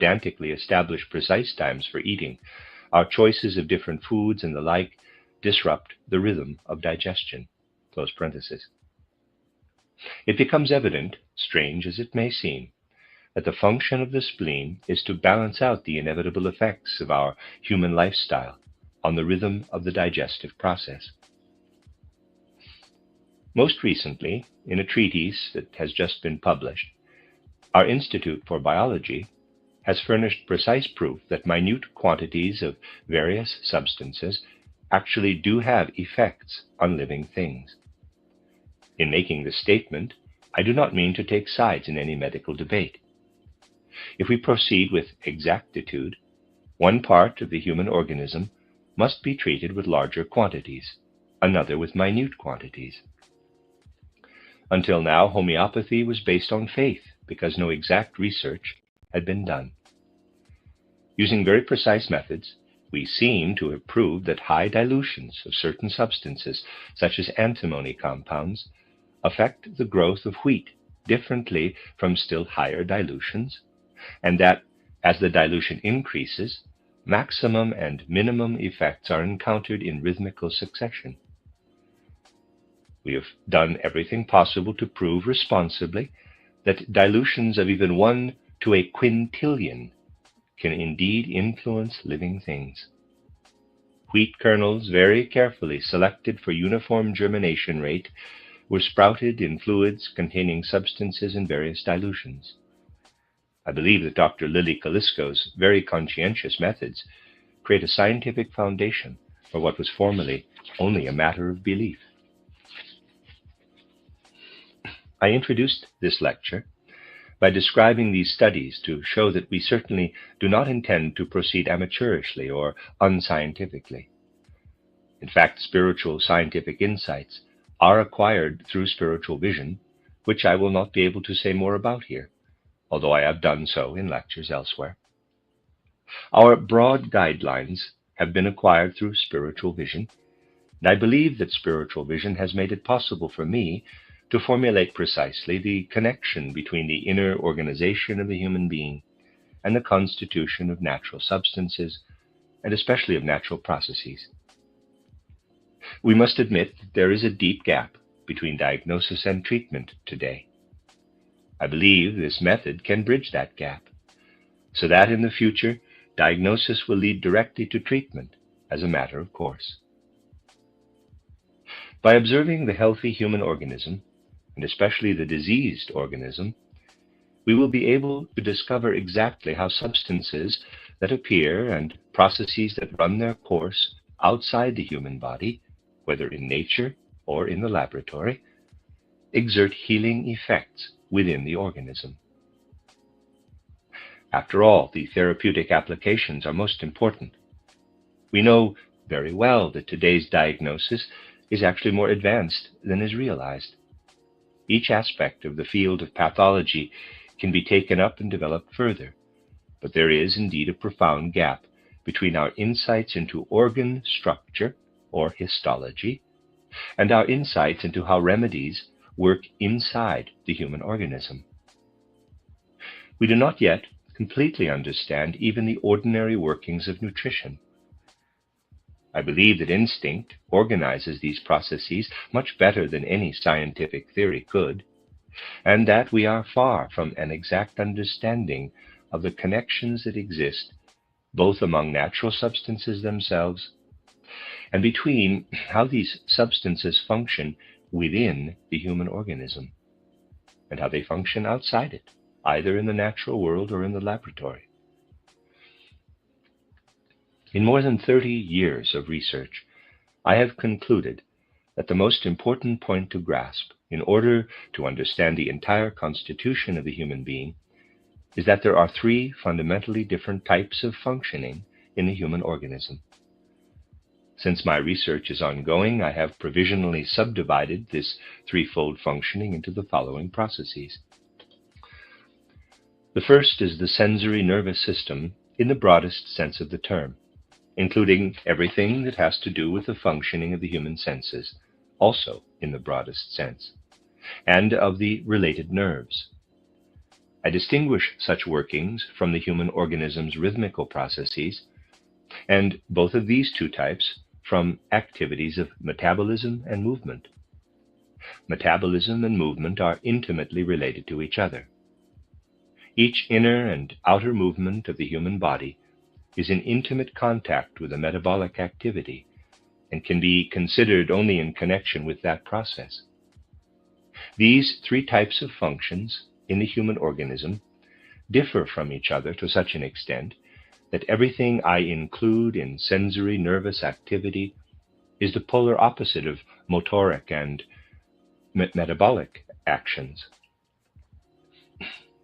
pedantically establish precise times for eating, our choices of different foods and the like disrupt the rhythm of digestion. Close parenthesis. It becomes evident, strange as it may seem, that the function of the spleen is to balance out the inevitable effects of our human lifestyle on the rhythm of the digestive process. Most recently, in a treatise that has just been published, our Institute for Biology has furnished precise proof that minute quantities of various substances actually do have effects on living things. In making this statement, I do not mean to take sides in any medical debate. If we proceed with exactitude, one part of the human organism must be treated with larger quantities, another with minute quantities. Until now, homeopathy was based on faith because no exact research had been done. Using very precise methods, we seem to have proved that high dilutions of certain substances, such as antimony compounds, affect the growth of wheat differently from still higher dilutions, and that as the dilution increases, maximum and minimum effects are encountered in rhythmical succession. We have done everything possible to prove responsibly that dilutions of even 1 to a quintillion can indeed influence living things. Wheat kernels, very carefully selected for uniform germination rate, were sprouted in fluids containing substances in various dilutions. I believe that Dr. Lily Kalisko's very conscientious methods create a scientific foundation for what was formerly only a matter of belief. I introduced this lecture by describing these studies to show that we certainly do not intend to proceed amateurishly or unscientifically. In fact, spiritual scientific insights are acquired through spiritual vision, which I will not be able to say more about here, although I have done so in lectures elsewhere. Our broad guidelines have been acquired through spiritual vision, and I believe that spiritual vision has made it possible for me to formulate precisely the connection between the inner organization of the human being and the constitution of natural substances, and especially of natural processes. We must admit that there is a deep gap between diagnosis and treatment today. I believe this method can bridge that gap, so that in the future, diagnosis will lead directly to treatment as a matter of course. By observing the healthy human organism, and especially the diseased organism, we will be able to discover exactly how substances that appear and processes that run their course outside the human body, whether in nature or in the laboratory, exert healing effects within the organism. After all, the therapeutic applications are most important. We know very well that today's diagnosis is actually more advanced than is realized. Each aspect of the field of pathology can be taken up and developed further, but there is indeed a profound gap between our insights into organ structure, or histology, and our insights into how remedies work inside the human organism. We do not yet completely understand even the ordinary workings of nutrition. I believe that instinct organizes these processes much better than any scientific theory could, and that we are far from an exact understanding of the connections that exist both among natural substances themselves and between how these substances function within the human organism and how they function outside it, either in the natural world or in the laboratory. In more than 30 years of research, I have concluded that the most important point to grasp in order to understand the entire constitution of the human being is that there are 3 fundamentally different types of functioning in the human organism. Since my research is ongoing, I have provisionally subdivided this 3-fold functioning into the following processes. The first is the sensory nervous system in the broadest sense of the term, including everything that has to do with the functioning of the human senses, also in the broadest sense, and of the related nerves. I distinguish such workings from the human organism's rhythmical processes, and both of these two types from activities of metabolism and movement. Metabolism and movement are intimately related to each other. Each inner and outer movement of the human body is in intimate contact with a metabolic activity and can be considered only in connection with that process. These three types of functions in the human organism differ from each other to such an extent that everything I include in sensory nervous activity is the polar opposite of motoric and metabolic actions.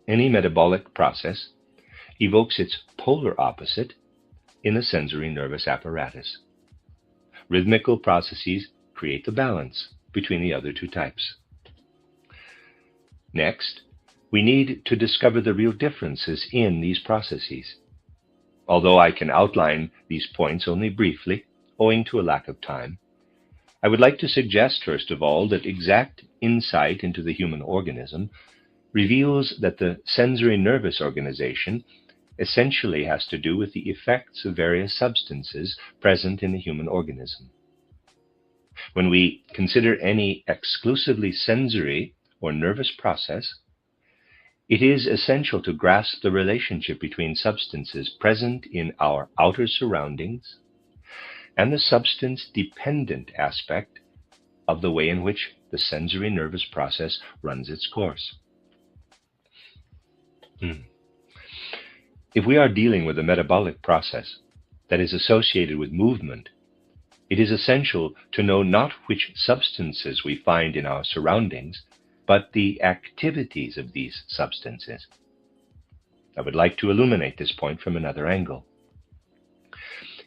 Any metabolic process evokes its polar opposite in the sensory nervous apparatus. Rhythmical processes create the balance between the other two types. Next, we need to discover the real differences in these processes. Although I can outline these points only briefly, owing to a lack of time, I would like to suggest, first of all, that exact insight into the human organism reveals that the sensory nervous organization essentially has to do with the effects of various substances present in the human organism. When we consider any exclusively sensory or nervous process, it is essential to grasp the relationship between substances present in our outer surroundings and the substance-dependent aspect of the way in which the sensory nervous process runs its course. If we are dealing with a metabolic process that is associated with movement, it is essential to know not which substances we find in our surroundings, but the activities of these substances. I would like to illuminate this point from another angle.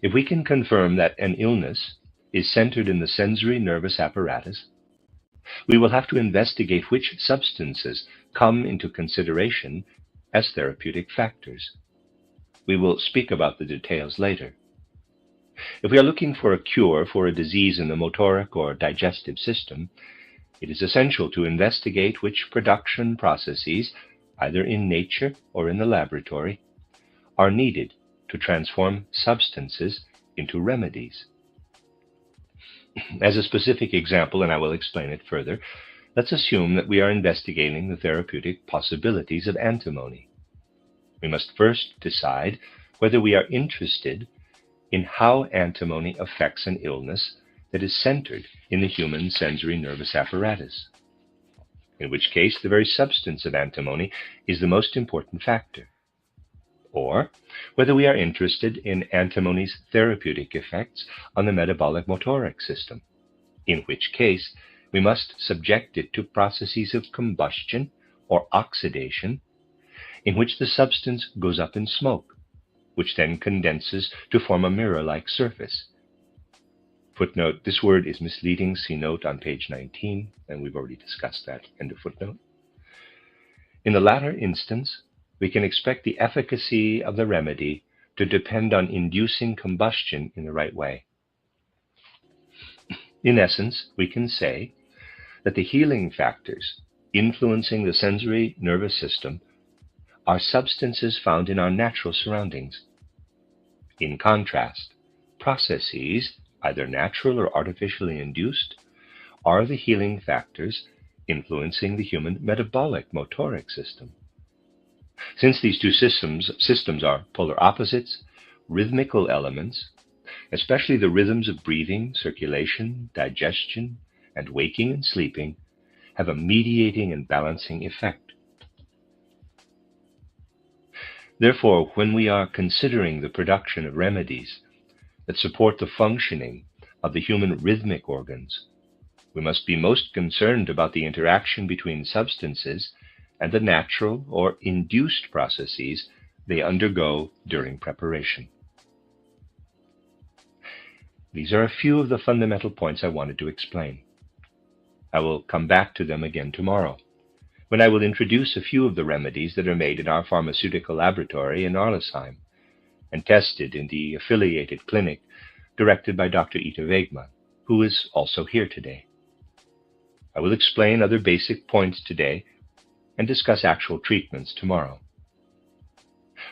If we can confirm that an illness is centered in the sensory nervous apparatus, we will have to investigate which substances come into consideration as therapeutic factors. We will speak about the details later. If we are looking for a cure for a disease in the motoric or digestive system, it is essential to investigate which production processes, either in nature or in the laboratory, are needed to transform substances into remedies. As a specific example, and I will explain it further, let's assume that we are investigating the therapeutic possibilities of antimony. We must first decide whether we are interested in how antimony affects an illness that is centered in the human sensory nervous apparatus, in which case the very substance of antimony is the most important factor, or whether we are interested in antimony's therapeutic effects on the metabolic motoric system, in which case we must subject it to processes of combustion or oxidation, in which the substance goes up in smoke, which then condenses to form a mirror-like surface. Footnote, this word is misleading. See note on page 19, and we've already discussed that. End of footnote. In the latter instance, we can expect the efficacy of the remedy to depend on inducing combustion in the right way. In essence, we can say that the healing factors influencing the sensory nervous system are substances found in our natural surroundings. In contrast, processes, either natural or artificially induced, are the healing factors influencing the human metabolic motoric system. Since these two systems are polar opposites, rhythmical elements, especially the rhythms of breathing, circulation, digestion, and waking and sleeping, have a mediating and balancing effect. Therefore, when we are considering the production of remedies that support the functioning of the human rhythmic organs, we must be most concerned about the interaction between substances and the natural or induced processes they undergo during preparation. These are a few of the fundamental points I wanted to explain. I will come back to them again tomorrow, when I will introduce a few of the remedies that are made in our pharmaceutical laboratory in Arlesheim and tested in the affiliated clinic directed by Dr. Ita Wegman, who is also here today. I will explain other basic points today and discuss actual treatments tomorrow.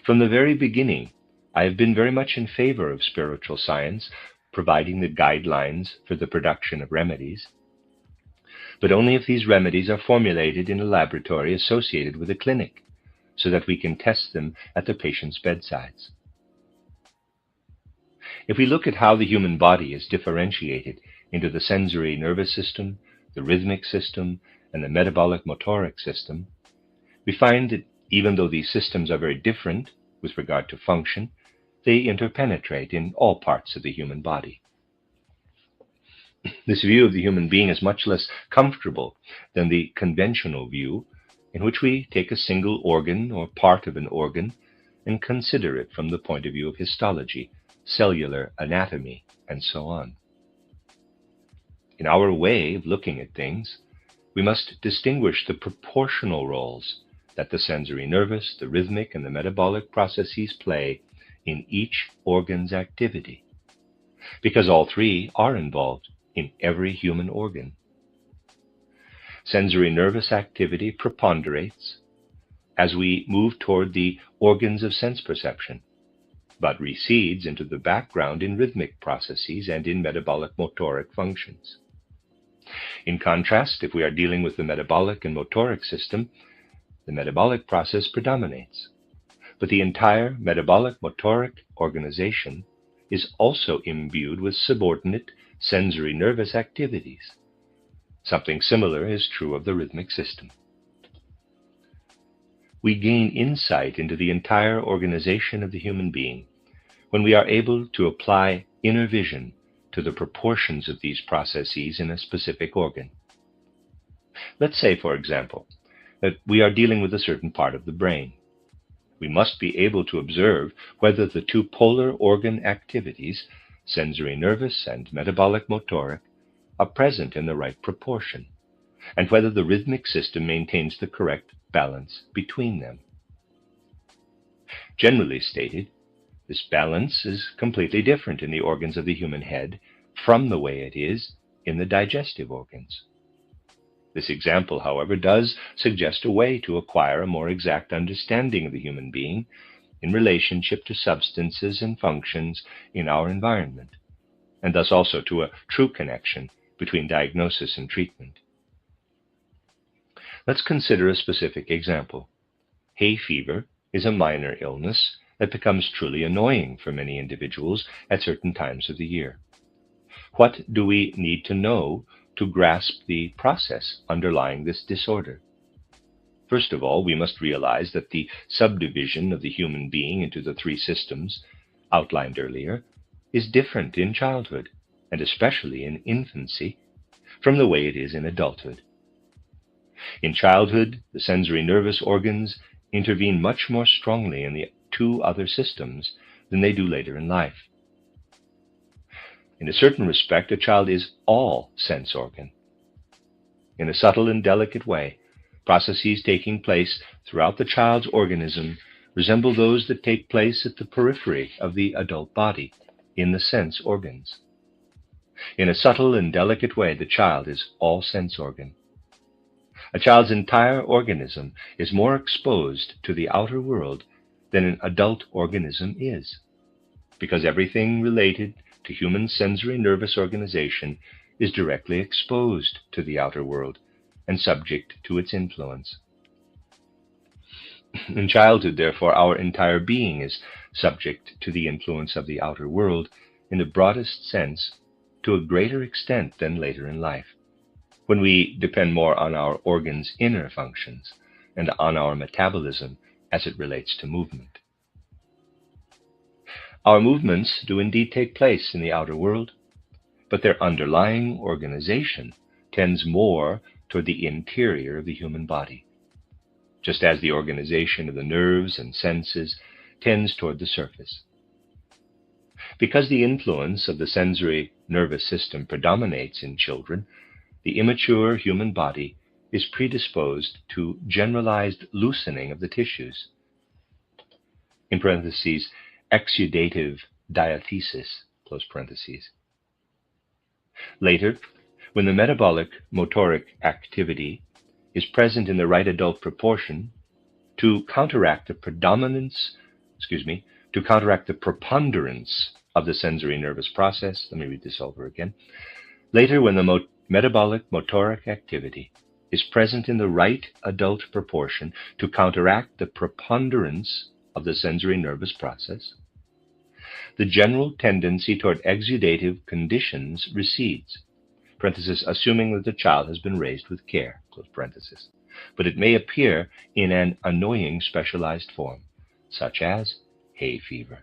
From the very beginning, I have been very much in favor of spiritual science providing the guidelines for the production of remedies, but only if these remedies are formulated in a laboratory associated with a clinic, so that we can test them at the patient's bedsides. If we look at how the human body is differentiated into the sensory nervous system, the rhythmic system, and the metabolic motoric system, we find that even though these systems are very different with regard to function, they interpenetrate in all parts of the human body. This view of the human being is much less comfortable than the conventional view, in which we take a single organ or part of an organ and consider it from the point of view of histology, cellular anatomy, and so on. In our way of looking at things, we must distinguish the proportional roles that the sensory nervous, the rhythmic, and the metabolic processes play in each organ's activity, because all three are involved in every human organ. Sensory nervous activity preponderates as we move toward the organs of sense perception, but recedes into the background in rhythmic processes and in metabolic motoric functions. In contrast, if we are dealing with the metabolic and motoric system, the metabolic process predominates, but the entire metabolic motoric organization is also imbued with subordinate sensory nervous activities. Something similar is true of the rhythmic system. We gain insight into the entire organization of the human being when we are able to apply inner vision to the proportions of these processes in a specific organ. Let's say, for example, that we are dealing with a certain part of the brain. We must be able to observe whether the two polar organ activities, sensory nervous and metabolic motoric, are present in the right proportion, and whether the rhythmic system maintains the correct balance between them. Generally stated, this balance is completely different in the organs of the human head from the way it is in the digestive organs. This example, however, does suggest a way to acquire a more exact understanding of the human being in relationship to substances and functions in our environment, and thus also to a true connection between diagnosis and treatment. Let's consider a specific example. Hay fever is a minor illness that becomes truly annoying for many individuals at certain times of the year. What do we need to know to grasp the process underlying this disorder? First of all, we must realize that the subdivision of the human being into the three systems outlined earlier is different in childhood, and especially in infancy, from the way it is in adulthood. In childhood, the sensory nervous organs intervene much more strongly in the two other systems than they do later in life. In a certain respect, a child is all sense organ. In a subtle and delicate way, processes taking place throughout the child's organism resemble those that take place at the periphery of the adult body in the sense organs. In a subtle and delicate way, the child is all sense organ. A child's entire organism is more exposed to the outer world than an adult organism is, because everything related to human sensory nervous organization is directly exposed to the outer world and subject to its influence. In childhood, therefore, our entire being is subject to the influence of the outer world in the broadest sense to a greater extent than later in life, when we depend more on our organs' inner functions and on our metabolism as it relates to movement. Our movements do indeed take place in the outer world, but their underlying organization tends more toward the interior of the human body, just as the organization of the nerves and senses tends toward the surface. Because the influence of the sensory nervous system predominates in children, the immature human body is predisposed to generalized loosening of the tissues, in parentheses, exudative diathesis, close parentheses. Later, when the metabolic motoric activity is present in the right adult proportion to counteract the preponderance of the sensory nervous process. Let me read this over again. Later, when the metabolic motoric activity is present in the right adult proportion to counteract the preponderance of the sensory nervous process, the general tendency toward exudative conditions recedes, assuming that the child has been raised with care, but it may appear in an annoying specialized form, such as hay fever.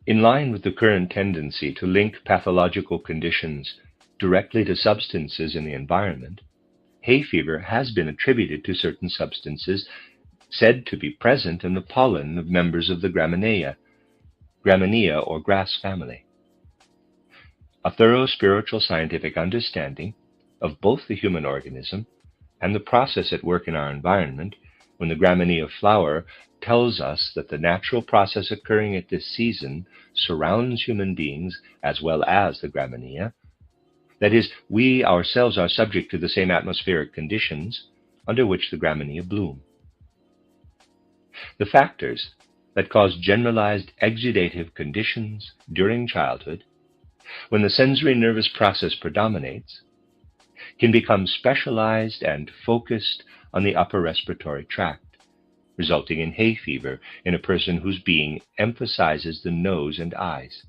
In line with the current tendency to link pathological conditions directly to substances in the environment, hay fever has been attributed to certain substances said to be present in the pollen of members of the Gramineae or grass family. A thorough spiritual scientific understanding of both the human organism and the process at work in our environment when the Gramineae flower tells us that the natural process occurring at this season surrounds human beings as well as the Gramineae. That is, we ourselves are subject to the same atmospheric conditions under which the Gramineae bloom. The factors that cause generalized exudative conditions during childhood, when the sensory nervous process predominates, can become specialized and focused on the upper respiratory tract, resulting in hay fever in a person whose being emphasizes the nose and eyes.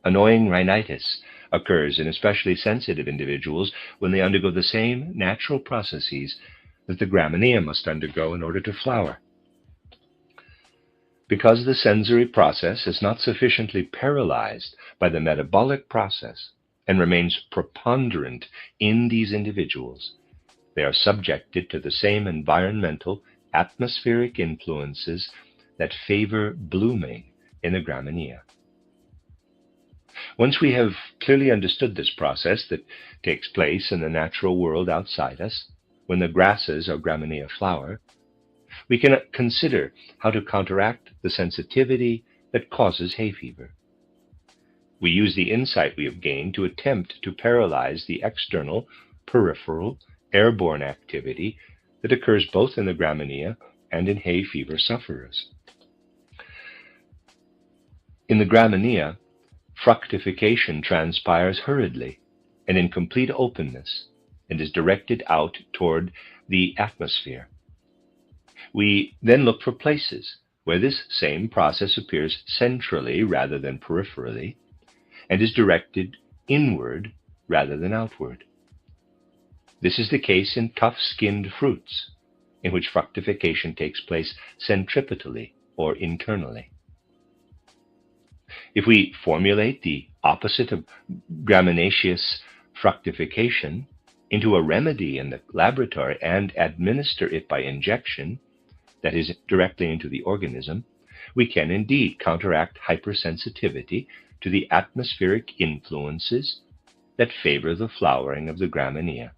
Annoying rhinitis occurs in especially sensitive individuals when they undergo the same natural processes that the Gramineae must undergo in order to flower. Because the sensory process is not sufficiently paralyzed by the metabolic process and remains preponderant in these individuals, they are subjected to the same environmental, atmospheric influences that favor blooming in the Gramineae. Once we have clearly understood this process that takes place in the natural world outside us, when the grasses or Gramineae flower, we can consider how to counteract the sensitivity that causes hay fever. We use the insight we have gained to attempt to paralyze the external, peripheral, airborne activity that occurs both in the Gramineae and in hay fever sufferers. In the Gramineae, fructification transpires hurriedly and in complete openness and is directed out toward the atmosphere. We then look for places where this same process appears centrally rather than peripherally and is directed inward rather than outward. This is the case in tough-skinned fruits, in which fructification takes place centripetally or internally. If we formulate the opposite of graminaceous fructification into a remedy in the laboratory and administer it by injection, that is, directly into the organism, we can indeed counteract hypersensitivity to the atmospheric influences that favor the flowering of the Gramineae,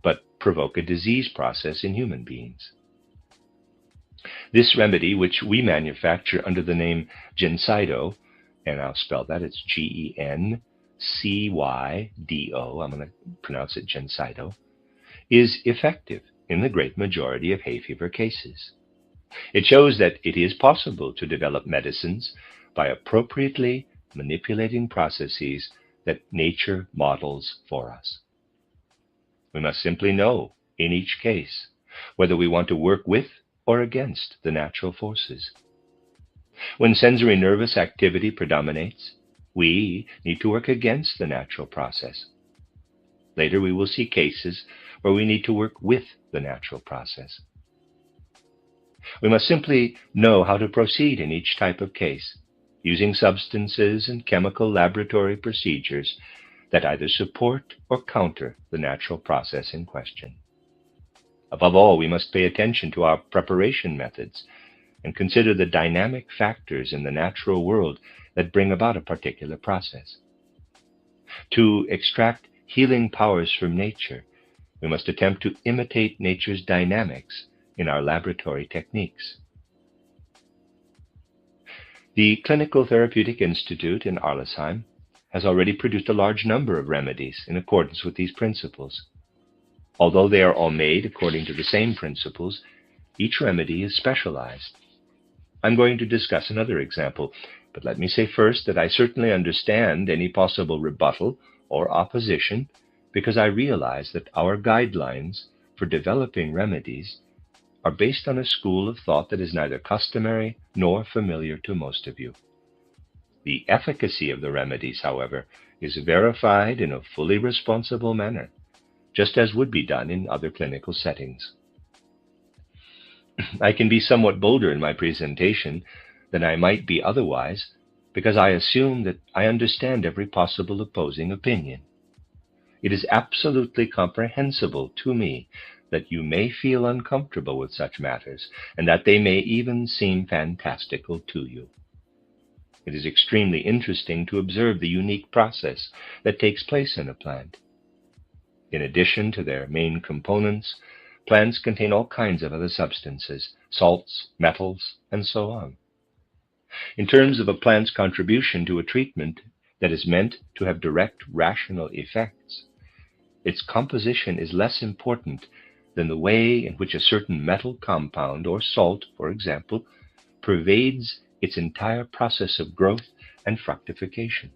but provoke a disease process in human beings. This remedy, which we manufacture under the name Gencydo, and I'll spell that, it's Gencydo, I'm going to pronounce it Gencydo, is effective in the great majority of hay fever cases. It shows that it is possible to develop medicines by appropriately manipulating processes that nature models for us. We must simply know, in each case, whether we want to work with or against the natural forces. When sensory nervous activity predominates, we need to work against the natural process. Later we will see cases where we need to work with the natural process. We must simply know how to proceed in each type of case, using substances and chemical laboratory procedures that either support or counter the natural process in question. Above all, we must pay attention to our preparation methods and consider the dynamic factors in the natural world that bring about a particular process. To extract healing powers from nature, we must attempt to imitate nature's dynamics in our laboratory techniques. The Clinical Therapeutic Institute in Arlesheim has already produced a large number of remedies in accordance with these principles. Although they are all made according to the same principles, each remedy is specialized. I'm going to discuss another example, but let me say first that I certainly understand any possible rebuttal or opposition, because I realize that our guidelines for developing remedies are based on a school of thought that is neither customary nor familiar to most of you. The efficacy of the remedies, however, is verified in a fully responsible manner, just as would be done in other clinical settings. I can be somewhat bolder in my presentation than I might be otherwise, because I assume that I understand every possible opposing opinion. It is absolutely comprehensible to me that you may feel uncomfortable with such matters, and that they may even seem fantastical to you. It is extremely interesting to observe the unique process that takes place in a plant. In addition to their main components, plants contain all kinds of other substances, salts, metals, and so on. In terms of a plant's contribution to a treatment that is meant to have direct rational effects, its composition is less important than the way in which a certain metal compound or salt, for example, pervades its entire process of growth and fructification.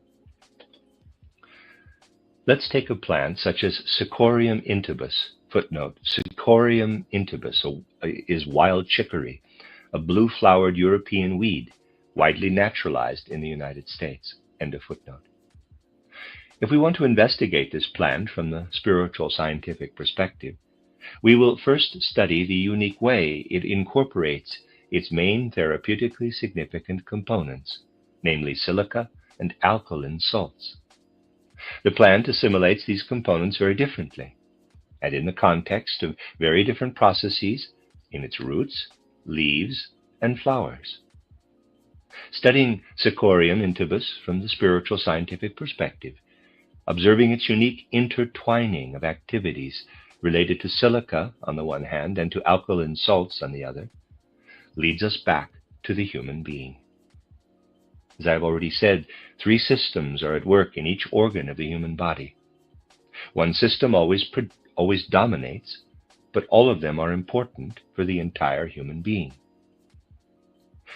Let's take a plant such as Cicorium intybus. Footnote: Cicorium intybus is wild chicory, a blue-flowered European weed, widely naturalized in the United States. End of footnote. If we want to investigate this plant from the spiritual scientific perspective, we will first study the unique way it incorporates its main therapeutically significant components, namely silica and alkaline salts. The plant assimilates these components very differently, and in the context of very different processes in its roots, leaves, and flowers. Studying Cicorium intybus from the spiritual scientific perspective, observing its unique intertwining of activities related to silica on the one hand and to alkaline salts on the other, leads us back to the human being. As I've already said, 3 systems are at work in each organ of the human body. One system always dominates, but all of them are important for the entire human being.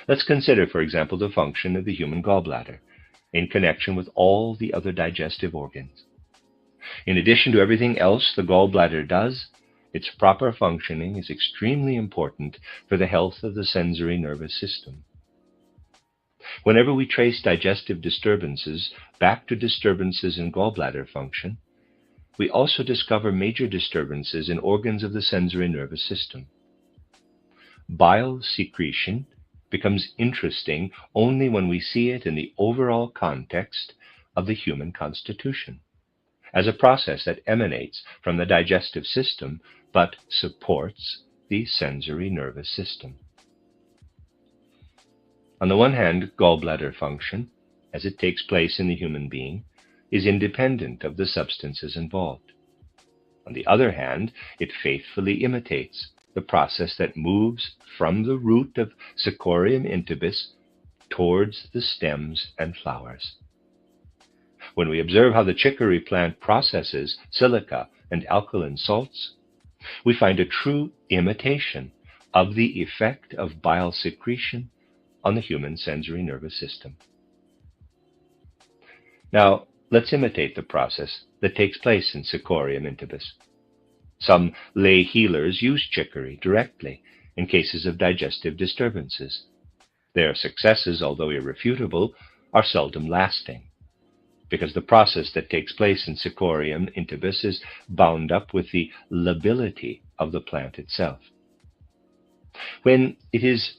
Let's consider, for example, the function of the human gallbladder in connection with all the other digestive organs. In addition to everything else the gallbladder does, its proper functioning is extremely important for the health of the sensory nervous system. Whenever we trace digestive disturbances back to disturbances in gallbladder function, we also discover major disturbances in organs of the sensory nervous system. Bile secretion becomes interesting only when we see it in the overall context of the human constitution, as a process that emanates from the digestive system but supports the sensory nervous system. On the one hand, gallbladder function, as it takes place in the human being, is independent of the substances involved. On the other hand, it faithfully imitates the process that moves from the root of Cicorium intybus towards the stems and flowers. When we observe how the chicory plant processes silica and alkaline salts, we find a true imitation of the effect of bile secretion on the human sensory nervous system. Now, let's imitate the process that takes place in Cicorium intybus. Some lay healers use chicory directly in cases of digestive disturbances. Their successes, although irrefutable, are seldom lasting, because the process that takes place in Cicorium intybus is bound up with the lability of the plant itself. When it is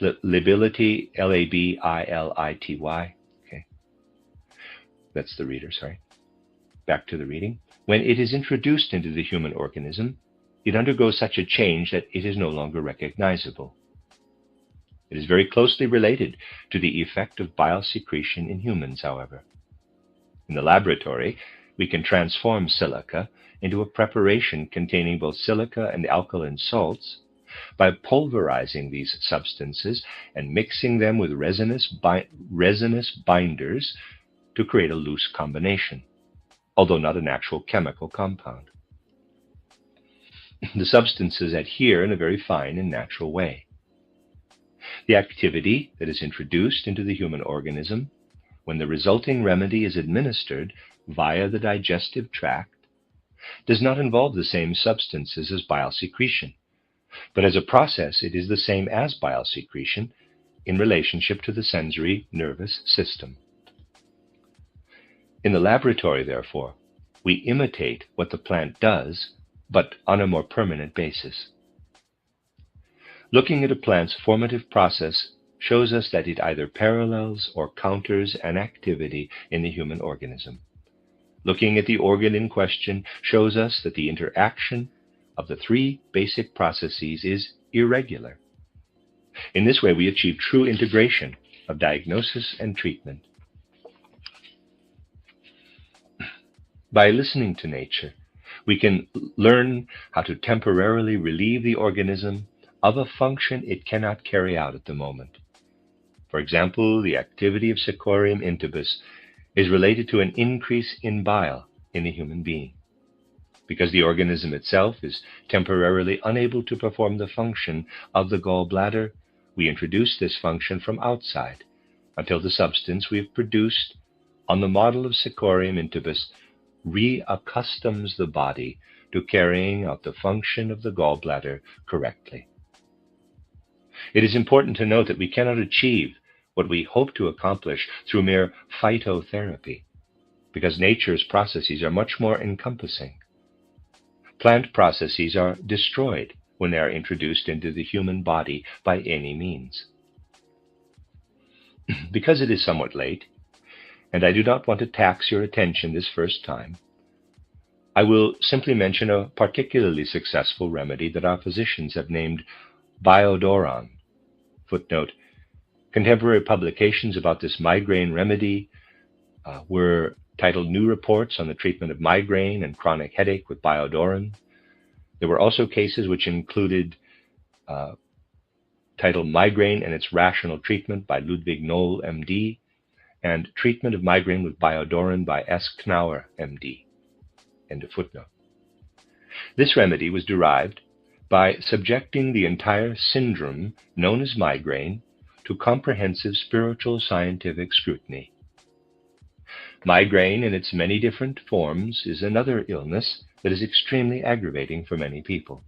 the lability, Lability, okay, that's the reader, sorry. Back to the reading. When it is introduced into the human organism, it undergoes such a change that it is no longer recognizable. It is very closely related to the effect of bile secretion in humans, however. In the laboratory, we can transform silica into a preparation containing both silica and alkaline salts by pulverizing these substances and mixing them with resinous binders to create a loose combination, although not an actual chemical compound. The substances adhere in a very fine and natural way. The activity that is introduced into the human organism when the resulting remedy is administered via the digestive tract does not involve the same substances as bile secretion, but as a process it is the same as bile secretion in relationship to the sensory nervous system. In the laboratory, therefore, we imitate what the plant does, but on a more permanent basis. Looking at a plant's formative process shows us that it either parallels or counters an activity in the human organism. Looking at the organ in question shows us that the interaction of the three basic processes is irregular. In this way, we achieve true integration of diagnosis and treatment. By listening to nature, we can learn how to temporarily relieve the organism of a function it cannot carry out at the moment. For example, the activity of Secorium intybus is related to an increase in bile in the human being. Because the organism itself is temporarily unable to perform the function of the gallbladder, we introduce this function from outside until the substance we have produced on the model of Secorium intybus reaccustoms the body to carrying out the function of the gallbladder correctly. It is important to note that we cannot achieve what we hope to accomplish through mere phytotherapy, because nature's processes are much more encompassing. Plant processes are destroyed when they are introduced into the human body by any means. Because it is somewhat late, and I do not want to tax your attention this first time, I will simply mention a particularly successful remedy that our physicians have named Biodoron. Footnote: contemporary publications about this migraine remedy were titled New Reports on the Treatment of Migraine and Chronic Headache with Biodoron. There were also cases which included titled Migraine and Its Rational Treatment by Ludwig Noll, MD, and Treatment of Migraine with Biodoron by S. Knauer, MD. End of footnote. This remedy was derived by subjecting the entire syndrome known as migraine to comprehensive spiritual scientific scrutiny. Migraine in its many different forms is another illness that is extremely aggravating for many people.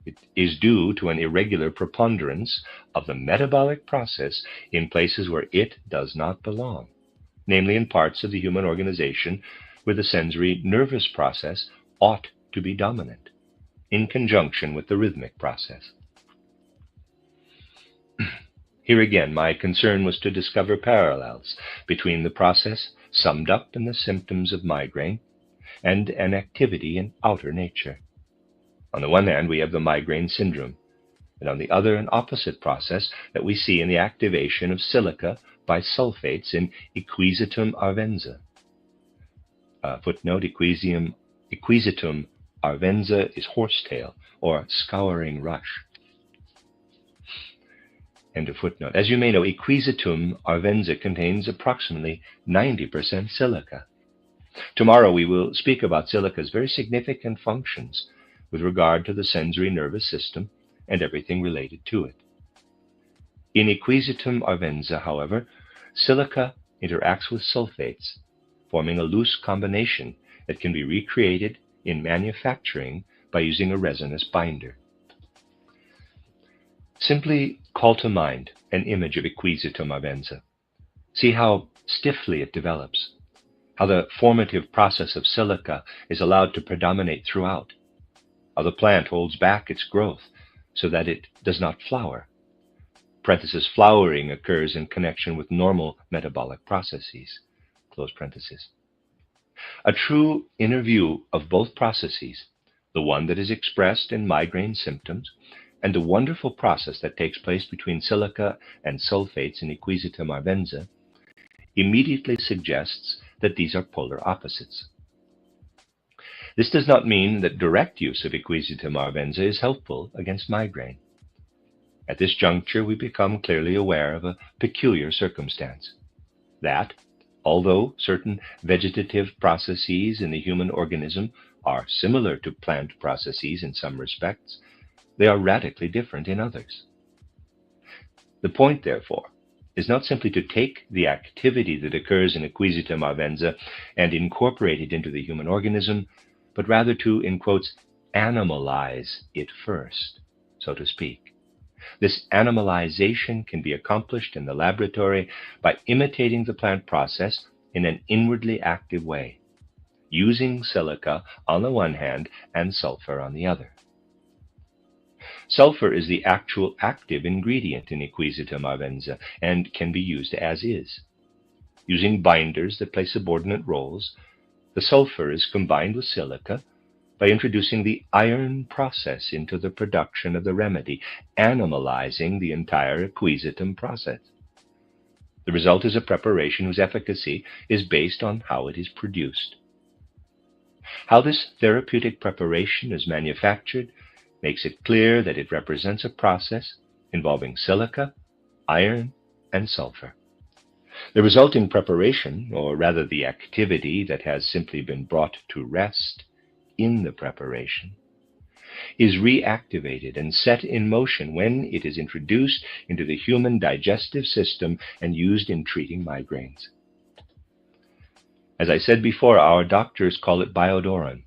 It is due to an irregular preponderance of the metabolic process in places where it does not belong, namely in parts of the human organization where the sensory nervous process ought to be dominant, in conjunction with the rhythmic process. Here again, my concern was to discover parallels between the process summed up in the symptoms of migraine and an activity in outer nature. On the one hand, we have the migraine syndrome, and on the other, an opposite process that we see in the activation of silica by sulfates in Equisetum arvenza. Footnote: Equisetum arvenza is horsetail, or scouring rush. End of footnote. As you may know, Equisetum arvenza contains approximately 90% silica. Tomorrow we will speak about silica's very significant functions with regard to the sensory nervous system and everything related to it. In Equisetum arvenza, however, silica interacts with sulfates, forming a loose combination that can be recreated in manufacturing by using a resinous binder. Simply call to mind an image of Equisetum arvenza. See how stiffly it develops, how the formative process of silica is allowed to predominate throughout, how the plant holds back its growth so that it does not flower. Parenthesis, flowering occurs in connection with normal metabolic processes. Close parenthesis. A true inner view of both processes, the one that is expressed in migraine symptoms and the wonderful process that takes place between silica and sulfates in Equisetum arvenza, immediately suggests that these are polar opposites. This does not mean that direct use of Equisetum arvenza is helpful against migraine. At this juncture, we become clearly aware of a peculiar circumstance, that, although certain vegetative processes in the human organism are similar to plant processes in some respects, they are radically different in others. The point, therefore, is not simply to take the activity that occurs in acquisitum arvenza and incorporate it into the human organism, but rather to, in quotes, animalize it first, so to speak. This animalization can be accomplished in the laboratory by imitating the plant process in an inwardly active way, using silica on the one hand and sulfur on the other. Sulfur is the actual active ingredient in acquisitum arvenza and can be used as is. Using binders that play subordinate roles, the sulfur is combined with silica by introducing the iron process into the production of the remedy, animalizing the entire acquisitum process. The result is a preparation whose efficacy is based on how it is produced. How this therapeutic preparation is manufactured makes it clear that it represents a process involving silica, iron, and sulfur. The resulting preparation, or rather the activity that has simply been brought to rest in the preparation, is reactivated and set in motion when it is introduced into the human digestive system and used in treating migraines. As I said before, our doctors call it biodoron.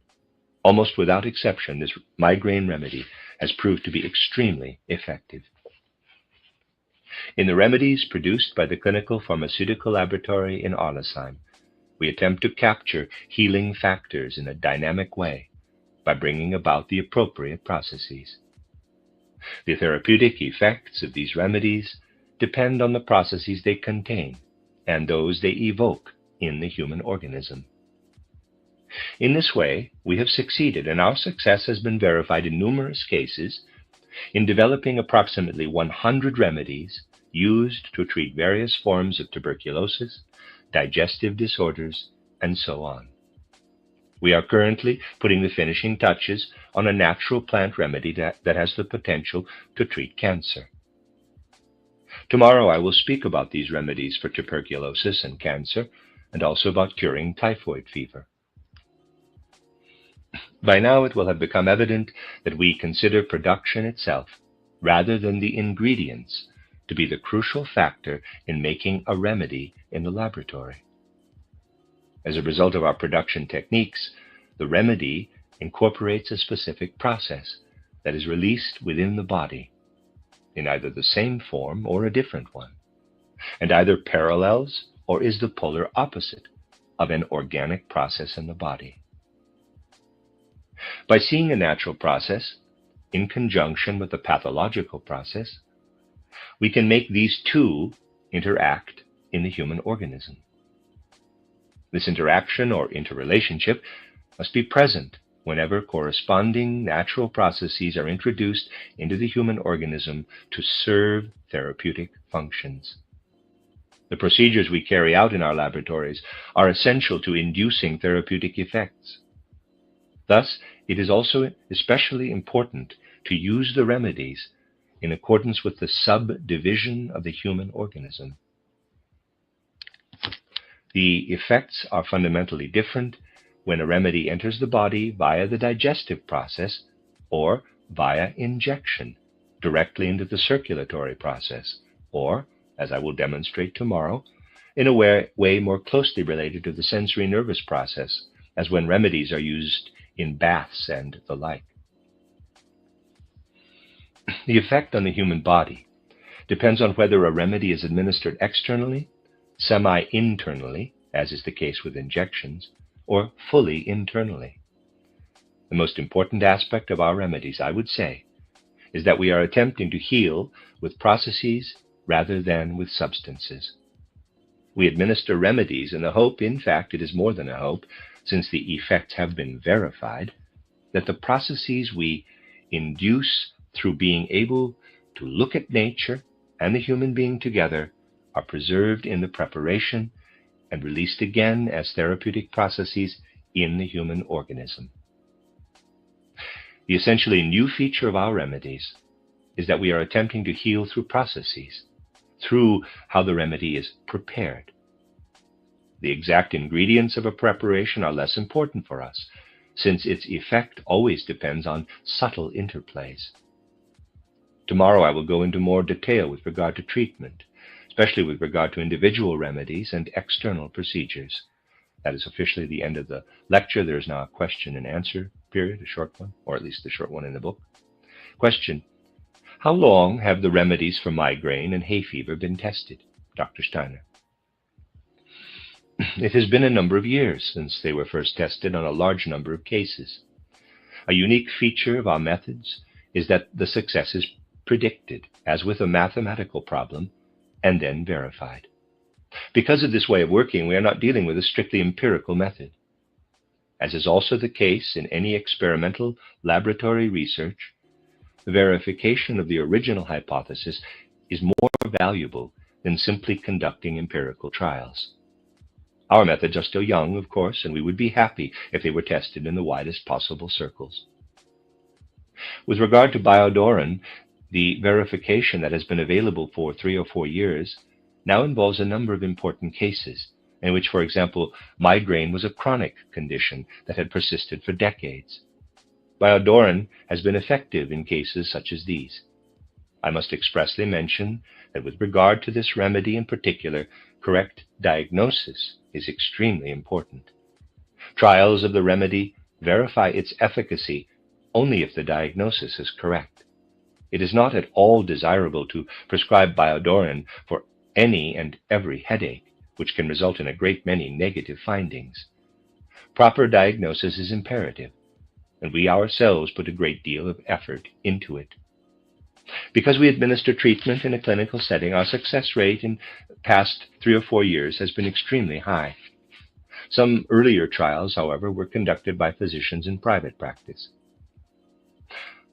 Almost without exception, this migraine remedy has proved to be extremely effective. In the remedies produced by the Clinical Pharmaceutical Laboratory in Arlesheim, we attempt to capture healing factors in a dynamic way by bringing about the appropriate processes. The therapeutic effects of these remedies depend on the processes they contain and those they evoke in the human organism. In this way, we have succeeded, and our success has been verified in numerous cases, in developing approximately 100 remedies used to treat various forms of tuberculosis, digestive disorders, and so on. We are currently putting the finishing touches on a natural plant remedy that has the potential to treat cancer. Tomorrow I will speak about these remedies for tuberculosis and cancer, and also about curing typhoid fever. By now it will have become evident that we consider production itself, rather than the ingredients, to be the crucial factor in making a remedy in the laboratory. As a result of our production techniques, the remedy incorporates a specific process that is released within the body, in either the same form or a different one, and either parallels or is the polar opposite of an organic process in the body. By seeing a natural process in conjunction with a pathological process, we can make these two interact in the human organism. This interaction or interrelationship must be present whenever corresponding natural processes are introduced into the human organism to serve therapeutic functions. The procedures we carry out in our laboratories are essential to inducing therapeutic effects. Thus, it is also especially important to use the remedies in accordance with the subdivision of the human organism. The effects are fundamentally different when a remedy enters the body via the digestive process or via injection directly into the circulatory process, or, as I will demonstrate tomorrow, in a way more closely related to the sensory nervous process, as when remedies are used in baths and the like. The effect on the human body depends on whether a remedy is administered externally, semi-internally, as is the case with injections, or fully internally. The most important aspect of our remedies, I would say, is that we are attempting to heal with processes rather than with substances. We administer remedies in the hope, in fact it is more than a hope, since the effects have been verified, that the processes we induce through being able to look at nature and the human being together are preserved in the preparation and released again as therapeutic processes in the human organism. The essentially new feature of our remedies is that we are attempting to heal through processes, through how the remedy is prepared. The exact ingredients of a preparation are less important for us, since its effect always depends on subtle interplays. Tomorrow I will go into more detail with regard to treatment, especially with regard to individual remedies and external procedures. That is officially the end of the lecture. There is now a question and answer period, a short one, or at least the short one in the book. Question: how long have the remedies for migraine and hay fever been tested? Dr. Steiner. It has been a number of years since they were first tested on a large number of cases. A unique feature of our methods is that the success is predicted, as with a mathematical problem, and then verified. Because of this way of working, we are not dealing with a strictly empirical method. As is also the case in any experimental laboratory research, the verification of the original hypothesis is more valuable than simply conducting empirical trials. Our methods are still young, of course, and we would be happy if they were tested in the widest possible circles. With regard to Biodorin, the verification that has been available for 3 or 4 years now involves a number of important cases, in which, for example, migraine was a chronic condition that had persisted for decades. Biodorin has been effective in cases such as these. I must expressly mention that with regard to this remedy in particular, correct diagnosis is extremely important. Trials of the remedy verify its efficacy only if the diagnosis is correct. It is not at all desirable to prescribe Biodorin for any and every headache, which can result in a great many negative findings. Proper diagnosis is imperative, and we ourselves put a great deal of effort into it. Because we administer treatment in a clinical setting, our success rate in the past 3 or 4 years has been extremely high. Some earlier trials, however, were conducted by physicians in private practice.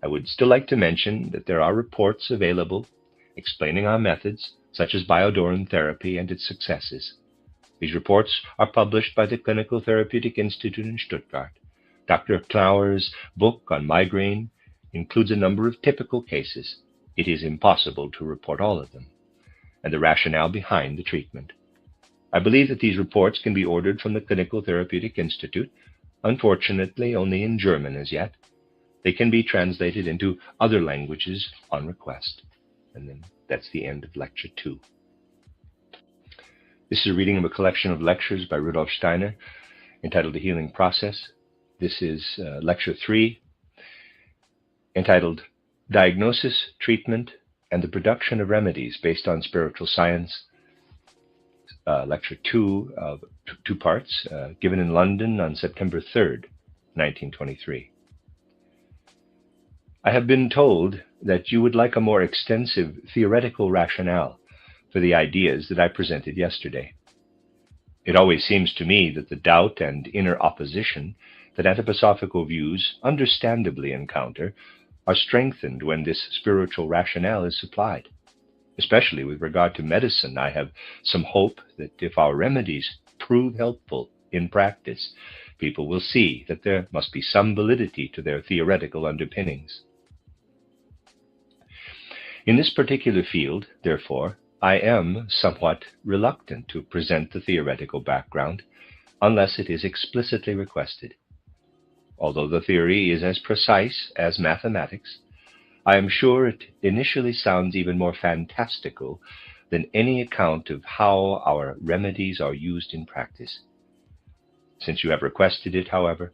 I would still like to mention that there are reports available explaining our methods, such as Biodorin therapy and its successes. These reports are published by the Clinical Therapeutic Institute in Stuttgart. Dr. Klauer's book on migraine includes a number of typical cases. It is impossible to report all of them, and the rationale behind the treatment. I believe that these reports can be ordered from the Clinical Therapeutic Institute, unfortunately only in German as yet. They can be translated into other languages on request. And then that's the end of Lecture 2. This is a reading of a collection of lectures by Rudolf Steiner entitled The Healing Process. This is Lecture 3, entitled Diagnosis, Treatment, and the Production of Remedies Based on Spiritual Science. Lecture 2 of 2 parts, given in London on September 3rd, 1923. I have been told that you would like a more extensive theoretical rationale for the ideas that I presented yesterday. It always seems to me that the doubt and inner opposition that anthroposophical views understandably encounter are strengthened when this spiritual rationale is supplied. Especially with regard to medicine, I have some hope that if our remedies prove helpful in practice, people will see that there must be some validity to their theoretical underpinnings. In this particular field, therefore, I am somewhat reluctant to present the theoretical background unless it is explicitly requested. Although the theory is as precise as mathematics, I am sure it initially sounds even more fantastical than any account of how our remedies are used in practice. Since you have requested it, however,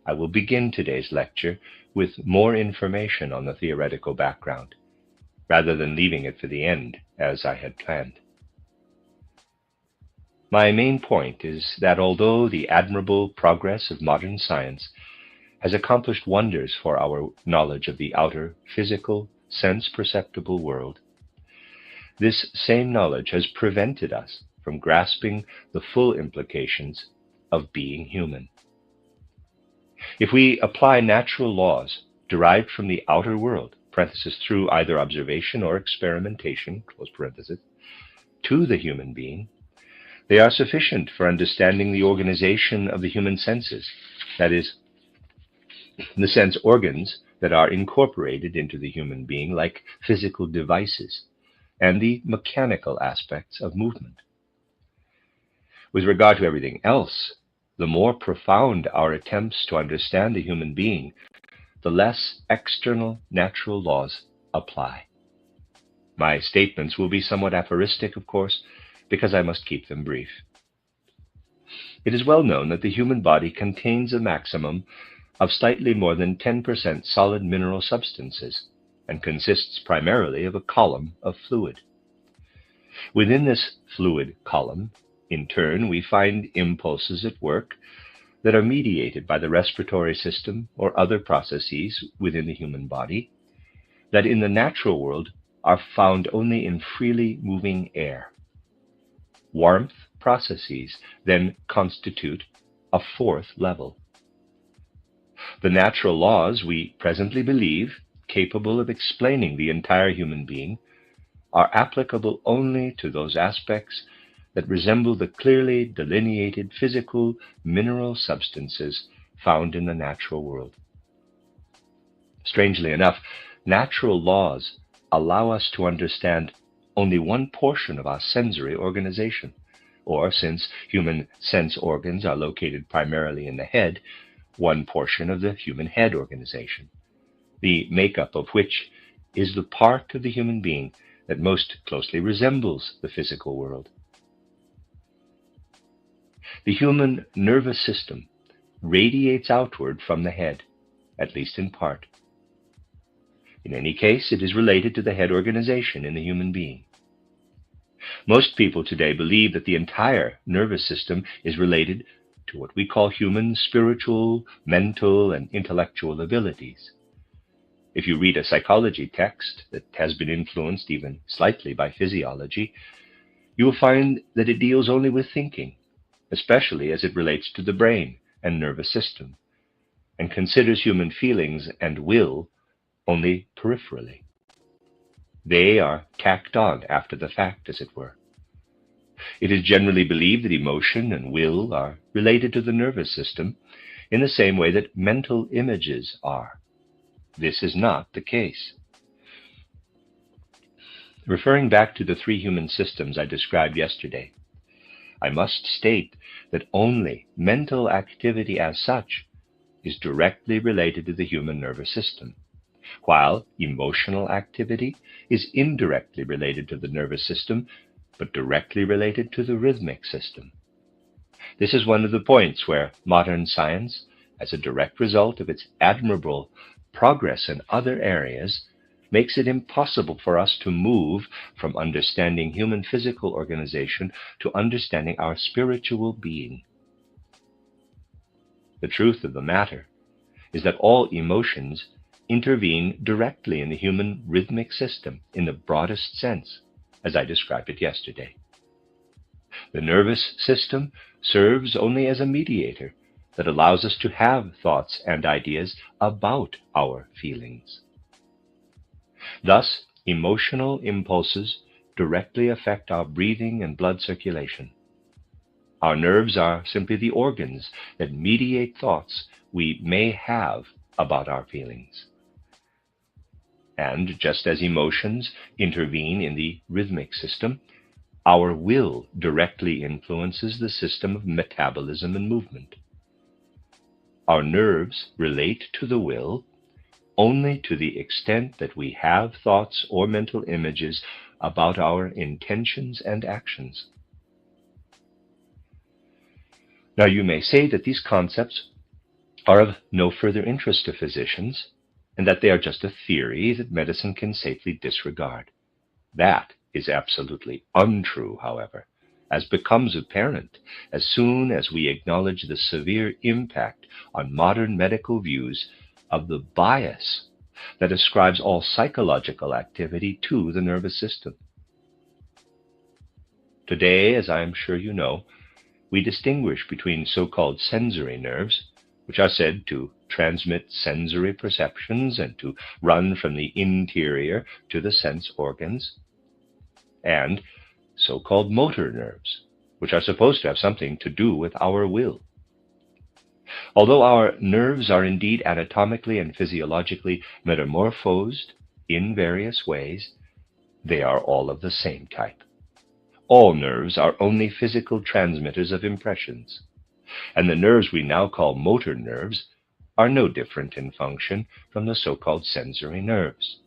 I will begin today's lecture with more information on the theoretical background, rather than leaving it for the end, as I had planned. My main point is that although the admirable progress of modern science has accomplished wonders for our knowledge of the outer, physical, sense-perceptible world, this same knowledge has prevented us from grasping the full implications of being human. If we apply natural laws derived from the outer world, through either observation or experimentation, to the human being, they are sufficient for understanding the organization of the human senses, that is, the sense organs that are incorporated into the human being like physical devices, and the mechanical aspects of movement. With regard to everything else, the more profound our attempts to understand the human being, the less external natural laws apply. My statements will be somewhat aphoristic, of course, because I must keep them brief. It is well known that the human body contains a maximum of slightly more than 10% solid mineral substances and consists primarily of a column of fluid. Within this fluid column, in turn, we find impulses at work that are mediated by the respiratory system or other processes within the human body that in the natural world are found only in freely moving air. Warmth processes then constitute a fourth level. The natural laws we presently believe capable of explaining the entire human being are applicable only to those aspects that resemble the clearly delineated physical mineral substances found in the natural world. Strangely enough, natural laws allow us to understand only one portion of our sensory organization, or, since human sense organs are located primarily in the head, one portion of the human head organization, the makeup of which is the part of the human being that most closely resembles the physical world. The human nervous system radiates outward from the head, at least in part. In any case, it is related to the head organization in the human being. Most people today believe that the entire nervous system is related to what we call human spiritual, mental, and intellectual abilities. If you read a psychology text that has been influenced even slightly by physiology, you will find that it deals only with thinking, especially as it relates to the brain and nervous system, and considers human feelings and will only peripherally. They are tacked on after the fact, as it were. It is generally believed that emotion and will are related to the nervous system in the same way that mental images are. This is not the case. Referring back to the three human systems I described yesterday, I must state that only mental activity as such is directly related to the human nervous system, while emotional activity is indirectly related to the nervous system, but directly related to the rhythmic system. This is one of the points where modern science, as a direct result of its admirable progress in other areas, makes it impossible for us to move from understanding human physical organization to understanding our spiritual being. The truth of the matter is that all emotions intervene directly in the human rhythmic system in the broadest sense, as I described it yesterday. The nervous system serves only as a mediator that allows us to have thoughts and ideas about our feelings. Thus, emotional impulses directly affect our breathing and blood circulation. Our nerves are simply the organs that mediate thoughts we may have about our feelings. And just as emotions intervene in the rhythmic system, our will directly influences the system of metabolism and movement. Our nerves relate to the will only to the extent that we have thoughts or mental images about our intentions and actions. Now, you may say that these concepts are of no further interest to physicians, and that they are just a theory that medicine can safely disregard. That is absolutely untrue, however, as becomes apparent as soon as we acknowledge the severe impact on modern medical views of the bias that ascribes all psychological activity to the nervous system. Today, as I am sure you know, we distinguish between so-called sensory nerves, which are said to transmit sensory perceptions and to run from the interior to the sense organs, and so-called motor nerves, which are supposed to have something to do with our will. Although our nerves are indeed anatomically and physiologically metamorphosed in various ways, they are all of the same type. All nerves are only physical transmitters of impressions, and the nerves we now call motor nerves are no different in function from the so-called sensory nerves.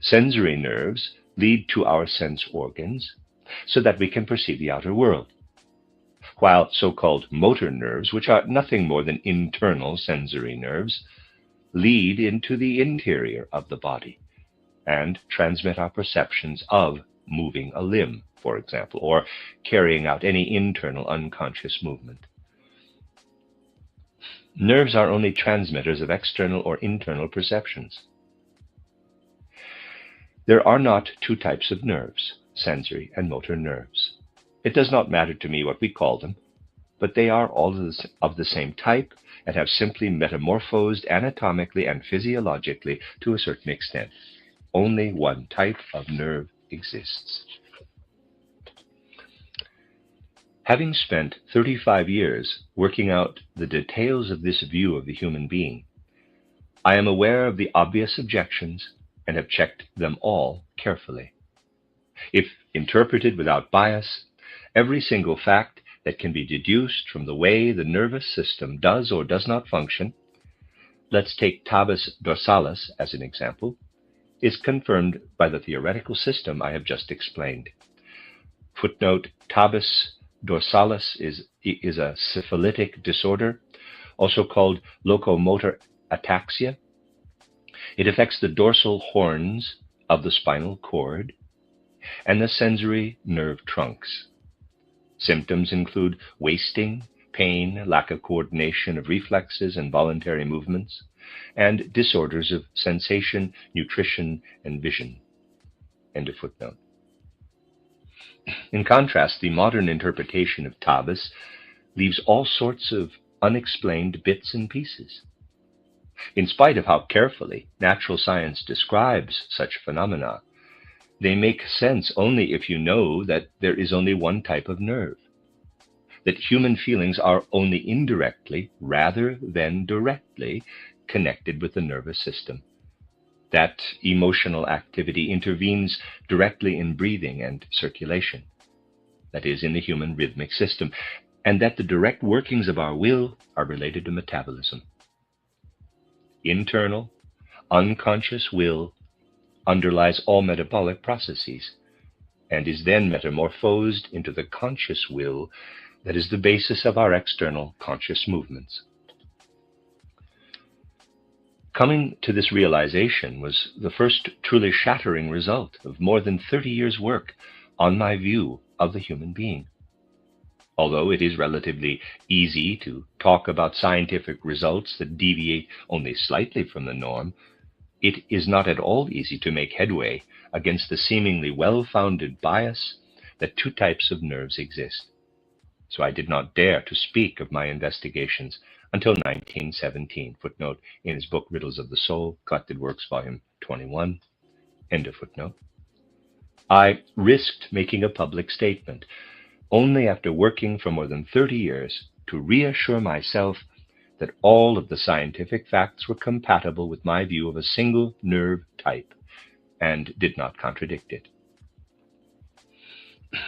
Sensory nerves lead to our sense organs so that we can perceive the outer world, while so-called motor nerves, which are nothing more than internal sensory nerves, lead into the interior of the body and transmit our perceptions of moving a limb, for example, or carrying out any internal unconscious movement. Nerves are only transmitters of external or internal perceptions. There are not two types of nerves, sensory and motor nerves. It does not matter to me what we call them, but they are all of the same type and have simply metamorphosed anatomically and physiologically to a certain extent. Only one type of nerve exists. Having spent 35 years working out the details of this view of the human being, I am aware of the obvious objections and have checked them all carefully. If interpreted without bias, every single fact that can be deduced from the way the nervous system does or does not function, let's take tabes dorsalis as an example, is confirmed by the theoretical system I have just explained. Footnote, tabes dorsalis is a syphilitic disorder, also called locomotor ataxia. It affects the dorsal horns of the spinal cord and the sensory nerve trunks. Symptoms include wasting, pain, lack of coordination of reflexes and voluntary movements, and disorders of sensation, nutrition, and vision. End of footnote. In contrast, the modern interpretation of tabes leaves all sorts of unexplained bits and pieces. In spite of how carefully natural science describes such phenomena, they make sense only if you know that there is only one type of nerve, that human feelings are only indirectly rather than directly connected with the nervous system, that emotional activity intervenes directly in breathing and circulation, that is, in the human rhythmic system, and that the direct workings of our will are related to metabolism. Internal, unconscious will underlies all metabolic processes and is then metamorphosed into the conscious will that is the basis of our external conscious movements. Coming to this realization was the first truly shattering result of more than 30 years' work on my view of the human being. Although it is relatively easy to talk about scientific results that deviate only slightly from the norm, it is not at all easy to make headway against the seemingly well-founded bias that two types of nerves exist. So I did not dare to speak of my investigations until 1917, footnote in his book Riddles of the Soul, Collected Works, volume 21, end of footnote. I risked making a public statement only after working for more than 30 years to reassure myself that all of the scientific facts were compatible with my view of a single nerve type and did not contradict it.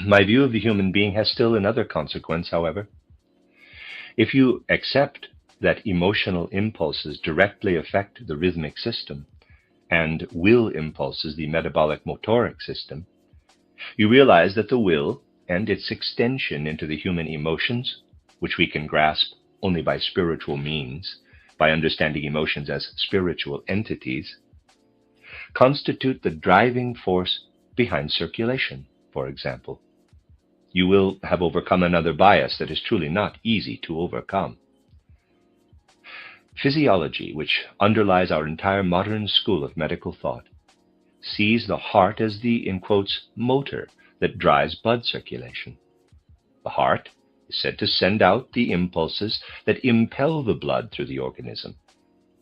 My view of the human being has still another consequence, however. If you accept that emotional impulses directly affect the rhythmic system and will impulses the metabolic motoric system, you realize that the will and its extension into the human emotions, which we can grasp only by spiritual means, by understanding emotions as spiritual entities, constitute the driving force behind circulation, for example. You will have overcome another bias that is truly not easy to overcome. Physiology, which underlies our entire modern school of medical thought, sees the heart as the, in quotes, motor that drives blood circulation. The heart is said to send out the impulses that impel the blood through the organism.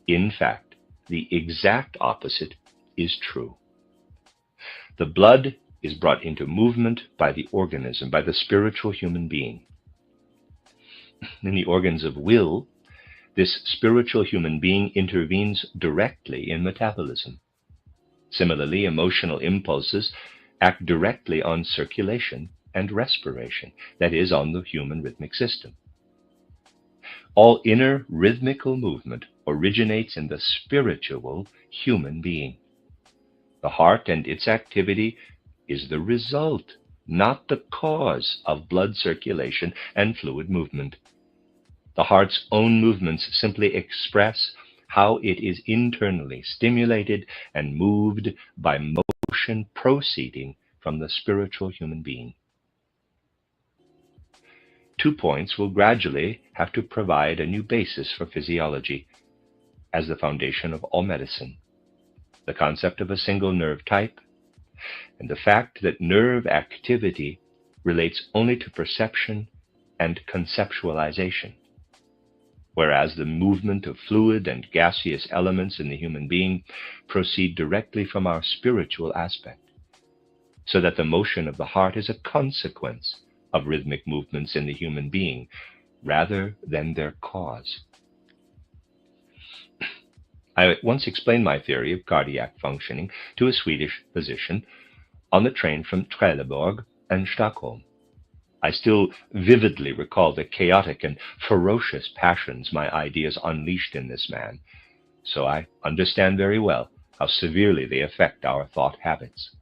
In fact, the exact opposite is true. The blood is brought into movement by the organism, by the spiritual human being. In the organs of will, this spiritual human being intervenes directly in metabolism. Similarly, emotional impulses act directly on circulation and respiration, that is, on the human rhythmic system. All inner rhythmical movement originates in the spiritual human being. The heart and its activity is the result, not the cause, of blood circulation and fluid movement. The heart's own movements simply express how it is internally stimulated and moved by motion proceeding from the spiritual human being. 2 points will gradually have to provide a new basis for physiology as the foundation of all medicine: the concept of a single nerve type, and the fact that nerve activity relates only to perception and conceptualization, whereas the movement of fluid and gaseous elements in the human being proceed directly from our spiritual aspect, so that the motion of the heart is a consequence of rhythmic movements in the human being, rather than their cause. I once explained my theory of cardiac functioning to a Swedish physician on the train from Trelleborg and Stockholm. I still vividly recall the chaotic and ferocious passions my ideas unleashed in this man, so I understand very well how severely they affect our thought habits.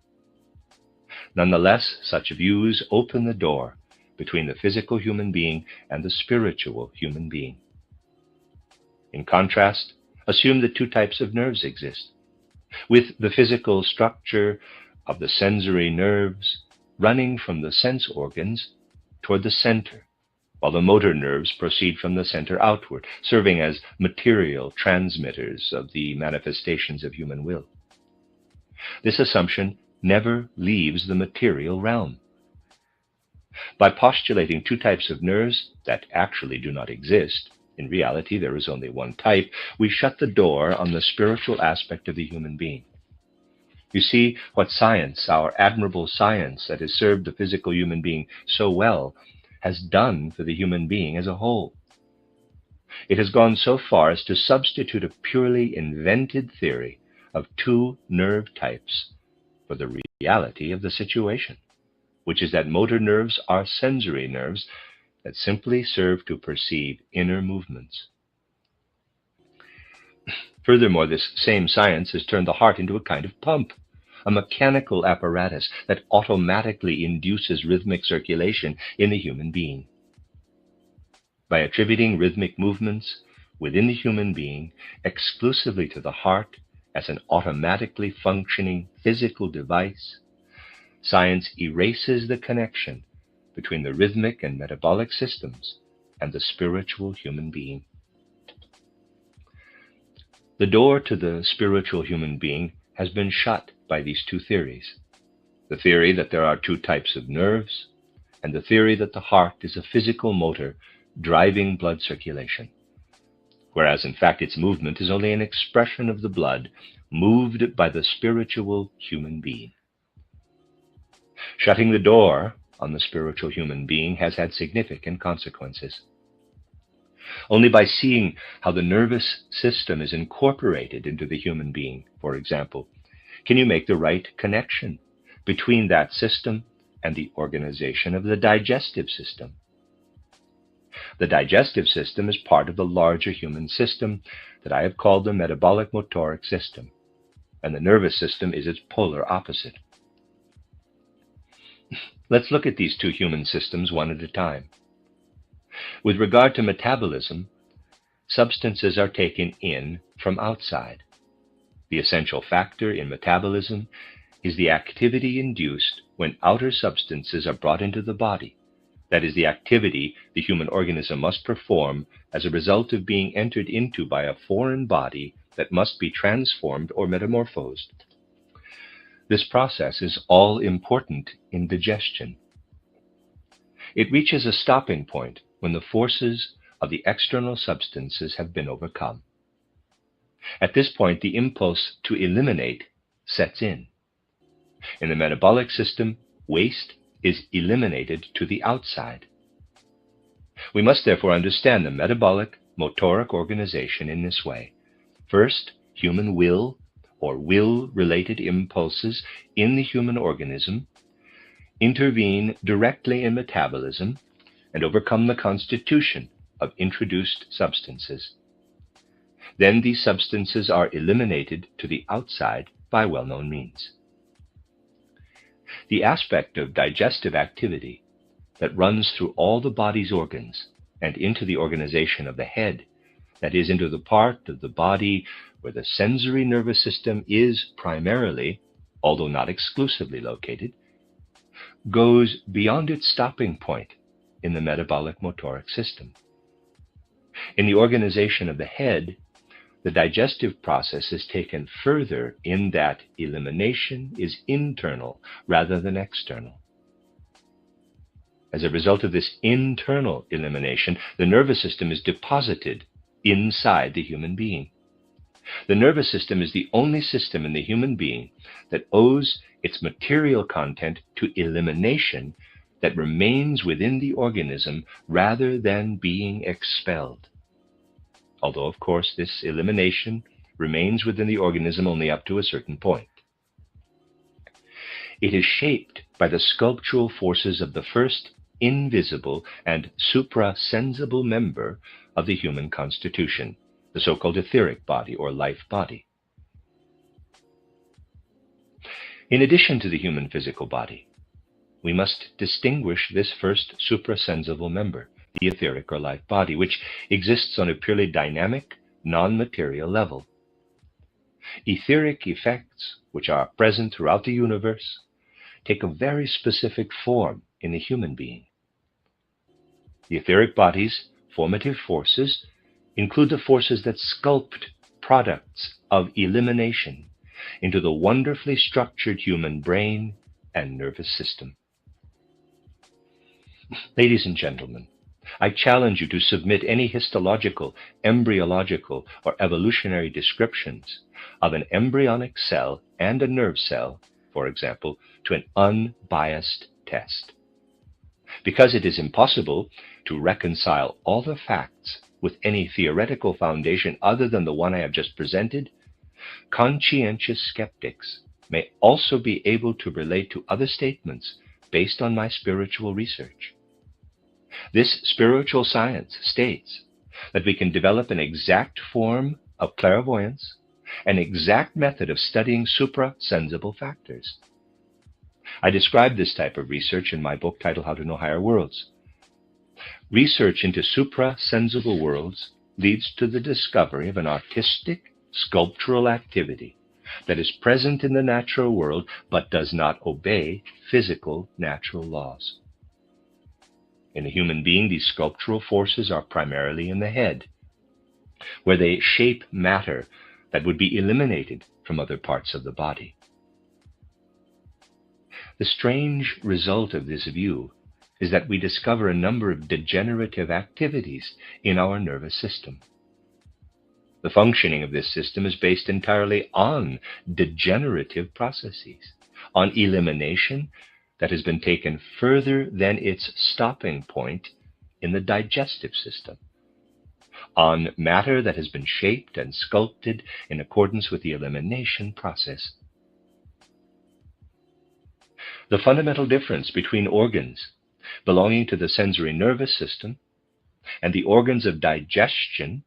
Nonetheless, such views open the door between the physical human being and the spiritual human being. In contrast, assume that 2 types of nerves exist, with the physical structure of the sensory nerves running from the sense organs toward the center, while the motor nerves proceed from the center outward, serving as material transmitters of the manifestations of human will. This assumption never leaves the material realm. By postulating 2 types of nerves that actually do not exist, in reality there is only 1 type, we shut the door on the spiritual aspect of the human being. You see what science, our admirable science that has served the physical human being so well, has done for the human being as a whole. It has gone so far as to substitute a purely invented theory of 2 nerve types for the reality of the situation, which is that motor nerves are sensory nerves that simply serve to perceive inner movements. Furthermore, this same science has turned the heart into a kind of pump, a mechanical apparatus that automatically induces rhythmic circulation in the human being. By attributing rhythmic movements within the human being exclusively to the heart as an automatically functioning physical device, science erases the connection between the rhythmic and metabolic systems and the spiritual human being. The door to the spiritual human being has been shut by these 2 theories: the theory that there are 2 types of nerves, and the theory that the heart is a physical motor driving blood circulation, whereas in fact its movement is only an expression of the blood moved by the spiritual human being. Shutting the door on the spiritual human being has had significant consequences. Only by seeing how the nervous system is incorporated into the human being, for example, can you make the right connection between that system and the organization of the digestive system. The digestive system is part of the larger human system that I have called the metabolic motoric system, and the nervous system is its polar opposite. Let's look at these 2 human systems one at a time. With regard to metabolism, substances are taken in from outside. The essential factor in metabolism is the activity induced when outer substances are brought into the body. That is, the activity the human organism must perform as a result of being entered into by a foreign body that must be transformed or metamorphosed. This process is all important in digestion. It reaches a stopping point when the forces of the external substances have been overcome. At this point, the impulse to eliminate sets in. In the metabolic system, waste is eliminated to the outside. We must therefore understand the metabolic motoric organization in this way. First, human will or will-related impulses in the human organism intervene directly in metabolism and overcome the constitution of introduced substances. Then these substances are eliminated to the outside by well-known means. The aspect of digestive activity that runs through all the body's organs and into the organization of the head, that is, into the part of the body where the sensory nervous system is primarily, although not exclusively located, goes beyond its stopping point in the metabolic motoric system. In the organization of the head, the digestive process is taken further in that elimination is internal rather than external. As a result of this internal elimination, the nervous system is deposited inside the human being. The nervous system is the only system in the human being that owes its material content to elimination that remains within the organism rather than being expelled. Although, of course, this elimination remains within the organism only up to a certain point. It is shaped by the sculptural forces of the first invisible and suprasensible member of the human constitution, the so-called etheric body or life body. In addition to the human physical body, we must distinguish this first suprasensible member, the etheric or life body, which exists on a purely dynamic, non-material level. Etheric effects, which are present throughout the universe, take a very specific form in the human being. The etheric body's formative forces include the forces that sculpt products of elimination into the wonderfully structured human brain and nervous system. Ladies and gentlemen, I challenge you to submit any histological, embryological, or evolutionary descriptions of an embryonic cell and a nerve cell, for example, to an unbiased test. Because it is impossible to reconcile all the facts with any theoretical foundation other than the one I have just presented, conscientious skeptics may also be able to relate to other statements based on my spiritual research. This spiritual science states that we can develop an exact form of clairvoyance, an exact method of studying suprasensible factors. I describe this type of research in my book titled How to Know Higher Worlds. Research into suprasensible worlds leads to the discovery of an artistic, sculptural activity that is present in the natural world but does not obey physical natural laws. In a human being, these sculptural forces are primarily in the head, where they shape matter that would be eliminated from other parts of the body. The strange result of this view is that we discover a number of degenerative activities in our nervous system. The functioning of this system is based entirely on degenerative processes, on elimination that has been taken further than its stopping point in the digestive system, on matter that has been shaped and sculpted in accordance with the elimination process. The fundamental difference between organs belonging to the sensory nervous system and the organs of digestion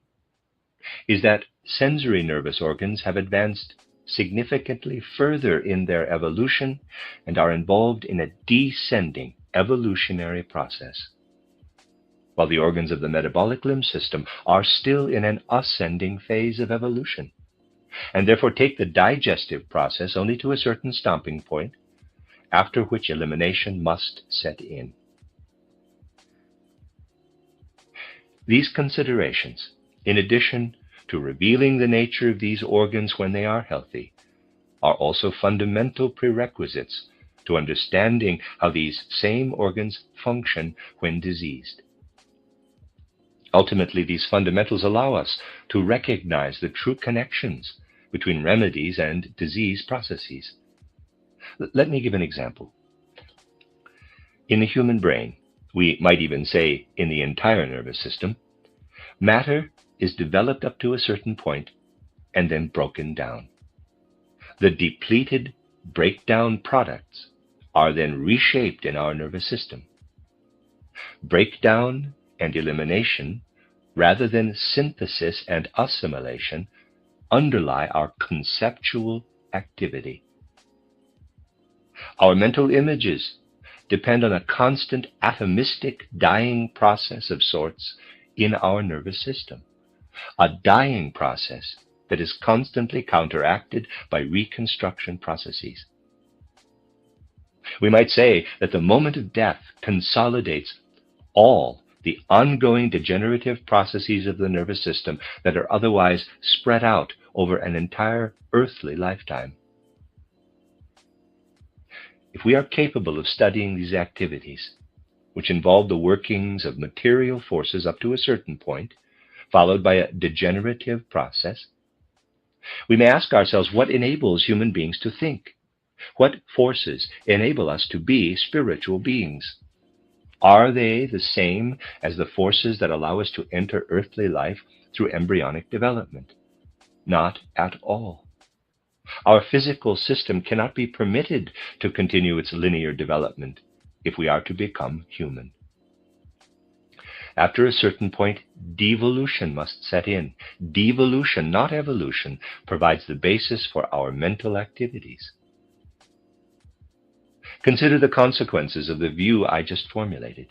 is that sensory nervous organs have advanced significantly further in their evolution and are involved in a descending evolutionary process, while the organs of the metabolic limb system are still in an ascending phase of evolution, and therefore take the digestive process only to a certain stopping point, after which elimination must set in. These considerations, in addition to revealing the nature of these organs when they are healthy, are also fundamental prerequisites to understanding how these same organs function when diseased. Ultimately, these fundamentals allow us to recognize the true connections between remedies and disease processes. Let me give an example. In the human brain, we might even say in the entire nervous system, matter is developed up to a certain point and then broken down. The depleted breakdown products are then reshaped in our nervous system. Breakdown and elimination, rather than synthesis and assimilation, underlie our conceptual activity. Our mental images depend on a constant atomistic dying process of sorts in our nervous system, a dying process that is constantly counteracted by reconstruction processes. We might say that the moment of death consolidates all the ongoing degenerative processes of the nervous system that are otherwise spread out over an entire earthly lifetime. If we are capable of studying these activities, which involve the workings of material forces up to a certain point, followed by a degenerative process, we may ask ourselves what enables human beings to think? What forces enable us to be spiritual beings? Are they the same as the forces that allow us to enter earthly life through embryonic development? Not at all. Our physical system cannot be permitted to continue its linear development if we are to become human. After a certain point, devolution must set in. Devolution, not evolution, provides the basis for our mental activities. Consider the consequences of the view I just formulated.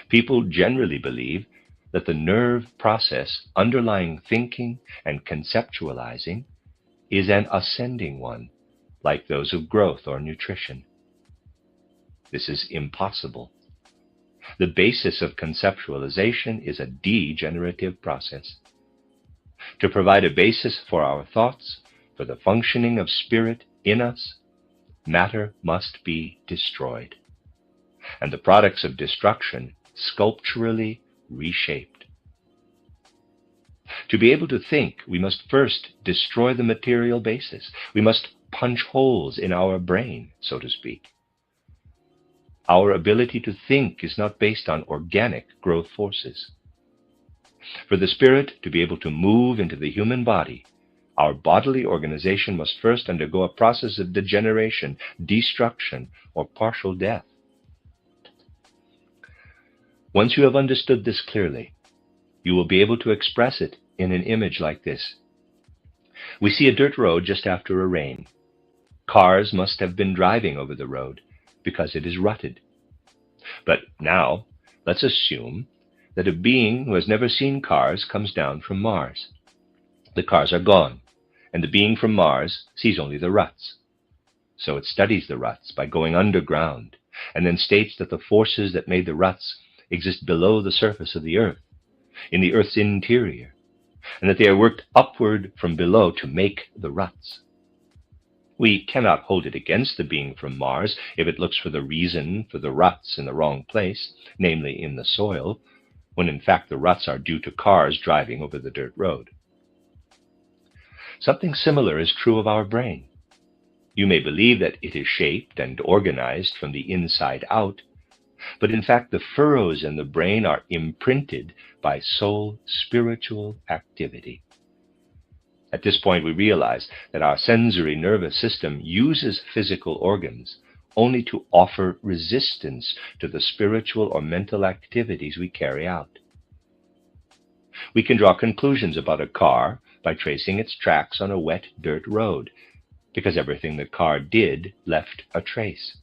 People generally believe that the nerve process underlying thinking and conceptualizing is an ascending one, like those of growth or nutrition. This is impossible. The basis of conceptualization is a degenerative process. To provide a basis for our thoughts, for the functioning of spirit in us, matter must be destroyed, and the products of destruction sculpturally reshaped. To be able to think, we must first destroy the material basis. We must punch holes in our brain, so to speak. Our ability to think is not based on organic growth forces. For the spirit to be able to move into the human body, our bodily organization must first undergo a process of degeneration, destruction, or partial death. Once you have understood this clearly, you will be able to express it in an image like this. We see a dirt road just after a rain. Cars must have been driving over the road because it is rutted. But now, let's assume that a being who has never seen cars comes down from Mars. The cars are gone, and the being from Mars sees only the ruts. So it studies the ruts by going underground, and then states that the forces that made the ruts exist below the surface of the Earth, in the Earth's interior, and that they are worked upward from below to make the ruts. We cannot hold it against the being from Mars if it looks for the reason for the ruts in the wrong place, namely in the soil, when in fact the ruts are due to cars driving over the dirt road. Something similar is true of our brain. You may believe that it is shaped and organized from the inside out, but in fact the furrows in the brain are imprinted by soul spiritual activity. At this point, we realize that our sensory nervous system uses physical organs only to offer resistance to the spiritual or mental activities we carry out. We can draw conclusions about a car by tracing its tracks on a wet dirt road, because everything the car did left a trace.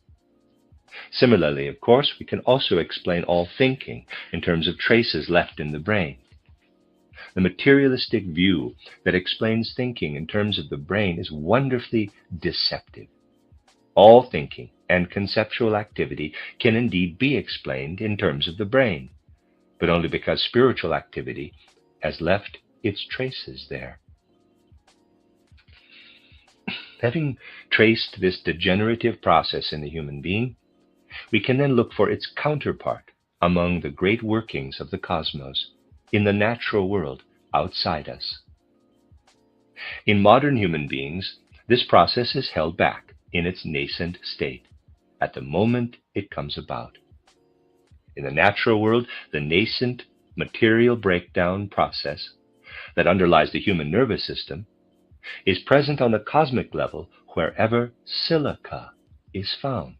Similarly, of course, we can also explain all thinking in terms of traces left in the brain. The materialistic view that explains thinking in terms of the brain is wonderfully deceptive. All thinking and conceptual activity can indeed be explained in terms of the brain, but only because spiritual activity has left its traces there. Having traced this degenerative process in the human being, we can then look for its counterpart among the great workings of the cosmos, in the natural world outside us. In modern human beings, this process is held back in its nascent state at the moment it comes about. In the natural world, the nascent material breakdown process that underlies the human nervous system is present on the cosmic level wherever silica is found.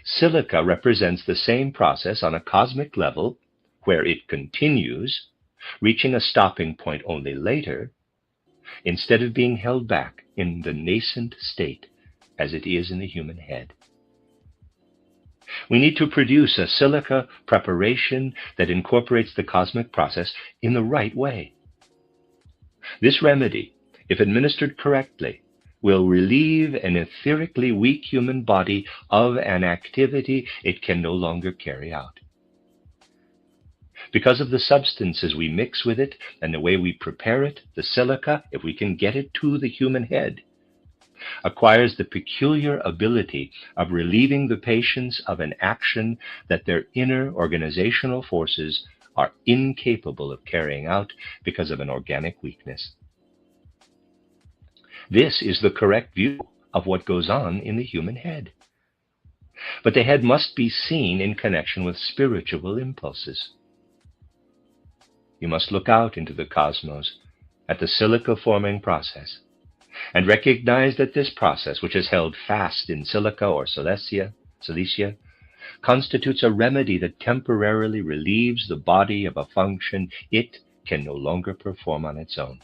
Silica represents the same process on a cosmic level where it continues, reaching a stopping point only later, instead of being held back in the nascent state as it is in the human head. We need to produce a silica preparation that incorporates the cosmic process in the right way. This remedy, if administered correctly, will relieve an etherically weak human body of an activity it can no longer carry out. Because of the substances we mix with it and the way we prepare it, the silica, if we can get it to the human head, acquires the peculiar ability of relieving the patients of an action that their inner organizational forces are incapable of carrying out because of an organic weakness. This is the correct view of what goes on in the human head. But the head must be seen in connection with spiritual impulses. You must look out into the cosmos at the silica-forming process and recognize that this process, which is held fast in silica or silesia, constitutes a remedy that temporarily relieves the body of a function it can no longer perform on its own.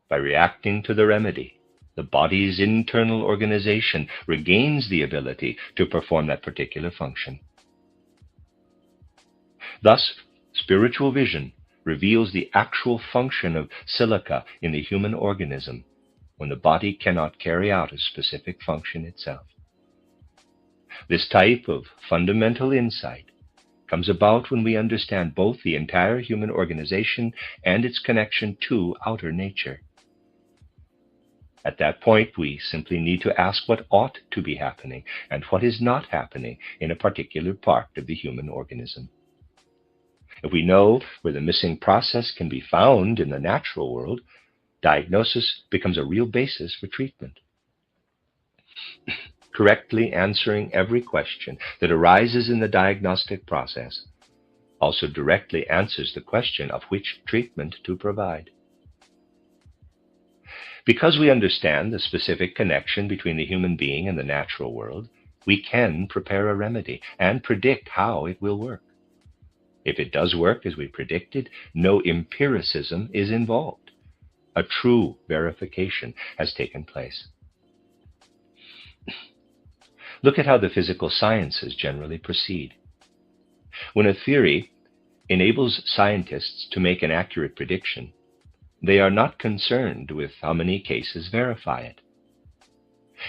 By reacting to the remedy, the body's internal organization regains the ability to perform that particular function. Thus, spiritual vision reveals the actual function of silica in the human organism when the body cannot carry out a specific function itself. This type of fundamental insight comes about when we understand both the entire human organization and its connection to outer nature. At that point, we simply need to ask what ought to be happening and what is not happening in a particular part of the human organism. If we know where the missing process can be found in the natural world, diagnosis becomes a real basis for treatment. Correctly answering every question that arises in the diagnostic process also directly answers the question of which treatment to provide. Because we understand the specific connection between the human being and the natural world, we can prepare a remedy and predict how it will work. If it does work as we predicted, no empiricism is involved. A true verification has taken place. Look at how the physical sciences generally proceed. When a theory enables scientists to make an accurate prediction, they are not concerned with how many cases verify it.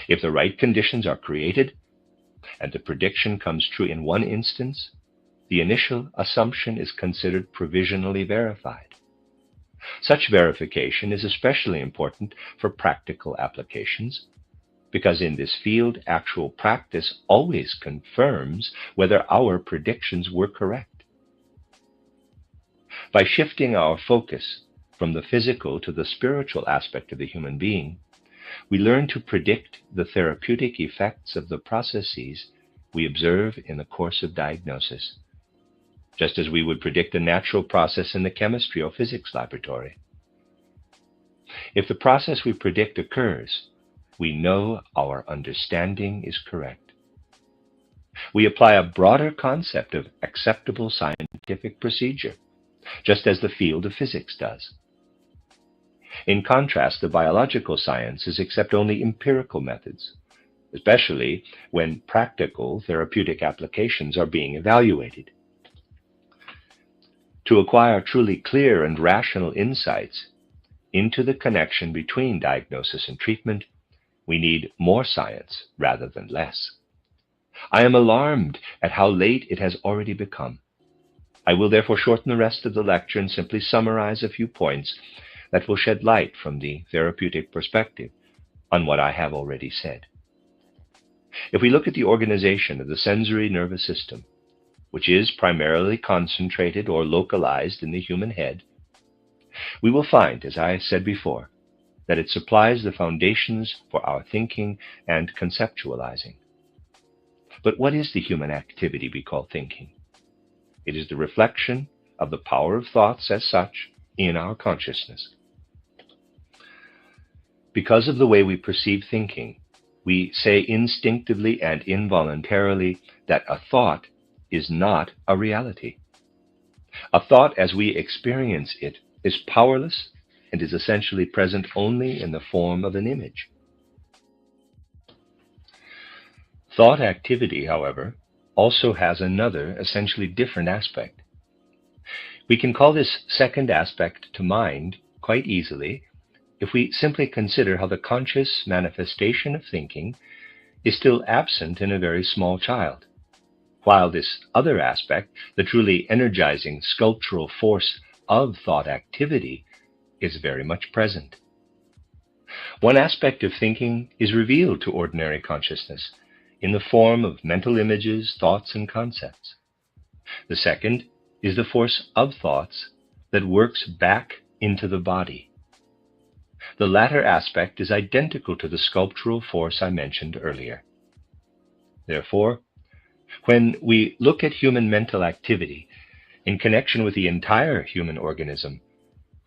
If the right conditions are created and the prediction comes true in one instance, the initial assumption is considered provisionally verified. Such verification is especially important for practical applications, because in this field, actual practice always confirms whether our predictions were correct. By shifting our focus from the physical to the spiritual aspect of the human being, we learn to predict the therapeutic effects of the processes we observe in the course of diagnosis, just as we would predict a natural process in the chemistry or physics laboratory. If the process we predict occurs, we know our understanding is correct. We apply a broader concept of acceptable scientific procedure, just as the field of physics does. In contrast, the biological sciences accept only empirical methods, especially when practical therapeutic applications are being evaluated. To acquire truly clear and rational insights into the connection between diagnosis and treatment, we need more science rather than less. I am alarmed at how late it has already become. I will therefore shorten the rest of the lecture and simply summarize a few points that will shed light from the therapeutic perspective on what I have already said. If we look at the organization of the sensory nervous system, which is primarily concentrated or localized in the human head, we will find, as I said before, that it supplies the foundations for our thinking and conceptualizing. But what is the human activity we call thinking? It is the reflection of the power of thoughts as such in our consciousness. Because of the way we perceive thinking, we say instinctively and involuntarily that a thought is not a reality. A thought as we experience it is powerless and is essentially present only in the form of an image. Thought activity, however, also has another essentially different aspect. We can call this second aspect to mind quite easily if we simply consider how the conscious manifestation of thinking is still absent in a very small child, while this other aspect, the truly energizing sculptural force of thought activity, is very much present. One aspect of thinking is revealed to ordinary consciousness in the form of mental images, thoughts, and concepts. The second is the force of thoughts that works back into the body. The latter aspect is identical to the sculptural force I mentioned earlier. Therefore, when we look at human mental activity in connection with the entire human organism,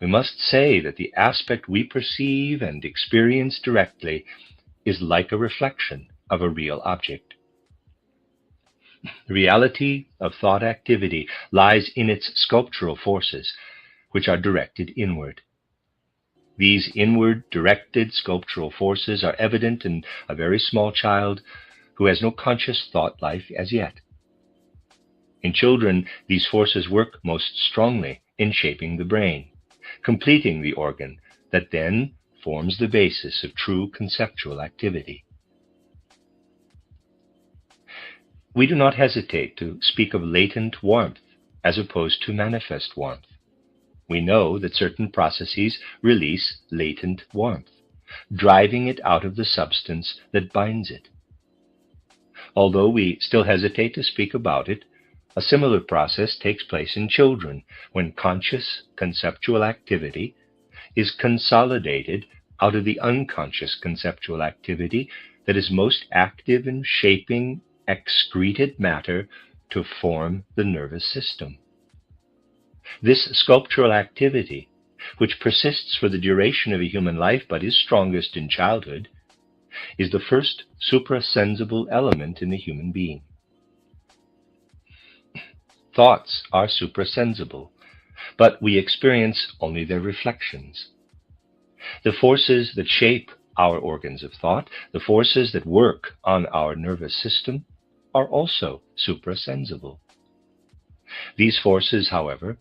we must say that the aspect we perceive and experience directly is like a reflection of a real object. The reality of thought activity lies in its sculptural forces, which are directed inward. These inward directed sculptural forces are evident in a very small child who has no conscious thought life as yet. In children, these forces work most strongly in shaping the brain, completing the organ that then forms the basis of true conceptual activity. We do not hesitate to speak of latent warmth as opposed to manifest warmth. We know that certain processes release latent warmth, driving it out of the substance that binds it. Although we still hesitate to speak about it, a similar process takes place in children when conscious conceptual activity is consolidated out of the unconscious conceptual activity that is most active in shaping excreted matter to form the nervous system. This sculptural activity, which persists for the duration of a human life but is strongest in childhood, is the first suprasensible element in the human being. Thoughts are suprasensible, but we experience only their reflections. The forces that shape our organs of thought, the forces that work on our nervous system, are also suprasensible. These forces, however,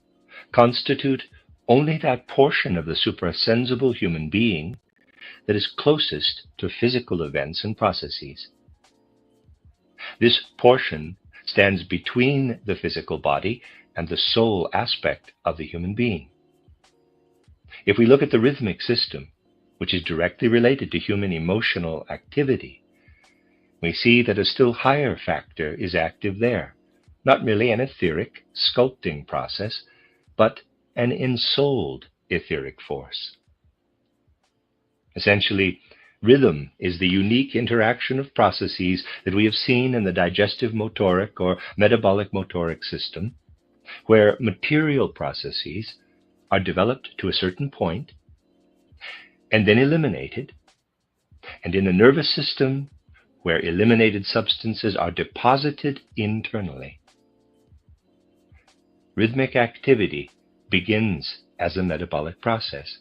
constitute only that portion of the suprasensible human being that is closest to physical events and processes. This portion stands between the physical body and the soul aspect of the human being. If we look at the rhythmic system, which is directly related to human emotional activity, we see that a still higher factor is active there, not merely an etheric sculpting process, but an ensouled etheric force. Essentially, rhythm is the unique interaction of processes that we have seen in the digestive motoric or metabolic motoric system, where material processes are developed to a certain point and then eliminated, and in the nervous system, where eliminated substances are deposited internally. Rhythmic activity begins as a metabolic process,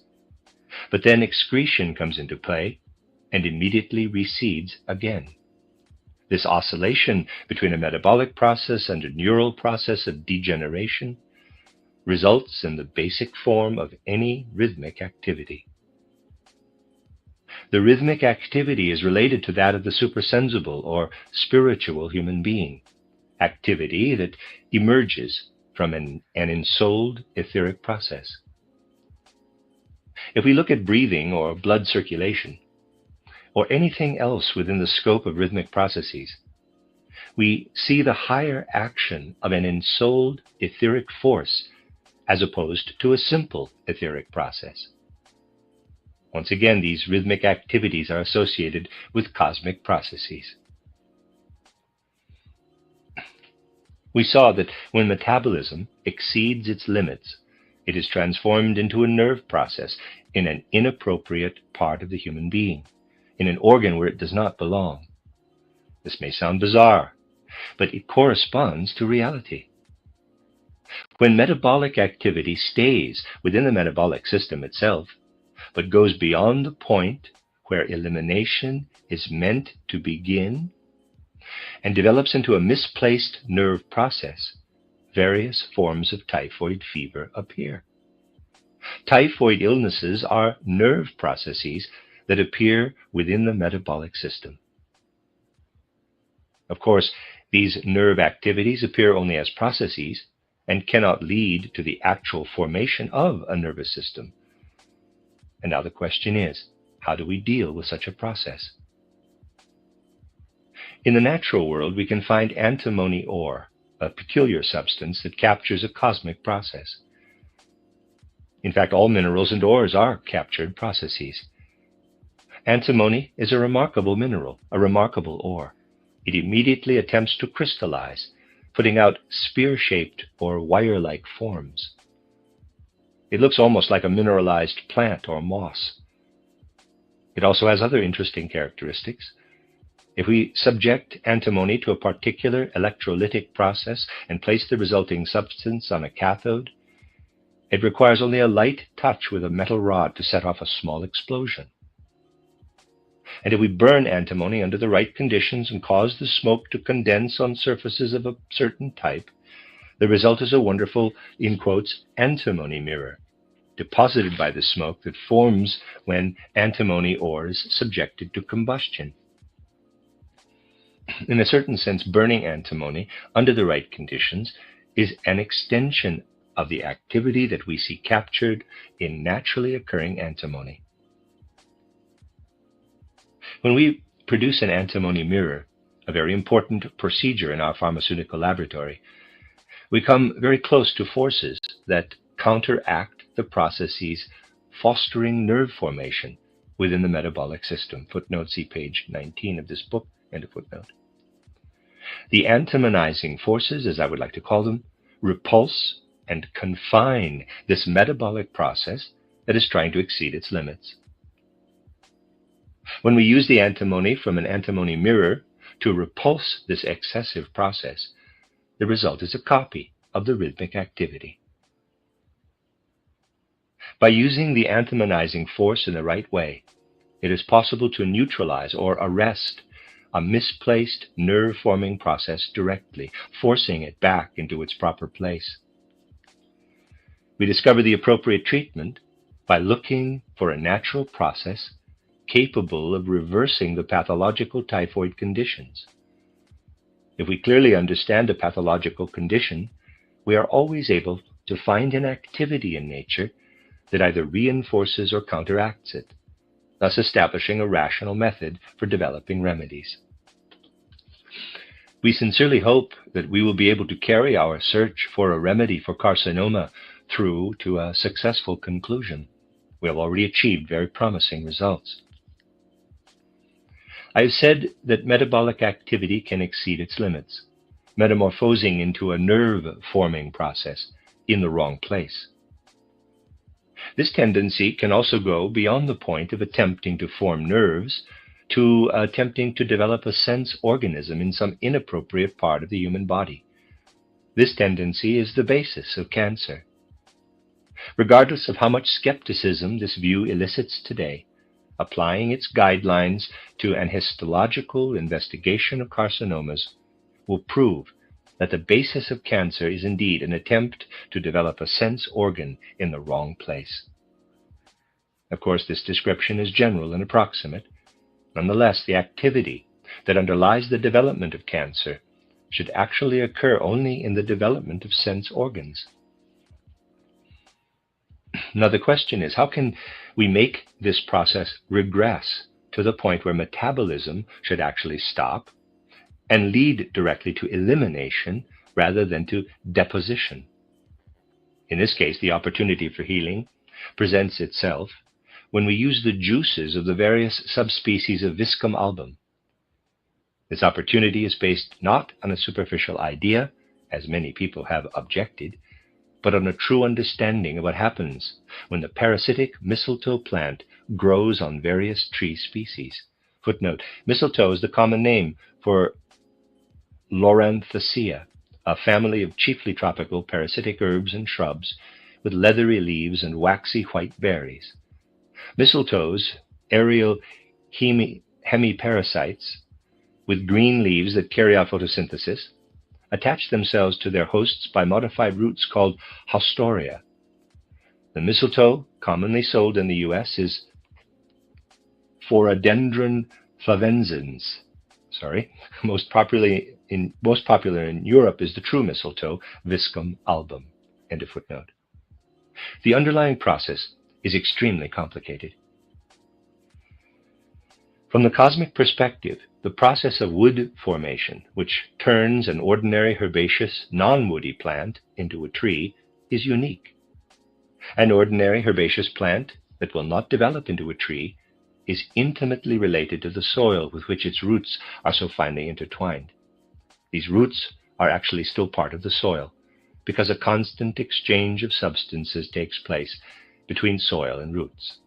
but then excretion comes into play and immediately recedes again. This oscillation between a metabolic process and a neural process of degeneration results in the basic form of any rhythmic activity. The rhythmic activity is related to that of the suprasensible or spiritual human being, activity that emerges from an ensouled etheric process. If we look at breathing or blood circulation, or anything else within the scope of rhythmic processes, we see the higher action of an ensouled etheric force as opposed to a simple etheric process. Once again, these rhythmic activities are associated with cosmic processes. We saw that when metabolism exceeds its limits, it is transformed into a nerve process, in an inappropriate part of the human being, in an organ where it does not belong. This may sound bizarre, but it corresponds to reality. When metabolic activity stays within the metabolic system itself, but goes beyond the point where elimination is meant to begin and develops into a misplaced nerve process, various forms of typhoid fever appear. Typhoid illnesses are nerve processes that appear within the metabolic system. Of course, these nerve activities appear only as processes and cannot lead to the actual formation of a nervous system. And now the question is, how do we deal with such a process? In the natural world, we can find antimony ore, a peculiar substance that captures a cosmic process. In fact, all minerals and ores are captured processes. Antimony is a remarkable mineral, a remarkable ore. It immediately attempts to crystallize, putting out spear-shaped or wire-like forms. It looks almost like a mineralized plant or moss. It also has other interesting characteristics. If we subject antimony to a particular electrolytic process and place the resulting substance on a cathode, it requires only a light touch with a metal rod to set off a small explosion. And if we burn antimony under the right conditions and cause the smoke to condense on surfaces of a certain type, the result is a wonderful, in quotes, antimony mirror, deposited by the smoke that forms when antimony ore is subjected to combustion. In a certain sense, burning antimony under the right conditions is an extension of the activity that we see captured in naturally occurring antimony. When we produce an antimony mirror, a very important procedure in our pharmaceutical laboratory, we come very close to forces that counteract the processes fostering nerve formation within the metabolic system. Footnote, see page 19 of this book, end of footnote. The antimonizing forces, as I would like to call them, repulse and confine this metabolic process that is trying to exceed its limits. When we use the antimony from an antimony mirror to repulse this excessive process, the result is a copy of the rhythmic activity. By using the antimonizing force in the right way, it is possible to neutralize or arrest a misplaced nerve-forming process directly, forcing it back into its proper place. We discover the appropriate treatment by looking for a natural process capable of reversing the pathological typhoid conditions. If we clearly understand a pathological condition, we are always able to find an activity in nature that either reinforces or counteracts it, thus establishing a rational method for developing remedies. We sincerely hope that we will be able to carry our search for a remedy for carcinoma through to a successful conclusion. We have already achieved very promising results. I have said that metabolic activity can exceed its limits, metamorphosing into a nerve-forming process in the wrong place. This tendency can also go beyond the point of attempting to form nerves to attempting to develop a sense organism in some inappropriate part of the human body. This tendency is the basis of cancer. Regardless of how much skepticism this view elicits today, applying its guidelines to an histological investigation of carcinomas will prove that the basis of cancer is indeed an attempt to develop a sense organ in the wrong place. Of course, this description is general and approximate. Nonetheless, the activity that underlies the development of cancer should actually occur only in the development of sense organs. Now the question is, how can we make this process regress to the point where metabolism should actually stop and lead directly to elimination rather than to deposition? In this case, the opportunity for healing presents itself when we use the juices of the various subspecies of Viscum album. This opportunity is based not on a superficial idea, as many people have objected, but on a true understanding of what happens when the parasitic mistletoe plant grows on various tree species. Footnote: mistletoe is the common name for Loranthacea, a family of chiefly tropical parasitic herbs and shrubs with leathery leaves and waxy white berries. Mistletoes, aerial hemiparasites with green leaves that carry out photosynthesis, attach themselves to their hosts by modified roots called haustoria. The mistletoe commonly sold in the U.S. is Phoradendron flavescens. Most popular in Europe is the true mistletoe, Viscum album. End of footnote. The underlying process is extremely complicated. From the cosmic perspective, the process of wood formation, which turns an ordinary herbaceous, non-woody plant into a tree, is unique. An ordinary herbaceous plant that will not develop into a tree is intimately related to the soil with which its roots are so finely intertwined. These roots are actually still part of the soil, because a constant exchange of substances takes place between soil and roots.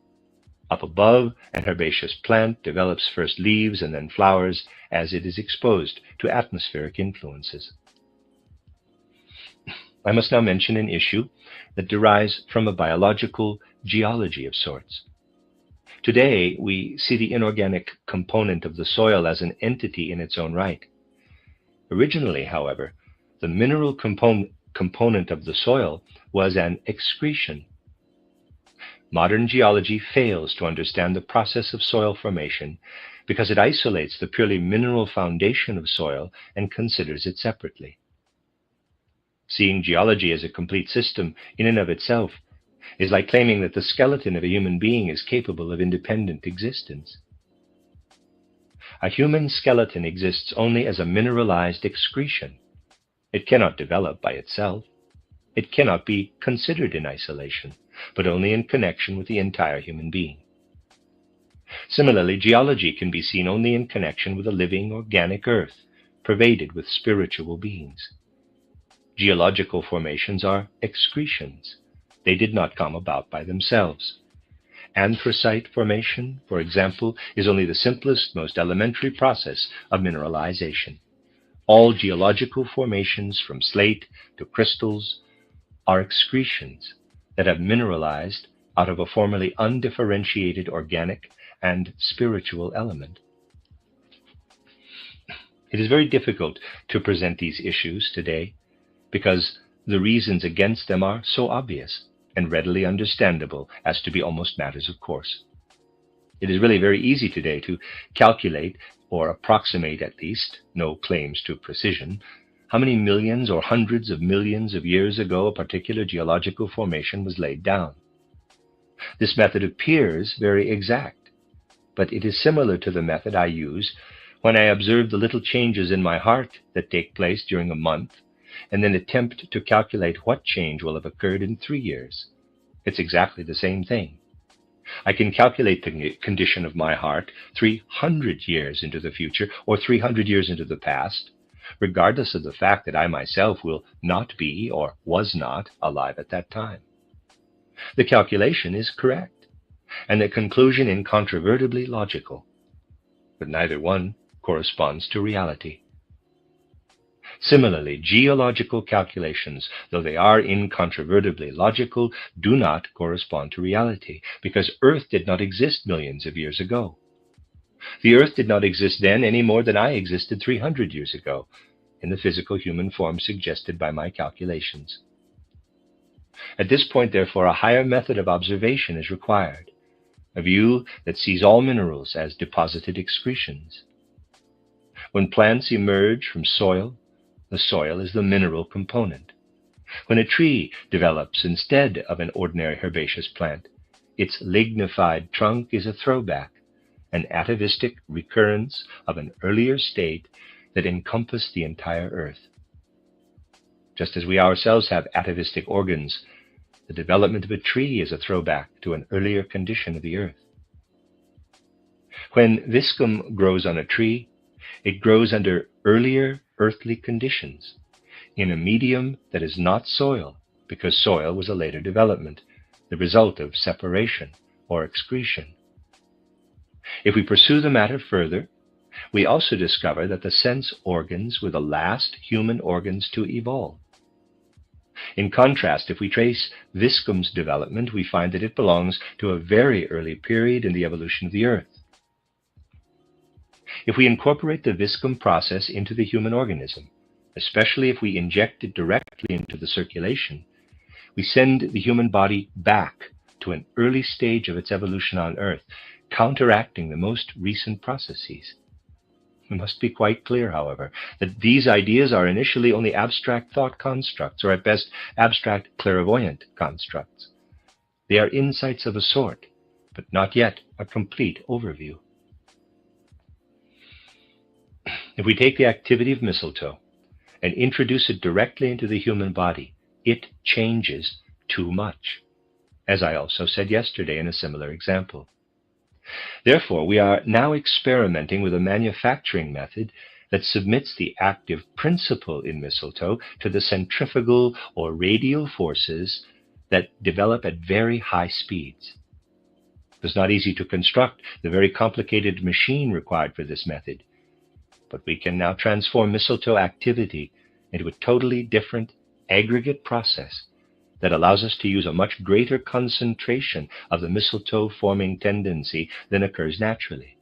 Up above, an herbaceous plant develops first leaves and then flowers as it is exposed to atmospheric influences. I must now mention an issue that derives from a biological geology of sorts. Today, we see the inorganic component of the soil as an entity in its own right. Originally, however, the mineral component of the soil was an excretion. Modern geology fails to understand the process of soil formation because it isolates the purely mineral foundation of soil and considers it separately. Seeing geology as a complete system in and of itself is like claiming that the skeleton of a human being is capable of independent existence. A human skeleton exists only as a mineralized excretion. It cannot develop by itself. It cannot be considered in isolation, but only in connection with the entire human being. Similarly, geology can be seen only in connection with a living organic earth, pervaded with spiritual beings. Geological formations are excretions. They did not come about by themselves. Anthracite formation, for example, is only the simplest, most elementary process of mineralization. All geological formations, from slate to crystals, are excretions that have mineralized out of a formerly undifferentiated organic and spiritual element. It is very difficult to present these issues today because the reasons against them are so obvious and readily understandable as to be almost matters of course. It is really very easy today to calculate, or approximate at least, no claims to precision, how many millions or hundreds of millions of years ago a particular geological formation was laid down. This method appears very exact, but it is similar to the method I use when I observe the little changes in my heart that take place during a month, and then attempt to calculate what change will have occurred in 3 years. It's exactly the same thing. I can calculate the condition of my heart 300 years into the future or 300 years into the past, regardless of the fact that I myself will not be or was not alive at that time. The calculation is correct, and the conclusion incontrovertibly logical, but neither one corresponds to reality. Similarly, geological calculations, though they are incontrovertibly logical, do not correspond to reality, because Earth did not exist millions of years ago. The Earth did not exist then any more than I existed 300 years ago, in the physical human form suggested by my calculations. At this point, therefore, a higher method of observation is required, a view that sees all minerals as deposited excretions. When plants emerge from soil, the soil is the mineral component. When a tree develops instead of an ordinary herbaceous plant, its lignified trunk is a throwback, an atavistic recurrence of an earlier state that encompassed the entire earth. Just as we ourselves have atavistic organs, the development of a tree is a throwback to an earlier condition of the earth. When viscum grows on a tree, it grows under earlier earthly conditions, in a medium that is not soil, because soil was a later development, the result of separation or excretion. If we pursue the matter further, we also discover that the sense organs were the last human organs to evolve. In contrast, if we trace viscum's development, we find that it belongs to a very early period in the evolution of the earth. If we incorporate the viscum process into the human organism, especially if we inject it directly into the circulation, we send the human body back to an early stage of its evolution on Earth, counteracting the most recent processes. We must be quite clear, however, that these ideas are initially only abstract thought constructs, or at best abstract clairvoyant constructs. They are insights of a sort, but not yet a complete overview. If we take the activity of mistletoe and introduce it directly into the human body, it changes too much, as I also said yesterday in a similar example. Therefore, we are now experimenting with a manufacturing method that submits the active principle in mistletoe to the centrifugal or radial forces that develop at very high speeds. It was not easy to construct the very complicated machine required for this method, but we can now transform mistletoe activity into a totally different aggregate process that allows us to use a much greater concentration of the mistletoe forming tendency than occurs naturally,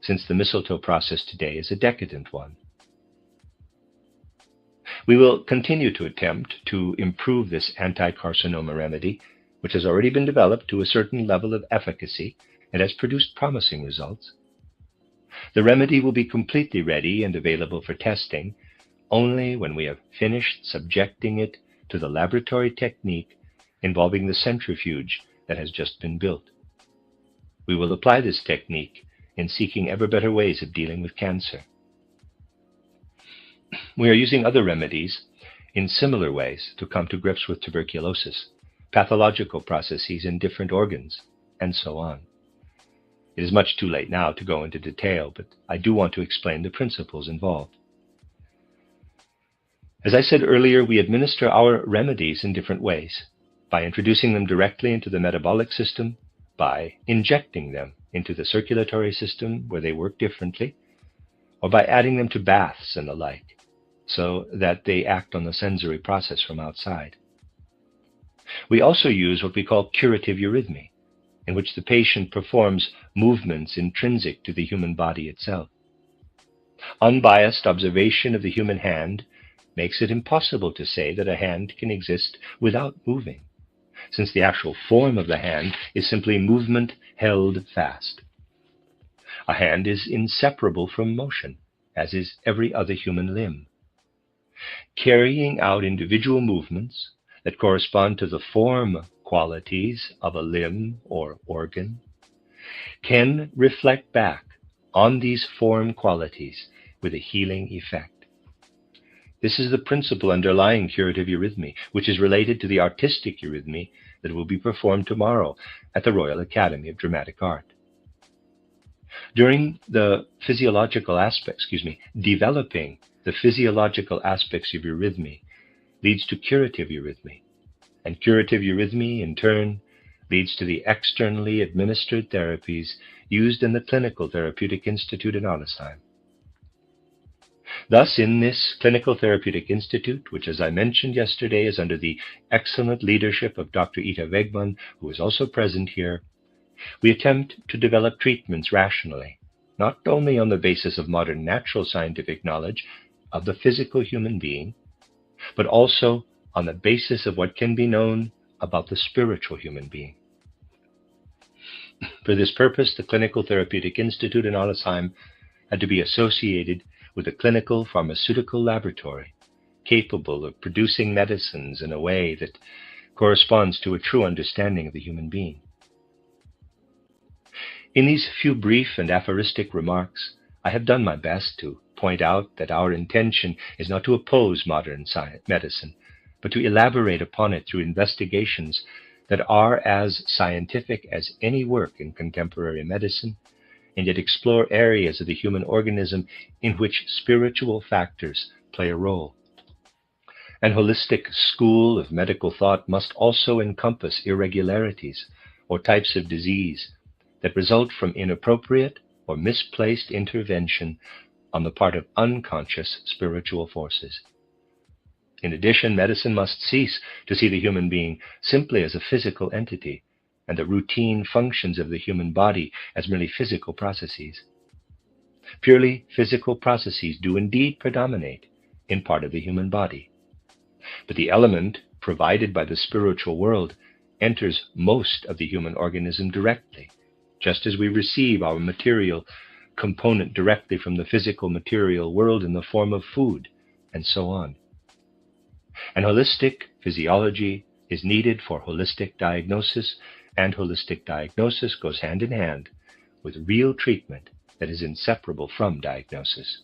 since the mistletoe process today is a decadent one. We will continue to attempt to improve this anti-carcinoma remedy, which has already been developed to a certain level of efficacy and has produced promising results. The remedy will be completely ready and available for testing only when we have finished subjecting it to the laboratory technique involving the centrifuge that has just been built. We will apply this technique in seeking ever better ways of dealing with cancer. We are using other remedies in similar ways to come to grips with tuberculosis, pathological processes in different organs, and so on. It is much too late now to go into detail, but I do want to explain the principles involved. As I said earlier, we administer our remedies in different ways, by introducing them directly into the metabolic system, by injecting them into the circulatory system where they work differently, or by adding them to baths and the like, so that they act on the sensory process from outside. We also use what we call curative eurythmy, in which the patient performs movements intrinsic to the human body itself. Unbiased observation of the human hand makes it impossible to say that a hand can exist without moving, since the actual form of the hand is simply movement held fast. A hand is inseparable from motion, as is every other human limb. Carrying out individual movements that correspond to the form qualities of a limb or organ can reflect back on these form qualities with a healing effect. This is the principle underlying curative eurythmy, which is related to the artistic eurythmy that will be performed tomorrow at the Royal Academy of Dramatic Art. Developing the physiological aspects of eurythmy leads to curative eurythmy, and curative eurythmy, in turn, leads to the externally administered therapies used in the Clinical Therapeutic Institute in Arlesheim. Thus, in this Clinical Therapeutic Institute, which, as I mentioned yesterday, is under the excellent leadership of Dr. Ita Wegman, who is also present here, we attempt to develop treatments rationally, not only on the basis of modern natural scientific knowledge of the physical human being, but also on the basis of what can be known about the spiritual human being. For this purpose, the Clinical Therapeutic Institute in Arlesheim had to be associated with a clinical pharmaceutical laboratory capable of producing medicines in a way that corresponds to a true understanding of the human being. In these few brief and aphoristic remarks, I have done my best to point out that our intention is not to oppose modern medicine, but to elaborate upon it through investigations that are as scientific as any work in contemporary medicine, and yet explore areas of the human organism in which spiritual factors play a role. An holistic school of medical thought must also encompass irregularities or types of disease that result from inappropriate or misplaced intervention on the part of unconscious spiritual forces. In addition, medicine must cease to see the human being simply as a physical entity and the routine functions of the human body as merely physical processes. Purely physical processes do indeed predominate in part of the human body, but the element provided by the spiritual world enters most of the human organism directly, just as we receive our material component directly from the physical material world in the form of food, and so on. And holistic physiology is needed for holistic diagnosis, and holistic diagnosis goes hand in hand with real treatment that is inseparable from diagnosis.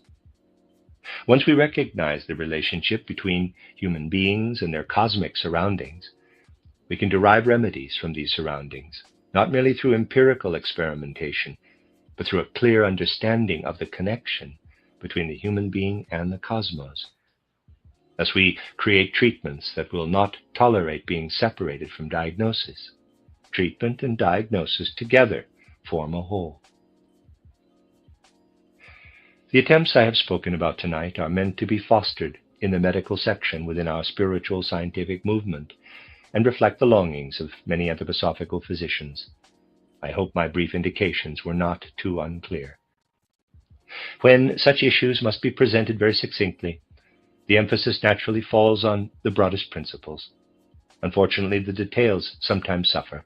Once we recognize the relationship between human beings and their cosmic surroundings, we can derive remedies from these surroundings, not merely through empirical experimentation, but through a clear understanding of the connection between the human being and the cosmos. Thus we create treatments that will not tolerate being separated from diagnosis. Treatment and diagnosis together form a whole. The attempts I have spoken about tonight are meant to be fostered in the medical section within our spiritual scientific movement and reflect the longings of many anthroposophical physicians. I hope my brief indications were not too unclear. When such issues must be presented very succinctly, the emphasis naturally falls on the broadest principles. Unfortunately, the details sometimes suffer.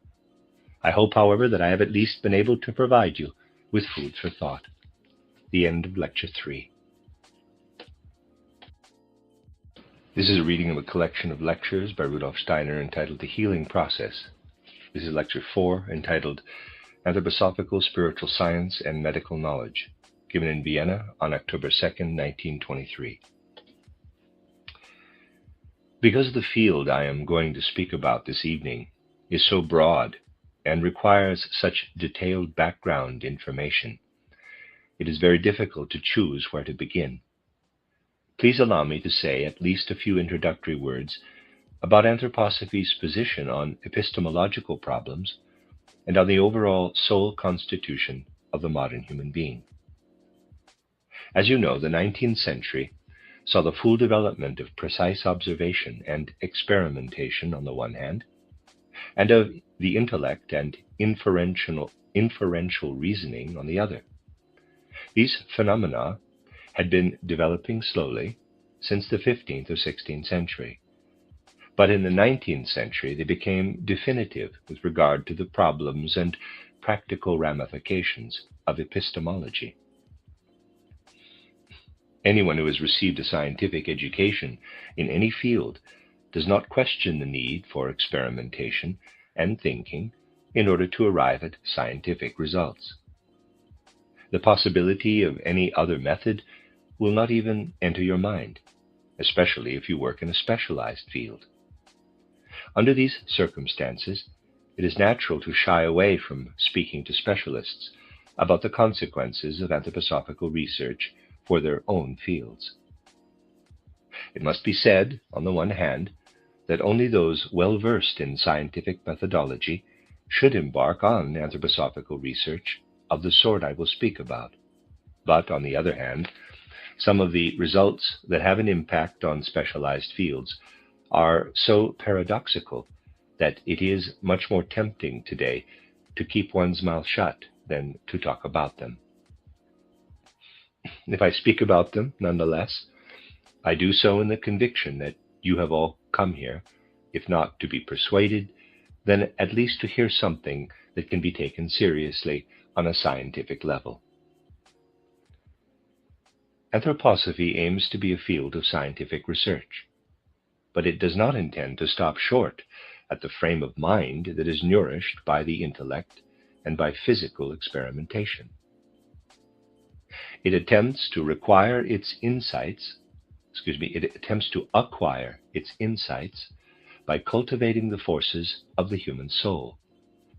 I hope, however, that I have at least been able to provide you with food for thought. The end of Lecture 3. This is a reading of a collection of lectures by Rudolf Steiner entitled The Healing Process. This is Lecture 4, entitled Anthroposophical Spiritual Science and Medical Knowledge, given in Vienna on October 2nd, 1923. Because the field I am going to speak about this evening is so broad and requires such detailed background information, it is very difficult to choose where to begin. Please allow me to say at least a few introductory words about anthroposophy's position on epistemological problems and on the overall soul constitution of the modern human being. As you know, the 19th century saw the full development of precise observation and experimentation on the one hand, and of the intellect and inferential reasoning on the other. These phenomena had been developing slowly since the 15th or 16th century, but in the 19th century they became definitive with regard to the problems and practical ramifications of epistemology. Anyone who has received a scientific education in any field does not question the need for experimentation and thinking in order to arrive at scientific results. The possibility of any other method will not even enter your mind, especially if you work in a specialized field. Under these circumstances, it is natural to shy away from speaking to specialists about the consequences of anthroposophical research for their own fields. It must be said, on the one hand, that only those well-versed in scientific methodology should embark on anthroposophical research of the sort I will speak about. But, on the other hand, some of the results that have an impact on specialized fields are so paradoxical that it is much more tempting today to keep one's mouth shut than to talk about them. If I speak about them, nonetheless, I do so in the conviction that you have all come here, if not to be persuaded, then at least to hear something that can be taken seriously on a scientific level. Anthroposophy aims to be a field of scientific research, but it does not intend to stop short at the frame of mind that is nourished by the intellect and by physical experimentation. It attempts to acquire its insights by cultivating the forces of the human soul,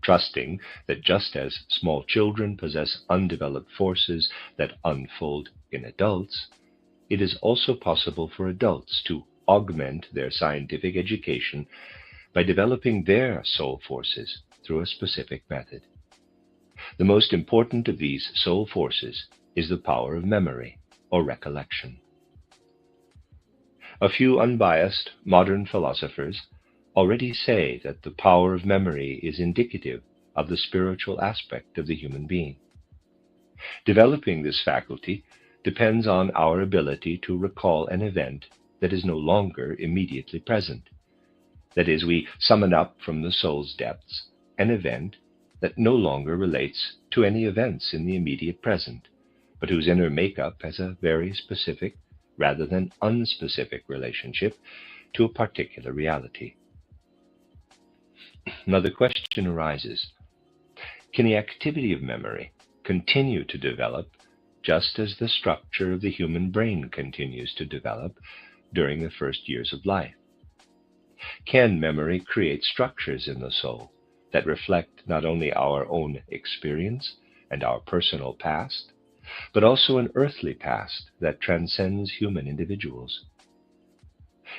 trusting that just as small children possess undeveloped forces that unfold in adults, it is also possible for adults to augment their scientific education by developing their soul forces through a specific method. The most important of these soul forces is the power of memory or recollection. A few unbiased modern philosophers already say that the power of memory is indicative of the spiritual aspect of the human being. Developing this faculty depends on our ability to recall an event that is no longer immediately present. That is, we summon up from the soul's depths an event that no longer relates to any events in the immediate present, but whose inner makeup has a very specific rather than unspecific relationship to a particular reality. Now the question arises, can the activity of memory continue to develop just as the structure of the human brain continues to develop during the first years of life? Can memory create structures in the soul that reflect not only our own experience and our personal past, but also an earthly past that transcends human individuals?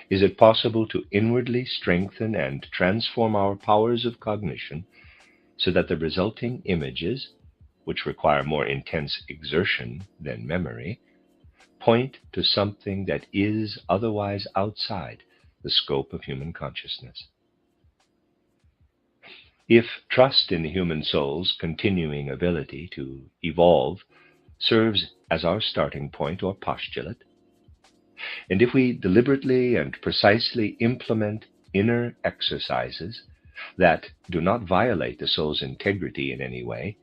Is it possible to inwardly strengthen and transform our powers of cognition so that the resulting images, which require more intense exertion than memory, point to something that is otherwise outside the scope of human consciousness? If trust in the human soul's continuing ability to evolve serves as our starting point or postulate, and if we deliberately and precisely implement inner exercises that do not violate the soul's integrity in any way,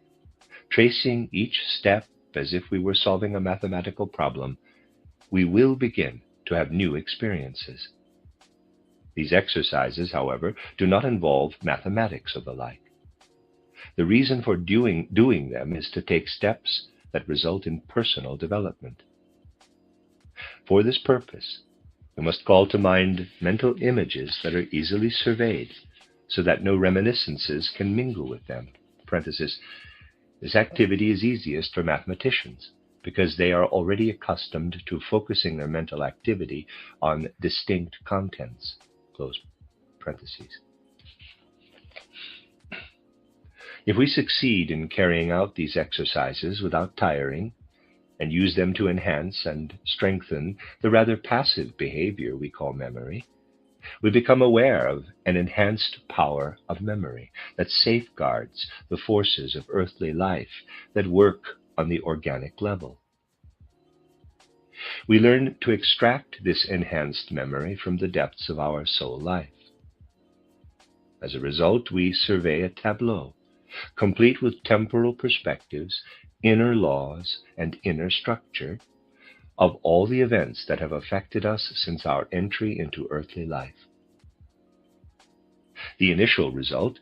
tracing each step as if we were solving a mathematical problem, we will begin to have new experiences. These exercises, however, do not involve mathematics or the like. The reason for doing them is to take steps that result in personal development. For this purpose, we must call to mind mental images that are easily surveyed so that no reminiscences can mingle with them. Parenthesis, this activity is easiest for mathematicians because they are already accustomed to focusing their mental activity on distinct contents. Close parentheses. If we succeed in carrying out these exercises without tiring, and use them to enhance and strengthen the rather passive behavior we call memory, we become aware of an enhanced power of memory that safeguards the forces of earthly life that work on the organic level. We learn to extract this enhanced memory from the depths of our soul life. As a result, we survey a tableau, complete with temporal perspectives, inner laws, and inner structure of all the events that have affected us since our entry into earthly life. The initial result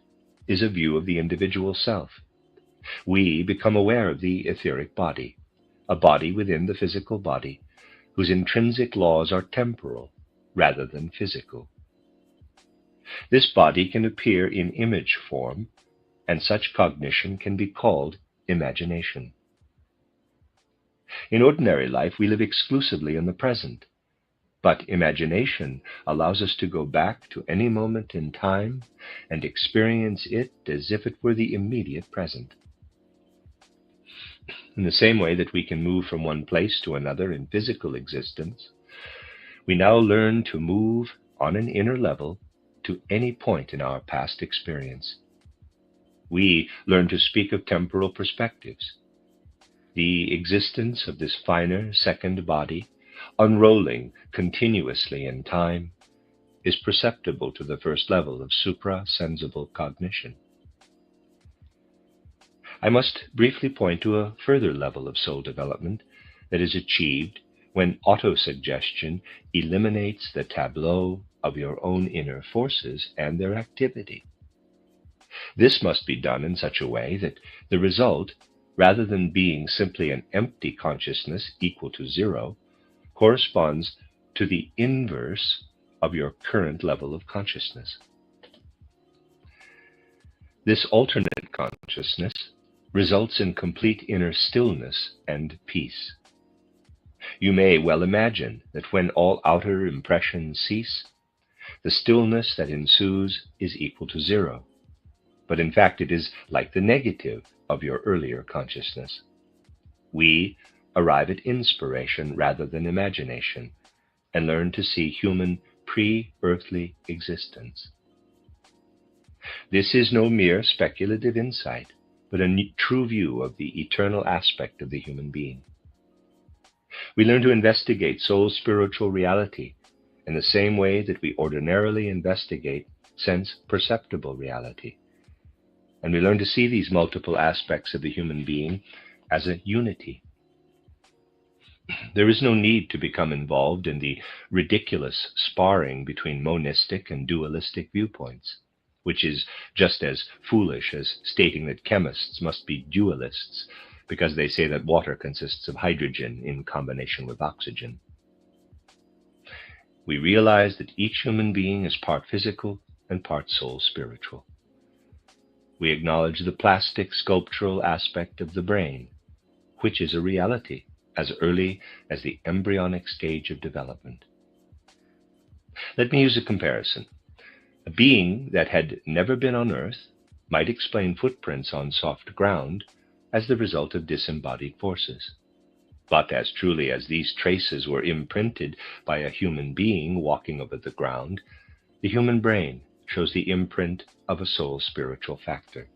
is a view of the individual self. We become aware of the etheric body, a body within the physical body, whose intrinsic laws are temporal rather than physical. This body can appear in image form, and such cognition can be called imagination. In ordinary life, we live exclusively in the present, but imagination allows us to go back to any moment in time and experience it as if it were the immediate present. In the same way that we can move from one place to another in physical existence, we now learn to move on an inner level to any point in our past experience. We learn to speak of temporal perspectives. The existence of this finer second body, unrolling continuously in time, is perceptible to the first level of suprasensible cognition. I must briefly point to a further level of soul development that is achieved when autosuggestion eliminates the tableau of your own inner forces and their activity. This must be done in such a way that the result, rather than being simply an empty consciousness equal to zero, corresponds to the inverse of your current level of consciousness. This alternate consciousness results in complete inner stillness and peace. You may well imagine that when all outer impressions cease, the stillness that ensues is equal to zero, but in fact it is like the negative of your earlier consciousness. We arrive at inspiration rather than imagination, and learn to see human pre-earthly existence. This is no mere speculative insight, but a true view of the eternal aspect of the human being. We learn to investigate soul's spiritual reality in the same way that we ordinarily investigate sense-perceptible reality. And we learn to see these multiple aspects of the human being as a unity. There is no need to become involved in the ridiculous sparring between monistic and dualistic viewpoints, which is just as foolish as stating that chemists must be dualists because they say that water consists of hydrogen in combination with oxygen. We realize that each human being is part physical and part soul spiritual. We acknowledge the plastic sculptural aspect of the brain, which is a reality as early as the embryonic stage of development. Let me use a comparison. A being that had never been on Earth might explain footprints on soft ground as the result of disembodied forces. But as truly as these traces were imprinted by a human being walking over the ground, the human brain shows the imprint of a soul spiritual factor.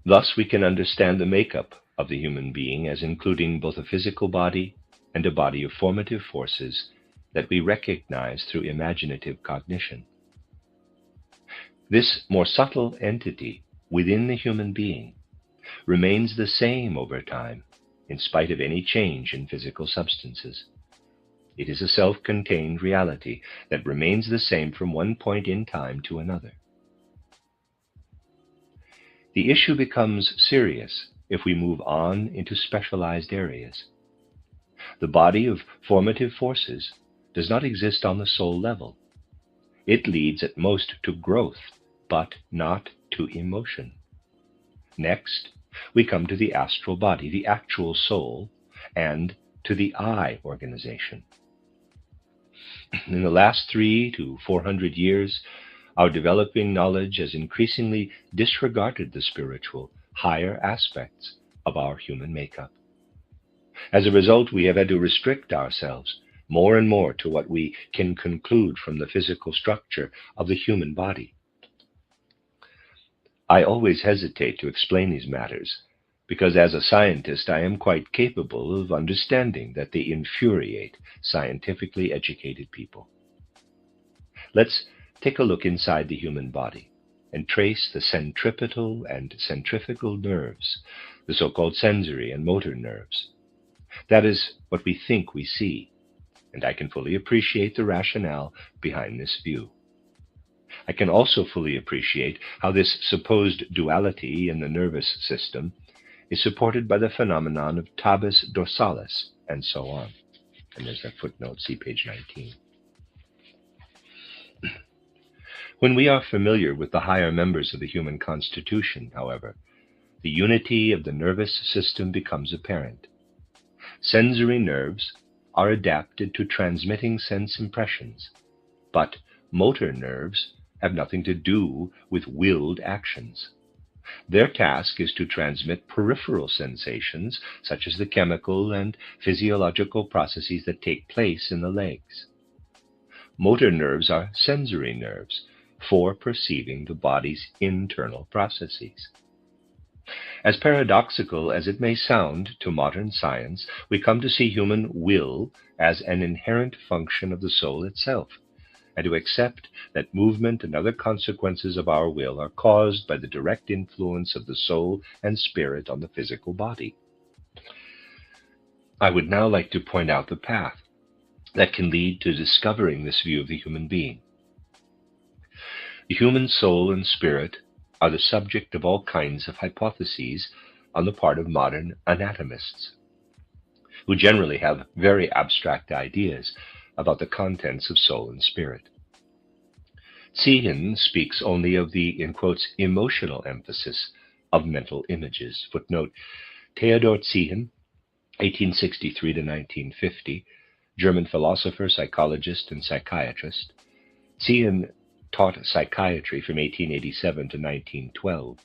Thus we can understand the makeup of the human being as including both a physical body and a body of formative forces that we recognize through imaginative cognition. This more subtle entity within the human being remains the same over time, in spite of any change in physical substances. It is a self-contained reality that remains the same from one point in time to another. The issue becomes serious if we move on into specialized areas. The body of formative forces does not exist on the soul level. It leads at most to growth, but not to emotion. Next, we come to the astral body, the actual soul, and to the I organization. In the last 300 to 400 years, our developing knowledge has increasingly disregarded the spiritual, higher aspects of our human makeup. As a result, we have had to restrict ourselves more and more to what we can conclude from the physical structure of the human body. I always hesitate to explain these matters, because as a scientist I am quite capable of understanding that they infuriate scientifically educated people. Let's take a look inside the human body and trace the centripetal and centrifugal nerves, the so-called sensory and motor nerves. That is what we think we see, and I can fully appreciate the rationale behind this view. I can also fully appreciate how this supposed duality in the nervous system is supported by the phenomenon of tabes dorsalis, and so on. And there's that footnote, see page 19. When we are familiar with the higher members of the human constitution, however, the unity of the nervous system becomes apparent. Sensory nerves are adapted to transmitting sense impressions, but motor nerves have nothing to do with willed actions. Their task is to transmit peripheral sensations, such as the chemical and physiological processes that take place in the legs. Motor nerves are sensory nerves for perceiving the body's internal processes. As paradoxical as it may sound to modern science, we come to see human will as an inherent function of the soul itself, and to accept that movement and other consequences of our will are caused by the direct influence of the soul and spirit on the physical body. I would now like to point out the path that can lead to discovering this view of the human being. The human soul and spirit are the subject of all kinds of hypotheses on the part of modern anatomists, who generally have very abstract ideas about the contents of soul and spirit. Ziehen speaks only of the, in quotes, emotional emphasis of mental images. Footnote, Theodor Ziehen 1863 to 1950, German philosopher, psychologist, and psychiatrist. Ziehen taught psychiatry from 1887 to 1912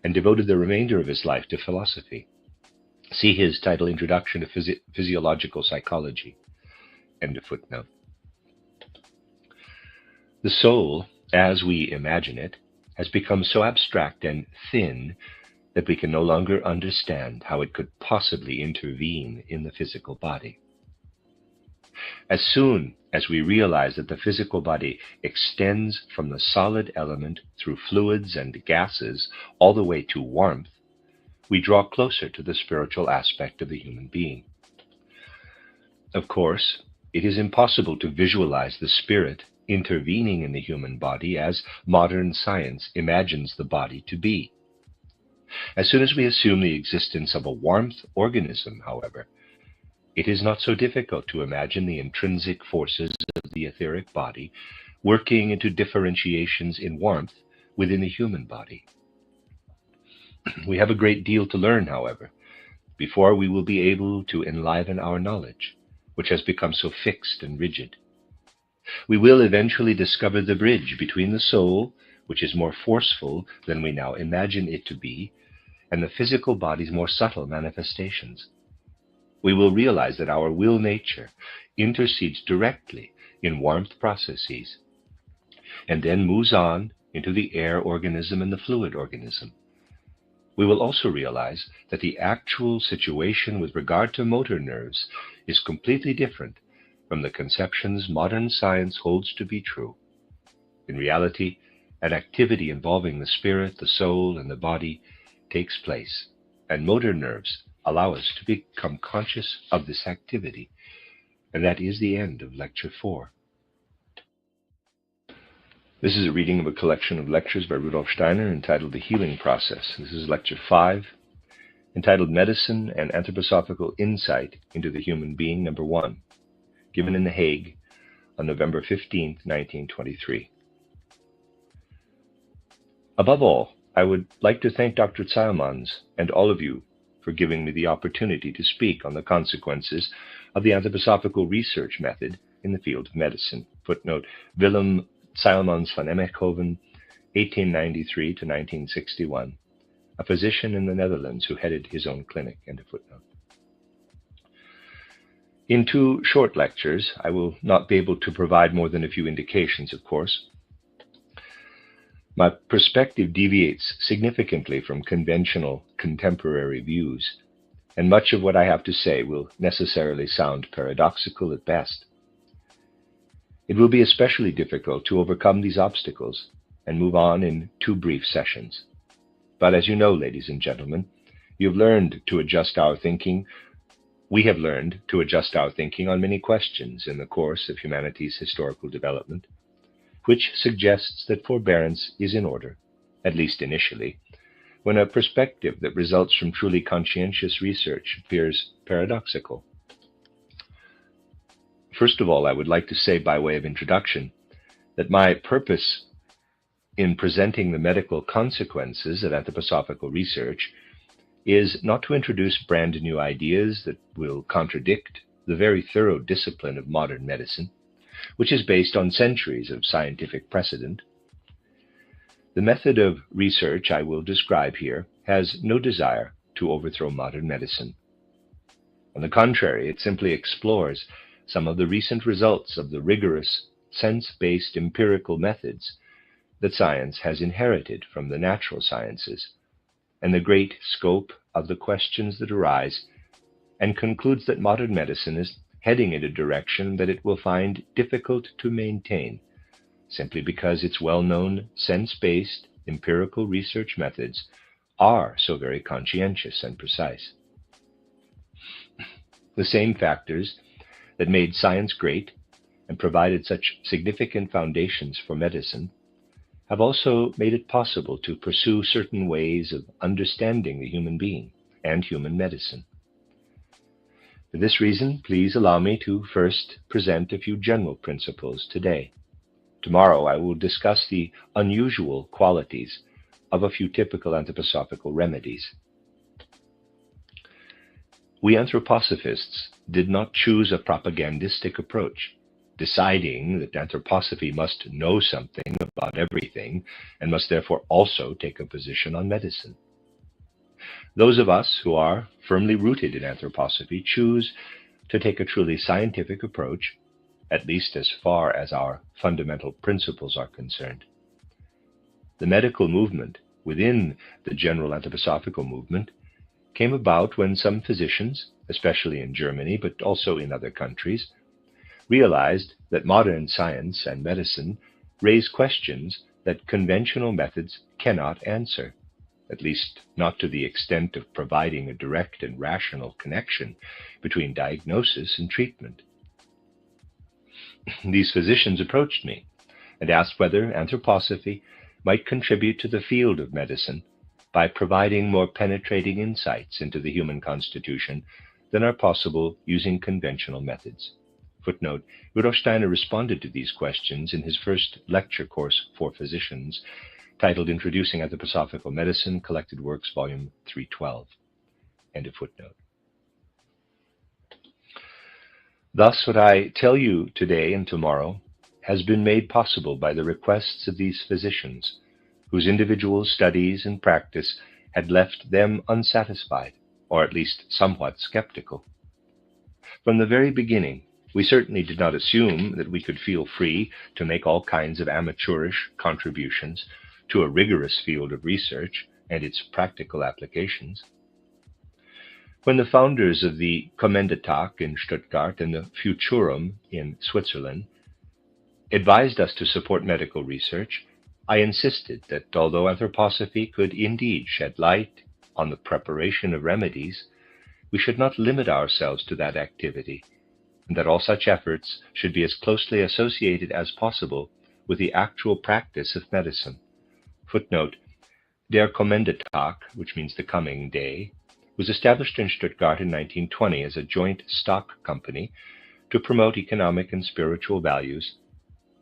and devoted the remainder of his life to philosophy. See his title, Introduction to Physiological Psychology. End of footnote. The soul, as we imagine it, has become so abstract and thin that we can no longer understand how it could possibly intervene in the physical body. As soon as we realize that the physical body extends from the solid element through fluids and gases all the way to warmth, we draw closer to the spiritual aspect of the human being. Of course, it is impossible to visualize the spirit intervening in the human body as modern science imagines the body to be. As soon as we assume the existence of a warmth organism, however, it is not so difficult to imagine the intrinsic forces of the etheric body working into differentiations in warmth within the human body. We have a great deal to learn, however, before we will be able to enliven our knowledge, which has become so fixed and rigid. We will eventually discover the bridge between the soul, which is more forceful than we now imagine it to be, and the physical body's more subtle manifestations. We will realize that our will nature intercedes directly in warmth processes, and then moves on into the air organism and the fluid organism. We will also realize that the actual situation with regard to motor nerves is completely different from the conceptions modern science holds to be true. In reality, an activity involving the spirit, the soul, and the body takes place, and motor nerves allow us to become conscious of this activity. And that is the end of Lecture 4. This is a reading of a collection of lectures by Rudolf Steiner entitled The Healing Process. This is Lecture 5, entitled Medicine and Anthroposophical Insight into the Human Being, Number 1, given in The Hague on November 15, 1923. Above all, I would like to thank Dr. Zeilmans and all of you for giving me the opportunity to speak on the consequences of the anthroposophical research method in the field of medicine. Footnote, Willem Zeilmans van Emmechoven, 1893 to 1961, a physician in the Netherlands who headed his own clinic. End of footnote. In 2 short lectures, I will not be able to provide more than a few indications, of course. My perspective deviates significantly from conventional contemporary views, and much of what I have to say will necessarily sound paradoxical at best. It will be especially difficult to overcome these obstacles and move on in 2 brief sessions. But as you know, ladies and gentlemen, you have learned to adjust our thinking. We have learned to adjust our thinking on many questions in the course of humanity's historical development, which suggests that forbearance is in order, at least initially, when a perspective that results from truly conscientious research appears paradoxical. First of all, I would like to say by way of introduction that my purpose in presenting the medical consequences of anthroposophical research is not to introduce brand new ideas that will contradict the very thorough discipline of modern medicine, which is based on centuries of scientific precedent. The method of research I will describe here has no desire to overthrow modern medicine. On the contrary, it simply explores some of the recent results of the rigorous, sense-based empirical methods that science has inherited from the natural sciences, and the great scope of the questions that arise, and concludes that modern medicine is heading in a direction that it will find difficult to maintain, simply because its well-known, sense-based, empirical research methods are so very conscientious and precise. The same factors that made science great and provided such significant foundations for medicine have also made it possible to pursue certain ways of understanding the human being and human medicine. For this reason, please allow me to first present a few general principles today. Tomorrow I will discuss the unusual qualities of a few typical anthroposophical remedies. We anthroposophists did not choose a propagandistic approach, deciding that anthroposophy must know something about everything and must therefore also take a position on medicine. Those of us who are firmly rooted in anthroposophy choose to take a truly scientific approach, at least as far as our fundamental principles are concerned. The medical movement within the general anthroposophical movement came about when some physicians, especially in Germany but also in other countries, realized that modern science and medicine raise questions that conventional methods cannot answer, at least not to the extent of providing a direct and rational connection between diagnosis and treatment. These physicians approached me and asked whether anthroposophy might contribute to the field of medicine by providing more penetrating insights into the human constitution than are possible using conventional methods. Footnote: Rudolf Steiner responded to these questions in his first lecture course for physicians, titled Introducing Anthroposophical Medicine, Collected Works, Volume 312. End of footnote. Thus, what I tell you today and tomorrow has been made possible by the requests of these physicians, whose individual studies and practice had left them unsatisfied, or at least somewhat skeptical. From the very beginning, we certainly did not assume that we could feel free to make all kinds of amateurish contributions to a rigorous field of research and its practical applications. When the founders of the Kommendetag in Stuttgart and the Futurum in Switzerland advised us to support medical research, I insisted that although anthroposophy could indeed shed light on the preparation of remedies, we should not limit ourselves to that activity, and that all such efforts should be as closely associated as possible with the actual practice of medicine. Footnote: Der Kommendetag, which means the coming day, was established in Stuttgart in 1920 as a joint stock company to promote economic and spiritual values,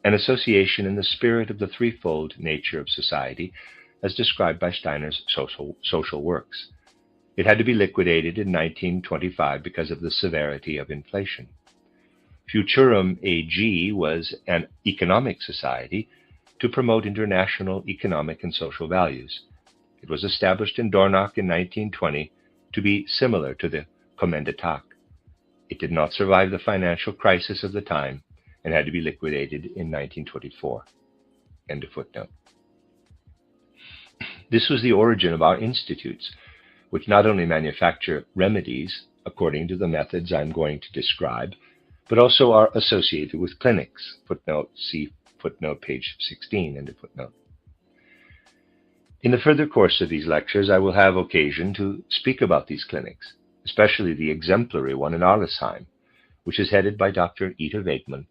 an association in the spirit of the threefold nature of society as described by Steiner's social works. It had to be liquidated in 1925 because of the severity of inflation. Futurum AG was an economic society to promote international economic and social values. It was established in Dornach in 1920 to be similar to the Kommendetag. It did not survive the financial crisis of the time and had to be liquidated in 1924. End of footnote. This was the origin of our institutes, which not only manufacture remedies according to the methods I'm going to describe, but also are associated with clinics. Footnote, see footnote page 16, end of footnote. In the further course of these lectures, I will have occasion to speak about these clinics, especially the exemplary one in Arlesheim, which is headed by Dr. Ita Wegman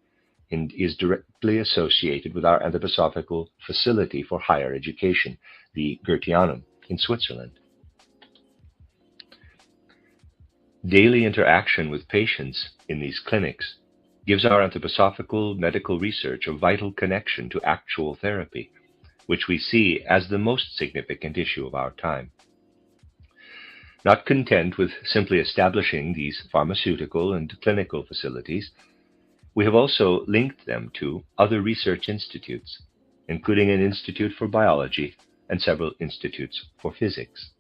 and is directly associated with our anthroposophical facility for higher education, the Goetheanum, in Switzerland. Daily interaction with patients in these clinics gives our anthroposophical medical research a vital connection to actual therapy, which we see as the most significant issue of our time. Not content with simply establishing these pharmaceutical and clinical facilities, we have also linked them to other research institutes, including an institute for biology and several institutes for physics.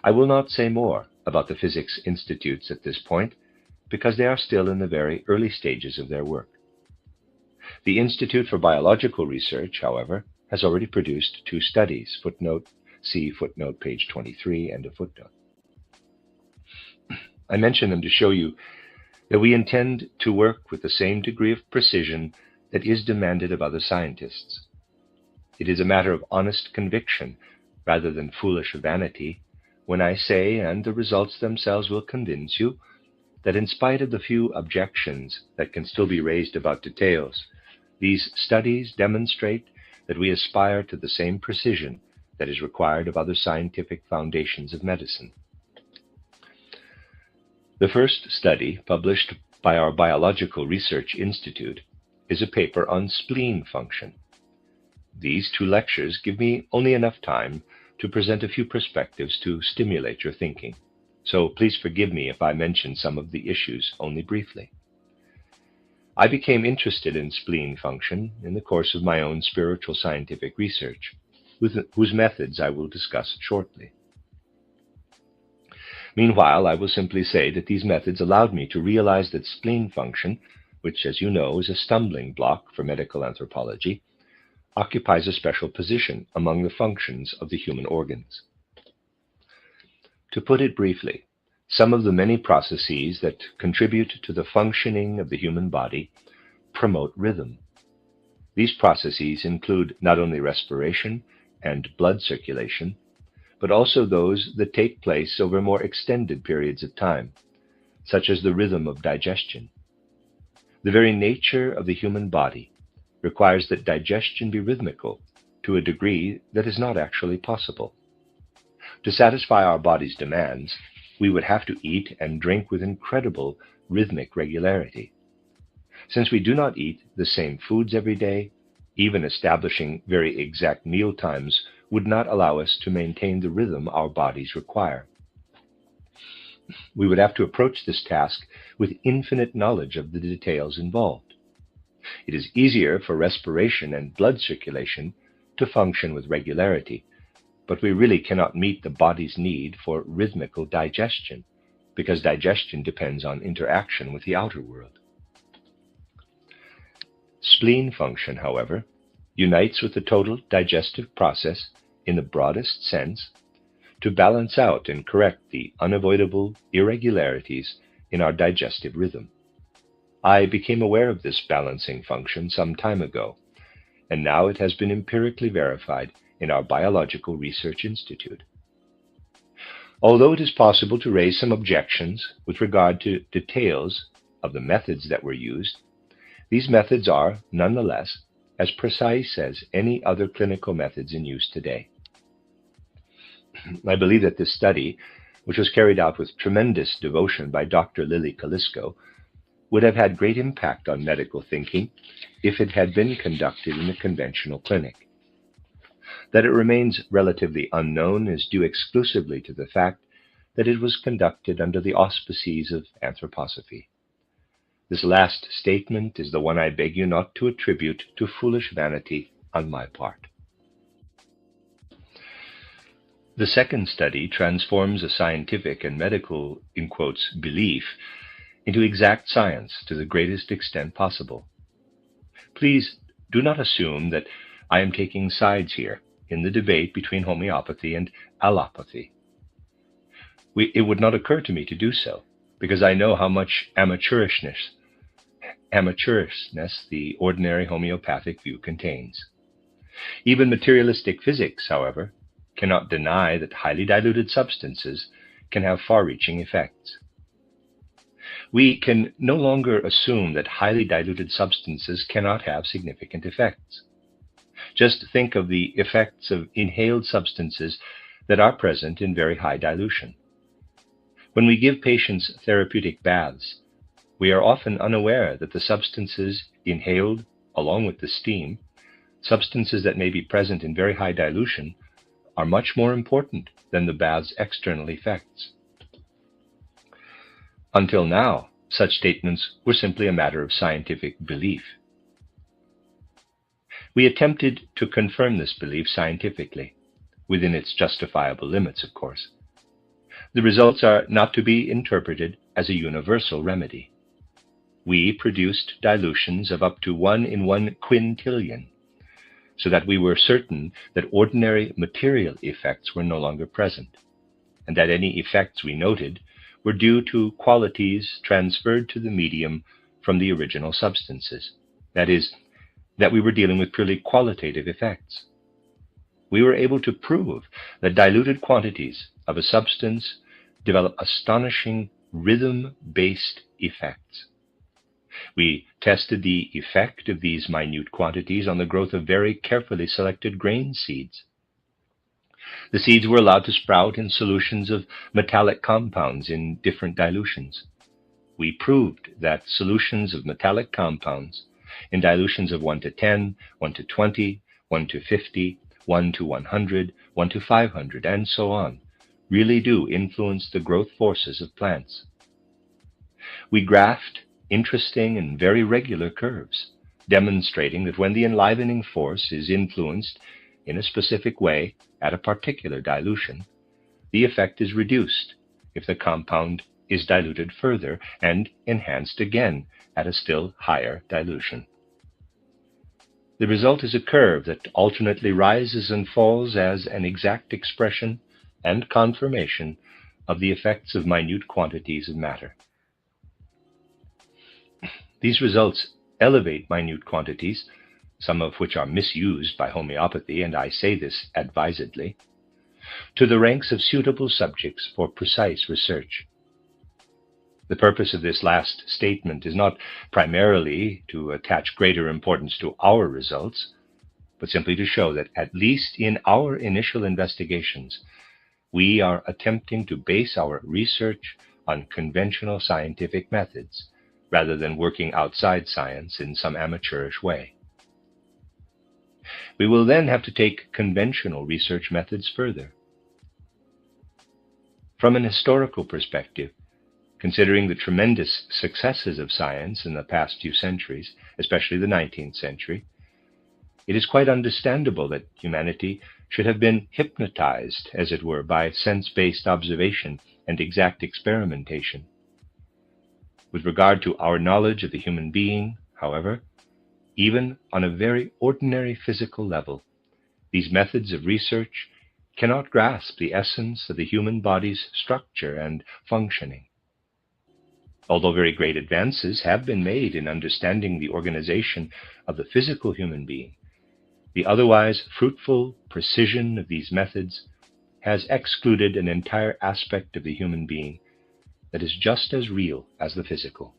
I will not say more about the physics institutes at this point, because they are still in the very early stages of their work. The Institute for Biological Research, however, has already produced 2 studies. Footnote, see footnote page 23, end of footnote. I mention them to show you that we intend to work with the same degree of precision that is demanded of other scientists. It is a matter of honest conviction rather than foolish vanity when I say, and the results themselves will convince you, that in spite of the few objections that can still be raised about details, these studies demonstrate that we aspire to the same precision that is required of other scientific foundations of medicine. The first study, published by our Biological Research Institute, is a paper on spleen function. These 2 lectures give me only enough time to present a few perspectives to stimulate your thinking. so please forgive me if I mention some of the issues only briefly. I became interested in spleen function in the course of my own spiritual scientific research, whose methods I will discuss shortly. Meanwhile, I will simply say that these methods allowed me to realize that spleen function, which, as you know, is a stumbling block for medical anthropology, occupies a special position among the functions of the human organs. To put it briefly, some of the many processes that contribute to the functioning of the human body promote rhythm. These processes include not only respiration and blood circulation, but also those that take place over more extended periods of time, such as the rhythm of digestion. The very nature of the human body requires that digestion be rhythmical to a degree that is not actually possible. To satisfy our body's demands, we would have to eat and drink with incredible rhythmic regularity. Since we do not eat the same foods every day, even establishing very exact meal times would not allow us to maintain the rhythm our bodies require. We would have to approach this task with infinite knowledge of the details involved. It is easier for respiration and blood circulation to function with regularity, but we really cannot meet the body's need for rhythmical digestion, because digestion depends on interaction with the outer world. Spleen function, however, unites with the total digestive process in the broadest sense to balance out and correct the unavoidable irregularities in our digestive rhythm. I became aware of this balancing function some time ago, and now it has been empirically verified in our Biological Research Institute. Although it is possible to raise some objections with regard to details of the methods that were used, these methods are, nonetheless, as precise as any other clinical methods in use today. I believe that this study, which was carried out with tremendous devotion by Dr. Lily Kalisko, would have had great impact on medical thinking if it had been conducted in a conventional clinic. That it remains relatively unknown is due exclusively to the fact that it was conducted under the auspices of anthroposophy. This last statement is the one I beg you not to attribute to foolish vanity on my part. The second study transforms a scientific and medical, in quotes, belief into exact science to the greatest extent possible. Please do not assume that I am taking sides here in the debate between homeopathy and allopathy. It would not occur to me to do so, because I know how much amateurishness the ordinary homeopathic view contains. Even materialistic physics, however, cannot deny that highly diluted substances can have far-reaching effects. We can no longer assume that highly diluted substances cannot have significant effects. Just think of the effects of inhaled substances that are present in very high dilution. When we give patients therapeutic baths, we are often unaware that the substances inhaled, along with the steam, substances that may be present in very high dilution, are much more important than the bath's external effects. Until now, such statements were simply a matter of scientific belief. We attempted to confirm this belief scientifically, within its justifiable limits, of course. The results are not to be interpreted as a universal remedy. We produced dilutions of up to 1 in 1 quintillion, so that we were certain that ordinary material effects were no longer present, and that any effects we noted were due to qualities transferred to the medium from the original substances. That is, that we were dealing with purely qualitative effects. We were able to prove that diluted quantities of a substance develop astonishing rhythm-based effects. We tested the effect of these minute quantities on the growth of very carefully selected grain seeds. The seeds were allowed to sprout in solutions of metallic compounds in different dilutions. We proved that solutions of metallic compounds in dilutions of 1 to 10, 1 to 20, 1 to 50, 1 to 100, 1 to 500, and so on, really do influence the growth forces of plants. We graphed interesting and very regular curves, demonstrating that when the enlivening force is influenced in a specific way at a particular dilution, the effect is reduced if the compound is diluted further and enhanced again at a still higher dilution. The result is a curve that alternately rises and falls as an exact expression and confirmation of the effects of minute quantities of matter. These results elevate minute quantities, some of which are misused by homeopathy, and I say this advisedly, to the ranks of suitable subjects for precise research. The purpose of this last statement is not primarily to attach greater importance to our results, but simply to show that at least in our initial investigations, we are attempting to base our research on conventional scientific methods, rather than working outside science in some amateurish way. We will then have to take conventional research methods further. From an historical perspective, considering the tremendous successes of science in the past few centuries, especially the 19th century, it is quite understandable that humanity should have been hypnotized, as it were, by sense-based observation and exact experimentation. With regard to our knowledge of the human being, however, even on a very ordinary physical level, these methods of research cannot grasp the essence of the human body's structure and functioning. Although very great advances have been made in understanding the organization of the physical human being, the otherwise fruitful precision of these methods has excluded an entire aspect of the human being that is just as real as the physical.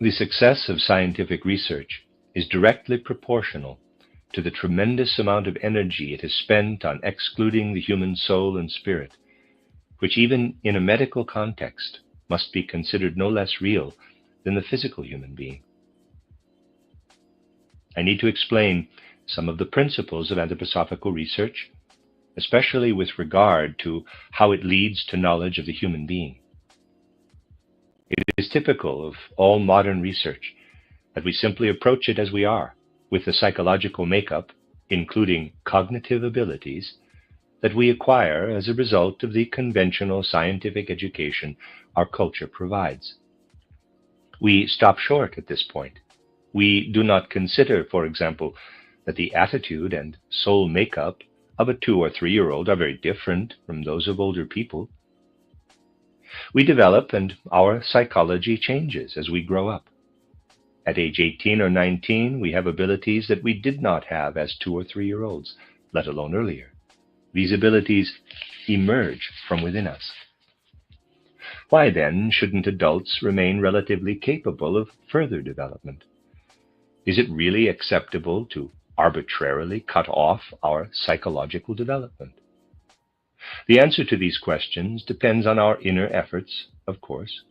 The success of scientific research is directly proportional to the tremendous amount of energy it has spent on excluding the human soul and spirit, which even in a medical context must be considered no less real than the physical human being. I need to explain some of the principles of anthroposophical research, especially with regard to how it leads to knowledge of the human being. It is typical of all modern research that we simply approach it as we are, with the psychological makeup, including cognitive abilities, that we acquire as a result of the conventional scientific education our culture provides. We stop short at this point. We do not consider, for example, that the attitude and soul makeup of a 2 or 3-year-old are very different from those of older people. We develop and our psychology changes as we grow up. At age 18 or 19, we have abilities that we did not have as 2 or 3-year-olds, let alone earlier. These abilities emerge from within us. Why then shouldn't adults remain relatively capable of further development? Is it really acceptable to arbitrarily cut off our psychological development? The answer to these questions depends on our inner efforts, of course.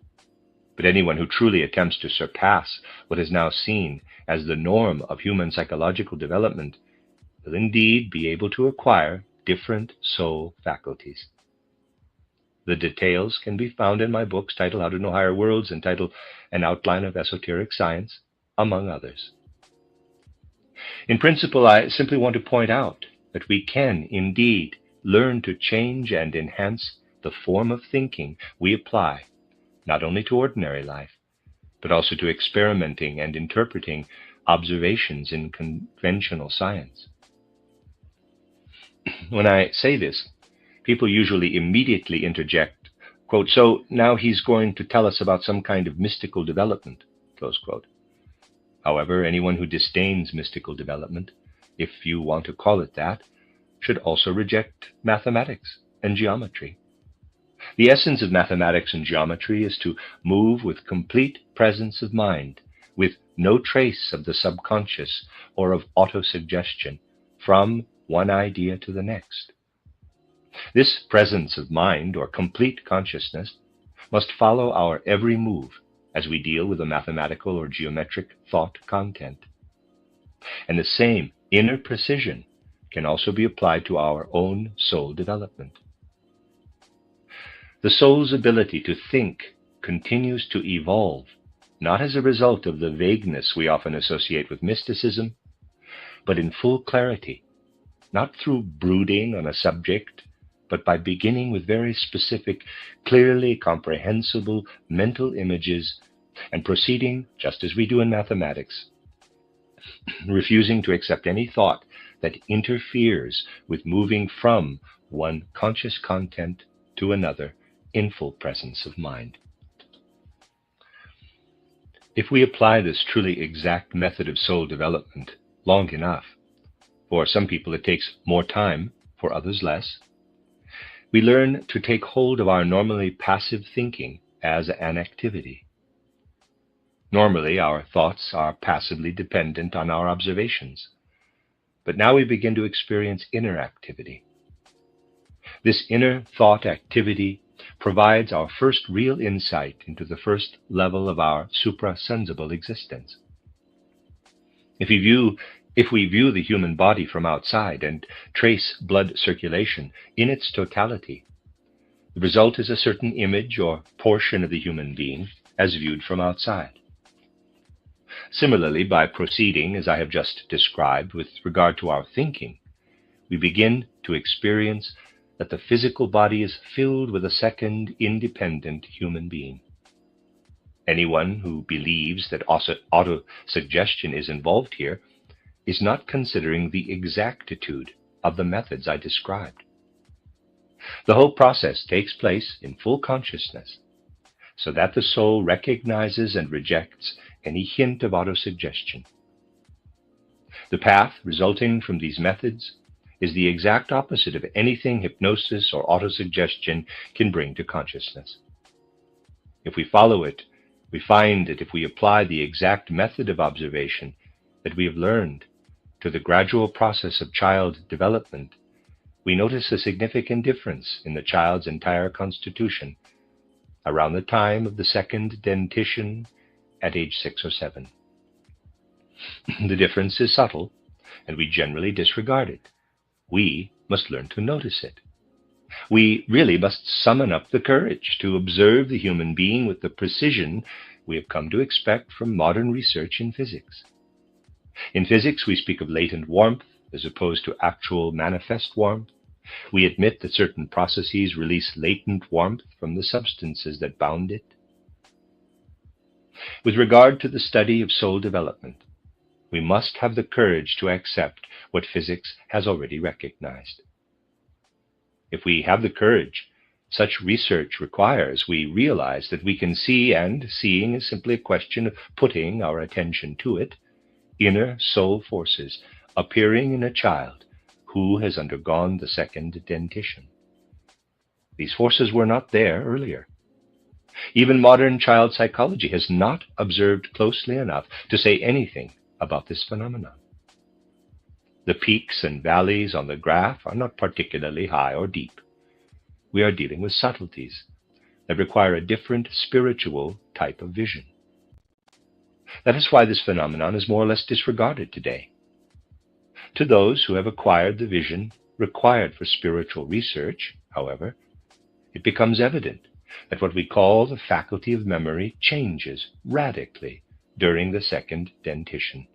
But anyone who truly attempts to surpass what is now seen as the norm of human psychological development will indeed be able to acquire different soul faculties. The details can be found in my books titled How to Know Higher Worlds and titled An Outline of Esoteric Science, among others. In principle, I simply want to point out that we can indeed learn to change and enhance the form of thinking we apply, not only to ordinary life, but also to experimenting and interpreting observations in conventional science. When I say this, people usually immediately interject, quote, "So now he's going to tell us about some kind of mystical development," close quote. However, anyone who disdains mystical development, if you want to call it that, should also reject mathematics and geometry. The essence of mathematics and geometry is to move with complete presence of mind, with no trace of the subconscious or of autosuggestion, from one idea to the next. This presence of mind, or complete consciousness, must follow our every move as we deal with a mathematical or geometric thought content. And the same inner precision can also be applied to our own soul development. The soul's ability to think continues to evolve, not as a result of the vagueness we often associate with mysticism, but in full clarity, not through brooding on a subject, but by beginning with very specific, clearly comprehensible mental images and proceeding just as we do in mathematics, refusing to accept any thought that interferes with moving from one conscious content to another in full presence of mind. If we apply this truly exact method of soul development long enough, for some people it takes more time, for others less, we learn to take hold of our normally passive thinking as an activity. Normally, our thoughts are passively dependent on our observations, but now we begin to experience inner activity. This inner thought activity provides our first real insight into the first level of our suprasensible existence. If we view the human body from outside and trace blood circulation in its totality, the result is a certain image or portion of the human being as viewed from outside. Similarly, by proceeding as I have just described with regard to our thinking, we begin to experience that the physical body is filled with a second independent human being. Anyone who believes that autosuggestion is involved here is not considering the exactitude of the methods I described. The whole process takes place in full consciousness, so that the soul recognizes and rejects any hint of autosuggestion. The path resulting from these methods is the exact opposite of anything hypnosis or autosuggestion can bring to consciousness. If we follow it, we find that if we apply the exact method of observation that we have learned to the gradual process of child development, we notice a significant difference in the child's entire constitution around the time of the second dentition at age 6 or 7. The difference is subtle, and we generally disregard it. We must learn to notice it. We really must summon up the courage to observe the human being with the precision we have come to expect from modern research in physics. In physics, we speak of latent warmth as opposed to actual manifest warmth. We admit that certain processes release latent warmth from the substances that bound it. With regard to the study of soul development, we must have the courage to accept what physics has already recognized. If we have the courage such research requires, we realize that we can see, and seeing is simply a question of putting our attention to it, inner soul forces appearing in a child who has undergone the second dentition. These forces were not there earlier. Even modern child psychology has not observed closely enough to say anything about this phenomenon. The peaks and valleys on the graph are not particularly high or deep. We are dealing with subtleties that require a different spiritual type of vision. That is why this phenomenon is more or less disregarded today. To those who have acquired the vision required for spiritual research, however, it becomes evident that what we call the faculty of memory changes radically during the second dentition.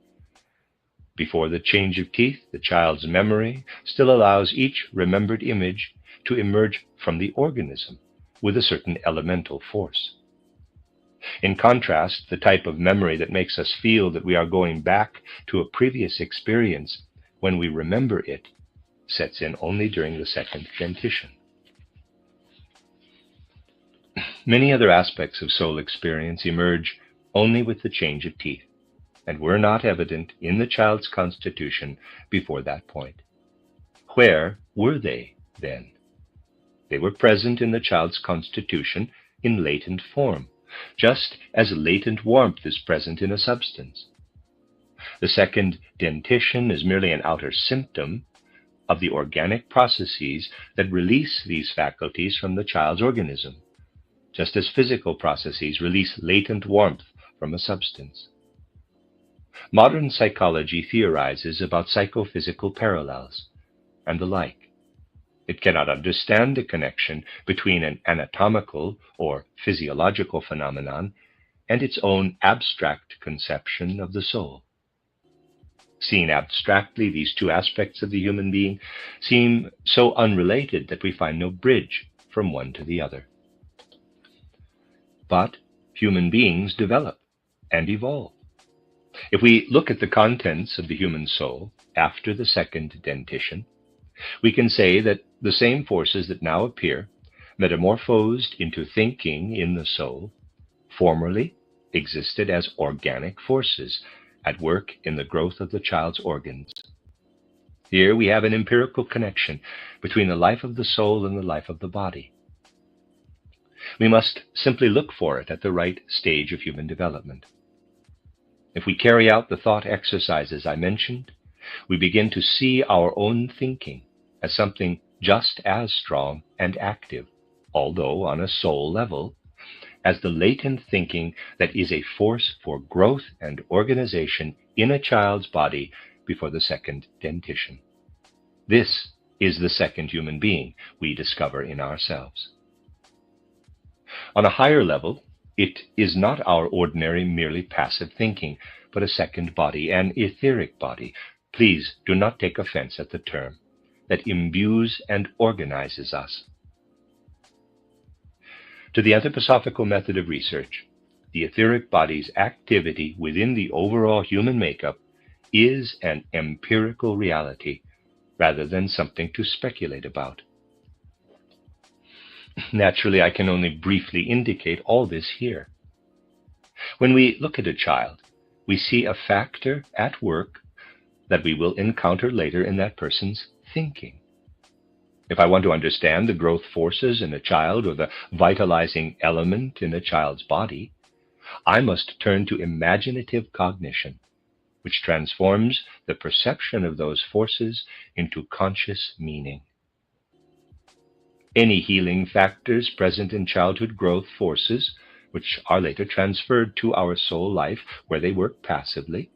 Before the change of teeth, the child's memory still allows each remembered image to emerge from the organism with a certain elemental force. In contrast, the type of memory that makes us feel that we are going back to a previous experience when we remember it sets in only during the second dentition. Many other aspects of soul experience emerge only with the change of teeth, and were not evident in the child's constitution before that point. Where were they then? They were present in the child's constitution in latent form, just as latent warmth is present in a substance. The second dentition is merely an outer symptom of the organic processes that release these faculties from the child's organism, just as physical processes release latent warmth from a substance. Modern psychology theorizes about psychophysical parallels, and the like. It cannot understand the connection between an anatomical or physiological phenomenon and its own abstract conception of the soul. Seen abstractly, these two aspects of the human being seem so unrelated that we find no bridge from one to the other. But human beings develop and evolve. If we look at the contents of the human soul after the second dentition, we can say that the same forces that now appear, metamorphosed into thinking in the soul, formerly existed as organic forces at work in the growth of the child's organs. Here we have an empirical connection between the life of the soul and the life of the body. We must simply look for it at the right stage of human development. If we carry out the thought exercises I mentioned, we begin to see our own thinking as something just as strong and active, although on a soul level, as the latent thinking that is a force for growth and organization in a child's body before the second dentition. This is the second human being we discover in ourselves. On a higher level, it is not our ordinary, merely passive thinking, but a second body, an etheric body. Please do not take offense at the term, that imbues and organizes us. To the anthroposophical method of research, the etheric body's activity within the overall human makeup is an empirical reality rather than something to speculate about. Naturally, I can only briefly indicate all this here. When we look at a child, we see a factor at work that we will encounter later in that person's thinking. If I want to understand the growth forces in a child or the vitalizing element in a child's body, I must turn to imaginative cognition, which transforms the perception of those forces into conscious meaning. Any healing factors present in childhood growth forces, which are later transferred to our soul life where they work passively,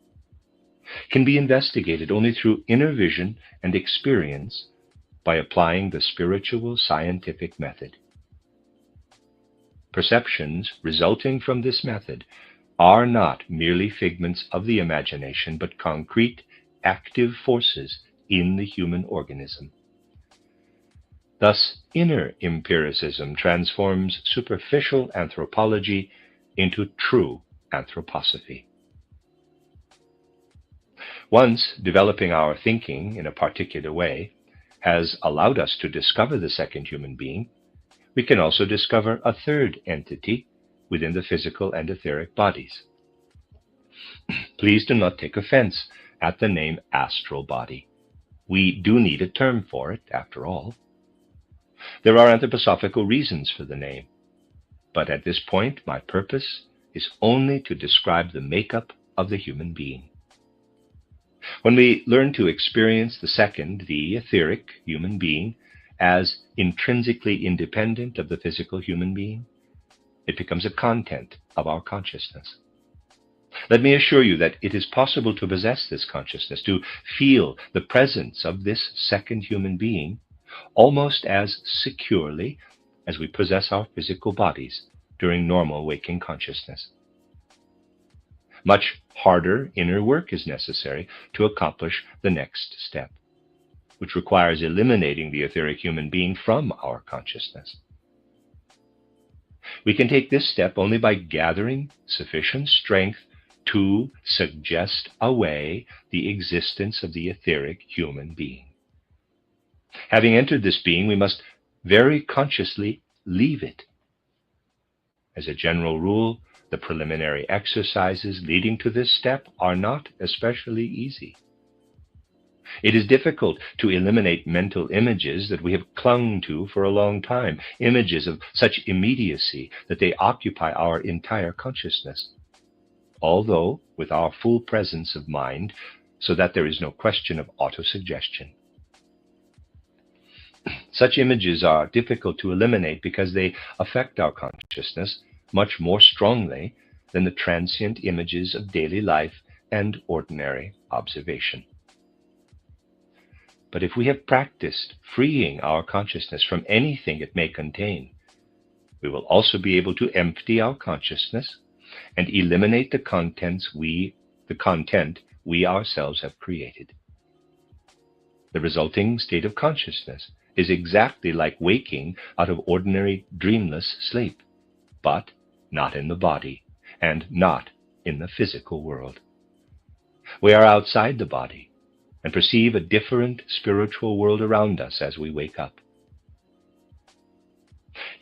can be investigated only through inner vision and experience by applying the spiritual scientific method. Perceptions resulting from this method are not merely figments of the imagination, but concrete, active forces in the human organism. Thus, inner empiricism transforms superficial anthropology into true anthroposophy. Once developing our thinking in a particular way has allowed us to discover the second human being, we can also discover a third entity within the physical and etheric bodies. Please do not take offense at the name astral body. We do need a term for it, after all. There are anthroposophical reasons for the name, but at this point my purpose is only to describe the makeup of the human being. When we learn to experience the second, the etheric human being, as intrinsically independent of the physical human being, it becomes a content of our consciousness. Let me assure you that it is possible to possess this consciousness, to feel the presence of this second human being almost as securely as we possess our physical bodies during normal waking consciousness. Much harder inner work is necessary to accomplish the next step, which requires eliminating the etheric human being from our consciousness. We can take this step only by gathering sufficient strength to suggest away the existence of the etheric human being. Having entered this being, we must very consciously leave it. As a general rule, the preliminary exercises leading to this step are not especially easy. It is difficult to eliminate mental images that we have clung to for a long time, images of such immediacy that they occupy our entire consciousness, although with our full presence of mind, so that there is no question of autosuggestion. Such images are difficult to eliminate because they affect our consciousness much more strongly than the transient images of daily life and ordinary observation. But if we have practiced freeing our consciousness from anything it may contain, we will also be able to empty our consciousness and eliminate the content we ourselves have created. The resulting state of consciousness is exactly like waking out of ordinary dreamless sleep, but not in the body and not in the physical world. We are outside the body and perceive a different spiritual world around us as we wake up.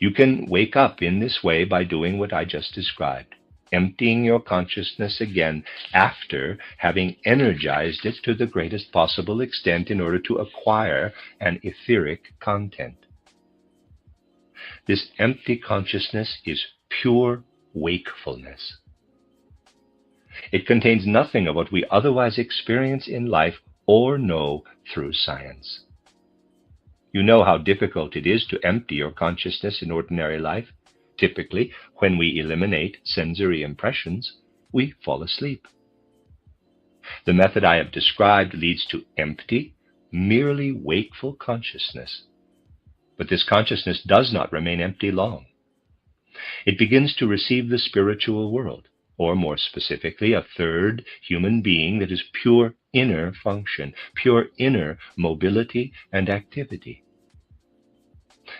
You can wake up in this way by doing what I just described, emptying your consciousness again after having energized it to the greatest possible extent in order to acquire an etheric content. This empty consciousness is pure wakefulness. It contains nothing of what we otherwise experience in life or know through science. You know how difficult it is to empty your consciousness in ordinary life. Typically, when we eliminate sensory impressions, we fall asleep. The method I have described leads to empty, merely wakeful consciousness. But this consciousness does not remain empty long. It begins to receive the spiritual world, or more specifically, a third human being that is pure inner function, pure inner mobility and activity.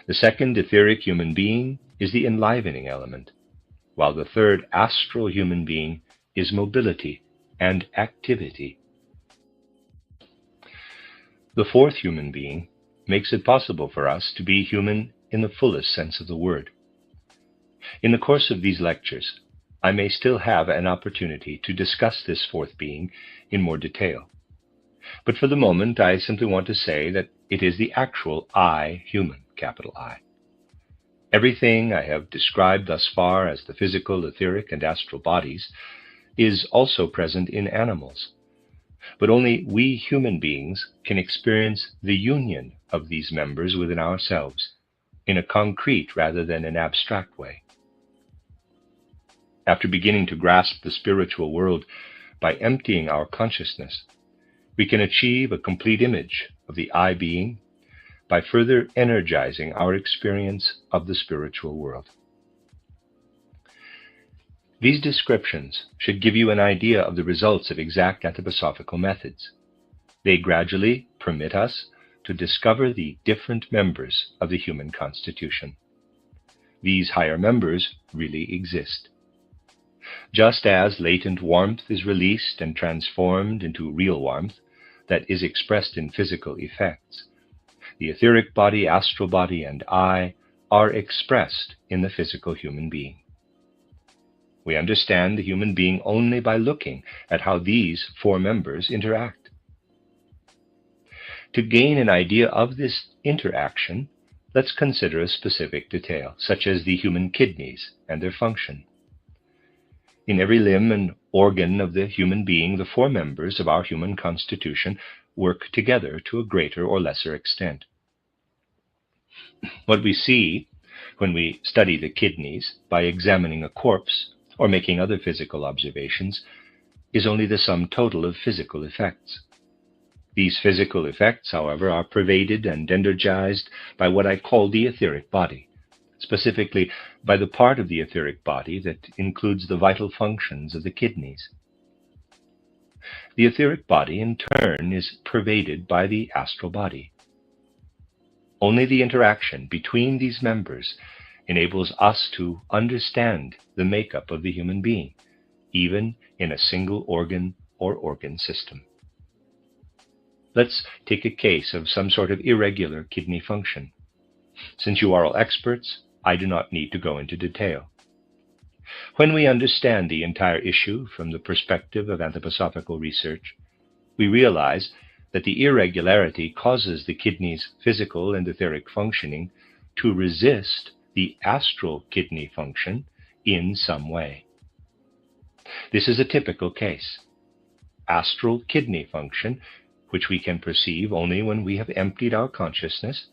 The second etheric human being is the enlivening element, while the third astral human being is mobility and activity. The fourth human being makes it possible for us to be human in the fullest sense of the word. In the course of these lectures, I may still have an opportunity to discuss this fourth being in more detail. But for the moment, I simply want to say that it is the actual I, human, capital I. Everything I have described thus far as the physical, etheric, and astral bodies is also present in animals. But only we human beings can experience the union of these members within ourselves in a concrete rather than an abstract way. After beginning to grasp the spiritual world by emptying our consciousness, we can achieve a complete image of the I being by further energizing our experience of the spiritual world. These descriptions should give you an idea of the results of exact anthroposophical methods. They gradually permit us to discover the different members of the human constitution. These higher members really exist. Just as latent warmth is released and transformed into real warmth that is expressed in physical effects, the etheric body, astral body, and I are expressed in the physical human being. We understand the human being only by looking at how these four members interact. To gain an idea of this interaction, let's consider a specific detail, such as the human kidneys and their function. In every limb and organ of the human being, the four members of our human constitution work together to a greater or lesser extent. What we see when we study the kidneys by examining a corpse or making other physical observations is only the sum total of physical effects. These physical effects, however, are pervaded and energized by what I call the etheric body, specifically by the part of the etheric body that includes the vital functions of the kidneys. The etheric body, in turn, is pervaded by the astral body. Only the interaction between these members enables us to understand the makeup of the human being, even in a single organ or organ system. Let's take a case of some sort of irregular kidney function. Since you are all experts, I do not need to go into detail. When we understand the entire issue from the perspective of anthroposophical research, we realize that the irregularity causes the kidney's physical and etheric functioning to resist the astral kidney function in some way. This is a typical case. Astral kidney function, which we can perceive only when we have emptied our consciousness,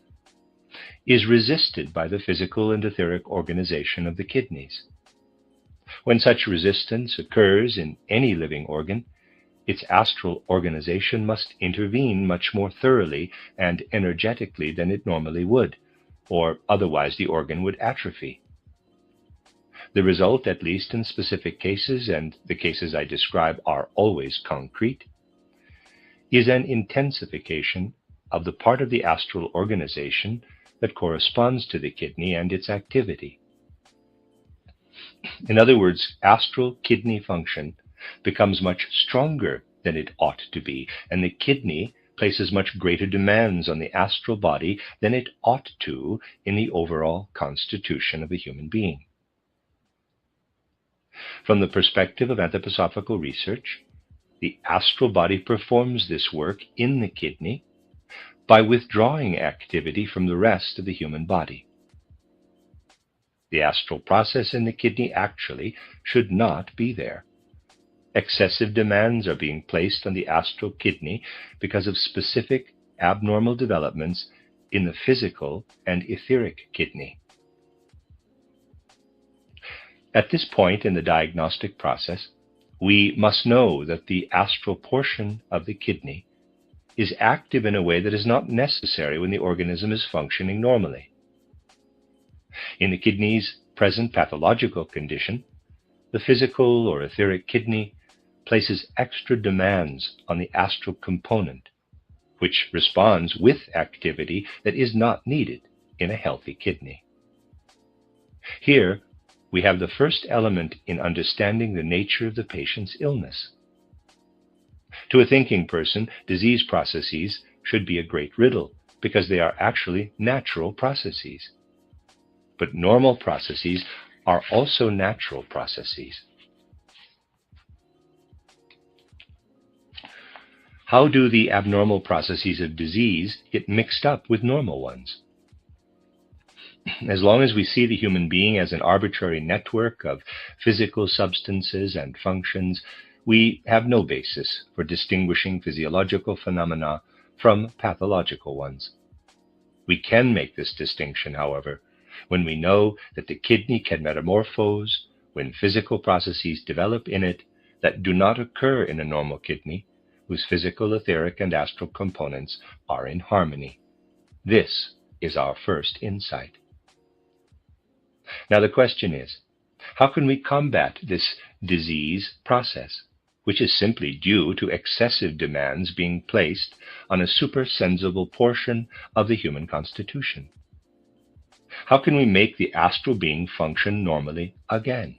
is resisted by the physical and etheric organization of the kidneys. When such resistance occurs in any living organ, its astral organization must intervene much more thoroughly and energetically than it normally would, or otherwise the organ would atrophy. The result, at least in specific cases, and the cases I describe are always concrete, is an intensification of the part of the astral organization that corresponds to the kidney and its activity. In other words, astral kidney function becomes much stronger than it ought to be, and the kidney places much greater demands on the astral body than it ought to in the overall constitution of a human being. From the perspective of anthroposophical research, the astral body performs this work in the kidney by withdrawing activity from the rest of the human body. The astral process in the kidney actually should not be there. Excessive demands are being placed on the astral kidney because of specific abnormal developments in the physical and etheric kidney. At this point in the diagnostic process, we must know that the astral portion of the kidney is active in a way that is not necessary when the organism is functioning normally. In the kidney's present pathological condition, the physical or etheric kidney places extra demands on the astral component, which responds with activity that is not needed in a healthy kidney. Here, we have the first element in understanding the nature of the patient's illness. To a thinking person, disease processes should be a great riddle because they are actually natural processes. But normal processes are also natural processes. How do the abnormal processes of disease get mixed up with normal ones? As long as we see the human being as an arbitrary network of physical substances and functions, we have no basis for distinguishing physiological phenomena from pathological ones. We can make this distinction, however, when we know that the kidney can metamorphose when physical processes develop in it that do not occur in a normal kidney, whose physical, etheric, and astral components are in harmony. This is our first insight. Now the question is, how can we combat this disease process, which is simply due to excessive demands being placed on a supersensible portion of the human constitution? How can we make the astral being function normally again?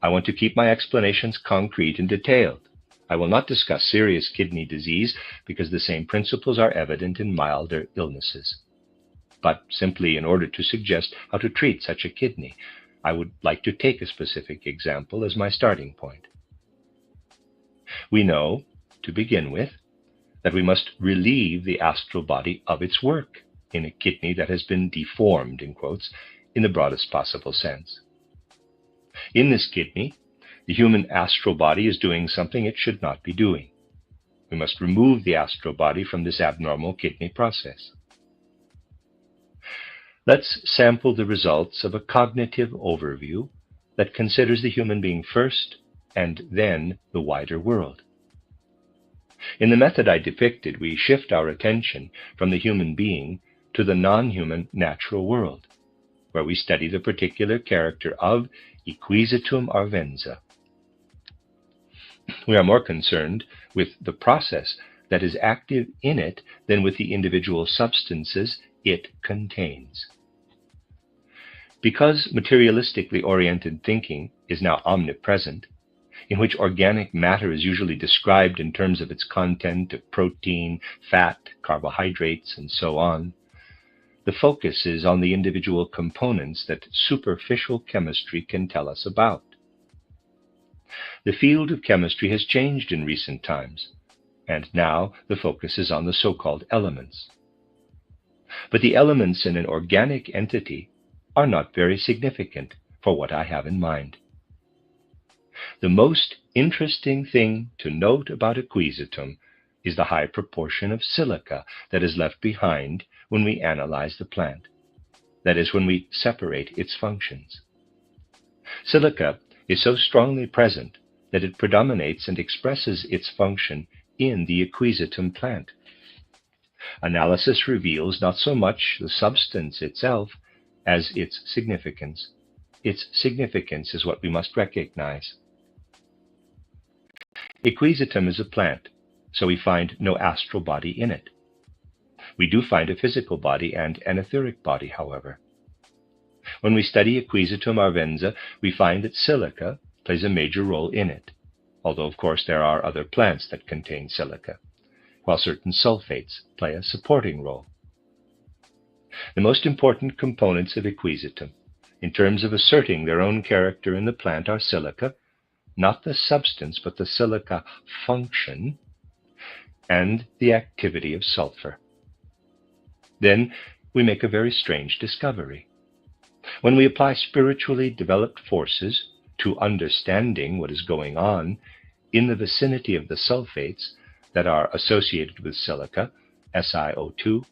I want to keep my explanations concrete and detailed. I will not discuss serious kidney disease because the same principles are evident in milder illnesses. But simply in order to suggest how to treat such a kidney, I would like to take a specific example as my starting point. We know, to begin with, that we must relieve the astral body of its work in a kidney that has been deformed, in quotes, in the broadest possible sense. In this kidney, the human astral body is doing something it should not be doing. We must remove the astral body from this abnormal kidney process. Let's sample the results of a cognitive overview that considers the human being first and then the wider world. In the method I depicted, we shift our attention from the human being to the non-human natural world, where we study the particular character of equisetum arvenza. We are more concerned with the process that is active in it than with the individual substances it contains. Because materialistically oriented thinking is now omnipresent, in which organic matter is usually described in terms of its content of protein, fat, carbohydrates, and so on, the focus is on the individual components that superficial chemistry can tell us about. The field of chemistry has changed in recent times, and now the focus is on the so-called elements. But the elements in an organic entity are not very significant for what I have in mind. The most interesting thing to note about equisetum is the high proportion of silica that is left behind when we analyze the plant, that is, when we separate its functions. Silica is so strongly present that it predominates and expresses its function in the equisetum plant. Analysis reveals not so much the substance itself as its significance. Its significance is what we must recognize. Equisetum is a plant, so we find no astral body in it. We do find a physical body and an etheric body, however. When we study Equisetum arvenza, we find that silica plays a major role in it, although of course there are other plants that contain silica, while certain sulfates play a supporting role. The most important components of Equisetum, in terms of asserting their own character in the plant, are silica, not the substance but the silica function, and the activity of sulfur. Then we make a very strange discovery. When we apply spiritually developed forces to understanding what is going on in the vicinity of the sulfates that are associated with silica, SiO2,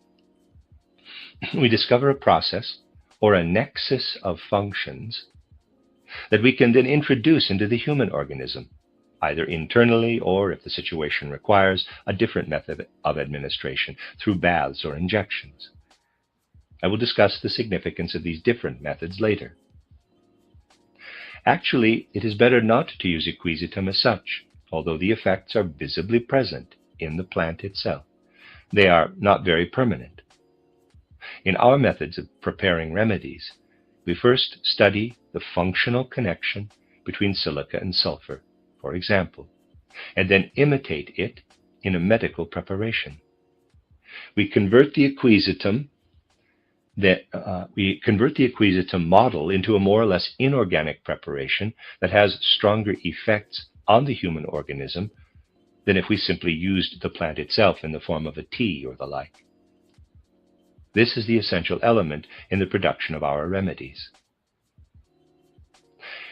we discover a process or a nexus of functions that we can then introduce into the human organism, either internally or, if the situation requires, a different method of administration through baths or injections. I will discuss the significance of these different methods later. Actually, it is better not to use Equisetum as such, although the effects are visibly present in the plant itself. They are not very permanent. In our methods of preparing remedies, we first study the functional connection between silica and sulfur, for example, and then imitate it in a medical preparation. We convert the Equisetum model into a more or less inorganic preparation that has stronger effects on the human organism than if we simply used the plant itself in the form of a tea or the like. This is the essential element in the production of our remedies.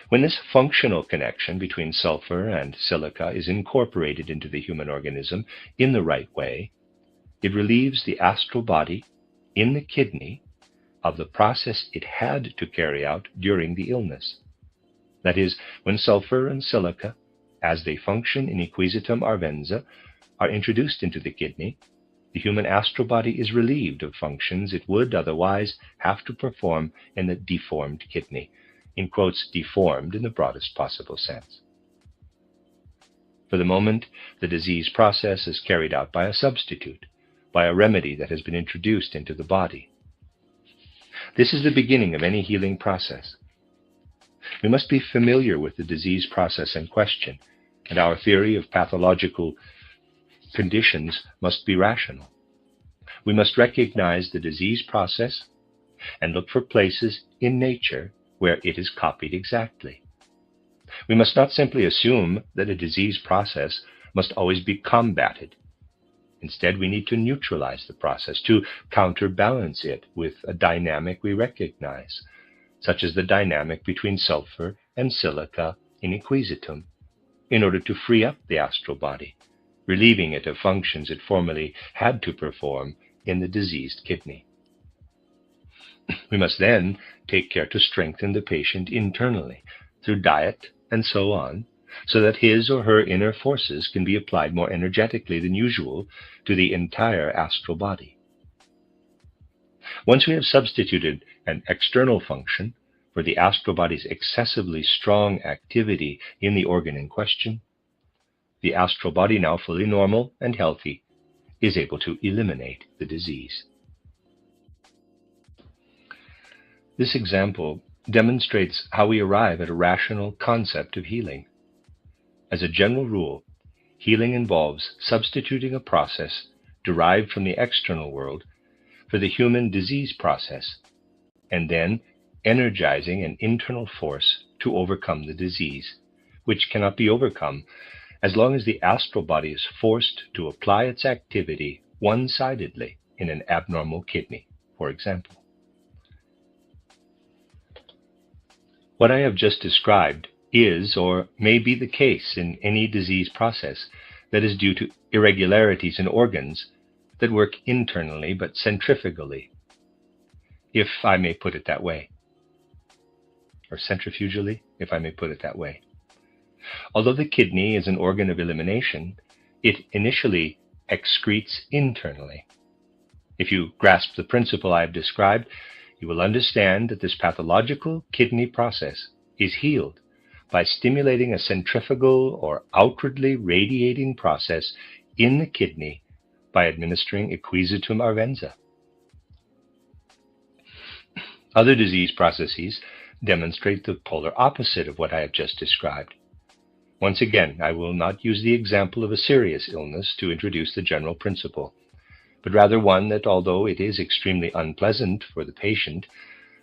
When this functional connection between sulfur and silica is incorporated into the human organism in the right way, it relieves the astral body in the kidney of the process it had to carry out during the illness. That is, when sulfur and silica, as they function in Equisetum arvenza, are introduced into the kidney, the human astral body is relieved of functions it would otherwise have to perform in the deformed kidney, in quotes, deformed in the broadest possible sense. For the moment, the disease process is carried out by a substitute, by a remedy that has been introduced into the body. This is the beginning of any healing process. We must be familiar with the disease process in question, and our theory of pathological conditions must be rational. We must recognize the disease process and look for places in nature where it is copied exactly. We must not simply assume that a disease process must always be combated. Instead, we need to neutralize the process, to counterbalance it with a dynamic we recognize, such as the dynamic between sulfur and silica in Equisetum, in order to free up the astral body, relieving it of functions it formerly had to perform in the diseased kidney. We must then take care to strengthen the patient internally, through diet and so on, so that his or her inner forces can be applied more energetically than usual to the entire astral body. Once we have substituted an external function for the astral body's excessively strong activity in the organ in question, the astral body, now fully normal and healthy, is able to eliminate the disease. This example demonstrates how we arrive at a rational concept of healing. As a general rule, healing involves substituting a process derived from the external world for the human disease process, and then energizing an internal force to overcome the disease, which cannot be overcome as long as the astral body is forced to apply its activity one-sidedly in an abnormal kidney, for example. What I have just described is or may be the case in any disease process that is due to irregularities in organs that work internally but centrifugally, if I may put it that way, or centrifugally, if I may put it that way. Although the kidney is an organ of elimination, it initially excretes internally. If you grasp the principle I have described, you will understand that this pathological kidney process is healed by stimulating a centrifugal or outwardly radiating process in the kidney by administering equisetum arvenza. Other disease processes demonstrate the polar opposite of what I have just described. Once again, I will not use the example of a serious illness to introduce the general principle, but rather one that, although it is extremely unpleasant for the patient,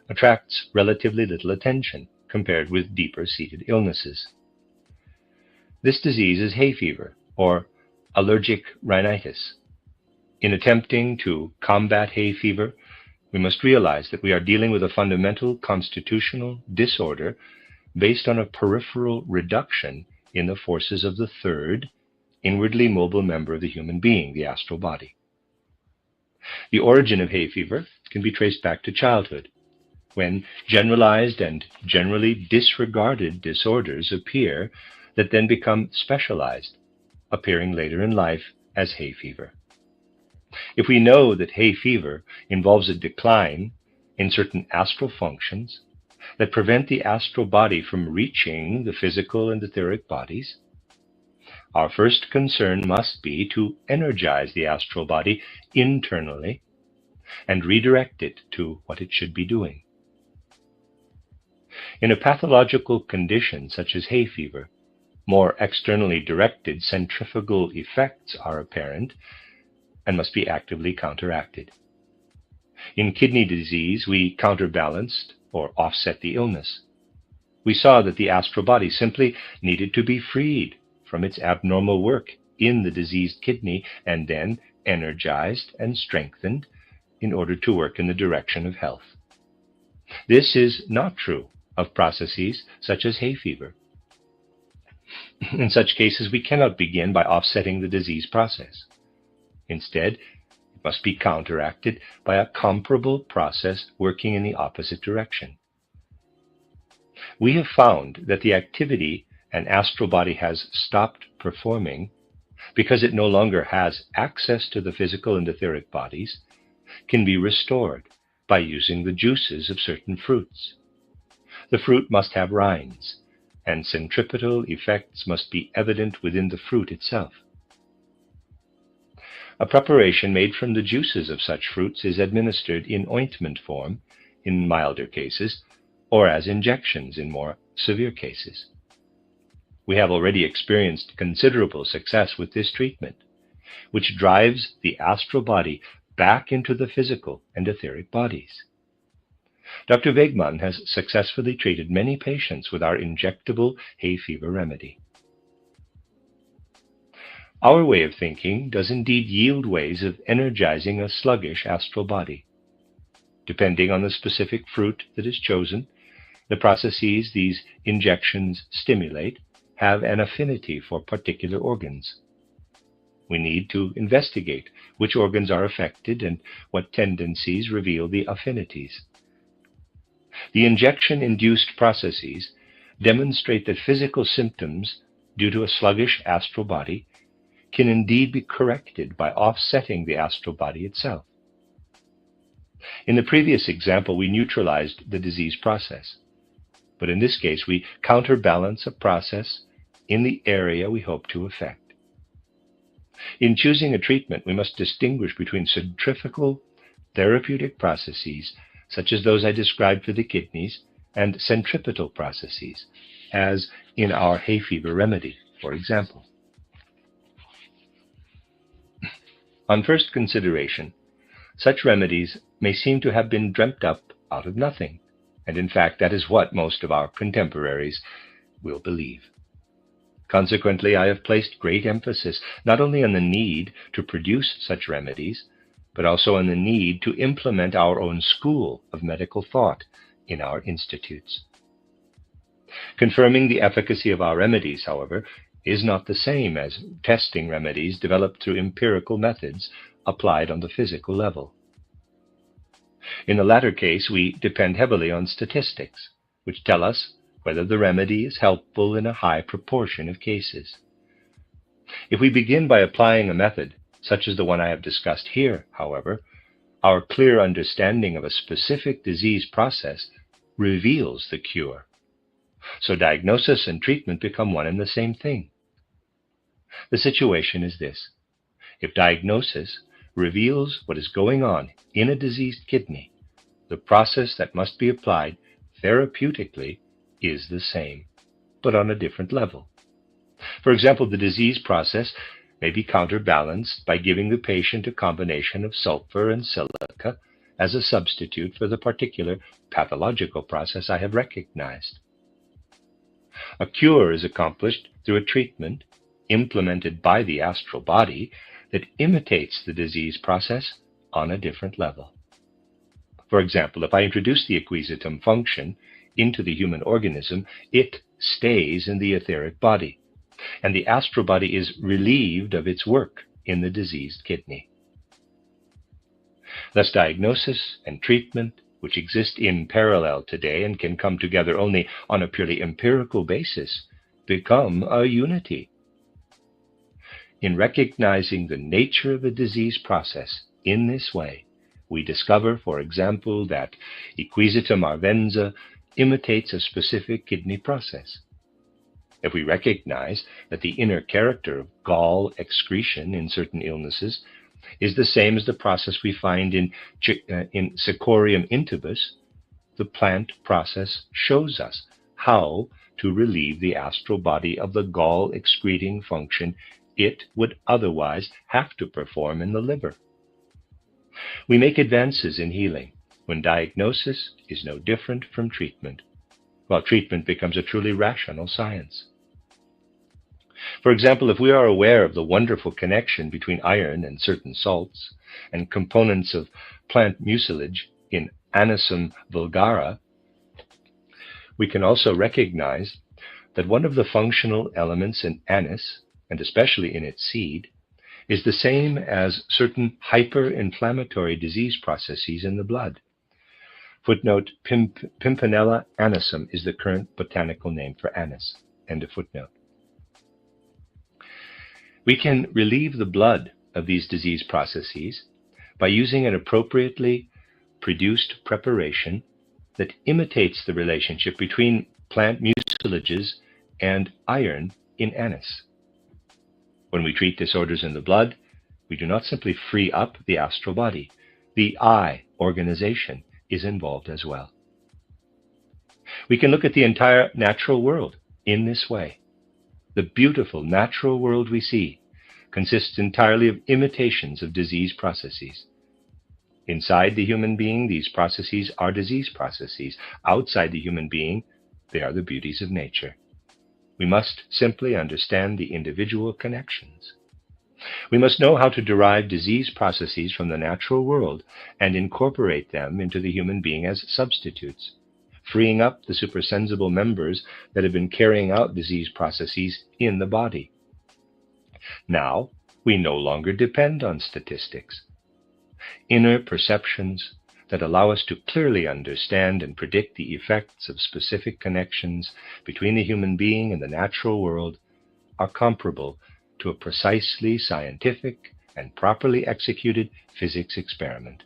attracts relatively little attention compared with deeper-seated illnesses. This disease is hay fever, or allergic rhinitis. In attempting to combat hay fever, we must realize that we are dealing with a fundamental constitutional disorder based on a peripheral reduction in the forces of the third, inwardly mobile member of the human being, the astral body. The origin of hay fever can be traced back to childhood, when generalized and generally disregarded disorders appear that then become specialized, appearing later in life as hay fever. If we know that hay fever involves a decline in certain astral functions that prevent the astral body from reaching the physical and etheric bodies, our first concern must be to energize the astral body internally and redirect it to what it should be doing. In a pathological condition such as hay fever, more externally directed centrifugal effects are apparent and must be actively counteracted. In kidney disease, we counterbalanced or offset the illness. We saw that the astral body simply needed to be freed from its abnormal work in the diseased kidney and then energized and strengthened in order to work in the direction of health. This is not true of processes such as hay fever. In such cases, we cannot begin by offsetting the disease process. Instead, it must be counteracted by a comparable process working in the opposite direction. We have found that the activity an astral body has stopped performing because it no longer has access to the physical and etheric bodies can be restored by using the juices of certain fruits. The fruit must have rinds, and centripetal effects must be evident within the fruit itself. A preparation made from the juices of such fruits is administered in ointment form in milder cases, or as injections in more severe cases. We have already experienced considerable success with this treatment, which drives the astral body back into the physical and etheric bodies. Dr. Wegmann has successfully treated many patients with our injectable hay fever remedy. Our way of thinking does indeed yield ways of energizing a sluggish astral body. Depending on the specific fruit that is chosen, the processes these injections stimulate have an affinity for particular organs. We need to investigate which organs are affected and what tendencies reveal the affinities. The injection-induced processes demonstrate that physical symptoms due to a sluggish astral body can indeed be corrected by offsetting the astral body itself. In the previous example, we neutralized the disease process, but in this case, we counterbalance a process in the area we hope to affect. In choosing a treatment, we must distinguish between centrifugal therapeutic processes, such as those I described for the kidneys, and centripetal processes, as in our hay fever remedy, for example. On first consideration, such remedies may seem to have been dreamt up out of nothing, and in fact that is what most of our contemporaries will believe. Consequently, I have placed great emphasis not only on the need to produce such remedies, but also on the need to implement our own school of medical thought in our institutes. Confirming the efficacy of our remedies, however, is not the same as testing remedies developed through empirical methods applied on the physical level. In the latter case, we depend heavily on statistics, which tell us whether the remedy is helpful in a high proportion of cases. If we begin by applying a method, such as the one I have discussed here, however, our clear understanding of a specific disease process reveals the cure. So diagnosis and treatment become one and the same thing. The situation is this. If diagnosis reveals what is going on in a diseased kidney, the process that must be applied therapeutically is the same, but on a different level. For example, the disease process may be counterbalanced by giving the patient a combination of sulfur and silica as a substitute for the particular pathological process I have recognized. A cure is accomplished through a treatment implemented by the astral body that imitates the disease process on a different level. For example, if I introduce the acquisitum function into the human organism, it stays in the etheric body, and the astral body is relieved of its work in the diseased kidney. Thus, diagnosis and treatment, which exist in parallel today and can come together only on a purely empirical basis, become a unity. In recognizing the nature of a disease process in this way, we discover, for example, that acquisitum arvenza imitates a specific kidney process. If we recognize that the inner character of gall excretion in certain illnesses is the same as the process we find in Cicorium intybus, the plant process shows us how to relieve the astral body of the gall excreting function it would otherwise have to perform in the liver. We make advances in healing when diagnosis is no different from treatment, while treatment becomes a truly rational science. For example, if we are aware of the wonderful connection between iron and certain salts and components of plant mucilage in Anisum vulgara, we can also recognize that one of the functional elements in anise, and especially in its seed, is the same as certain hyperinflammatory disease processes in the blood. Footnote, Pimpinella anisum is the current botanical name for anise. End of footnote. We can relieve the blood of these disease processes by using an appropriately produced preparation that imitates the relationship between plant mucilages and iron in anise. When we treat disorders in the blood, we do not simply free up the astral body. The I organization is involved as well. We can look at the entire natural world in this way. The beautiful natural world we see consists entirely of imitations of disease processes. Inside the human being, these processes are disease processes. Outside the human being, they are the beauties of nature. We must simply understand the individual connections. We must know how to derive disease processes from the natural world and incorporate them into the human being as substitutes, freeing up the supersensible members that have been carrying out disease processes in the body. Now, we no longer depend on statistics. Inner perceptions that allow us to clearly understand and predict the effects of specific connections between the human being and the natural world are comparable to a precisely scientific and properly executed physics experiment.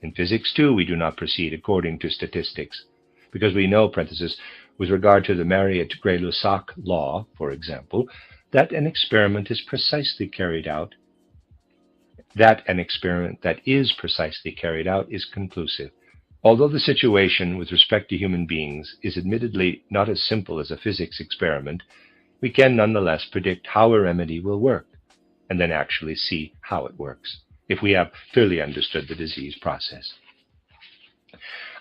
In physics, too, we do not proceed according to statistics, because we know, with regard to the Mariotte-Gray-Lussac law, for example, that an experiment is precisely carried out is conclusive. Although the situation with respect to human beings is admittedly not as simple as a physics experiment, we can nonetheless predict how a remedy will work, and then actually see how it works, if we have clearly understood the disease process.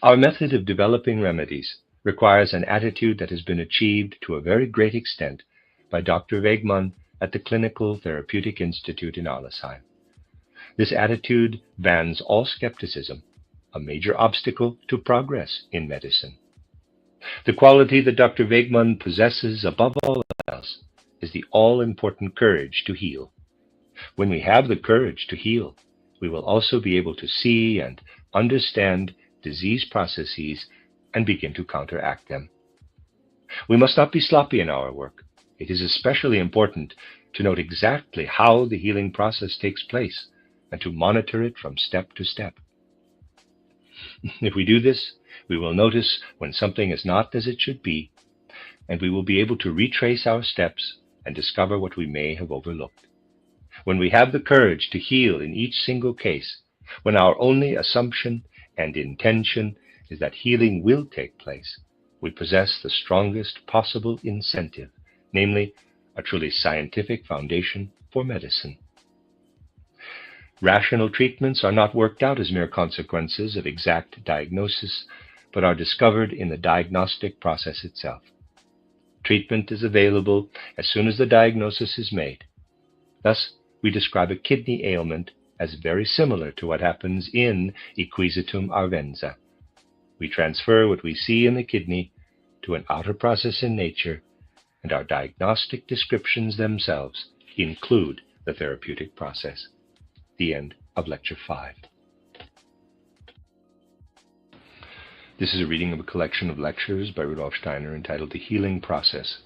Our method of developing remedies requires an attitude that has been achieved to a very great extent by Dr. Wegmann at the Clinical Therapeutic Institute in Arlesheim. This attitude bans all skepticism, a major obstacle to progress in medicine. The quality that Dr. Wegmann possesses above all else is the all-important courage to heal. When we have the courage to heal, we will also be able to see and understand disease processes and begin to counteract them. We must not be sloppy in our work. It is especially important to note exactly how the healing process takes place and to monitor it from step to step. If we do this, we will notice when something is not as it should be, and we will be able to retrace our steps and discover what we may have overlooked. When we have the courage to heal in each single case, when our only assumption and intention is that healing will take place, we possess the strongest possible incentive, namely, a truly scientific foundation for medicine. Rational treatments are not worked out as mere consequences of exact diagnosis, but are discovered in the diagnostic process itself. Treatment is available as soon as the diagnosis is made. Thus, we describe a kidney ailment as very similar to what happens in equisetum arvenza. We transfer what we see in the kidney to an outer process in nature, and our diagnostic descriptions themselves include the therapeutic process. The end of Lecture 5. This is a reading of a collection of lectures by Rudolf Steiner entitled The Healing Process.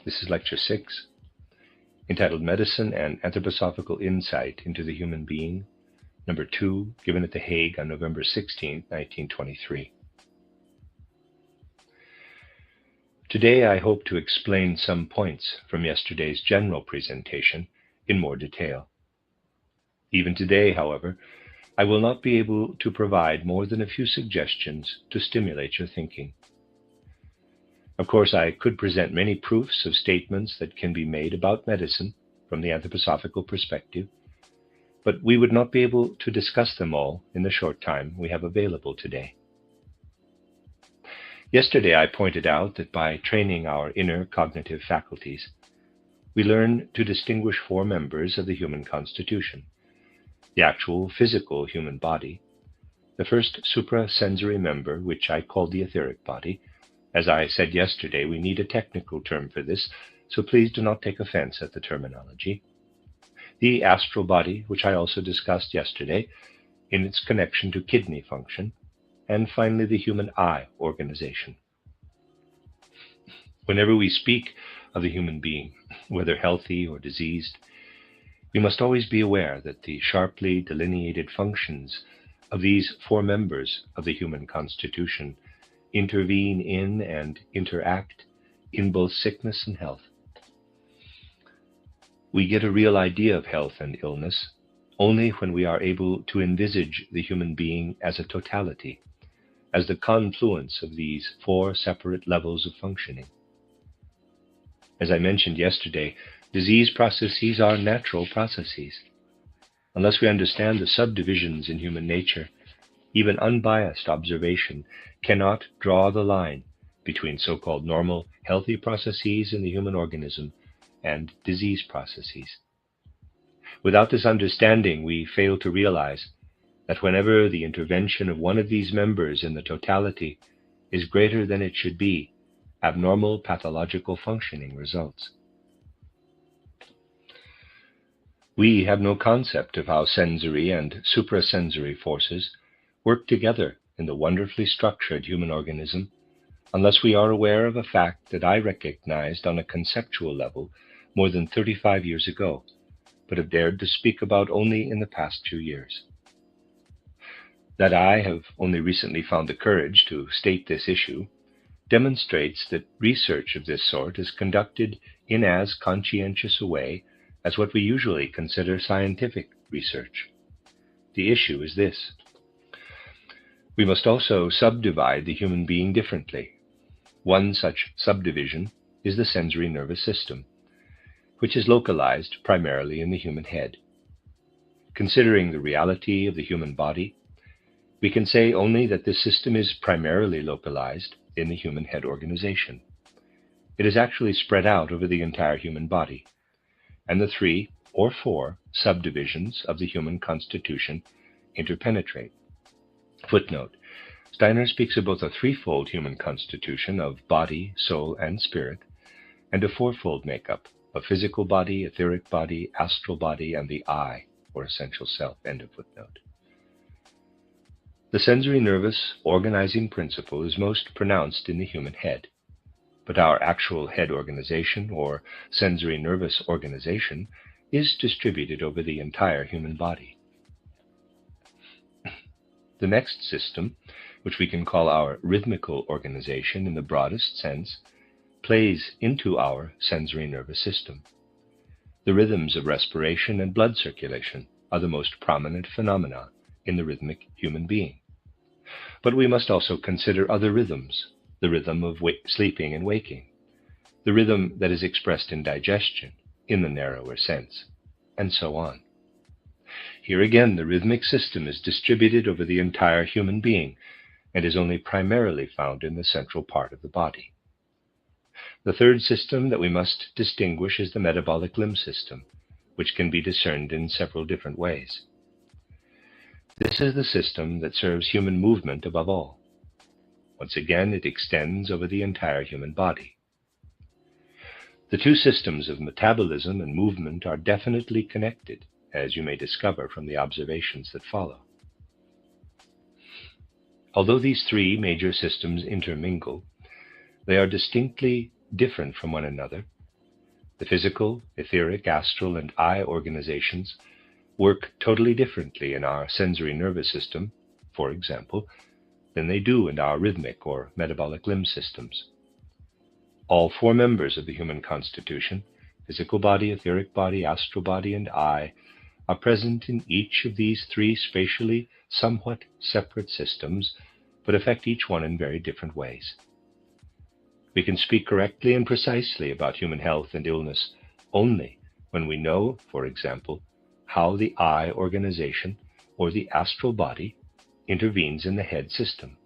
This is Lecture 6, entitled Medicine and Anthroposophical Insight into the Human Being, number 2, given at The Hague on November 16, 1923. Today I hope to explain some points from yesterday's general presentation in more detail. Even today, however, I will not be able to provide more than a few suggestions to stimulate your thinking. Of course, I could present many proofs of statements that can be made about medicine from the anthroposophical perspective, but we would not be able to discuss them all in the short time we have available today. Yesterday I pointed out that by training our inner cognitive faculties, we learn to distinguish 4 members of the human constitution: the actual physical human body, the first suprasensory member, which I call the etheric body. As I said yesterday, we need a technical term for this, so please do not take offense at the terminology. The astral body, which I also discussed yesterday in its connection to kidney function, and finally the human eye organization. Whenever we speak of the human being, whether healthy or diseased, we must always be aware that the sharply delineated functions of these 4 members of the human constitution intervene in and interact in both sickness and health. We get a real idea of health and illness only when we are able to envisage the human being as a totality, as the confluence of these 4 separate levels of functioning. As I mentioned yesterday, disease processes are natural processes. Unless we understand the subdivisions in human nature, even unbiased observation cannot draw the line between so-called normal, healthy processes in the human organism and disease processes. Without this understanding, we fail to realize that whenever the intervention of one of these members in the totality is greater than it should be, abnormal pathological functioning results. We have no concept of how sensory and suprasensory forces work together in the wonderfully structured human organism unless we are aware of a fact that I recognized on a conceptual level more than 35 years ago, but have dared to speak about only in the past few years. That I have only recently found the courage to state this issue demonstrates that research of this sort is conducted in as conscientious a way as what we usually consider scientific research. The issue is this: we must also subdivide the human being differently. One such subdivision is the sensory nervous system, which is localized primarily in the human head. Considering the reality of the human body, we can say only that this system is primarily localized in the human head organization. It is actually spread out over the entire human body, and the 3 or 4 subdivisions of the human constitution interpenetrate. Footnote: Steiner speaks of both a 3-fold human constitution of body, soul, and spirit, and a 4-fold makeup of physical body, etheric body, astral body, and the I, or essential self. End of footnote. The sensory nervous organizing principle is most pronounced in the human head. but our actual head organization or sensory nervous organization is distributed over the entire human body. The next system, which we can call our rhythmical organization in the broadest sense, plays into our sensory nervous system. The rhythms of respiration and blood circulation are the most prominent phenomena in the rhythmic human being. But we must also consider other rhythms, the rhythm of sleeping and waking, the rhythm that is expressed in digestion in the narrower sense, and so on. Here again, the rhythmic system is distributed over the entire human being and is only primarily found in the central part of the body. The third system that we must distinguish is the metabolic limb system, which can be discerned in several different ways. This is the system that serves human movement above all. Once again, it extends over the entire human body. The two systems of metabolism and movement are definitely connected, as you may discover from the observations that follow. Although these three major systems intermingle, they are distinctly different from one another. The physical, etheric, astral, and eye organizations work totally differently in our sensory nervous system, for example, than they do in our rhythmic or metabolic limb systems. All four members of the human constitution, physical body, etheric body, astral body, and eye, are present in each of these three spatially somewhat separate systems, but affect each one in very different ways. We can speak correctly and precisely about human health and illness only when we know, for example, how the eye organization or the astral body intervenes in the head system.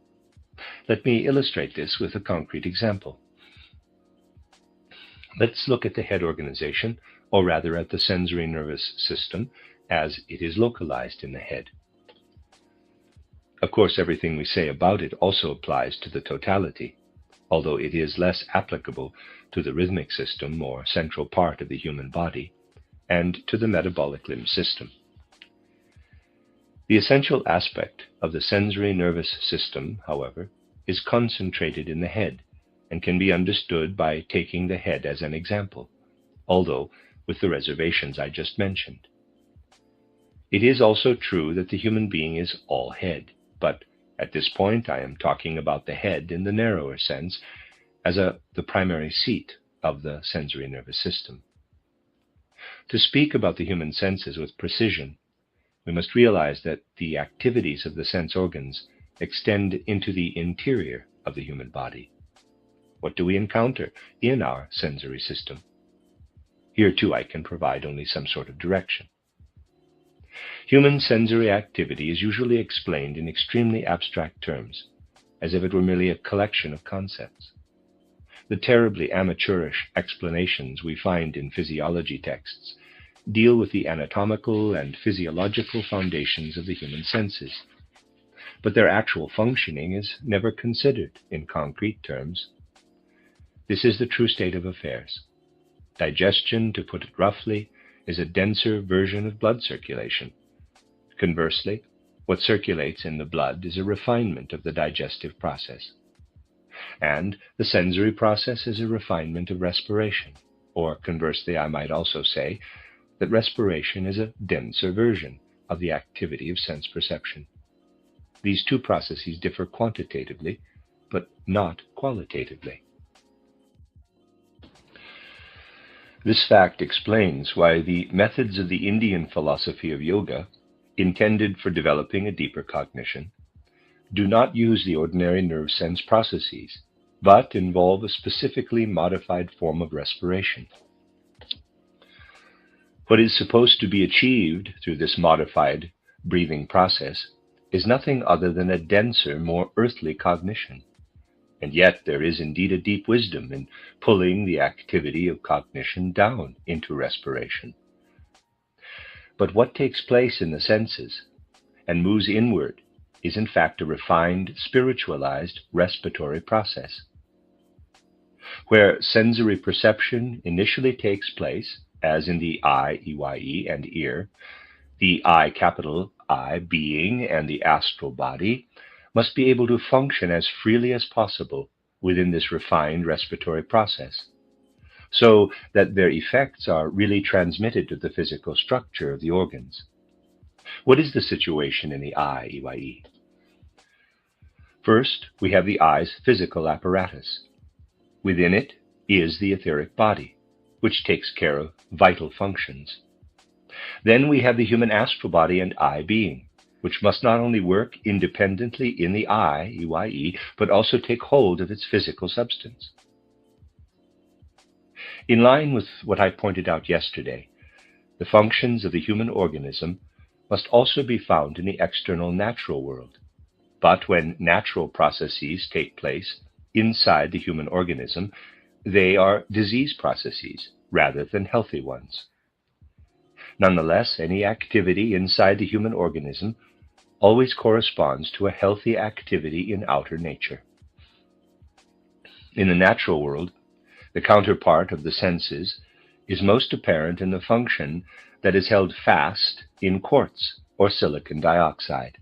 Let me illustrate this with a concrete example. Let's look at the head organization, or rather at the sensory nervous system, as it is localized in the head. Of course, everything we say about it also applies to the totality, although it is less applicable to the rhythmic system or central part of the human body, and to the metabolic limb system. The essential aspect of the sensory nervous system, however, is concentrated in the head, and can be understood by taking the head as an example, although with the reservations I just mentioned. It is also true that the human being is all head, but at this point I am talking about the head in the narrower sense as the primary seat of the sensory nervous system. To speak about the human senses with precision, we must realize that the activities of the sense organs extend into the interior of the human body. What do we encounter in our sensory system? Here too I can provide only some sort of direction. Human sensory activity is usually explained in extremely abstract terms, as if it were merely a collection of concepts. The terribly amateurish explanations we find in physiology texts deal with the anatomical and physiological foundations of the human senses, but their actual functioning is never considered in concrete terms. This is the true state of affairs. Digestion, to put it roughly, is a denser version of blood circulation. Conversely, what circulates in the blood is a refinement of the digestive process. And the sensory process is a refinement of respiration, or conversely, I might also say that respiration is a denser version of the activity of sense perception. These two processes differ quantitatively, but not qualitatively. This fact explains why the methods of the Indian philosophy of yoga, intended for developing a deeper cognition, do not use the ordinary nerve sense processes, but involve a specifically modified form of respiration. What is supposed to be achieved through this modified breathing process is nothing other than a denser, more earthly cognition. And yet there is indeed a deep wisdom in pulling the activity of cognition down into respiration. But what takes place in the senses and moves inward is in fact a refined, spiritualized respiratory process. Where sensory perception initially takes place, as in the eye, EYE, and ear, the I, capital I, being, and the astral body must be able to function as freely as possible within this refined respiratory process, so that their effects are really transmitted to the physical structure of the organs. What is the situation in the eye, EYE? First, we have the eye's physical apparatus. Within it is the etheric body, which takes care of vital functions. Then we have the human astral body and eye being, which must not only work independently in the eye, EYE, but also take hold of its physical substance. In line with what I pointed out yesterday, the functions of the human organism must also be found in the external natural world. But when natural processes take place inside the human organism, they are disease processes rather than healthy ones. Nonetheless, any activity inside the human organism always corresponds to a healthy activity in outer nature. In the natural world, the counterpart of the senses is most apparent in the function that is held fast in quartz or silicon dioxide.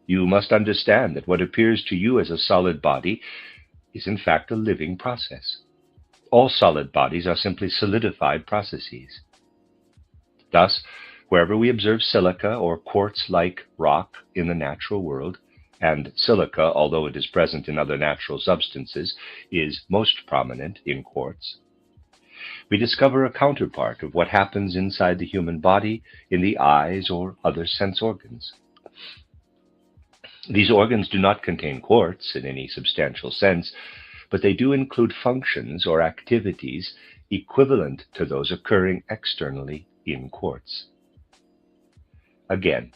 You must understand that what appears to you as a solid body is in fact a living process. All solid bodies are simply solidified processes. Thus, wherever we observe silica or quartz-like rock in the natural world, and silica, although it is present in other natural substances, is most prominent in quartz, we discover a counterpart of what happens inside the human body in the eyes or other sense organs. These organs do not contain quartz in any substantial sense, but they do include functions or activities equivalent to those occurring externally in quartz. Again,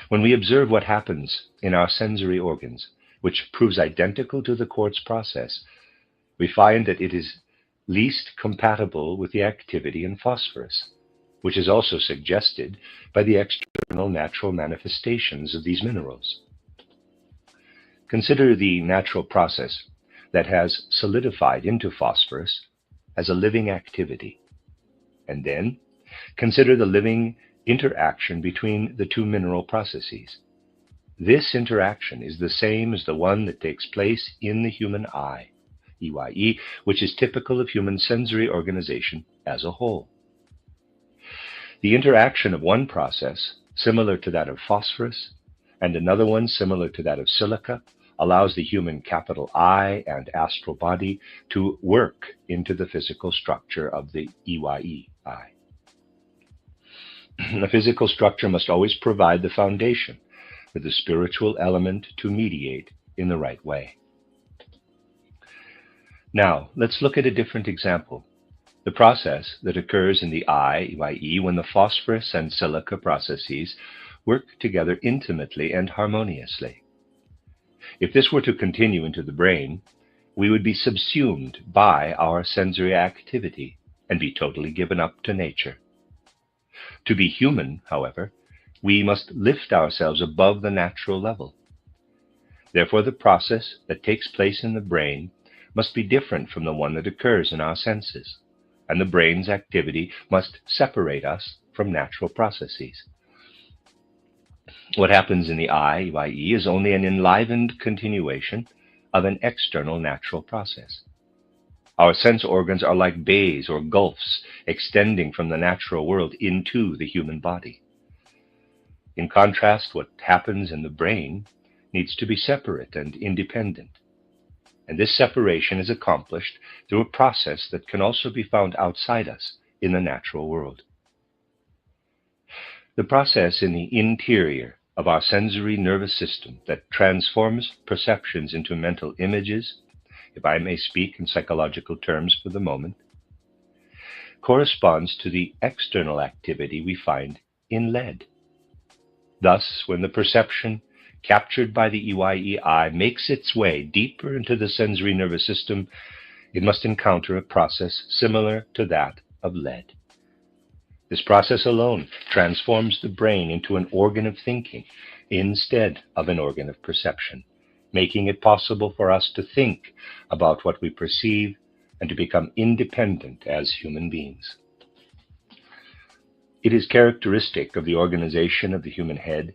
when we observe what happens in our sensory organs, which proves identical to the quartz process, we find that it is least compatible with the activity in phosphorus, which is also suggested by the external natural manifestations of these minerals. Consider the natural process that has solidified into phosphorus as a living activity, and then consider the living interaction between the two mineral processes. This interaction is the same as the one that takes place in the human eye, EYE, which is typical of human sensory organization as a whole. The interaction of one process, similar to that of phosphorus, and another one similar to that of silica, allows the human capital I and astral body to work into the physical structure of the EYE eye. The physical structure must always provide the foundation for the spiritual element to mediate in the right way. Now, let's look at a different example. The process that occurs in the eye, EYE, when the phosphorus and silica processes work together intimately and harmoniously. If this were to continue into the brain, we would be subsumed by our sensory activity and be totally given up to nature. To be human, however, we must lift ourselves above the natural level. Therefore, the process that takes place in the brain must be different from the one that occurs in our senses, and the brain's activity must separate us from natural processes. What happens in the eye, EYE, is only an enlivened continuation of an external natural process. Our sense organs are like bays or gulfs extending from the natural world into the human body. In contrast, what happens in the brain needs to be separate and independent. And this separation is accomplished through a process that can also be found outside us in the natural world. The process in the interior of our sensory nervous system that transforms perceptions into mental images, if I may speak in psychological terms for the moment, corresponds to the external activity we find in lead. Thus, when the perception captured by the EYE eye makes its way deeper into the sensory nervous system, it must encounter a process similar to that of lead. This process alone transforms the brain into an organ of thinking instead of an organ of perception, making it possible for us to think about what we perceive and to become independent as human beings. It is characteristic of the organization of the human head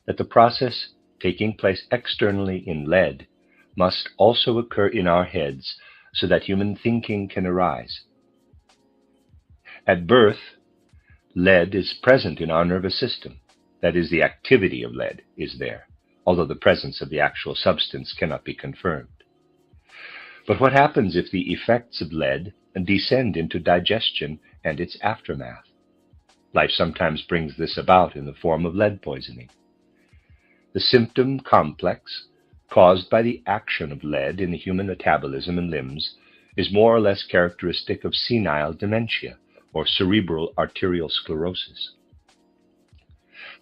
that the process taking place externally in lead must also occur in our heads so that human thinking can arise. At birth, lead is present in our nervous system. That is, the activity of lead is there, although the presence of the actual substance cannot be confirmed. But what happens if the effects of lead descend into digestion and its aftermath? Life sometimes brings this about in the form of lead poisoning. The symptom complex caused by the action of lead in the human metabolism and limbs is more or less characteristic of senile dementia or cerebral arterial sclerosis.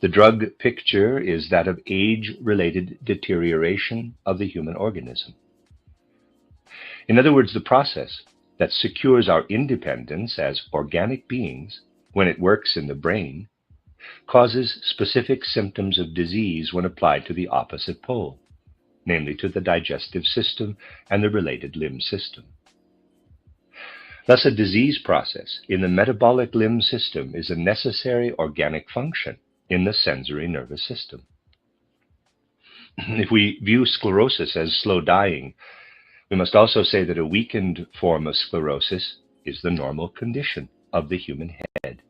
The drug picture is that of age-related deterioration of the human organism. In other words, the process that secures our independence as organic beings when it works in the brain causes specific symptoms of disease when applied to the opposite pole, namely to the digestive system and the related limb system. Thus, a disease process in the metabolic limb system is a necessary organic function in the sensory nervous system. If we view sclerosis as slow dying, we must also say that a weakened form of sclerosis is the normal condition of the human head.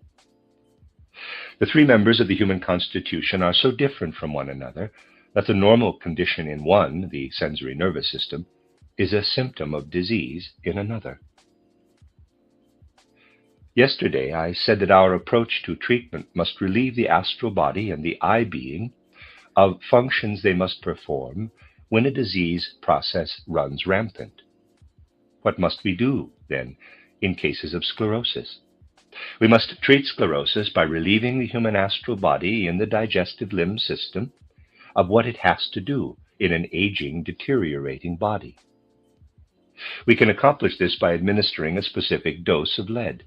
The three members of the human constitution are so different from one another that the normal condition in one, the sensory nervous system, is a symptom of disease in another. Yesterday, I said that our approach to treatment must relieve the astral body and the I being of functions they must perform when a disease process runs rampant. What must we do, then, in cases of sclerosis? We must treat sclerosis by relieving the human astral body in the digestive limb system of what it has to do in an aging, deteriorating body. We can accomplish this by administering a specific dose of lead.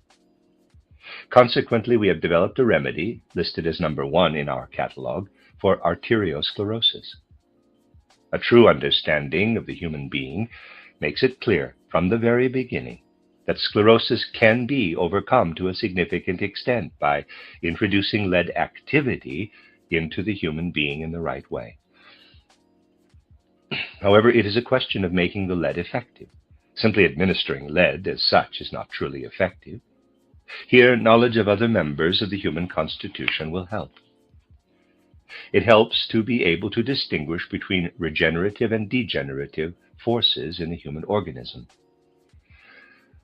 Consequently, we have developed a remedy, listed as number 1 in our catalog, for arteriosclerosis. A true understanding of the human being makes it clear from the very beginning that sclerosis can be overcome to a significant extent by introducing lead activity into the human being in the right way. However, it is a question of making the lead effective. Simply administering lead as such is not truly effective. Here, knowledge of other members of the human constitution will help. It helps to be able to distinguish between regenerative and degenerative forces in the human organism.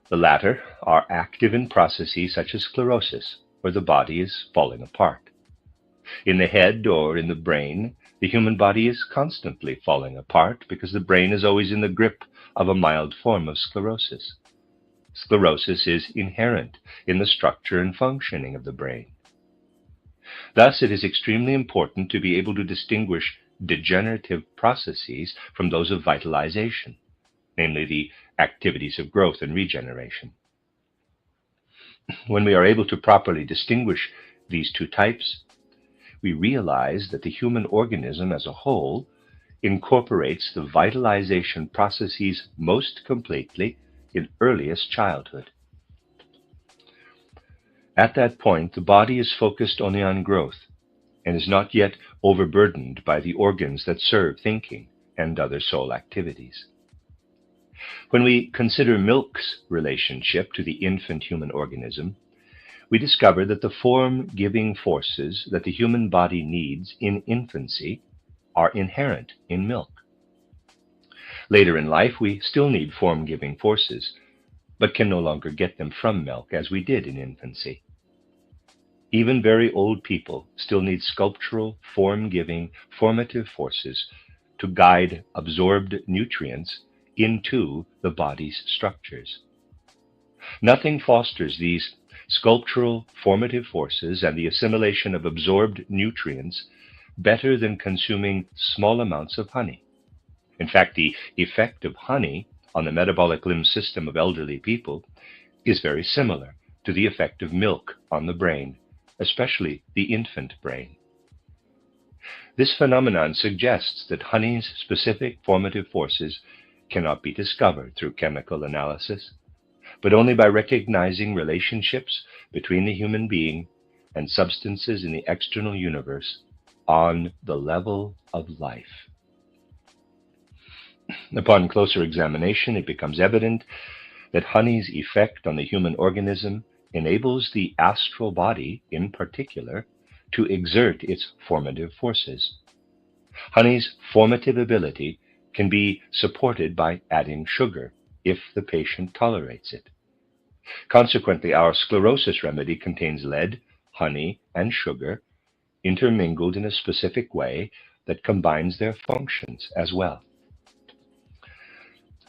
The latter are active in processes such as sclerosis, where the body is falling apart. In the head or in the brain, the human body is constantly falling apart because the brain is always in the grip of a mild form of sclerosis. Sclerosis is inherent in the structure and functioning of the brain. Thus, it is extremely important to be able to distinguish degenerative processes from those of vitalization, namely the activities of growth and regeneration. When we are able to properly distinguish these two types, we realize that the human organism as a whole incorporates the vitalization processes most completely in earliest childhood. At that point, the body is focused only on growth and is not yet overburdened by the organs that serve thinking and other soul activities. When we consider milk's relationship to the infant human organism, we discover that the form-giving forces that the human body needs in infancy are inherent in milk. Later in life, we still need form-giving forces, but can no longer get them from milk as we did in infancy. Even very old people still need sculptural, form-giving, formative forces to guide absorbed nutrients into the body's structures. Nothing fosters these sculptural, formative forces and the assimilation of absorbed nutrients better than consuming small amounts of honey. In fact, the effect of honey on the metabolic limb system of elderly people is very similar to the effect of milk on the brain, especially the infant brain. This phenomenon suggests that honey's specific formative forces cannot be discovered through chemical analysis, but only by recognizing relationships between the human being and substances in the external universe on the level of life. Upon closer examination, it becomes evident that honey's effect on the human organism enables the astral body, in particular, to exert its formative forces. Honey's formative ability can be supported by adding sugar, if the patient tolerates it. Consequently, our sclerosis remedy contains lead, honey, and sugar intermingled in a specific way that combines their functions as well.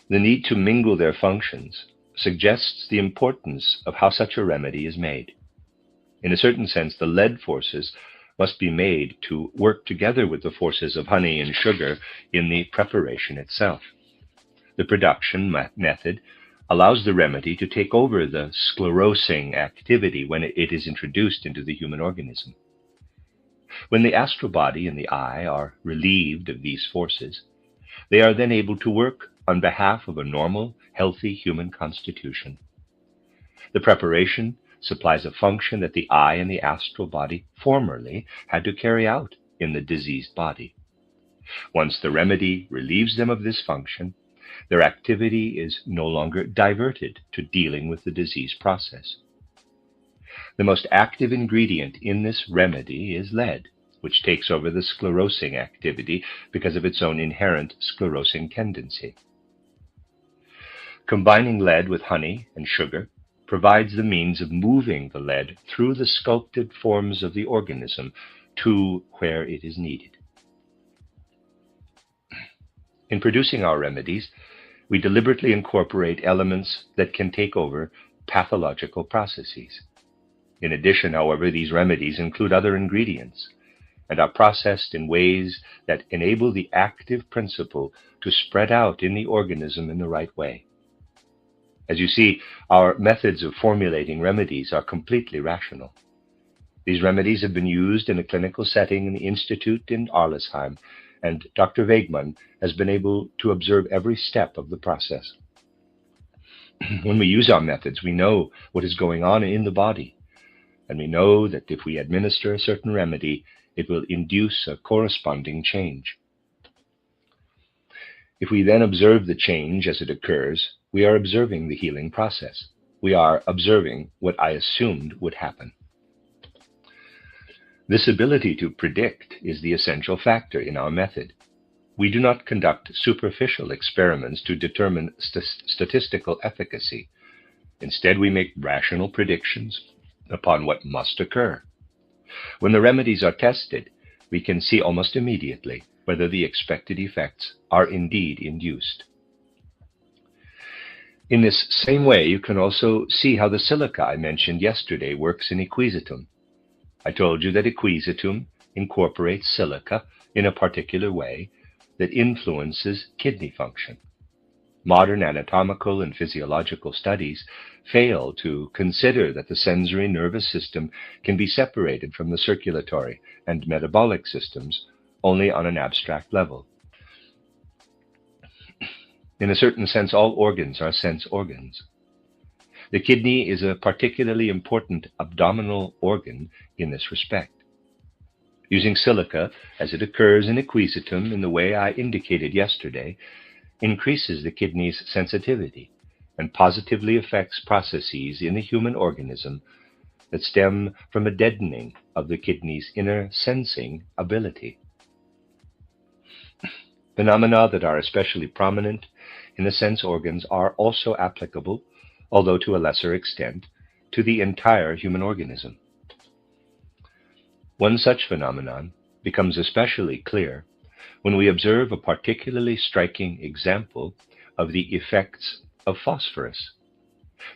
The need to mingle their functions suggests the importance of how such a remedy is made. In a certain sense, the lead forces must be made to work together with the forces of honey and sugar in the preparation itself. The production method allows the remedy to take over the sclerosing activity when it is introduced into the human organism. When the astral body and the eye are relieved of these forces, they are then able to work on behalf of a normal, healthy human constitution. The preparation supplies a function that the eye and the astral body formerly had to carry out in the diseased body. Once the remedy relieves them of this function, their activity is no longer diverted to dealing with the disease process. The most active ingredient in this remedy is lead, which takes over the sclerosing activity because of its own inherent sclerosing tendency. Combining lead with honey and sugar provides the means of moving the lead through the sculpted forms of the organism to where it is needed. In producing our remedies, we deliberately incorporate elements that can take over pathological processes. In addition, however, these remedies include other ingredients and are processed in ways that enable the active principle to spread out in the organism in the right way. As you see, our methods of formulating remedies are completely rational. These remedies have been used in a clinical setting in the Institute in Arlesheim, and Dr. Wegmann has been able to observe every step of the process. When we use our methods, we know what is going on in the body, and we know that if we administer a certain remedy, it will induce a corresponding change. If we then observe the change as it occurs, we are observing the healing process. We are observing what I assumed would happen. This ability to predict is the essential factor in our method. We do not conduct superficial experiments to determine statistical efficacy. Instead, we make rational predictions upon what must occur. When the remedies are tested, we can see almost immediately whether the expected effects are indeed induced. In this same way, you can also see how the silica I mentioned yesterday works in equisetum. I told you that equisetum incorporates silica in a particular way that influences kidney function. Modern anatomical and physiological studies fail to consider that the sensory nervous system can be separated from the circulatory and metabolic systems only on an abstract level. In a certain sense, all organs are sense organs. The kidney is a particularly important abdominal organ in this respect. Using silica, as it occurs in equisetum in the way I indicated yesterday, increases the kidney's sensitivity and positively affects processes in the human organism that stem from a deadening of the kidney's inner sensing ability. Phenomena that are especially prominent in the sense organs are also applicable, although to a lesser extent, to the entire human organism. One such phenomenon becomes especially clear when we observe a particularly striking example of the effects of phosphorus.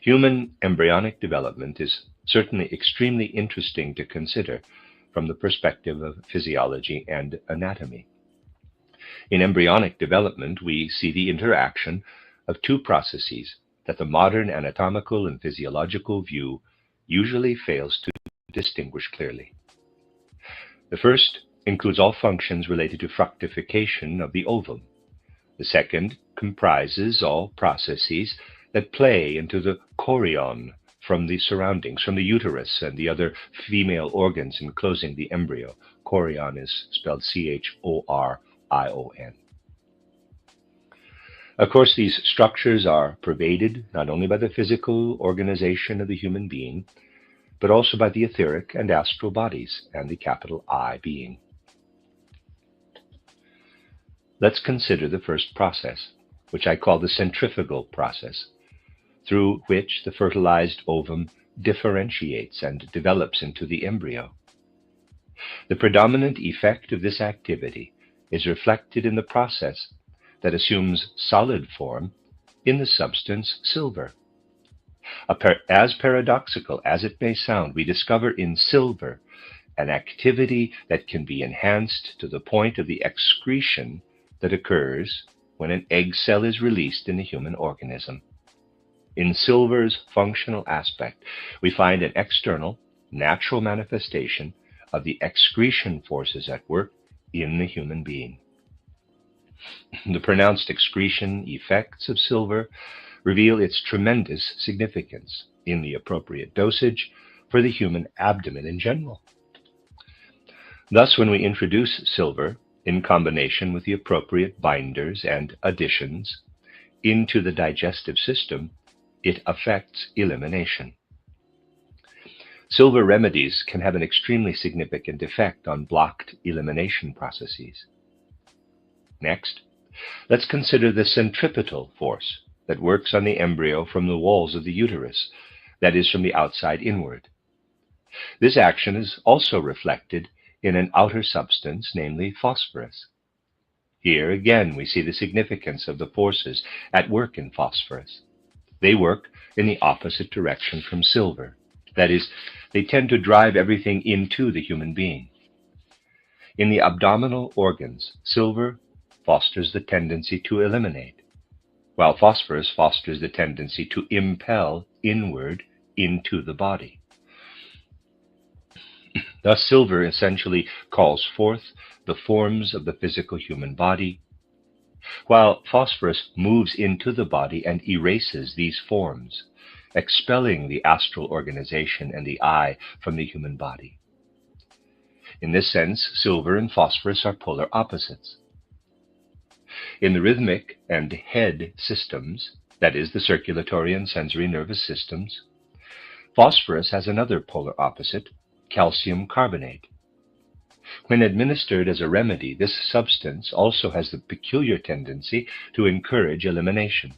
Human embryonic development is certainly extremely interesting to consider from the perspective of physiology and anatomy. In embryonic development, we see the interaction of two processes that the modern anatomical and physiological view usually fails to distinguish clearly. The first includes all functions related to fructification of the ovum. The second comprises all processes that play into the chorion from the surroundings, from the uterus and the other female organs enclosing the embryo. Chorion is spelled C-H-O-R-I-O-N. Of course, these structures are pervaded not only by the physical organization of the human being, but also by the etheric and astral bodies and the capital I being. Let's consider the first process, which I call the centrifugal process, through which the fertilized ovum differentiates and develops into the embryo. The predominant effect of this activity is reflected in the process that assumes solid form in the substance silver. As paradoxical as it may sound, we discover in silver an activity that can be enhanced to the point of the excretion that occurs when an egg cell is released in the human organism. In silver's functional aspect, we find an external, natural manifestation of the excretion forces at work in the human being. The pronounced excretion effects of silver reveal its tremendous significance in the appropriate dosage for the human abdomen in general. Thus, when we introduce silver in combination with the appropriate binders and additions into the digestive system, it affects elimination. Silver remedies can have an extremely significant effect on blocked elimination processes. Next, let's consider the centripetal force that works on the embryo from the walls of the uterus, that is, from the outside inward. This action is also reflected in an outer substance, namely phosphorus. Here again we see the significance of the forces at work in phosphorus. They work in the opposite direction from silver. That is, they tend to drive everything into the human being. In the abdominal organs, silver fosters the tendency to eliminate, while phosphorus fosters the tendency to impel inward into the body. Thus, silver essentially calls forth the forms of the physical human body, while phosphorus moves into the body and erases these forms, expelling the astral organization and the I from the human body. In this sense, silver and phosphorus are polar opposites. In the rhythmic and head systems, that is, the circulatory and sensory nervous systems, phosphorus has another polar opposite, calcium carbonate. When administered as a remedy, this substance also has the peculiar tendency to encourage elimination.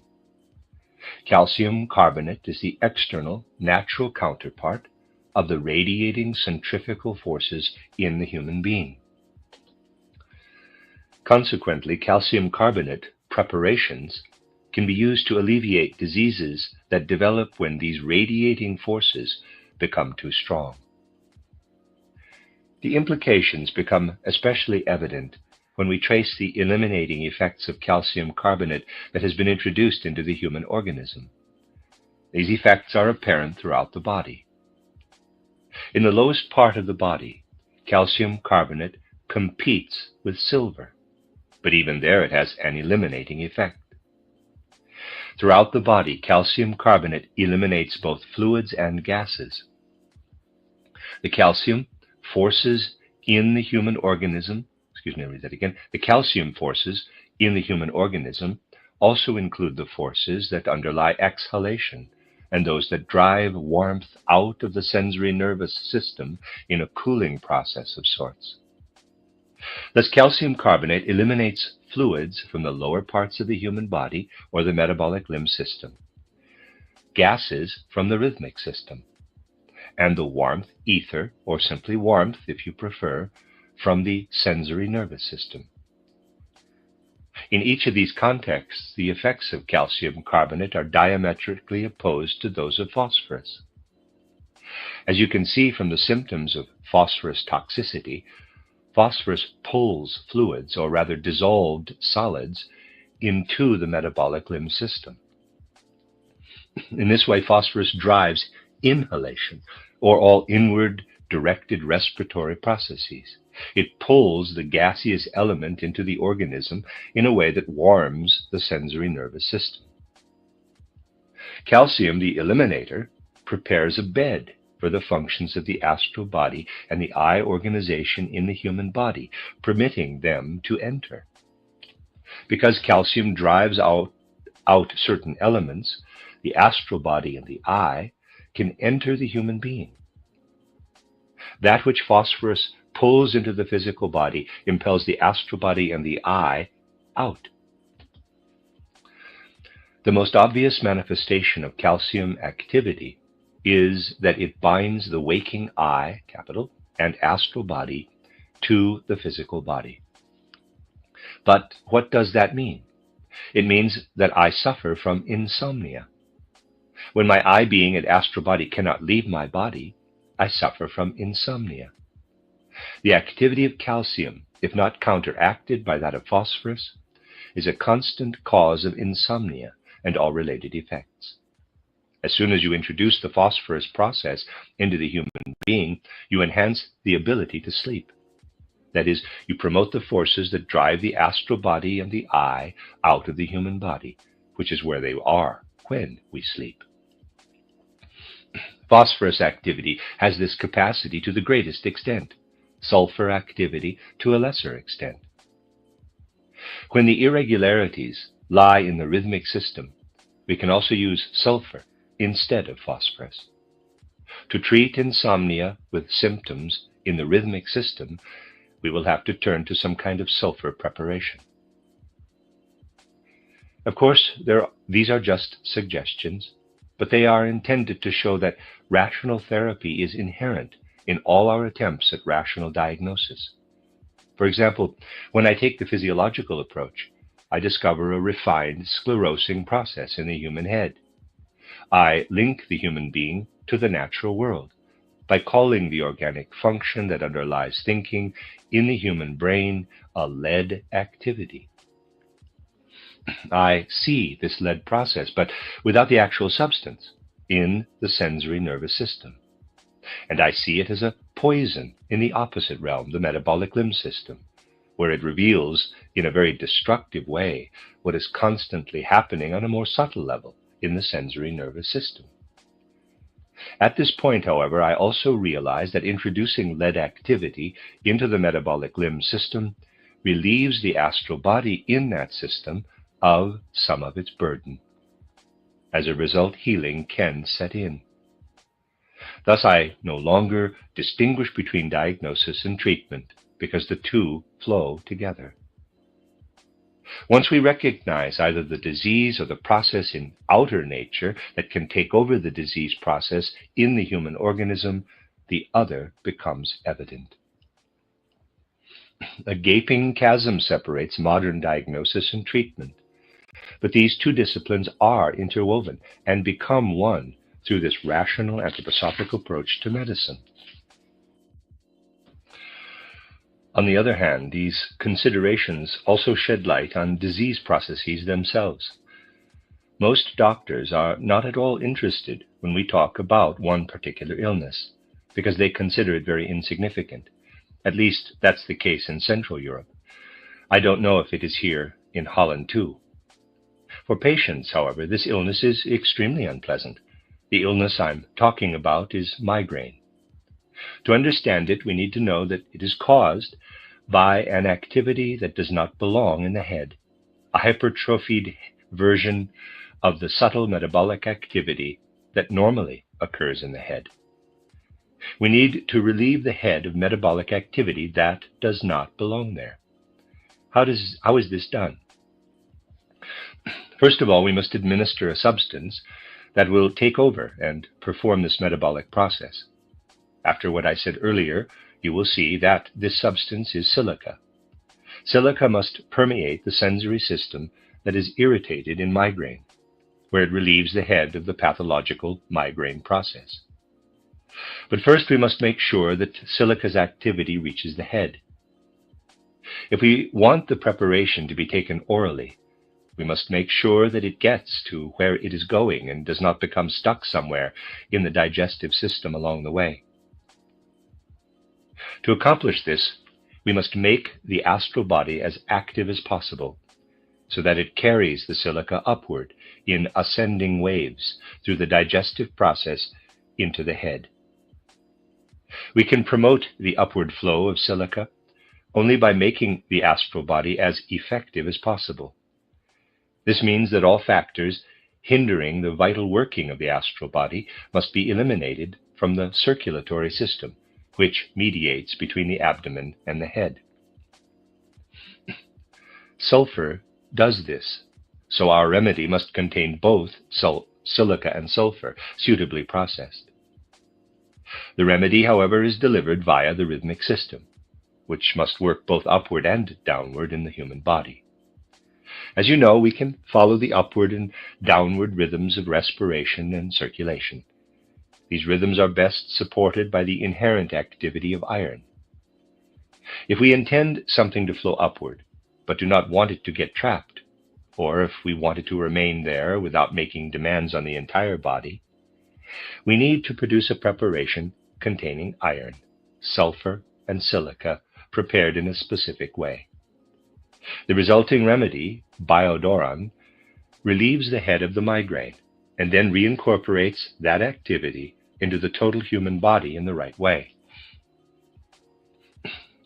Calcium carbonate is the external, natural counterpart of the radiating centrifugal forces in the human being. Consequently, calcium carbonate preparations can be used to alleviate diseases that develop when these radiating forces become too strong. The implications become especially evident when we trace the eliminating effects of calcium carbonate that has been introduced into the human organism. These effects are apparent throughout the body. In the lowest part of the body, calcium carbonate competes with silver, but even there it has an eliminating effect. Throughout the body, calcium carbonate eliminates both fluids and gases. The calcium forces in the human organism, the calcium forces in the human organism also include the forces that underlie exhalation and those that drive warmth out of the sensory nervous system in a cooling process of sorts. Thus, calcium carbonate eliminates fluids from the lower parts of the human body or the metabolic limb system, gases from the rhythmic system, and the warmth, ether, or simply warmth if you prefer, from the sensory nervous system. In each of these contexts, the effects of calcium carbonate are diametrically opposed to those of phosphorus. As you can see from the symptoms of phosphorus toxicity, phosphorus pulls fluids, or rather dissolved solids, into the metabolic limb system. In this way, phosphorus drives inhalation, or all inward directed respiratory processes. It pulls the gaseous element into the organism in a way that warms the sensory nervous system. Calcium, the eliminator, prepares a bed for the functions of the astral body and the eye organization in the human body, permitting them to enter. Because calcium drives out out certain elements, the astral body and the I can enter the human being. That which phosphorus pulls into the physical body impels the astral body and the I out. The most obvious manifestation of calcium activity is that it binds the waking I, capital, and astral body to the physical body. But what does that mean? It means that I suffer from insomnia. When my I being and astral body cannot leave my body, I suffer from insomnia. The activity of calcium, if not counteracted by that of phosphorus, is a constant cause of insomnia and all related effects. As soon as you introduce the phosphorus process into the human being, you enhance the ability to sleep. That is, you promote the forces that drive the astral body and the I out of the human body, which is where they are when we sleep. Phosphorus activity has this capacity to the greatest extent, sulfur activity to a lesser extent. When the irregularities lie in the rhythmic system, we can also use sulfur instead of phosphorus. To treat insomnia with symptoms in the rhythmic system, we will have to turn to some kind of sulfur preparation. Of course, these are just suggestions, but they are intended to show that rational therapy is inherent in all our attempts at rational diagnosis. For example, when I take the physiological approach, I discover a refined sclerosing process in the human head. I link the human being to the natural world by calling the organic function that underlies thinking in the human brain a lead activity. I see this lead process, but without the actual substance, in the sensory nervous system. And I see it as a poison in the opposite realm, the metabolic limb system, where it reveals in a very destructive way what is constantly happening on a more subtle level in the sensory nervous system. At this point, however, I also realize that introducing lead activity into the metabolic limb system relieves the astral body in that system of some of its burden. As a result, healing can set in. Thus, I no longer distinguish between diagnosis and treatment because the two flow together. Once we recognize either the disease or the process in outer nature that can take over the disease process in the human organism, the other becomes evident. A gaping chasm separates modern diagnosis and treatment, but these two disciplines are interwoven and become one through this rational anthroposophic approach to medicine. On the other hand, these considerations also shed light on disease processes themselves. Most doctors are not at all interested when we talk about one particular illness, because they consider it very insignificant. At least that's the case in Central Europe. I don't know if it is here in Holland too. For patients, however, this illness is extremely unpleasant. The illness I'm talking about is migraine. To understand it, we need to know that it is caused by an activity that does not belong in the head, a hypertrophied version of the subtle metabolic activity that normally occurs in the head. We need to relieve the head of metabolic activity that does not belong there. How is this done? First of all, we must administer a substance that will take over and perform this metabolic process. After what I said earlier, you will see that this substance is silica. Silica must permeate the sensory system that is irritated in migraine, where it relieves the head of the pathological migraine process. But first we must make sure that silica's activity reaches the head. If we want the preparation to be taken orally, we must make sure that it gets to where it is going and does not become stuck somewhere in the digestive system along the way. To accomplish this, we must make the astral body as active as possible, so that it carries the silica upward in ascending waves through the digestive process into the head. We can promote the upward flow of silica only by making the astral body as effective as possible. This means that all factors hindering the vital working of the astral body must be eliminated from the circulatory system, which mediates between the abdomen and the head. Sulfur does this, so our remedy must contain both silica and sulfur, suitably processed. The remedy, however, is delivered via the rhythmic system, which must work both upward and downward in the human body. As you know, we can follow the upward and downward rhythms of respiration and circulation. These rhythms are best supported by the inherent activity of iron. If we intend something to flow upward, but do not want it to get trapped, or if we want it to remain there without making demands on the entire body, we need to produce a preparation containing iron, sulfur, and silica prepared in a specific way. The resulting remedy, biodoron, relieves the head of the migraine and then reincorporates that activity into the total human body in the right way.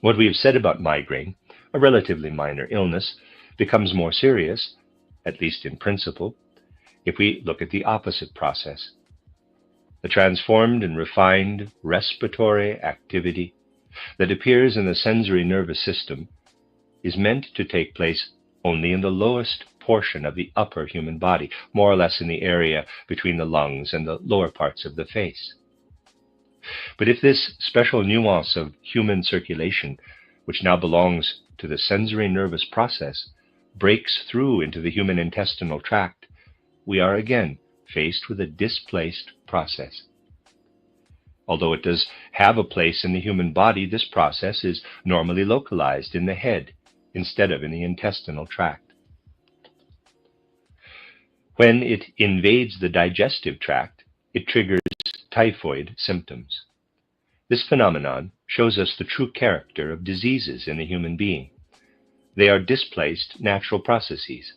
What we have said about migraine, a relatively minor illness, becomes more serious, at least in principle, if we look at the opposite process. The transformed and refined respiratory activity that appears in the sensory nervous system is meant to take place only in the lowest portion of the upper human body, more or less in the area between the lungs and the lower parts of the face. But if this special nuance of human circulation, which now belongs to the sensory nervous process, breaks through into the human intestinal tract, we are again faced with a displaced process. Although it does have a place in the human body, this process is normally localized in the head instead of in the intestinal tract. When it invades the digestive tract, it triggers typhoid symptoms. This phenomenon shows us the true character of diseases in the human being. They are displaced natural processes.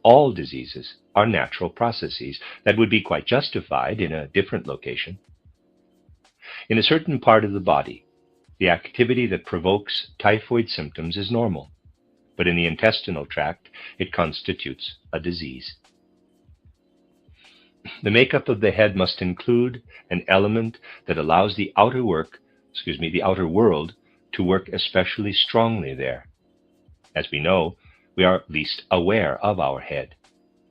All diseases are natural processes that would be quite justified in a different location. In a certain part of the body, the activity that provokes typhoid symptoms is normal, but in the intestinal tract, it constitutes a disease. The makeup of the head must include an element that allows the outer world to work especially strongly there. As we know, we are least aware of our head,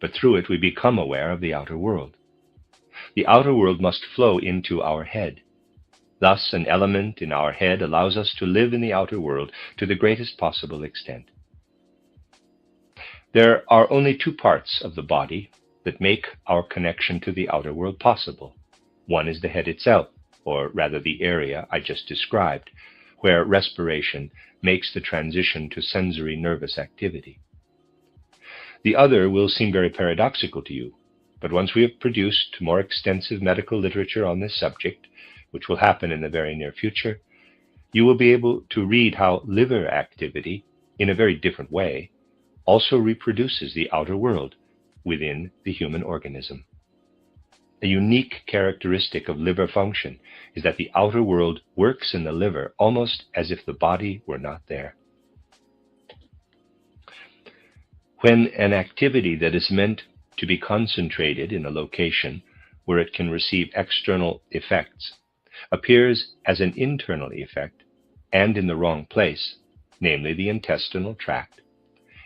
but through it we become aware of the outer world. The outer world must flow into our head. Thus, an element in our head allows us to live in the outer world to the greatest possible extent. There are only two parts of the body that make our connection to the outer world possible. One is the head itself, or rather the area I just described, where respiration makes the transition to sensory nervous activity. The other will seem very paradoxical to you, but once we have produced more extensive medical literature on this subject, which will happen in the very near future, you will be able to read how liver activity, in a very different way, also reproduces the outer world within the human organism. A unique characteristic of liver function is that the outer world works in the liver almost as if the body were not there. When an activity that is meant to be concentrated in a location where it can receive external effects appears as an internal effect and in the wrong place, namely the intestinal tract,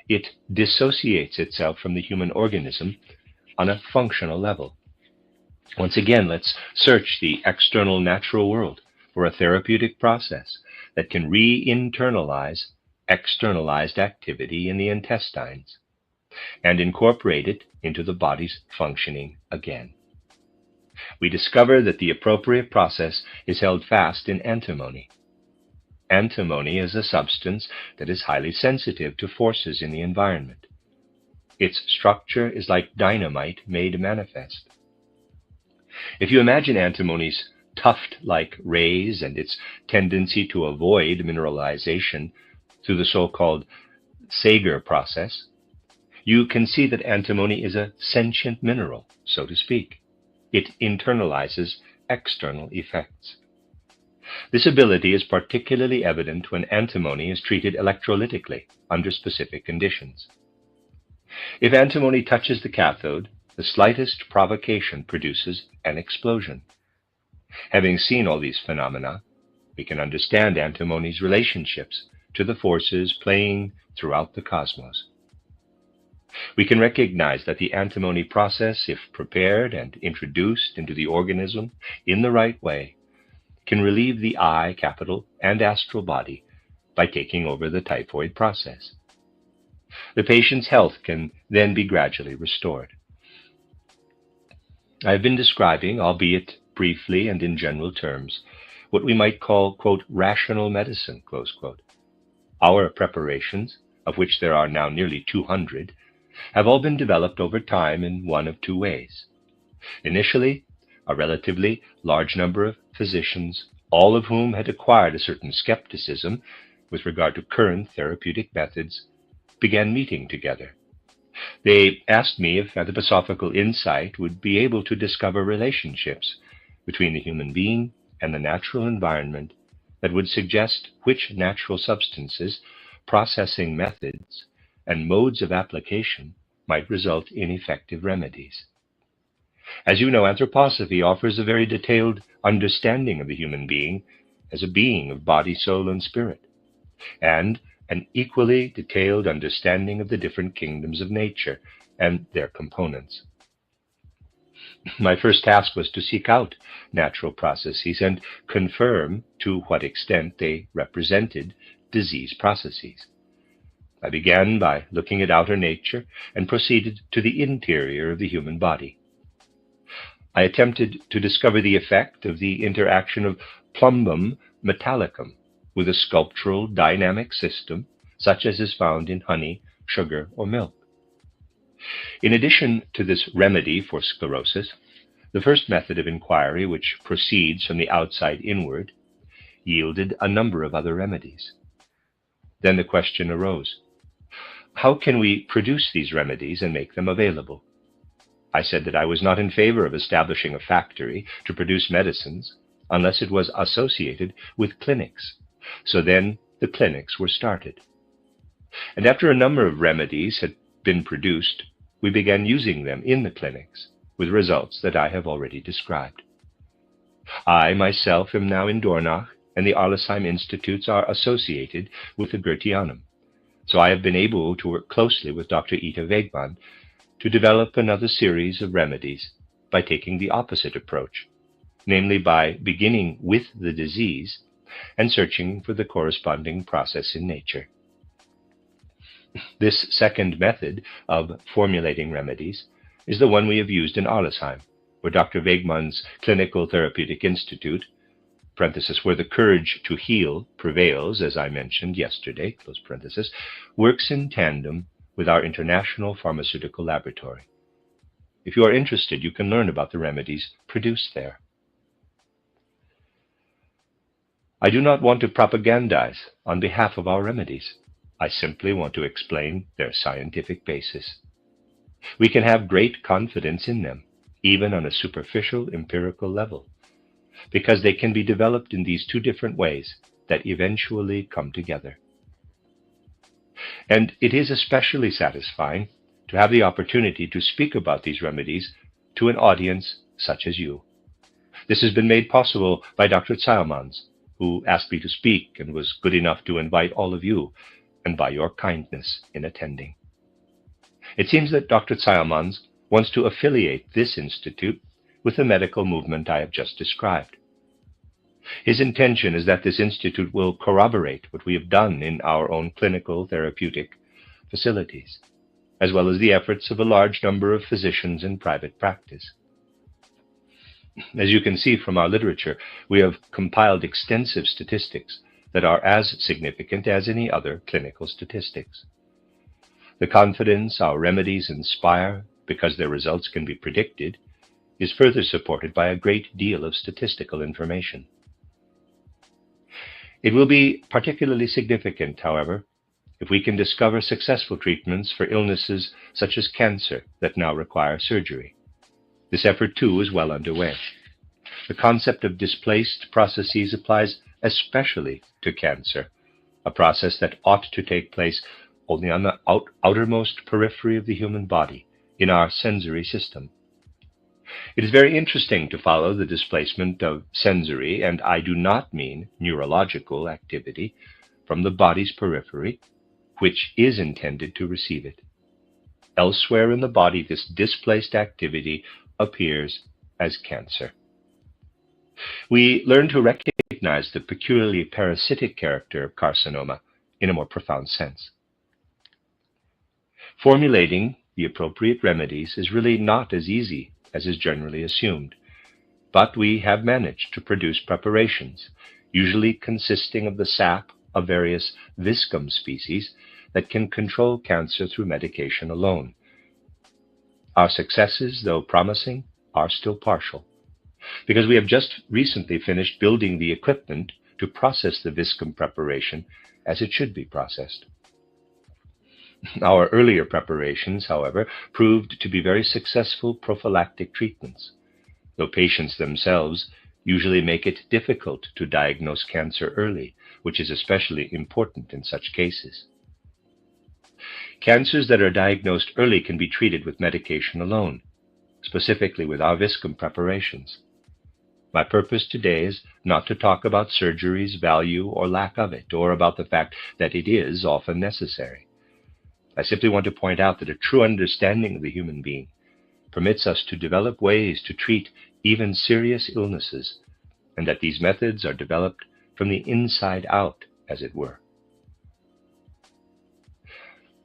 it dissociates itself from the human organism on a functional level. Once again, let's search the external natural world for a therapeutic process that can re-internalize externalized activity in the intestines and incorporate it into the body's functioning again. We discover that the appropriate process is held fast in antimony. Antimony is a substance that is highly sensitive to forces in the environment. Its structure is like dynamite made manifest. If you imagine antimony's tuft-like rays and its tendency to avoid mineralization through the so-called Sager process, you can see that antimony is a sentient mineral, so to speak. It internalizes external effects. This ability is particularly evident when antimony is treated electrolytically under specific conditions. If antimony touches the cathode, the slightest provocation produces an explosion. Having seen all these phenomena, we can understand antimony's relationships to the forces playing throughout the cosmos. We can recognize that the antimony process, if prepared and introduced into the organism in the right way, can relieve the eye, capital, and astral body by taking over the typhoid process. The patient's health can then be gradually restored. I have been describing, albeit briefly and in general terms, what we might call, quote, rational medicine, close quote. Our preparations, of which there are now nearly 200, have all been developed over time in one of two ways. Initially, a relatively large number of physicians, all of whom had acquired a certain skepticism with regard to current therapeutic methods, began meeting together. They asked me if anthroposophical insight would be able to discover relationships between the human being and the natural environment that would suggest which natural substances, processing methods, and modes of application might result in effective remedies. As you know, anthroposophy offers a very detailed understanding of the human being as a being of body, soul, and spirit, and an equally detailed understanding of the different kingdoms of nature and their components. My first task was to seek out natural processes and confirm to what extent they represented disease processes. I began by looking at outer nature and proceeded to the interior of the human body. I attempted to discover the effect of the interaction of plumbum metallicum with a sculptural dynamic system such as is found in honey, sugar, or milk. In addition to this remedy for sclerosis, the first method of inquiry, which proceeds from the outside inward, yielded a number of other remedies. Then the question arose, how can we produce these remedies and make them available? I said that I was not in favor of establishing a factory to produce medicines unless it was associated with clinics. So then the clinics were started. And after a number of remedies had been produced, we began using them in the clinics, with results that I have already described. I myself am now in Dornach, and the Arlesheim Institutes are associated with the Goetheanum. So I have been able to work closely with Dr. Ita Wegmann to develop another series of remedies by taking the opposite approach, namely by beginning with the disease and searching for the corresponding process in nature. This second method of formulating remedies is the one we have used in Arlesheim, where Dr. Wegmann's Clinical Therapeutic Institute, where the courage to heal prevails, as I mentioned yesterday, works in tandem with our International Pharmaceutical Laboratory. If you are interested, you can learn about the remedies produced there. I do not want to propagandize on behalf of our remedies. I simply want to explain their scientific basis. We can have great confidence in them, even on a superficial empirical level, because they can be developed in these two different ways that eventually come together. And it is especially satisfying to have the opportunity to speak about these remedies to an audience such as you. This has been made possible by Dr. Zeilmans, who asked me to speak and was good enough to invite all of you, and by your kindness in attending. It seems that Dr. Zeilmans wants to affiliate this institute with the medical movement I have just described. His intention is that this institute will corroborate what we have done in our own clinical therapeutic facilities, as well as the efforts of a large number of physicians in private practice. As you can see from our literature, we have compiled extensive statistics that are as significant as any other clinical statistics. The confidence our remedies inspire, because their results can be predicted, is further supported by a great deal of statistical information. It will be particularly significant, however, if we can discover successful treatments for illnesses such as cancer that now require surgery. This effort, too, is well underway. The concept of displaced processes applies especially to cancer, a process that ought to take place only on the outermost periphery of the human body, in our sensory system. It is very interesting to follow the displacement of sensory, and I do not mean neurological activity, from the body's periphery, which is intended to receive it. Elsewhere in the body, this displaced activity appears as cancer. We learn to recognize the peculiarly parasitic character of carcinoma in a more profound sense. Formulating the appropriate remedies is really not as easy as is generally assumed, but we have managed to produce preparations, usually consisting of the sap of various viscum species, that can control cancer through medication alone. Our successes, though promising, are still partial, because we have just recently finished building the equipment to process the viscum preparation as it should be processed. Our earlier preparations, however, proved to be very successful prophylactic treatments, though patients themselves usually make it difficult to diagnose cancer early, which is especially important in such cases. Cancers that are diagnosed early can be treated with medication alone, specifically with our viscum preparations. My purpose today is not to talk about surgery's value or lack of it, or about the fact that it is often necessary. I simply want to point out that a true understanding of the human being permits us to develop ways to treat even serious illnesses, and that these methods are developed from the inside out, as it were.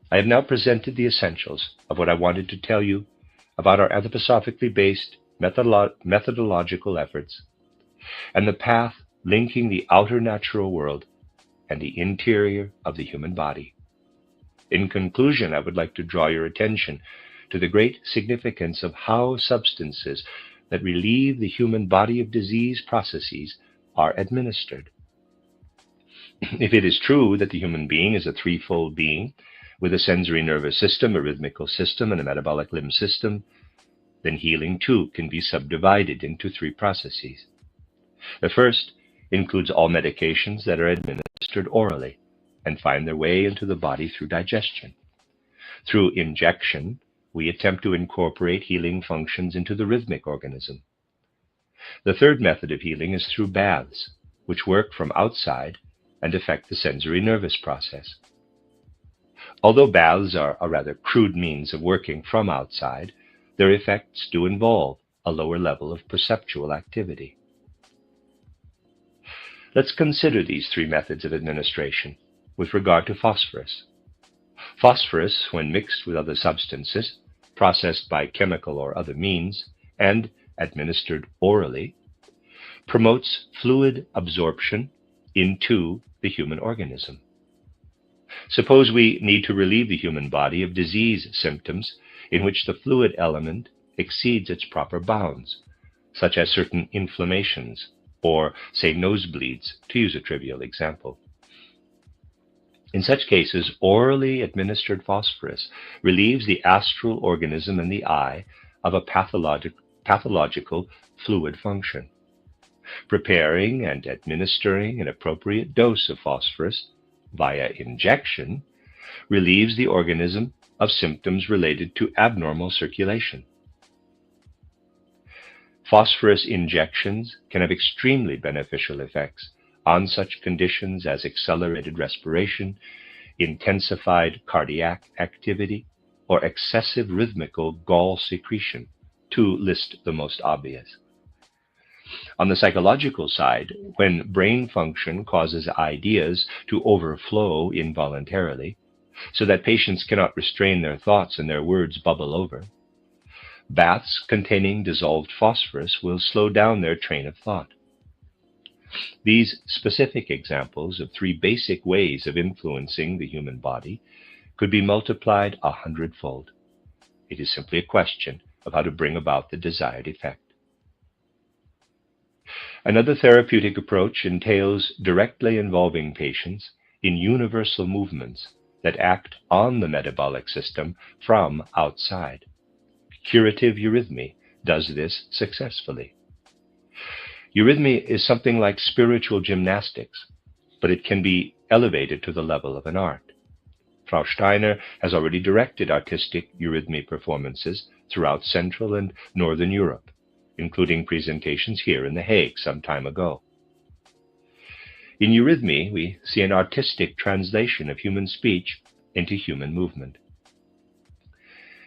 I have now presented the essentials of what I wanted to tell you about our anthroposophically based methodological efforts and the path linking the outer natural world and the interior of the human body. In conclusion, I would like to draw your attention to the great significance of how substances that relieve the human body of disease processes are administered. If it is true that the human being is a threefold being, with a sensory nervous system, a rhythmical system, and a metabolic limb system, then healing too can be subdivided into three processes. The first includes all medications that are administered orally and find their way into the body through digestion. Through injection, we attempt to incorporate healing functions into the rhythmic organism. The third method of healing is through baths, which work from outside and affect the sensory nervous process. Although baths are a rather crude means of working from outside, their effects do involve a lower level of perceptual activity. Let's consider these three methods of administration with regard to phosphorus. Phosphorus, when mixed with other substances, processed by chemical or other means, and administered orally, promotes fluid absorption into the human organism. Suppose we need to relieve the human body of disease symptoms in which the fluid element exceeds its proper bounds, such as certain inflammations, or, say, nosebleeds, to use a trivial example. In such cases, orally administered phosphorus relieves the astral organism and the eye of a pathological fluid function. Preparing and administering an appropriate dose of phosphorus via injection relieves the organism of symptoms related to abnormal circulation. Phosphorus injections can have extremely beneficial effects on such conditions as accelerated respiration, intensified cardiac activity, or excessive rhythmical gall secretion, to list the most obvious. On the psychological side, when brain function causes ideas to overflow involuntarily, so that patients cannot restrain their thoughts and their words bubble over, baths containing dissolved phosphorus will slow down their train of thought. These specific examples of three basic ways of influencing the human body could be multiplied 100-fold. It is simply a question of how to bring about the desired effect. Another therapeutic approach entails directly involving patients in universal movements that act on the metabolic system from outside. Curative eurythmy does this successfully. Eurythmy is something like spiritual gymnastics, but it can be elevated to the level of an art. Frau Steiner has already directed artistic eurythmy performances throughout Central and Northern Europe, including presentations here in The Hague some time ago. In eurythmy, we see an artistic translation of human speech into human movement.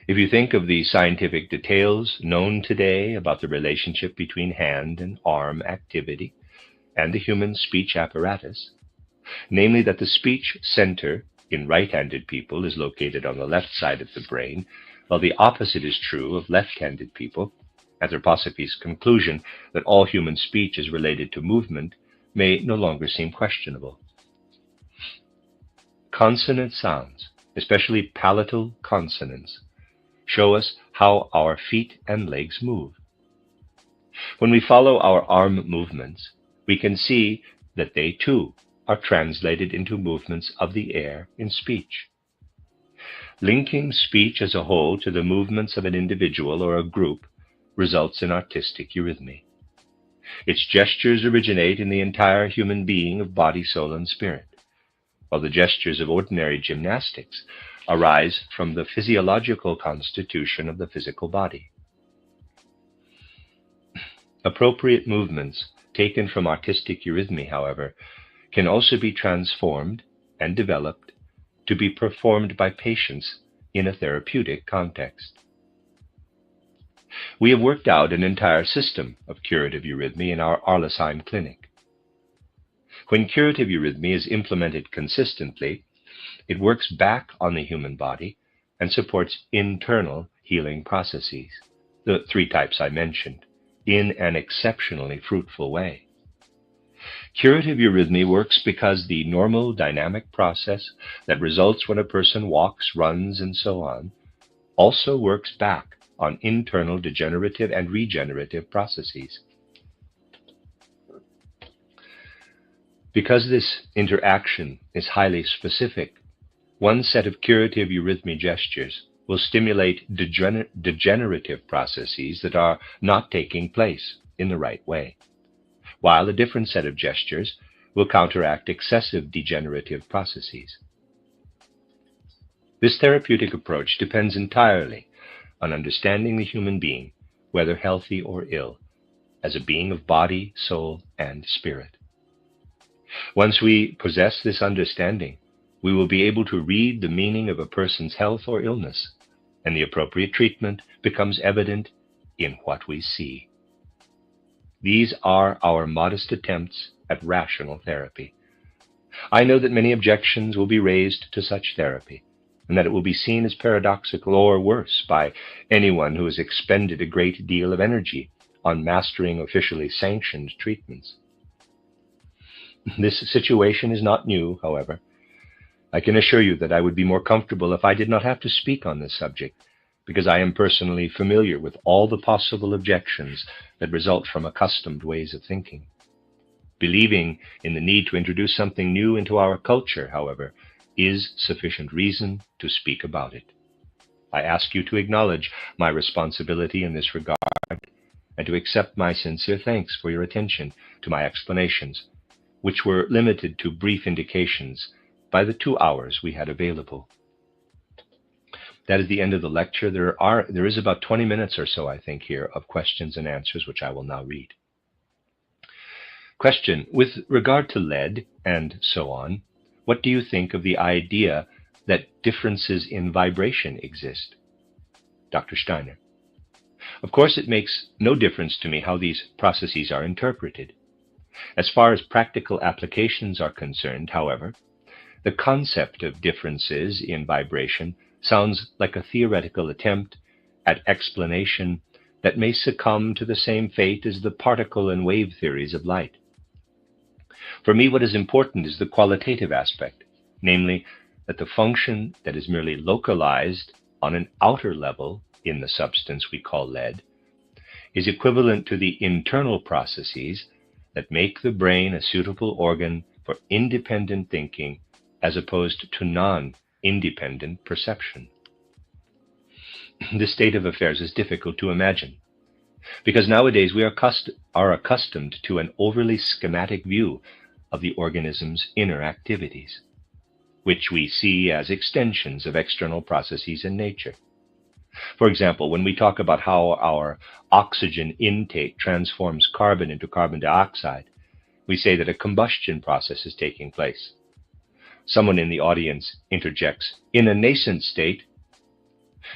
If you think of the scientific details known today about the relationship between hand and arm activity and the human speech apparatus, namely that the speech center in right-handed people is located on the left side of the brain, while the opposite is true of left-handed people, anthroposophy's conclusion that all human speech is related to movement may no longer seem questionable. Consonant sounds, especially palatal consonants, show us how our feet and legs move. When we follow our arm movements, we can see that they too are translated into movements of the air in speech. Linking speech as a whole to the movements of an individual or a group results in artistic eurythmy. Its gestures originate in the entire human being of body, soul, and spirit, while the gestures of ordinary gymnastics arise from the physiological constitution of the physical body. Appropriate movements taken from artistic eurythmy, however, can also be transformed and developed to be performed by patients in a therapeutic context. We have worked out an entire system of curative eurythmy in our Arlesheim clinic. When curative eurythmy is implemented consistently, it works back on the human body and supports internal healing processes, the three types I mentioned, in an exceptionally fruitful way. Curative eurythmy works because the normal dynamic process that results when a person walks, runs, and so on also works back on internal degenerative and regenerative processes. Because this interaction is highly specific, one set of curative eurythmy gestures will stimulate degenerative processes that are not taking place in the right way, while a different set of gestures will counteract excessive degenerative processes. This therapeutic approach depends entirely on understanding the human being, whether healthy or ill, as a being of body, soul, and spirit. Once we possess this understanding, we will be able to read the meaning of a person's health or illness, and the appropriate treatment becomes evident in what we see. These are our modest attempts at rational therapy. I know that many objections will be raised to such therapy, and that it will be seen as paradoxical or worse by anyone who has expended a great deal of energy on mastering officially sanctioned treatments. This situation is not new, however. I can assure you that I would be more comfortable if I did not have to speak on this subject, because I am personally familiar with all the possible objections that result from accustomed ways of thinking. Believing in the need to introduce something new into our culture, however, is sufficient reason to speak about it. I ask you to acknowledge my responsibility in this regard and to accept my sincere thanks for your attention to my explanations, which were limited to brief indications by the 2 hours we had available. That is the end of the lecture. There is about 20 minutes or so, I think, here of questions and answers, which I will now read. Question: with regard to lead and so on, what do you think of the idea that differences in vibration exist? Dr. Steiner: of course, it makes no difference to me how these processes are interpreted. As far as practical applications are concerned, however, the concept of differences in vibration sounds like a theoretical attempt at explanation that may succumb to the same fate as the particle and wave theories of light. For me, what is important is the qualitative aspect, namely that the function that is merely localized on an outer level in the substance we call lead is equivalent to the internal processes that make the brain a suitable organ for independent thinking as opposed to non-independent perception. This state of affairs is difficult to imagine, because nowadays we are accustomed to an overly schematic view of the organism's inner activities. which we see as extensions of external processes in nature. For example, when we talk about how our oxygen intake transforms carbon into carbon dioxide, we say that a combustion process is taking place. Someone in the audience interjects, "In a nascent state."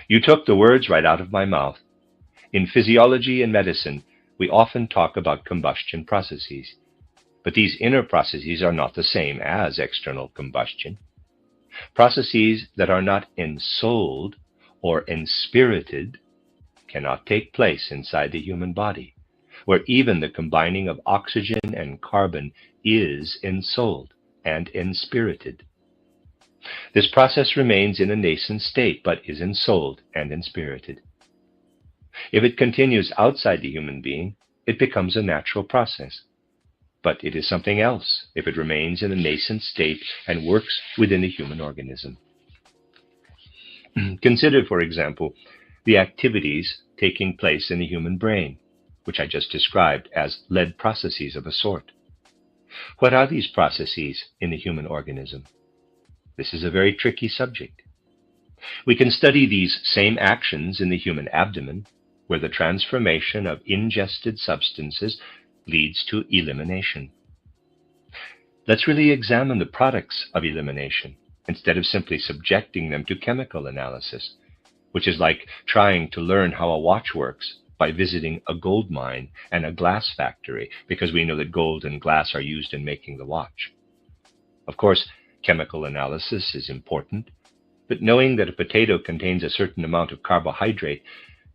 You took the words right out of my mouth. In physiology and medicine, we often talk about combustion processes, but these inner processes are not the same as external combustion. Processes that are not ensouled or enspirited cannot take place inside the human body, where even the combining of oxygen and carbon is ensouled and enspirited. This process remains in a nascent state, but is ensouled and enspirited. If it continues outside the human being, it becomes a natural process. But it is something else if it remains in a nascent state and works within the human organism. Consider, for example, the activities taking place in the human brain, which I just described as lead processes of a sort. What are these processes in the human organism? This is a very tricky subject. We can study these same actions in the human abdomen, where the transformation of ingested substances leads to elimination. Let's really examine the products of elimination instead of simply subjecting them to chemical analysis, which is like trying to learn how a watch works by visiting a gold mine and a glass factory, because we know that gold and glass are used in making the watch. Of course, chemical analysis is important, but knowing that a potato contains a certain amount of carbohydrate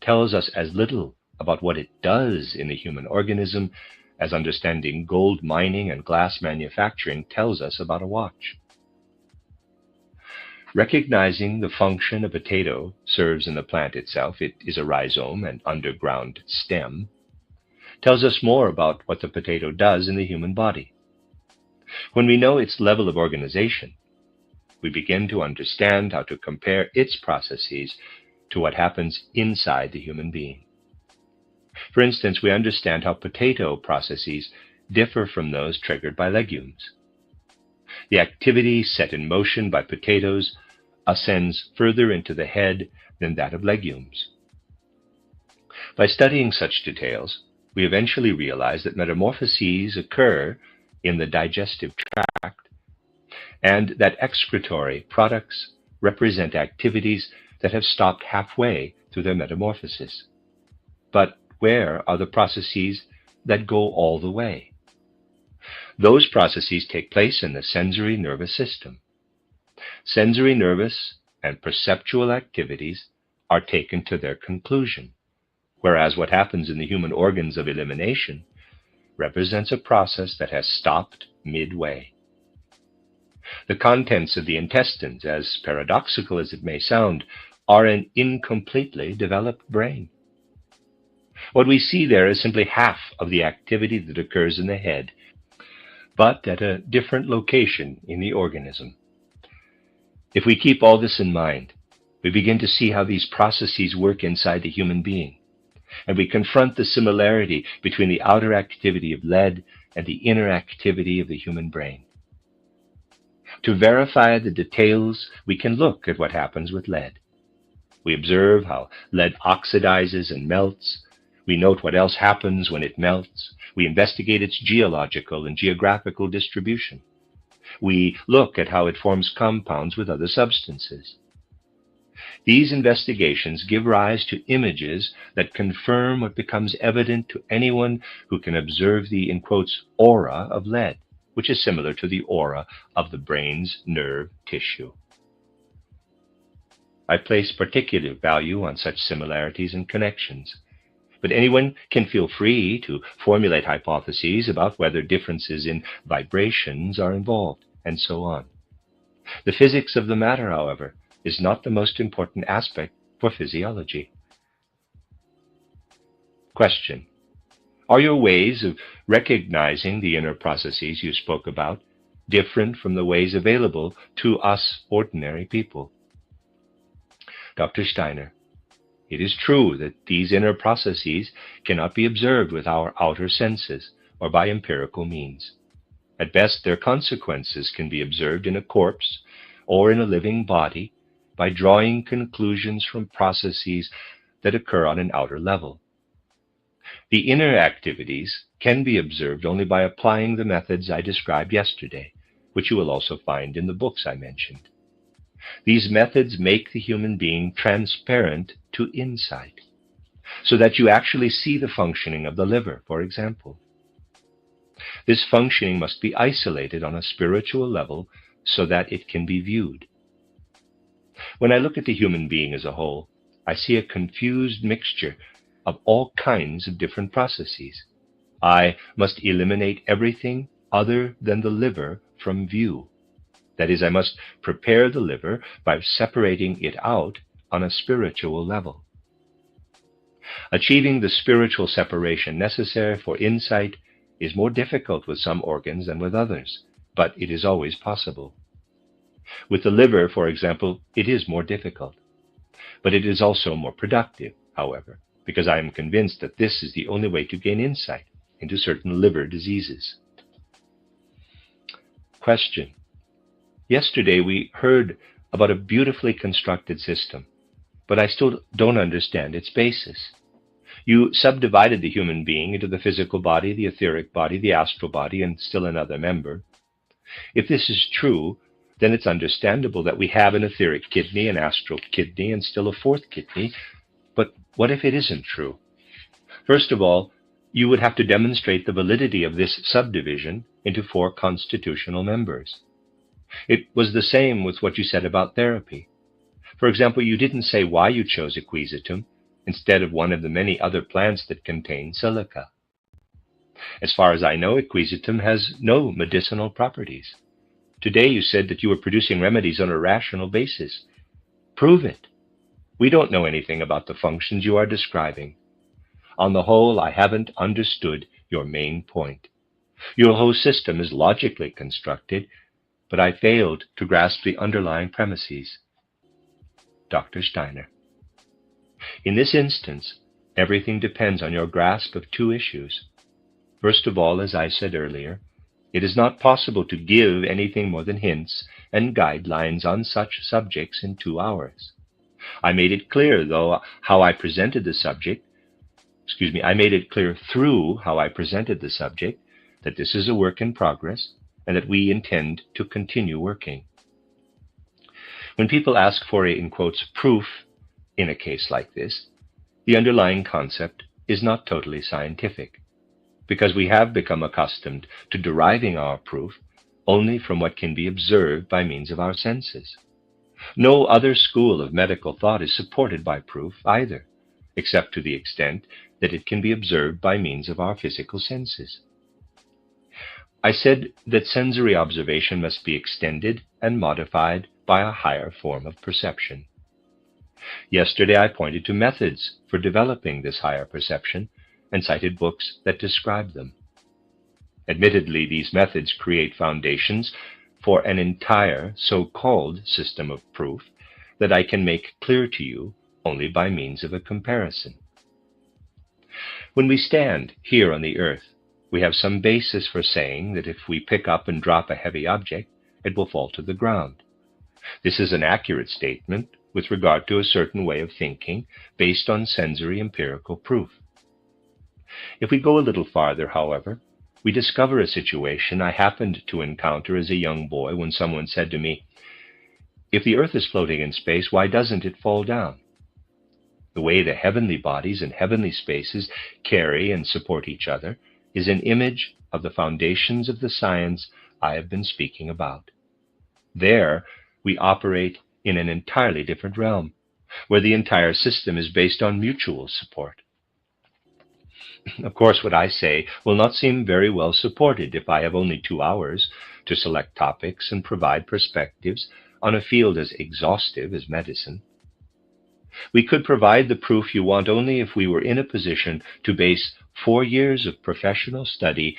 tells us as little about what it does in the human organism as understanding gold mining and glass manufacturing tells us about a watch. Recognizing the function a potato serves in the plant itself, it is a rhizome and underground stem, tells us more about what the potato does in the human body. When we know its level of organization, we begin to understand how to compare its processes to what happens inside the human being. For instance, we understand how potato processes differ from those triggered by legumes. The activity set in motion by potatoes ascends further into the head than that of legumes. By studying such details, we eventually realize that metamorphoses occur in the digestive tract, and that excretory products represent activities that have stopped halfway through their metamorphosis. But where are the processes that go all the way? Those processes take place in the sensory nervous system. Sensory nervous and perceptual activities are taken to their conclusion, whereas what happens in the human organs of elimination represents a process that has stopped midway. The contents of the intestines, as paradoxical as it may sound, are an incompletely developed brain. What we see there is simply half of the activity that occurs in the head, but at a different location in the organism. If we keep all this in mind, we begin to see how these processes work inside the human being, and we confront the similarity between the outer activity of lead and the inner activity of the human brain. To verify the details, we can look at what happens with lead. We observe how lead oxidizes and melts. We note what else happens when it melts. We investigate its geological and geographical distribution. We look at how it forms compounds with other substances. These investigations give rise to images that confirm what becomes evident to anyone who can observe the, in quotes, aura of lead, which is similar to the aura of the brain's nerve tissue. I place particular value on such similarities and connections, but anyone can feel free to formulate hypotheses about whether differences in vibrations are involved, and so on. The physics of the matter, however, is not the most important aspect for physiology. Question: are your ways of recognizing the inner processes you spoke about different from the ways available to us ordinary people? Dr. Steiner: it is true that these inner processes cannot be observed with our outer senses or by empirical means. At best, their consequences can be observed in a corpse or in a living body by drawing conclusions from processes that occur on an outer level. The inner activities can be observed only by applying the methods I described yesterday, which you will also find in the books I mentioned. These methods make the human being transparent to insight, so that you actually see the functioning of the liver, for example. This functioning must be isolated on a spiritual level so that it can be viewed. When I look at the human being as a whole, I see a confused mixture of all kinds of different processes. I must eliminate everything other than the liver from view. That is, I must prepare the liver by separating it out on a spiritual level. Achieving the spiritual separation necessary for insight is more difficult with some organs than with others, but it is always possible. With the liver, for example, it is more difficult, but it is also more productive, however, because I am convinced that this is the only way to gain insight into certain liver diseases. Question. Yesterday we heard about a beautifully constructed system, but I still don't understand its basis. You subdivided the human being into the physical body, the etheric body, the astral body, and still another member. If this is true, then it's understandable that we have an etheric kidney, an astral kidney, and still a fourth kidney. But what if it isn't true? First of all, you would have to demonstrate the validity of this subdivision into 4 constitutional members. It was the same with what you said about therapy. For example, you didn't say why you chose equisetum instead of one of the many other plants that contain silica. As far as I know, equisetum has no medicinal properties. Today you said that you were producing remedies on a rational basis. Prove it. We don't know anything about the functions you are describing. On the whole, I haven't understood your main point. Your whole system is logically constructed, but I failed to grasp the underlying premises. Dr. Steiner. In this instance, everything depends on your grasp of 2 issues. First of all, as I said earlier, it is not possible to give anything more than hints and guidelines on such subjects in 2 hours. I made it clear, though, how I presented the subject. I made it clear through how I presented the subject that this is a work in progress and that we intend to continue working. When people ask for a, in quotes, proof in a case like this, the underlying concept is not totally scientific, because we have become accustomed to deriving our proof only from what can be observed by means of our senses. No other school of medical thought is supported by proof either, except to the extent that it can be observed by means of our physical senses. I said that sensory observation must be extended and modified by a higher form of perception. Yesterday I pointed to methods for developing this higher perception and cited books that describe them. Admittedly, these methods create foundations for an entire so-called system of proof that I can make clear to you only by means of a comparison. When we stand here on the earth, we have some basis for saying that if we pick up and drop a heavy object, it will fall to the ground. This is an accurate statement with regard to a certain way of thinking based on sensory empirical proof. If we go a little farther, however, we discover a situation I happened to encounter as a young boy when someone said to me, "If the earth is floating in space, why doesn't it fall down?" The way the heavenly bodies and heavenly spaces carry and support each other is an image of the foundations of the science I have been speaking about. There, we operate in an entirely different realm, where the entire system is based on mutual support. Of course, what I say will not seem very well supported if I have only 2 hours to select topics and provide perspectives on a field as exhaustive as medicine. We could provide the proof you want only if we were in a position to base 4 years of professional study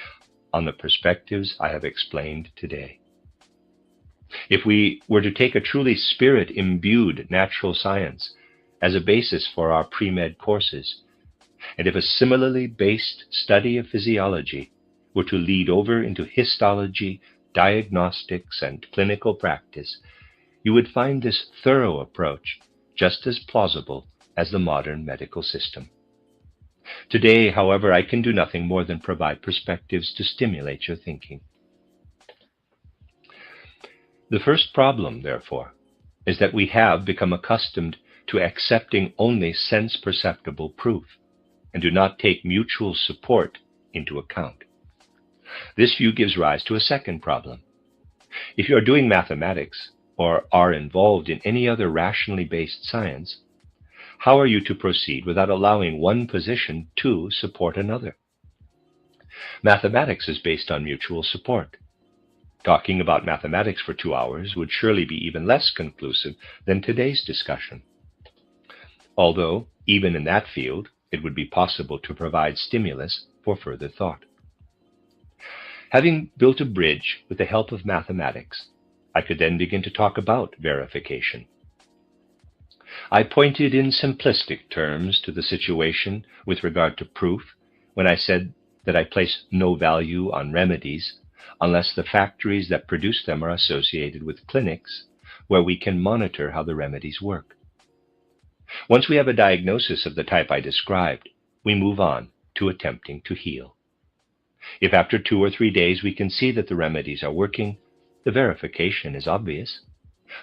on the perspectives I have explained today. If we were to take a truly spirit-imbued natural science as a basis for our pre-med courses, and if a similarly based study of physiology were to lead over into histology, diagnostics, and clinical practice, you would find this thorough approach just as plausible as the modern medical system. Today, however, I can do nothing more than provide perspectives to stimulate your thinking. The first problem, therefore, is that we have become accustomed to accepting only sense-perceptible proof and do not take mutual support into account. This view gives rise to a second problem. If you are doing mathematics or are involved in any other rationally based science, how are you to proceed without allowing one position to support another? Mathematics is based on mutual support. Talking about mathematics for 2 hours would surely be even less conclusive than today's discussion. Although, even in that field, it would be possible to provide stimulus for further thought. Having built a bridge with the help of mathematics, I could then begin to talk about verification. I pointed in simplistic terms to the situation with regard to proof when I said that I place no value on remedies unless the factories that produce them are associated with clinics where we can monitor how the remedies work. Once we have a diagnosis of the type I described, we move on to attempting to heal. If after 2 or 3 days we can see that the remedies are working, the verification is obvious.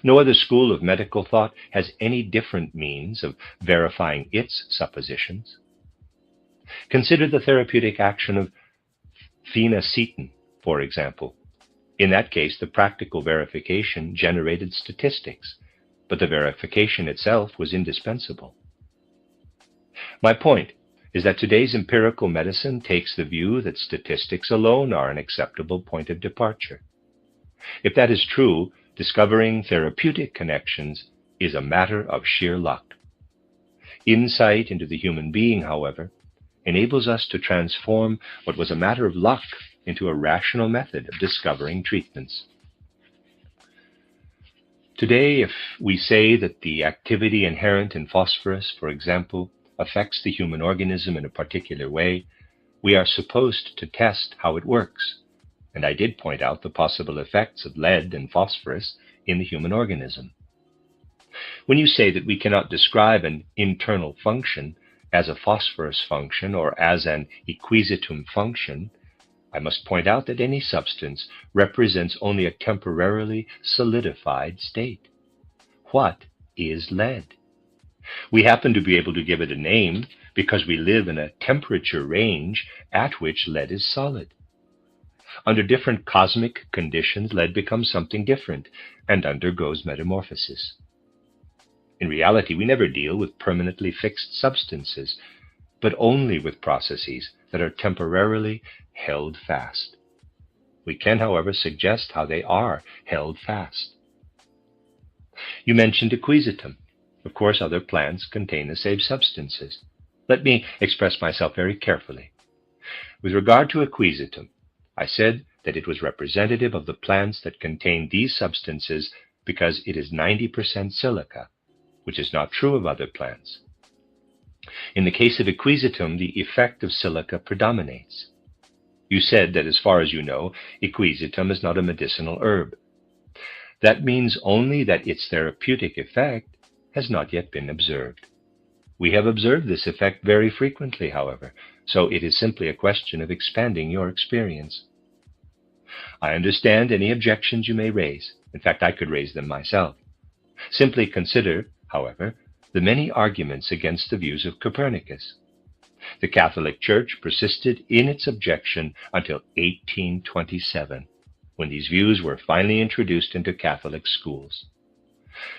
No other school of medical thought has any different means of verifying its suppositions. Consider the therapeutic action of phenacetin, for example. In that case, the practical verification generated statistics, but the verification itself was indispensable. My point is that today's empirical medicine takes the view that statistics alone are an acceptable point of departure. If that is true, discovering therapeutic connections is a matter of sheer luck. Insight into the human being, however, enables us to transform what was a matter of luck into a rational method of discovering treatments. Today, if we say that the activity inherent in phosphorus, for example, affects the human organism in a particular way, we are supposed to test how it works. And I did point out the possible effects of lead and phosphorus in the human organism. When you say that we cannot describe an internal function as a phosphorus function or as an equisetum function, I must point out that any substance represents only a temporarily solidified state. What is lead? We happen to be able to give it a name because we live in a temperature range at which lead is solid. Under different cosmic conditions, lead becomes something different and undergoes metamorphosis. In reality, we never deal with permanently fixed substances, but only with processes that are temporarily held fast. We can, however, suggest how they are held fast. You mentioned equisetum. Of course, other plants contain the same substances. Let me express myself very carefully. With regard to equisetum, I said that it was representative of the plants that contain these substances because it is 90% silica, which is not true of other plants. In the case of equisetum, the effect of silica predominates. You said that as far as you know, equisetum is not a medicinal herb. That means only that its therapeutic effect has not yet been observed. We have observed this effect very frequently, however, so it is simply a question of expanding your experience. I understand any objections you may raise. In fact, I could raise them myself. Simply consider, however, the many arguments against the views of Copernicus. The Catholic Church persisted in its objection until 1827, when these views were finally introduced into Catholic schools.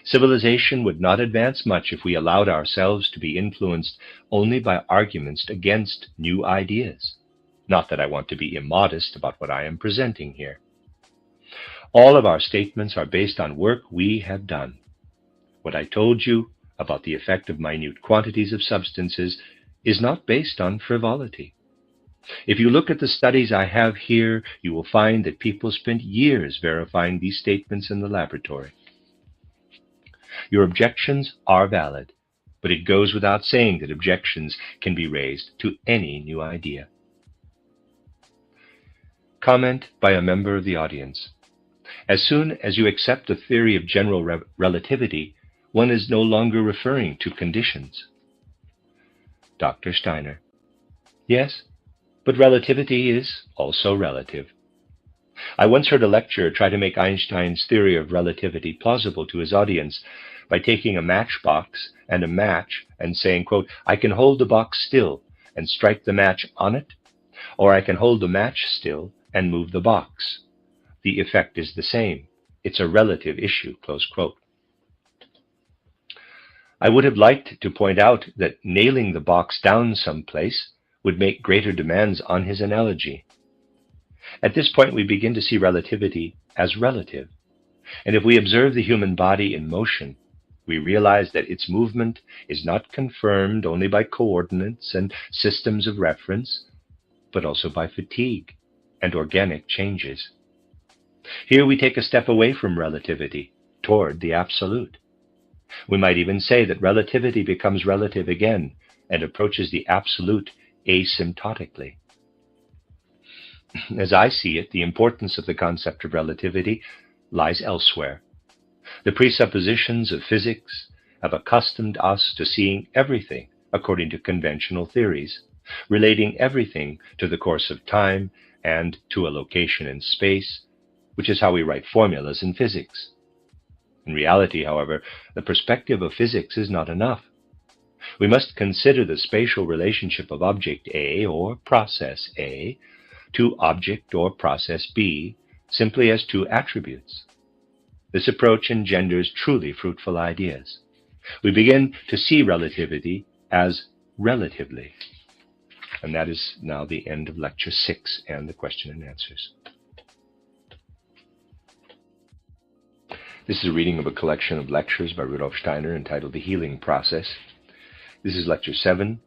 Civilization would not advance much if we allowed ourselves to be influenced only by arguments against new ideas. Not that I want to be immodest about what I am presenting here. All of our statements are based on work we have done. What I told you about the effect of minute quantities of substances is not based on frivolity. If you look at the studies I have here, you will find that people spent years verifying these statements in the laboratory. Your objections are valid, but it goes without saying that objections can be raised to any new idea. Comment by a member of the audience. As soon as you accept the theory of general relativity, one is no longer referring to conditions. Dr. Steiner: Yes, but relativity is also relative. I once heard a lecturer try to make Einstein's theory of relativity plausible to his audience by taking a matchbox and a match and saying, quote, "I can hold the box still and strike the match on it, or I can hold the match still and move the box. The effect is the same. It's a relative issue," close quote. I would have liked to point out that nailing the box down someplace would make greater demands on his analogy. At this point, we begin to see relativity as relative. And if we observe the human body in motion, we realize that its movement is not confirmed only by coordinates and systems of reference, but also by fatigue and organic changes. Here we take a step away from relativity toward the absolute. We might even say that relativity becomes relative again and approaches the absolute asymptotically. As I see it, the importance of the concept of relativity lies elsewhere. The presuppositions of physics have accustomed us to seeing everything according to conventional theories, relating everything to the course of time and to a location in space, which is how we write formulas in physics. In reality, however, the perspective of physics is not enough. We must consider the spatial relationship of object A or process A to object or process B simply as two attributes. This approach engenders truly fruitful ideas. We begin to see relativity as relatively. And that is now the end of Lecture 6 and the question and answers. This is a reading of a collection of lectures by Rudolf Steiner entitled The Healing Process. This is Lecture 7,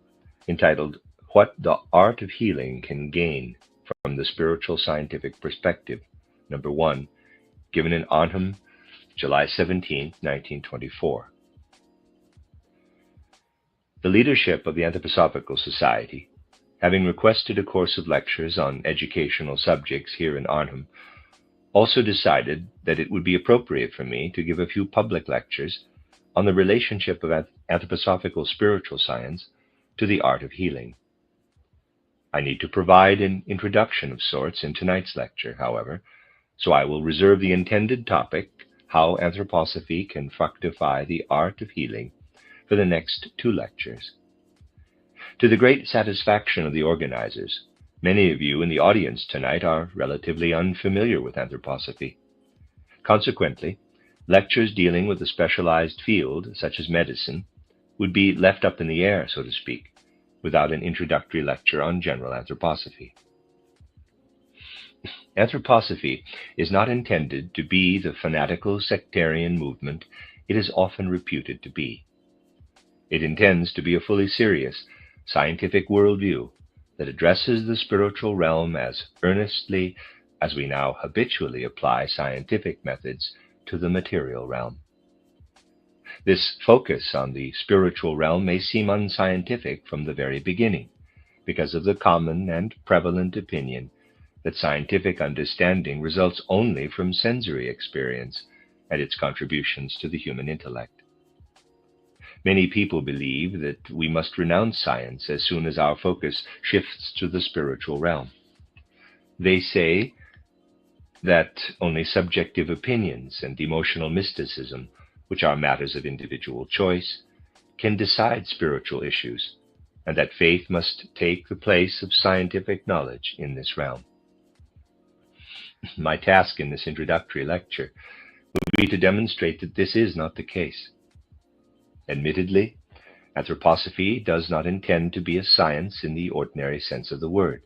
entitled What the Art of Healing Can Gain from the Spiritual Scientific Perspective, Number 1, given in Arnhem, July 17, 1924. The leadership of the Anthroposophical Society, having requested a course of lectures on educational subjects here in Arnhem, also decided that it would be appropriate for me to give a few public lectures on the relationship of anthroposophical spiritual science to the art of healing. I need to provide an introduction of sorts in tonight's lecture, however, so I will reserve the intended topic, how anthroposophy can fructify the art of healing, for the next 2 lectures. To the great satisfaction of the organizers, many of you in the audience tonight are relatively unfamiliar with anthroposophy. Consequently, lectures dealing with a specialized field, such as medicine, would be left up in the air, so to speak, without an introductory lecture on general anthroposophy. Anthroposophy is not intended to be the fanatical sectarian movement it is often reputed to be. It intends to be a fully serious, scientific worldview that addresses the spiritual realm as earnestly as we now habitually apply scientific methods to the material realm. This focus on the spiritual realm may seem unscientific from the very beginning, because of the common and prevalent opinion that scientific understanding results only from sensory experience and its contributions to the human intellect. Many people believe that we must renounce science as soon as our focus shifts to the spiritual realm. They say that only subjective opinions and emotional mysticism, which are matters of individual choice, can decide spiritual issues, and that faith must take the place of scientific knowledge in this realm. My task in this introductory lecture will be to demonstrate that this is not the case. Admittedly, anthroposophy does not intend to be a science in the ordinary sense of the word,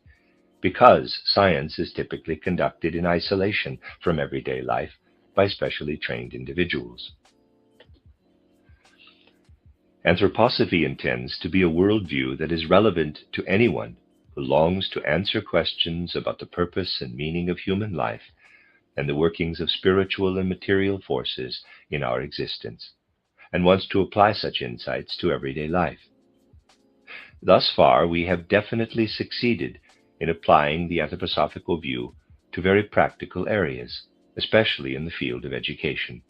because science is typically conducted in isolation from everyday life by specially trained individuals. Anthroposophy intends to be a worldview that is relevant to anyone who longs to answer questions about the purpose and meaning of human life and the workings of spiritual and material forces in our existence, and wants to apply such insights to everyday life. Thus far, we have definitely succeeded in applying the anthroposophical view to very practical areas, especially in the field of education.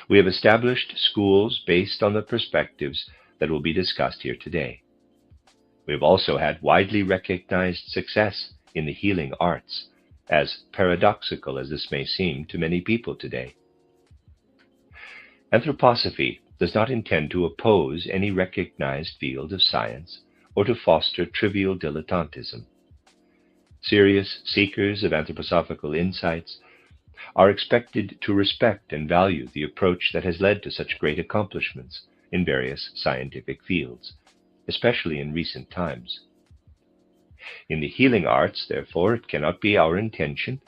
We have established schools based on the perspectives that will be discussed here today. We have also had widely recognized success in the healing arts, as paradoxical as this may seem to many people today. Anthroposophy does not intend to oppose any recognized field of science or to foster trivial dilettantism. Serious seekers of anthroposophical insights are expected to respect and value the approach that has led to such great accomplishments in various scientific fields, especially in recent times. In the healing arts, therefore, it cannot be our intention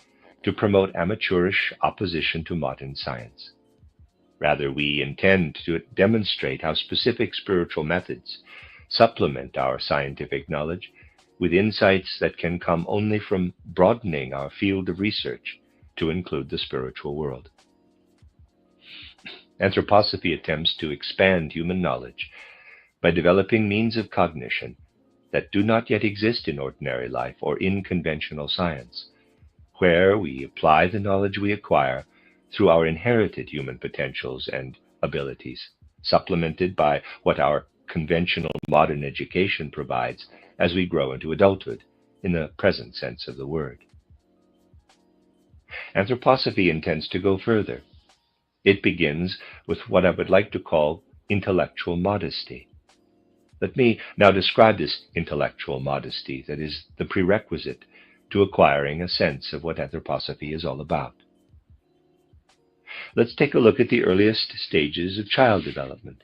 to promote amateurish opposition to modern science. Rather, we intend to demonstrate how specific spiritual methods supplement our scientific knowledge with insights that can come only from broadening our field of research to include the spiritual world. Anthroposophy attempts to expand human knowledge by developing means of cognition that do not yet exist in ordinary life or in conventional science, where we apply the knowledge we acquire through our inherited human potentials and abilities, supplemented by what our conventional modern education provides as we grow into adulthood, in the present sense of the word. Anthroposophy intends to go further. It begins with what I would like to call intellectual modesty. Let me now describe this intellectual modesty that is the prerequisite to acquiring a sense of what anthroposophy is all about. Let's take a look at the earliest stages of child development.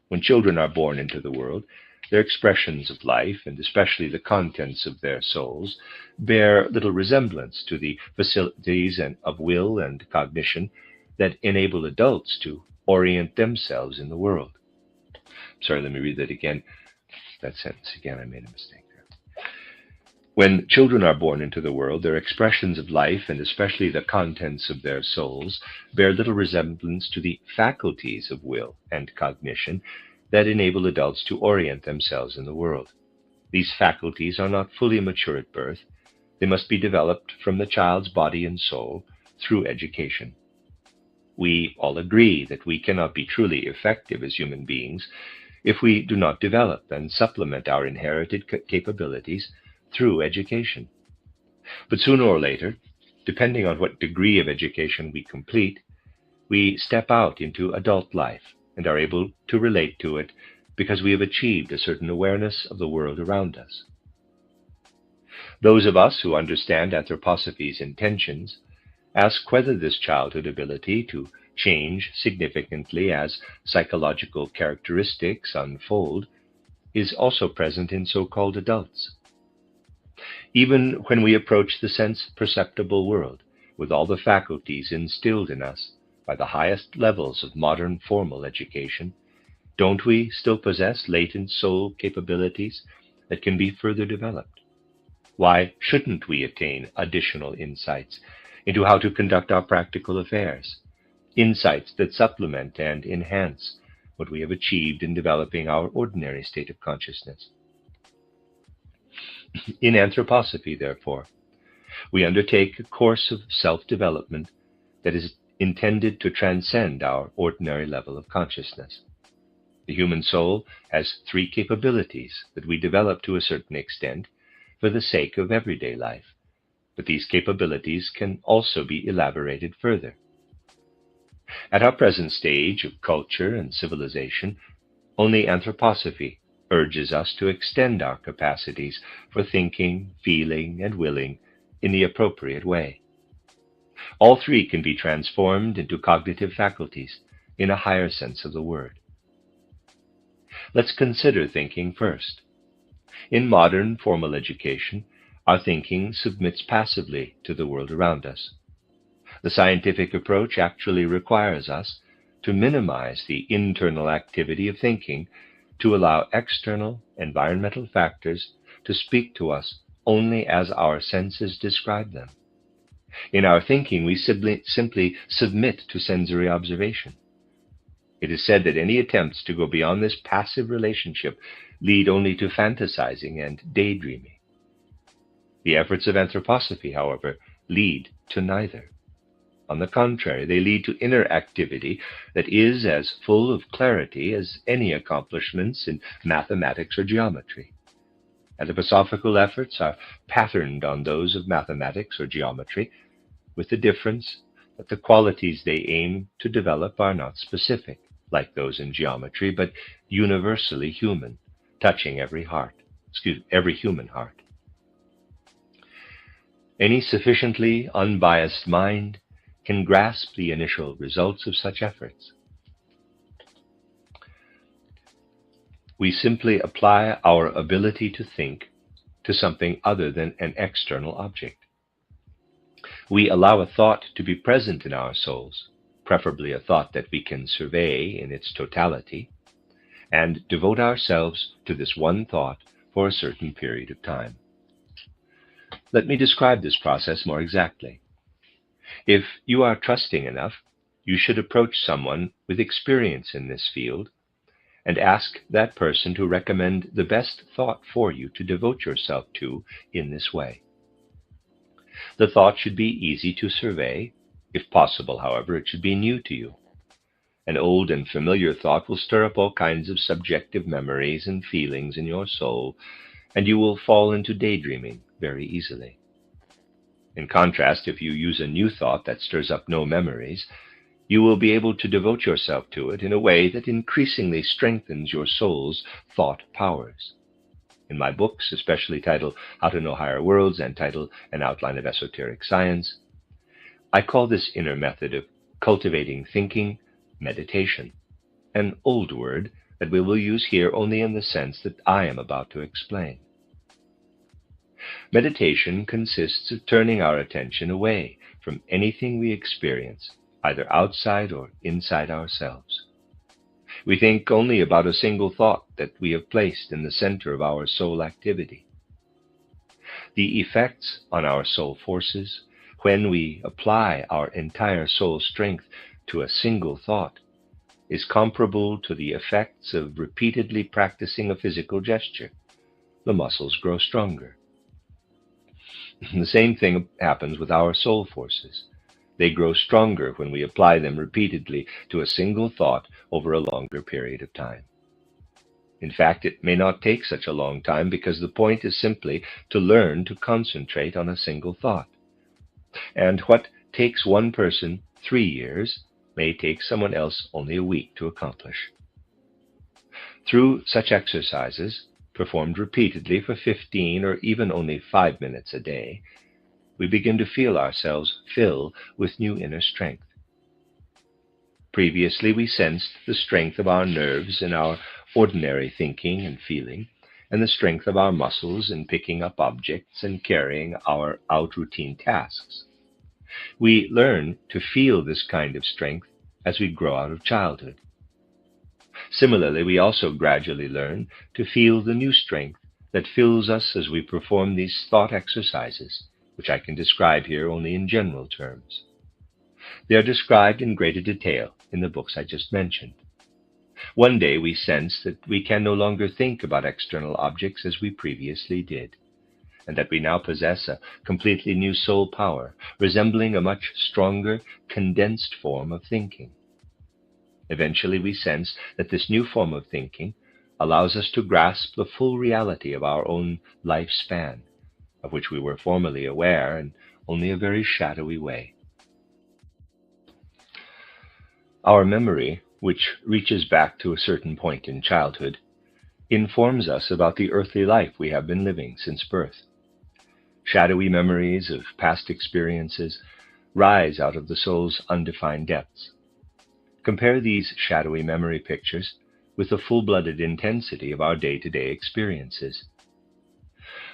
When children are born into the world, their expressions of life, and especially the contents of their souls, bear little resemblance to the facilities of will and cognition that enable adults to orient themselves in the world. Sorry, let me read that again. That sentence again, I made a mistake there. When children are born into the world, their expressions of life, and especially the contents of their souls, bear little resemblance to the faculties of will and cognition that enable adults to orient themselves in the world. These faculties are not fully mature at birth. They must be developed from the child's body and soul through education. We all agree that we cannot be truly effective as human beings if we do not develop and supplement our inherited capabilities through education. But sooner or later, depending on what degree of education we complete, we step out into adult life and are able to relate to it because we have achieved a certain awareness of the world around us. Those of us who understand anthroposophy's intentions ask whether this childhood ability to change significantly as psychological characteristics unfold is also present in so-called adults. Even when we approach the sense-perceptible world with all the faculties instilled in us by the highest levels of modern formal education, don't we still possess latent soul capabilities that can be further developed? Why shouldn't we attain additional insights into how to conduct our practical affairs, insights that supplement and enhance what we have achieved in developing our ordinary state of consciousness? In anthroposophy, therefore, we undertake a course of self-development that is intended to transcend our ordinary level of consciousness. The human soul has three capabilities that we develop to a certain extent for the sake of everyday life, but these capabilities can also be elaborated further. At our present stage of culture and civilization, only anthroposophy urges us to extend our capacities for thinking, feeling, and willing in the appropriate way. All three can be transformed into cognitive faculties in a higher sense of the word. Let's consider thinking first. In modern formal education, our thinking submits passively to the world around us. The scientific approach actually requires us to minimize the internal activity of thinking to allow external environmental factors to speak to us only as our senses describe them. In our thinking, we simply submit to sensory observation. It is said that any attempts to go beyond this passive relationship lead only to fantasizing and daydreaming. The efforts of anthroposophy, however, lead to neither. On the contrary, they lead to inner activity that is as full of clarity as any accomplishments in mathematics or geometry. Anthroposophical efforts are patterned on those of mathematics or geometry, with the difference that the qualities they aim to develop are not specific, like those in geometry, but universally human, touching every human heart. Any sufficiently unbiased mind can grasp the initial results of such efforts. We simply apply our ability to think to something other than an external object. We allow a thought to be present in our souls, preferably a thought that we can survey in its totality, and devote ourselves to this one thought for a certain period of time. Let me describe this process more exactly. If you are trusting enough, you should approach someone with experience in this field and ask that person to recommend the best thought for you to devote yourself to in this way. The thought should be easy to survey. If possible, however, it should be new to you. An old and familiar thought will stir up all kinds of subjective memories and feelings in your soul, and you will fall into daydreaming very easily. In contrast, if you use a new thought that stirs up no memories, you will be able to devote yourself to it in a way that increasingly strengthens your soul's thought powers. In my books, especially titled How to Know Higher Worlds and titled An Outline of Esoteric Science, I call this inner method of cultivating thinking meditation, an old word that we will use here only in the sense that I am about to explain. Meditation consists of turning our attention away from anything we experience, either outside or inside ourselves. We think only about a single thought that we have placed in the center of our soul activity. The effects on our soul forces, when we apply our entire soul strength to a single thought, is comparable to the effects of repeatedly practicing a physical gesture. The muscles grow stronger. The same thing happens with our soul forces. They grow stronger when we apply them repeatedly to a single thought over a longer period of time. In fact, it may not take such a long time because the point is simply to learn to concentrate on a single thought. And what takes one person 3 years may take someone else only a week to accomplish. Through such exercises, performed repeatedly for 15 or even only 5 minutes a day, we begin to feel ourselves fill with new inner strength. Previously, we sensed the strength of our nerves in our ordinary thinking and feeling, and the strength of our muscles in picking up objects and carrying out routine tasks. We learn to feel this kind of strength as we grow out of childhood. Similarly, we also gradually learn to feel the new strength that fills us as we perform these thought exercises, which I can describe here only in general terms. They are described in greater detail in the books I just mentioned. One day we sense that we can no longer think about external objects as we previously did, and that we now possess a completely new soul power, resembling a much stronger, condensed form of thinking. Eventually we sense that this new form of thinking allows us to grasp the full reality of our own lifespan, of which we were formerly aware in only a very shadowy way. Our memory, which reaches back to a certain point in childhood, informs us about the earthly life we have been living since birth. Shadowy memories of past experiences rise out of the soul's undefined depths. Compare these shadowy memory pictures with the full-blooded intensity of our day-to-day experiences.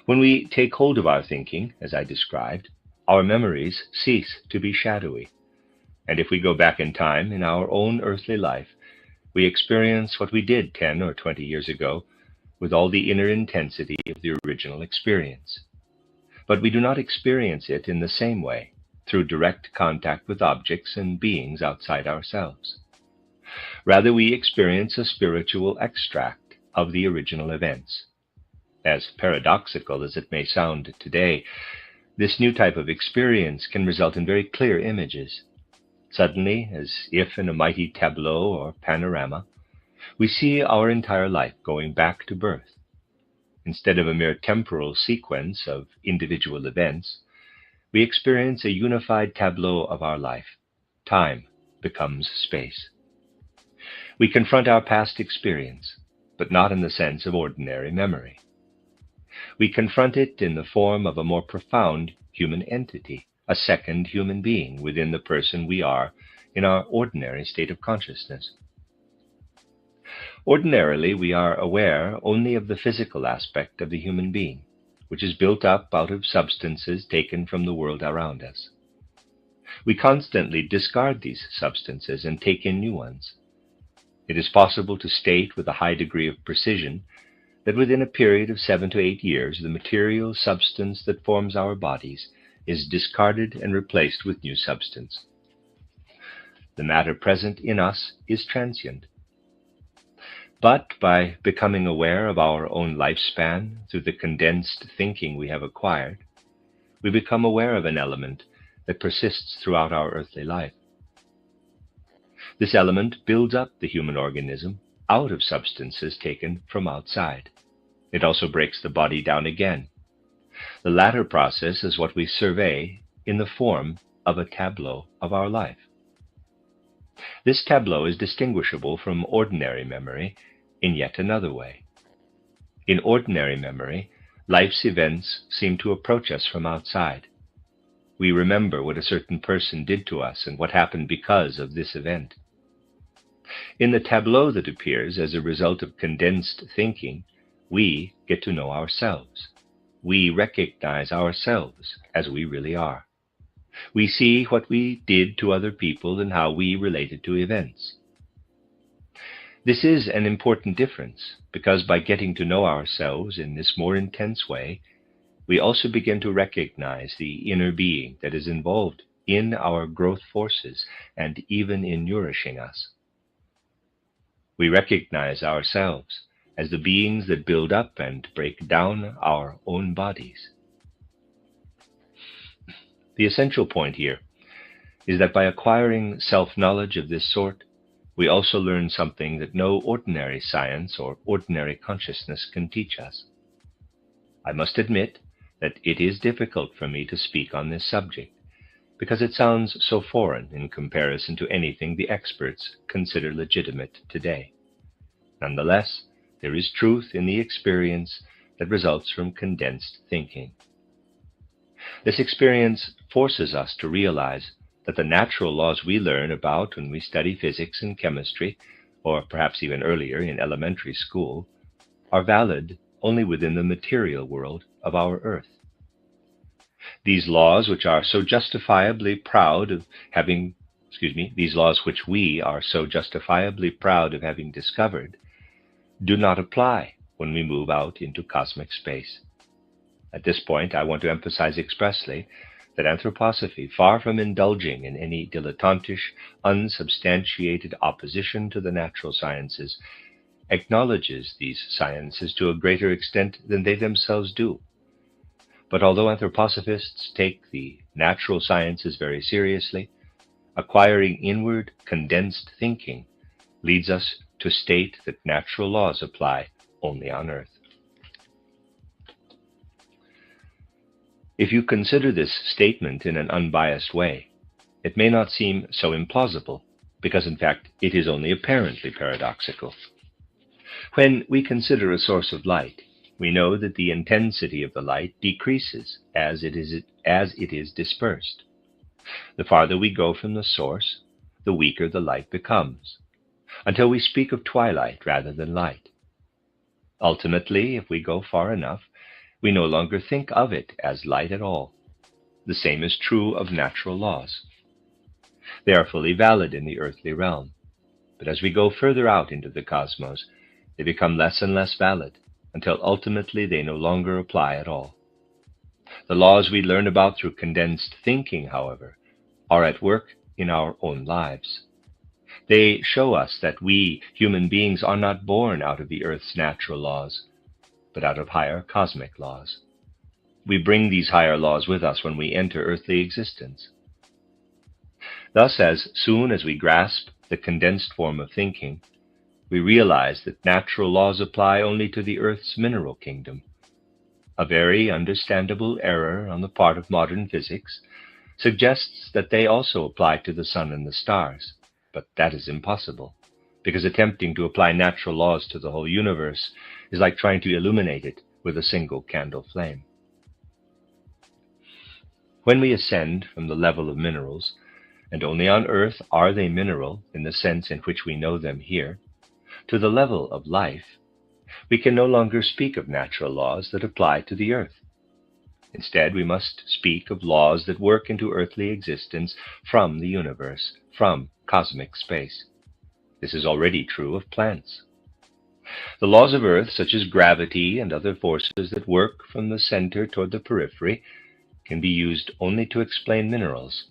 When we take hold of our thinking, as I described, our memories cease to be shadowy. And if we go back in time in our own earthly life, we experience what we did 10 or 20 years ago with all the inner intensity of the original experience. But we do not experience it in the same way, through direct contact with objects and beings outside ourselves. Rather, we experience a spiritual extract of the original events. As paradoxical as it may sound today, this new type of experience can result in very clear images, Suddenly, as if in a mighty tableau or panorama, we see our entire life going back to birth. Instead of a mere temporal sequence of individual events, we experience a unified tableau of our life. Time becomes space. We confront our past experience, but not in the sense of ordinary memory. We confront it in the form of a more profound human entity, a second human being within the person we are in our ordinary state of consciousness. Ordinarily, we are aware only of the physical aspect of the human being, which is built up out of substances taken from the world around us. We constantly discard these substances and take in new ones. It is possible to state with a high degree of precision that within a period of 7 to 8 years, the material substance that forms our bodies is discarded and replaced with new substance. The matter present in us is transient. But by becoming aware of our own lifespan through the condensed thinking we have acquired, we become aware of an element that persists throughout our earthly life. This element builds up the human organism out of substances taken from outside. It also breaks the body down again. The latter process is what we survey in the form of a tableau of our life. This tableau is distinguishable from ordinary memory in yet another way. In ordinary memory, life's events seem to approach us from outside. We remember what a certain person did to us and what happened because of this event. In the tableau that appears as a result of condensed thinking, we get to know ourselves. We recognize ourselves as we really are. We see what we did to other people and how we related to events. This is an important difference because by getting to know ourselves in this more intense way, we also begin to recognize the inner being that is involved in our growth forces and even in nourishing us. We recognize ourselves as the beings that build up and break down our own bodies. The essential point here is that by acquiring self-knowledge of this sort, we also learn something that no ordinary science or ordinary consciousness can teach us. I must admit that it is difficult for me to speak on this subject, because it sounds so foreign in comparison to anything the experts consider legitimate today. Nonetheless, there is truth in the experience that results from condensed thinking. This experience forces us to realize that the natural laws we learn about when we study physics and chemistry, or perhaps even earlier in elementary school, are valid only within the material world of our earth. These laws which we are so justifiably proud of having discovered, do not apply when we move out into cosmic space. At this point, I want to emphasize expressly that anthroposophy, far from indulging in any dilettantish, unsubstantiated opposition to the natural sciences, acknowledges these sciences to a greater extent than they themselves do. But although anthroposophists take the natural sciences very seriously, acquiring inward, condensed thinking leads us to state that natural laws apply only on Earth. If you consider this statement in an unbiased way, it may not seem so implausible, because in fact it is only apparently paradoxical. When we consider a source of light, we know that the intensity of the light decreases as it is dispersed. The farther we go from the source, the weaker the light becomes, until we speak of twilight rather than light. Ultimately, if we go far enough, we no longer think of it as light at all. The same is true of natural laws. They are fully valid in the earthly realm, but as we go further out into the cosmos, they become less and less valid, until ultimately they no longer apply at all. The laws we learn about through condensed thinking, however, are at work in our own lives. They show us that we, human beings, are not born out of the earth's natural laws, but out of higher cosmic laws. We bring these higher laws with us when we enter earthly existence. Thus, as soon as we grasp the condensed form of thinking, we realize that natural laws apply only to the Earth's mineral kingdom. A very understandable error on the part of modern physics suggests that they also apply to the sun and the stars, but that is impossible, because attempting to apply natural laws to the whole universe is like trying to illuminate it with a single candle flame. When we ascend from the level of minerals, and only on Earth are they mineral in the sense in which we know them here, to the level of life, we can no longer speak of natural laws that apply to the Earth. Instead, we must speak of laws that work into earthly existence from the universe, from cosmic space. This is already true of plants. The laws of Earth, such as gravity and other forces that work from the center toward the periphery, can be used only to explain minerals.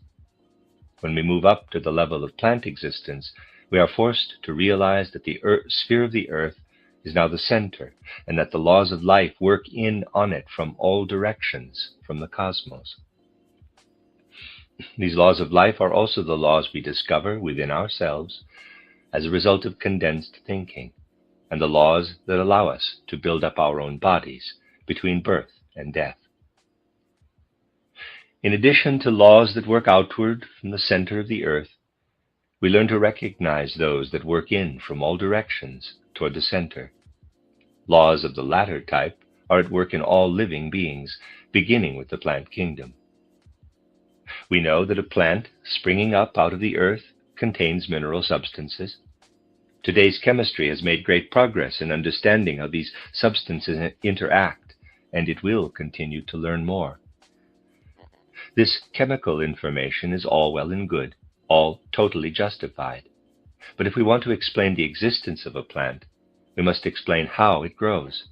When we move up to the level of plant existence, we are forced to realize that the sphere of the Earth is now the center, and that the laws of life work in on it from all directions, from the cosmos. These laws of life are also the laws we discover within ourselves as a result of condensed thinking, and the laws that allow us to build up our own bodies between birth and death. In addition to laws that work outward from the center of the Earth, we learn to recognize those that work in from all directions toward the center. Laws of the latter type are at work in all living beings, beginning with the plant kingdom. We know that a plant springing up out of the earth contains mineral substances. Today's chemistry has made great progress in understanding how these substances interact, and it will continue to learn more. This chemical information is all well and good, all totally justified. But if we want to explain the existence of a plant, we must explain how it grows,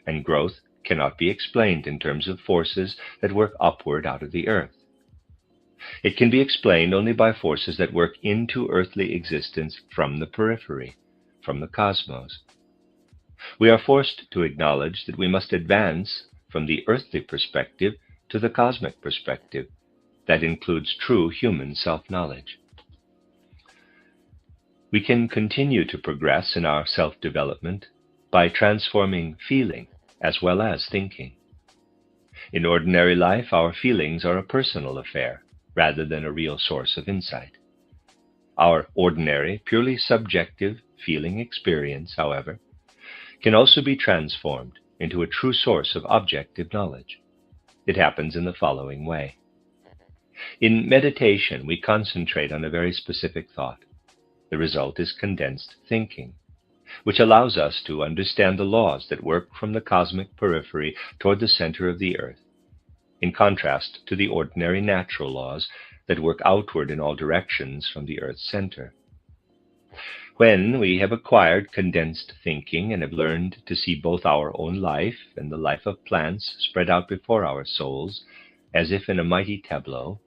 and growth cannot be explained in terms of forces that work upward out of the earth. It can be explained only by forces that work into earthly existence from the periphery, from the cosmos. We are forced to acknowledge that we must advance from the earthly perspective to the cosmic perspective that includes true human self-knowledge. We can continue to progress in our self-development by transforming feeling as well as thinking. In ordinary life, our feelings are a personal affair rather than a real source of insight. Our ordinary, purely subjective feeling experience, however, can also be transformed into a true source of objective knowledge. It happens in the following way. In meditation, we concentrate on a very specific thought. The result is condensed thinking, which allows us to understand the laws that work from the cosmic periphery toward the center of the earth, in contrast to the ordinary natural laws that work outward in all directions from the earth's center. When we have acquired condensed thinking and have learned to see both our own life and the life of plants spread out before our souls, as if in a mighty tableau,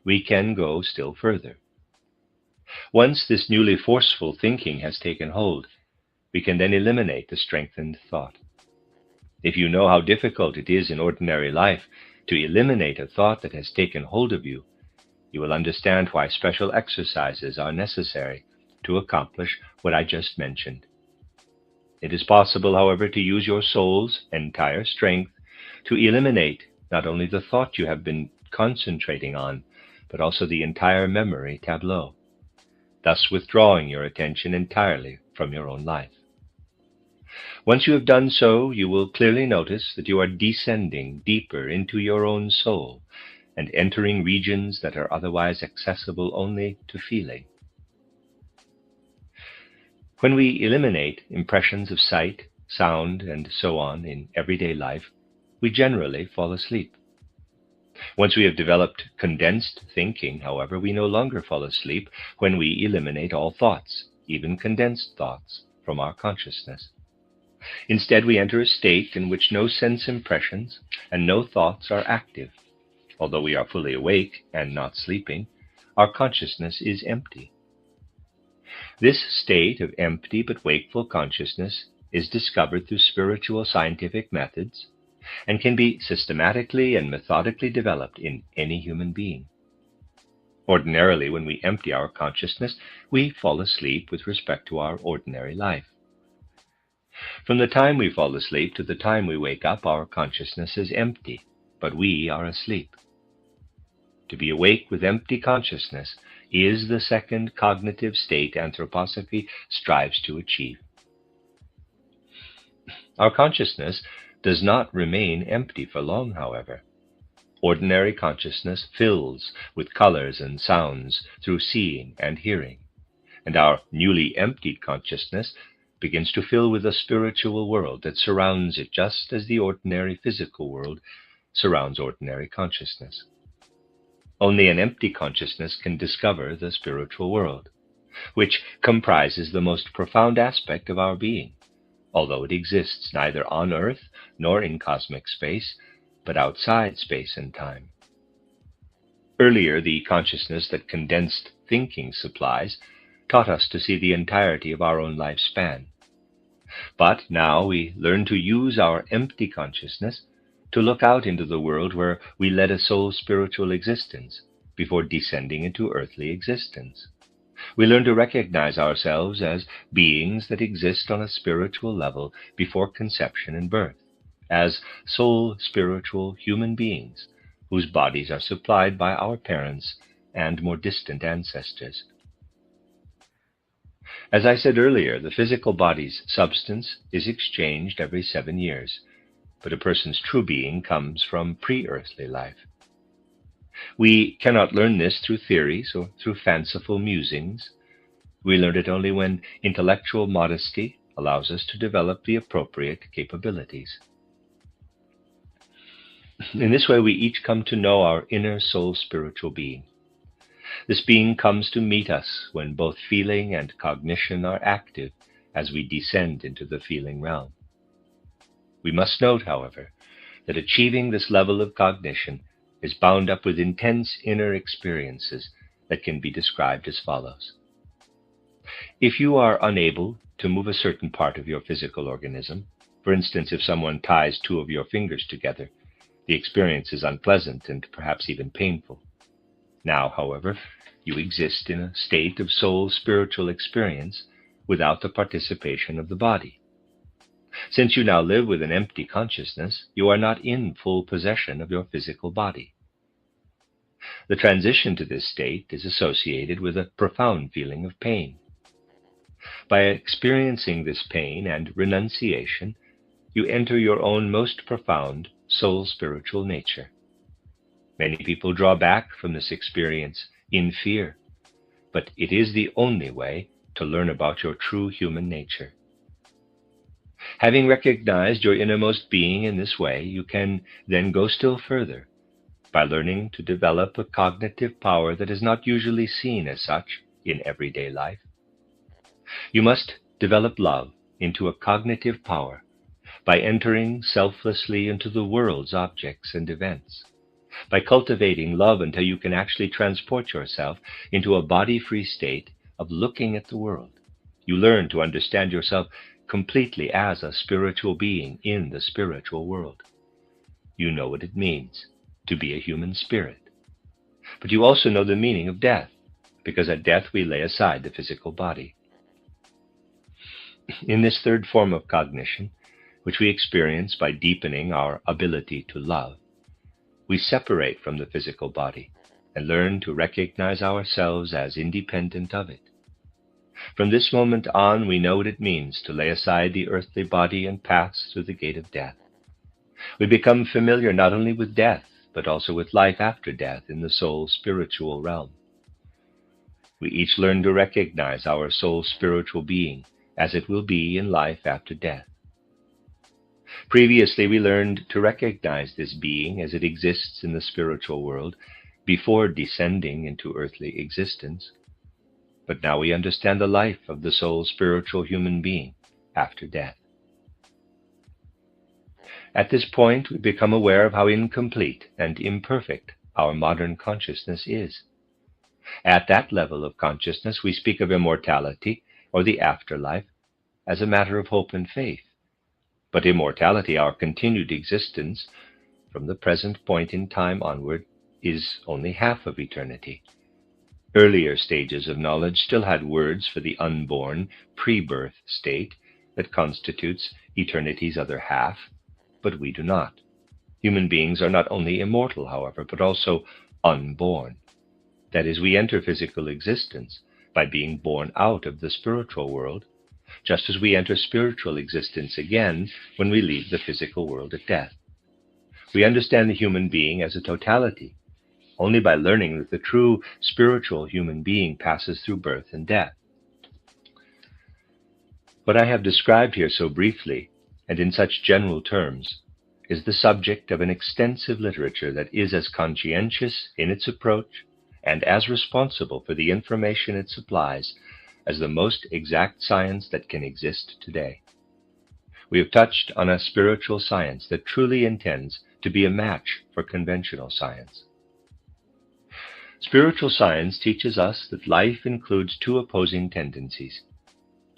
we can go still further. Once this newly forceful thinking has taken hold, we can then eliminate the strengthened thought. If you know how difficult it is in ordinary life to eliminate a thought that has taken hold of you, you will understand why special exercises are necessary to accomplish what I just mentioned. It is possible, however, to use your soul's entire strength to eliminate not only the thought you have been concentrating on, but also the entire memory tableau, thus withdrawing your attention entirely from your own life. Once you have done so, you will clearly notice that you are descending deeper into your own soul and entering regions that are otherwise accessible only to feeling. When we eliminate impressions of sight, sound, and so on in everyday life, we generally fall asleep. Once we have developed condensed thinking, however, we no longer fall asleep when we eliminate all thoughts, even condensed thoughts, from our consciousness. Instead, we enter a state in which no sense impressions and no thoughts are active. Although we are fully awake and not sleeping, our consciousness is empty. This state of empty but wakeful consciousness is discovered through spiritual scientific methods and can be systematically and methodically developed in any human being. Ordinarily, when we empty our consciousness, we fall asleep with respect to our ordinary life. From the time we fall asleep to the time we wake up, our consciousness is empty, but we are asleep. To be awake with empty consciousness is the second cognitive state anthroposophy strives to achieve. Our consciousness does not remain empty for long, however. Ordinary consciousness fills with colors and sounds through seeing and hearing, and our newly emptied consciousness begins to fill with a spiritual world that surrounds it just as the ordinary physical world surrounds ordinary consciousness. Only an empty consciousness can discover the spiritual world, which comprises the most profound aspect of our being, although it exists neither on earth nor in cosmic space, but outside space and time. Earlier, the consciousness that condensed thinking supplies taught us to see the entirety of our own lifespan. But now we learn to use our empty consciousness to look out into the world where we led a soul-spiritual existence before descending into earthly existence. We learn to recognize ourselves as beings that exist on a spiritual level before conception and birth, as soul-spiritual human beings whose bodies are supplied by our parents and more distant ancestors. As I said earlier, the physical body's substance is exchanged every 7 years, but a person's true being comes from pre-earthly life. We cannot learn this through theories or through fanciful musings. We learn it only when intellectual modesty allows us to develop the appropriate capabilities. In this way, we each come to know our inner soul spiritual being. This being comes to meet us when both feeling and cognition are active as we descend into the feeling realm. We must note, however, that achieving this level of cognition is bound up with intense inner experiences that can be described as follows. If you are unable to move a certain part of your physical organism, for instance, if someone ties 2 of your fingers together, the experience is unpleasant and perhaps even painful. Now, however, you exist in a state of soul spiritual experience without the participation of the body. Since you now live with an empty consciousness, you are not in full possession of your physical body. The transition to this state is associated with a profound feeling of pain. By experiencing this pain and renunciation, you enter your own most profound soul spiritual nature. Many people draw back from this experience in fear, but it is the only way to learn about your true human nature. Having recognized your innermost being in this way, you can then go still further by learning to develop a cognitive power that is not usually seen as such in everyday life. You must develop love into a cognitive power by entering selflessly into the world's objects and events, by cultivating love until you can actually transport yourself into a body-free state of looking at the world. You learn to understand yourself completely as a spiritual being in the spiritual world. You know what it means to be a human spirit. But you also know the meaning of death, because at death we lay aside the physical body. In this third form of cognition, which we experience by deepening our ability to love, we separate from the physical body and learn to recognize ourselves as independent of it. From this moment on, we know what it means to lay aside the earthly body and pass through the gate of death. We become familiar not only with death, but also with life after death in the soul spiritual realm. We each learn to recognize our soul spiritual being as it will be in life after death. Previously, we learned to recognize this being as it exists in the spiritual world before descending into earthly existence. But now we understand the life of the soul spiritual human being after death. At this point, we become aware of how incomplete and imperfect our modern consciousness is. At that level of consciousness, we speak of immortality or the afterlife as a matter of hope and faith. But immortality, our continued existence from the present point in time onward, is only half of eternity. Earlier stages of knowledge still had words for the unborn, pre-birth state that constitutes eternity's other half, but we do not. Human beings are not only immortal, however, but also unborn. That is, we enter physical existence by being born out of the spiritual world, just as we enter spiritual existence again when we leave the physical world at death. We understand the human being as a totality only by learning that the true spiritual human being passes through birth and death. What I have described here so briefly and in such general terms is the subject of an extensive literature that is as conscientious in its approach and as responsible for the information it supplies as the most exact science that can exist today. We have touched on a spiritual science that truly intends to be a match for conventional science. Spiritual science teaches us that life includes two opposing tendencies.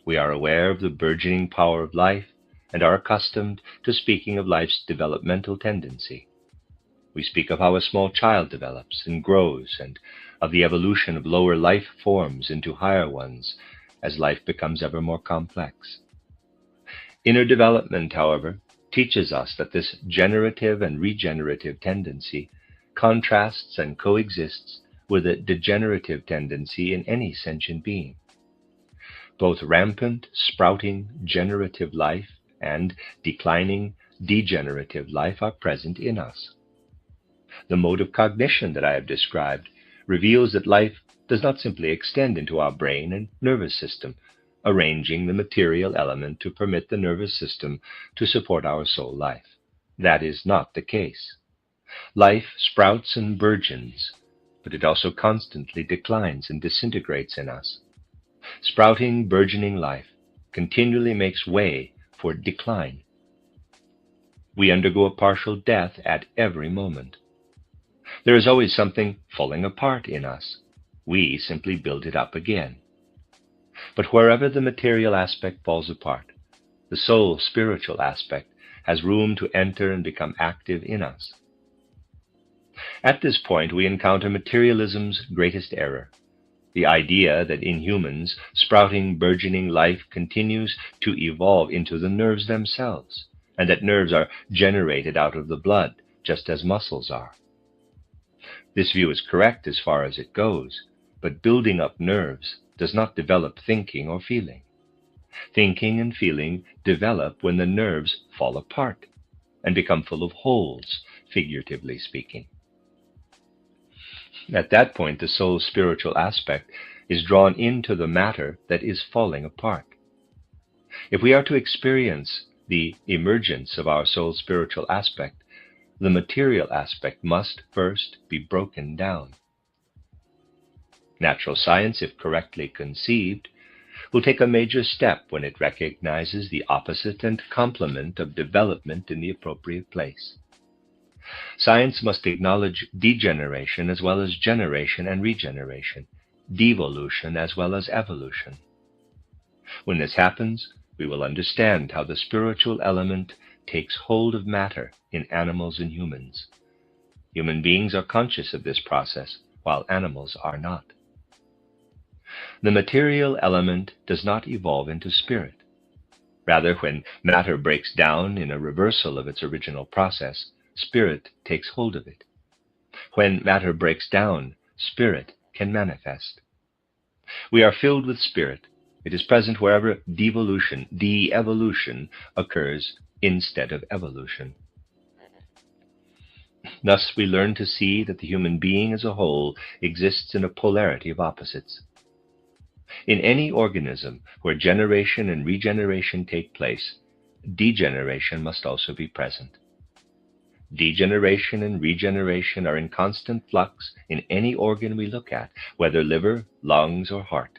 We are aware of the burgeoning power of life and are accustomed to speaking of life's developmental tendency. We speak of how a small child develops and grows, and of the evolution of lower life forms into higher ones as life becomes ever more complex. Inner development, however, teaches us that this generative and regenerative tendency contrasts and coexists with a degenerative tendency in any sentient being. Both rampant, sprouting, generative life and declining, degenerative life are present in us. The mode of cognition that I have described reveals that life does not simply extend into our brain and nervous system, arranging the material element to permit the nervous system to support our soul life. That is not the case. Life sprouts and burgeons, but it also constantly declines and disintegrates in us. Sprouting, burgeoning life continually makes way for decline. We undergo a partial death at every moment. There is always something falling apart in us. We simply build it up again. But wherever the material aspect falls apart, the soul spiritual aspect has room to enter and become active in us. At this point, we encounter materialism's greatest error, the idea that in humans, sprouting, burgeoning life continues to evolve into the nerves themselves, and that nerves are generated out of the blood, just as muscles are. This view is correct as far as it goes, but building up nerves does not develop thinking or feeling. Thinking and feeling develop when the nerves fall apart and become full of holes, figuratively speaking. At that point, the soul's spiritual aspect is drawn into the matter that is falling apart. If we are to experience the emergence of our soul's spiritual aspect, the material aspect must first be broken down. Natural science, if correctly conceived, will take a major step when it recognizes the opposite and complement of development in the appropriate place. Science must acknowledge degeneration as well as generation and regeneration, devolution as well as evolution. When this happens, we will understand how the spiritual element takes hold of matter in animals and humans. Human beings are conscious of this process, while animals are not. The material element does not evolve into spirit. Rather, when matter breaks down in a reversal of its original process, spirit takes hold of it. When matter breaks down, spirit can manifest. We are filled with spirit. It is present wherever devolution, de-evolution, occurs instead of evolution. Thus, we learn to see that the human being as a whole exists in a polarity of opposites. In any organism where generation and regeneration take place, degeneration must also be present. Degeneration and regeneration are in constant flux in any organ we look at, whether liver, lungs, or heart.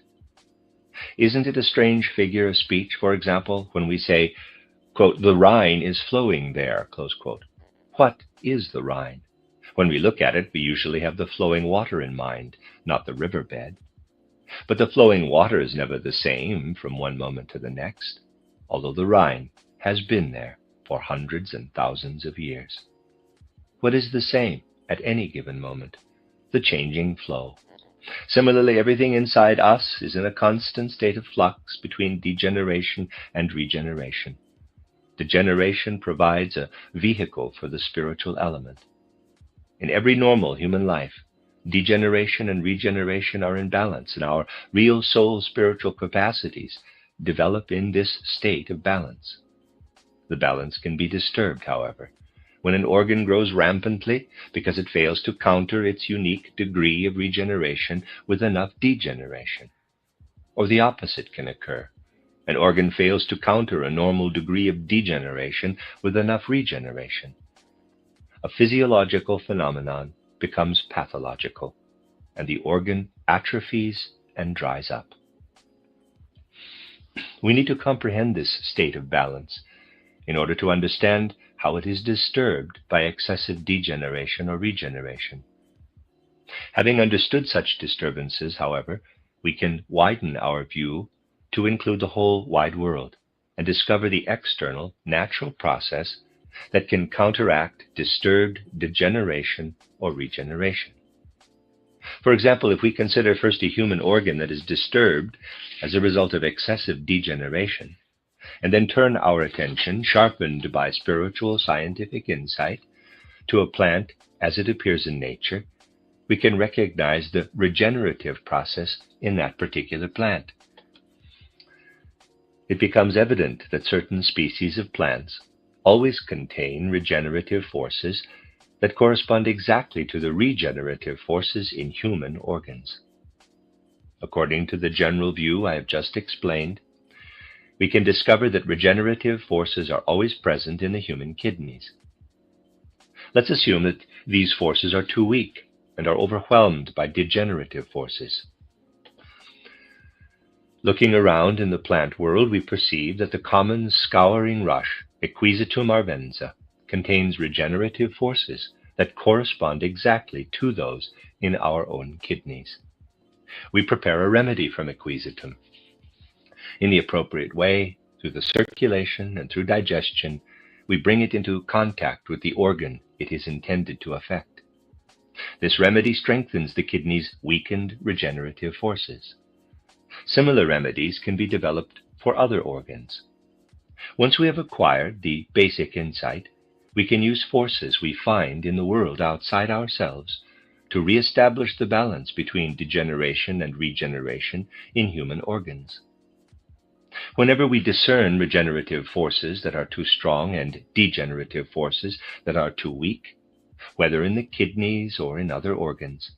Isn't it a strange figure of speech, for example, when we say, quote, "the Rhine is flowing there," close quote? What is the Rhine? When we look at it, we usually have the flowing water in mind, not the riverbed. But the flowing water is never the same from one moment to the next, although the Rhine has been there for hundreds and thousands of years. What is the same at any given moment? The changing flow, Similarly, everything inside us is in a constant state of flux between degeneration and regeneration. Degeneration provides a vehicle for the spiritual element. In every normal human life, degeneration and regeneration are in balance, and our real soul spiritual capacities develop in this state of balance. The balance can be disturbed, however, when an organ grows rampantly because it fails to counter its unique degree of regeneration with enough degeneration. Or the opposite can occur. An organ fails to counter a normal degree of degeneration with enough regeneration. A physiological phenomenon becomes pathological, and the organ atrophies and dries up. We need to comprehend this state of balance in order to understand how it is disturbed by excessive degeneration or regeneration. Having understood such disturbances, however, we can widen our view to include the whole wide world and discover the external, natural process that can counteract disturbed degeneration or regeneration. For example, if we consider first a human organ that is disturbed as a result of excessive degeneration, and then turn our attention, sharpened by spiritual scientific insight, to a plant as it appears in nature, we can recognize the regenerative process in that particular plant. It becomes evident that certain species of plants always contain regenerative forces that correspond exactly to the regenerative forces in human organs. According to the general view I have just explained, we can discover that regenerative forces are always present in the human kidneys. Let's assume that these forces are too weak and are overwhelmed by degenerative forces. Looking around in the plant world, we perceive that the common scouring rush, Equisetum arvenza, contains regenerative forces that correspond exactly to those in our own kidneys. We prepare a remedy from Equisetum. In the appropriate way, through the circulation and through digestion, we bring it into contact with the organ it is intended to affect. This remedy strengthens the kidney's weakened regenerative forces. Similar remedies can be developed for other organs. Once we have acquired the basic insight, we can use forces we find in the world outside ourselves to re-establish the balance between degeneration and regeneration in human organs. Whenever we discern regenerative forces that are too strong and degenerative forces that are too weak, whether in the kidneys or in other organs,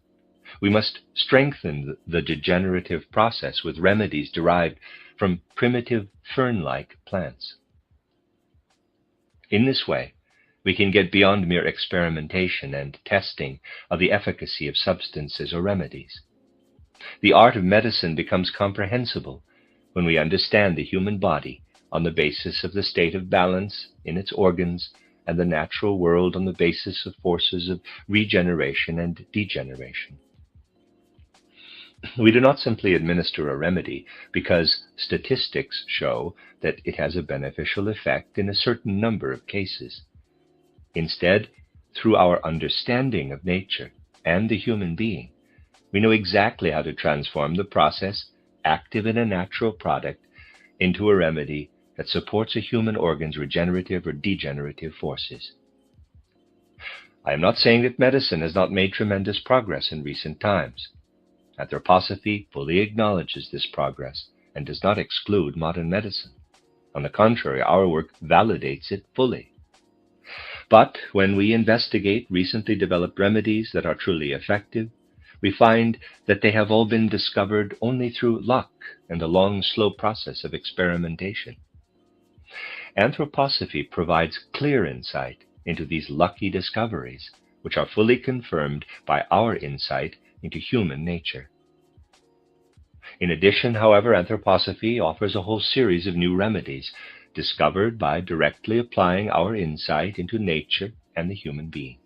we must strengthen the degenerative process with remedies derived from primitive fern-like plants. In this way, we can get beyond mere experimentation and testing of the efficacy of substances or remedies. The art of medicine becomes comprehensible when we understand the human body on the basis of the state of balance in its organs and the natural world on the basis of forces of regeneration and degeneration. We do not simply administer a remedy because statistics show that it has a beneficial effect in a certain number of cases. Instead, through our understanding of nature and the human being, we know exactly how to transform the process active in a natural product into a remedy that supports a human organ's regenerative or degenerative forces. I am not saying that medicine has not made tremendous progress in recent times. Anthroposophy fully acknowledges this progress and does not exclude modern medicine. On the contrary, our work validates it fully. But when we investigate recently developed remedies that are truly effective, we find that they have all been discovered only through luck and a long, slow process of experimentation. Anthroposophy provides clear insight into these lucky discoveries, which are fully confirmed by our insight into human nature. In addition, however, anthroposophy offers a whole series of new remedies discovered by directly applying our insight into nature and the human being.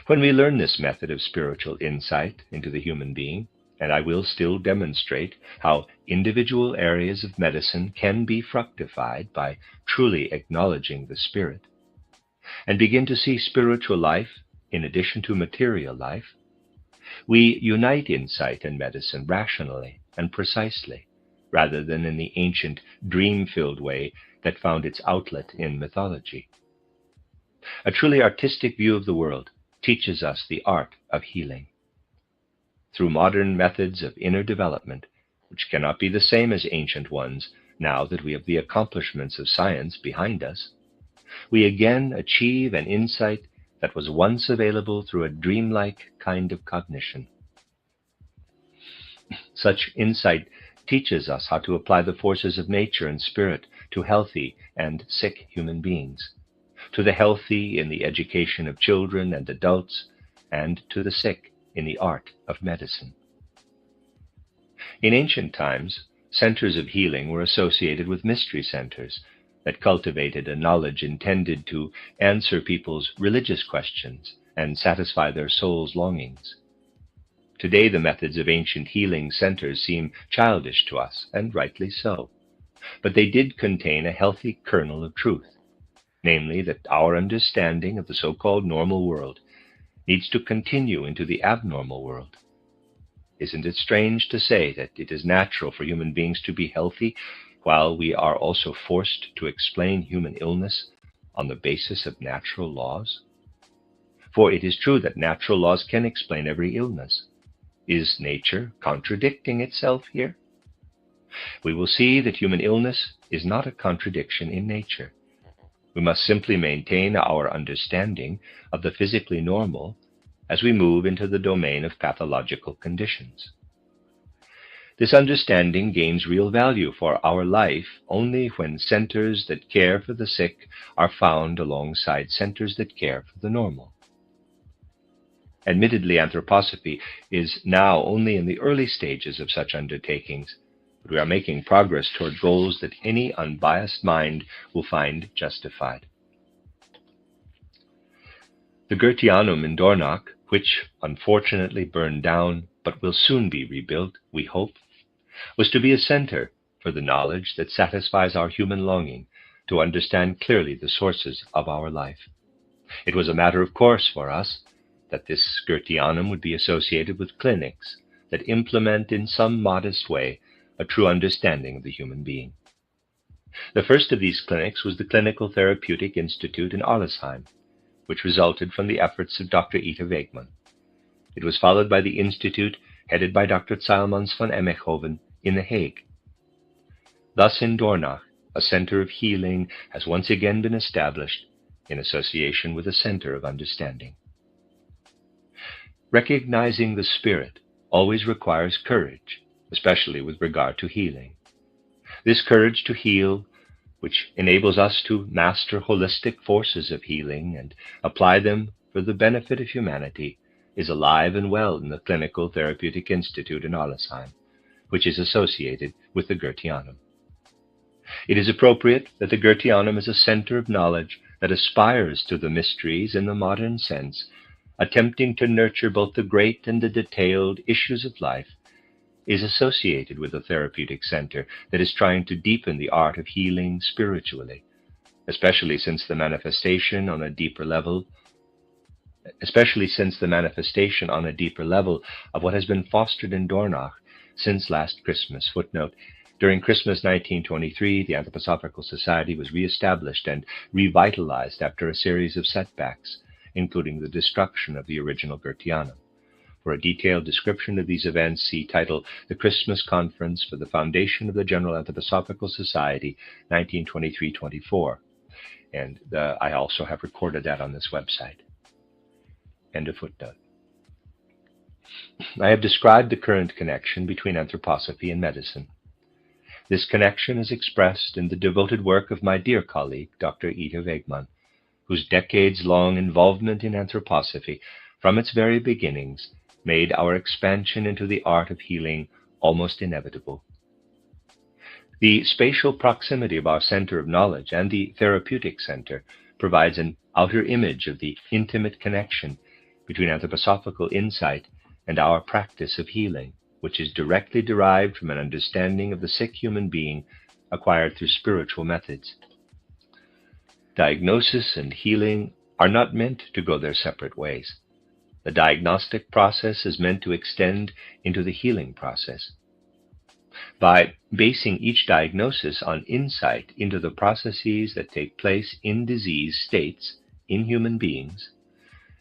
When we learn this method of spiritual insight into the human being, and I will still demonstrate how individual areas of medicine can be fructified by truly acknowledging the spirit, and begin to see spiritual life in addition to material life, We unite insight and medicine rationally and precisely, rather than in the ancient dream-filled way that found its outlet in mythology. A truly artistic view of the world teaches us the art of healing. Through modern methods of inner development, which cannot be the same as ancient ones now that we have the accomplishments of science behind us, we again achieve an insight that was once available through a dreamlike kind of cognition. Such insight teaches us how to apply the forces of nature and spirit to healthy and sick human beings, to the healthy in the education of children and adults, and to the sick in the art of medicine. In ancient times, centers of healing were associated with mystery centers that cultivated a knowledge intended to answer people's religious questions and satisfy their soul's longings. Today, the methods of ancient healing centers seem childish to us, and rightly so. But they did contain a healthy kernel of truth, namely that our understanding of the so-called normal world needs to continue into the abnormal world. Isn't it strange to say that it is natural for human beings to be healthy, while we are also forced to explain human illness on the basis of natural laws? For it is true that natural laws can explain every illness. Is nature contradicting itself here? We will see that human illness is not a contradiction in nature. We must simply maintain our understanding of the physically normal as we move into the domain of pathological conditions. This understanding gains real value for our life only when centers that care for the sick are found alongside centers that care for the normal. Admittedly, anthroposophy is now only in the early stages of such undertakings, but we are making progress toward goals that any unbiased mind will find justified. The Goetheanum in Dornach, which unfortunately burned down but will soon be rebuilt, we hope, was to be a center for the knowledge that satisfies our human longing to understand clearly the sources of our life. It was a matter of course for us that this Goetheanum would be associated with clinics that implement in some modest way a true understanding of the human being. The first of these clinics was the Clinical Therapeutic Institute in Arlesheim, which resulted from the efforts of Dr. Ita Wegmann. It was followed by the institute headed by Dr. Zeilmans von Emmechoven in The Hague. Thus in Dornach, a center of healing has once again been established in association with a center of understanding. Recognizing the spirit always requires courage, especially with regard to healing. This courage to heal, which enables us to master holistic forces of healing and apply them for the benefit of humanity, is alive and well in the Clinical Therapeutic Institute in Arlesheim, which is associated with the Goetheanum. It is appropriate that the Goetheanum is a center of knowledge that aspires to the mysteries in the modern sense, attempting to nurture both the great and the detailed issues of life, is associated with a therapeutic center that is trying to deepen the art of healing spiritually, especially since the manifestation on a deeper level of what has been fostered in Dornach since last Christmas. Footnote: during Christmas 1923, the Anthroposophical Society was re-established and revitalized after a series of setbacks, including the destruction of the original Goetheanum. For a detailed description of these events, see title The Christmas Conference for the Foundation of the General Anthroposophical Society, 1923-24. And I also have recorded that on this website. End of footnote. I have described the current connection between anthroposophy and medicine. This connection is expressed in the devoted work of my dear colleague, Dr. Ita Wegmann, whose decades-long involvement in anthroposophy, from its very beginnings, made our expansion into the art of healing almost inevitable. The spatial proximity of our center of knowledge and the therapeutic center provides an outer image of the intimate connection between anthroposophical insight and our practice of healing, which is directly derived from an understanding of the sick human being acquired through spiritual methods. Diagnosis and healing are not meant to go their separate ways. The diagnostic process is meant to extend into the healing process. By basing each diagnosis on insight into the processes that take place in disease states in human beings,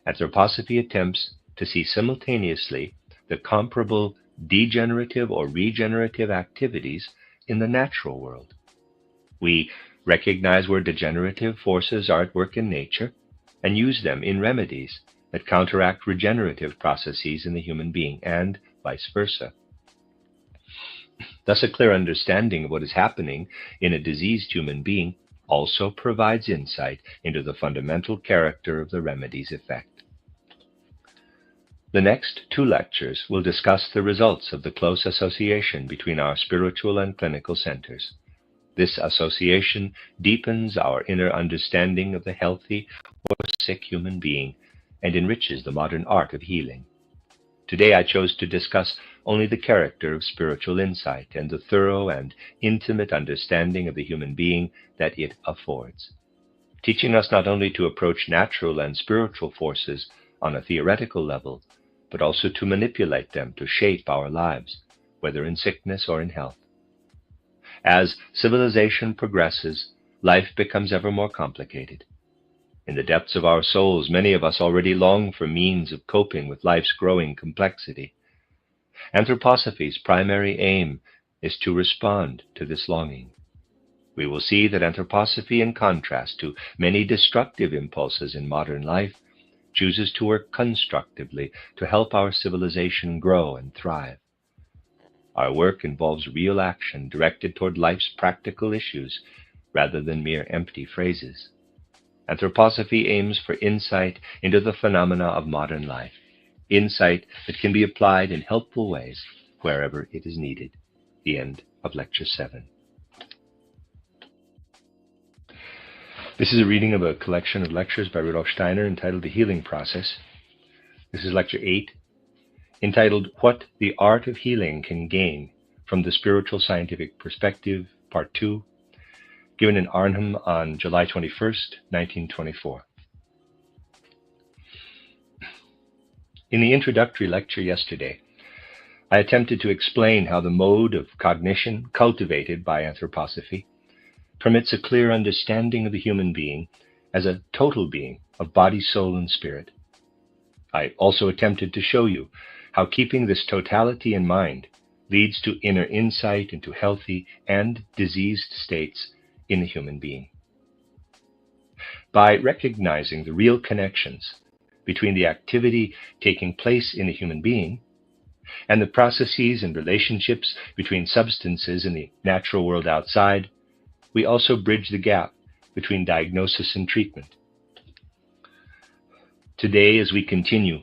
anthroposophy attempts to see simultaneously the comparable degenerative or regenerative activities in the natural world. We recognize where degenerative forces are at work in nature and use them in remedies that counteract regenerative processes in the human being, and vice versa. Thus, a clear understanding of what is happening in a diseased human being also provides insight into the fundamental character of the remedy's effect. The next 2 lectures will discuss the results of the close association between our spiritual and clinical centers. This association deepens our inner understanding of the healthy or sick human being and enriches the modern art of healing. Today I chose to discuss only the character of spiritual insight and the thorough and intimate understanding of the human being that it affords, teaching us not only to approach natural and spiritual forces on a theoretical level, but also to manipulate them to shape our lives, whether in sickness or in health. As civilization progresses, life becomes ever more complicated. In the depths of our souls, many of us already long for means of coping with life's growing complexity. Anthroposophy's primary aim is to respond to this longing. We will see that anthroposophy, in contrast to many destructive impulses in modern life, chooses to work constructively to help our civilization grow and thrive. Our work involves real action directed toward life's practical issues rather than mere empty phrases. Anthroposophy aims for insight into the phenomena of modern life, insight that can be applied in helpful ways wherever it is needed. The end of Lecture 7. This is a reading of a collection of lectures by Rudolf Steiner entitled The Healing Process. This is Lecture 8, entitled What the Art of Healing Can Gain from the Spiritual Scientific Perspective, Part 2, given in Arnhem on July 21st, 1924. In the introductory lecture yesterday, I attempted to explain how the mode of cognition cultivated by anthroposophy permits a clear understanding of the human being as a total being of body, soul, and spirit. I also attempted to show you how keeping this totality in mind leads to inner insight into healthy and diseased states in the human being. By recognizing the real connections between the activity taking place in the human being and the processes and relationships between substances in the natural world outside, we also bridge the gap between diagnosis and treatment. Today, as we continue,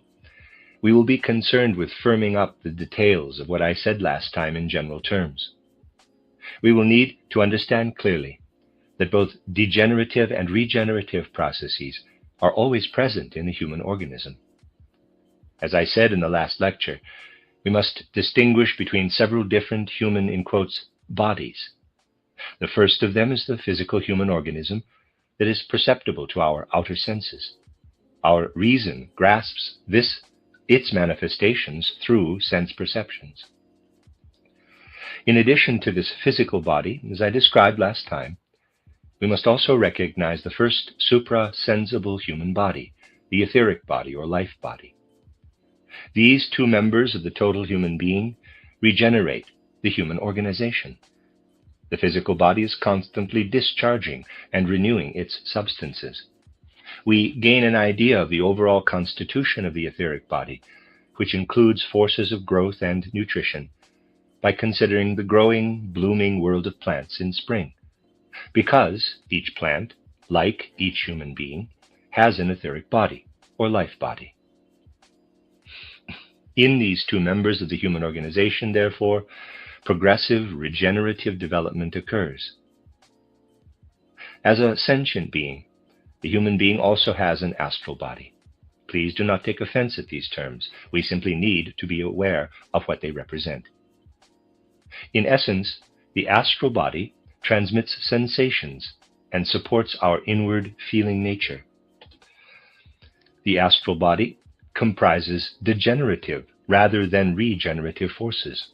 we will be concerned with firming up the details of what I said last time in general terms. We will need to understand clearly that both degenerative and regenerative processes are always present in the human organism. As I said in the last lecture, we must distinguish between several different human, in quotes, bodies. The first of them is the physical human organism that is perceptible to our outer senses. Our reason grasps its manifestations through sense perceptions. In addition to this physical body, as I described last time, we must also recognize the first suprasensible human body, the etheric body or life body. These 2 members of the total human being regenerate the human organization. The physical body is constantly discharging and renewing its substances. We gain an idea of the overall constitution of the etheric body, which includes forces of growth and nutrition, by considering the growing, blooming world of plants in spring, because each plant, like each human being, has an etheric body or life body. In these 2 members of the human organization, therefore, progressive regenerative development occurs. As a sentient being, the human being also has an astral body. Please do not take offense at these terms. We simply need to be aware of what they represent. In essence, the astral body transmits sensations and supports our inward feeling nature. The astral body comprises degenerative rather than regenerative forces,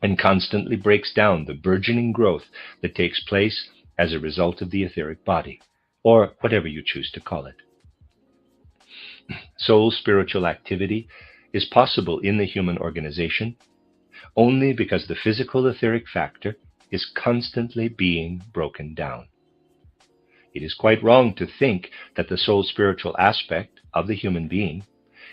and constantly breaks down the burgeoning growth that takes place as a result of the etheric body, or whatever you choose to call it. Soul spiritual activity is possible in the human organization only because the physical etheric factor is constantly being broken down. It is quite wrong to think that the soul spiritual aspect of the human being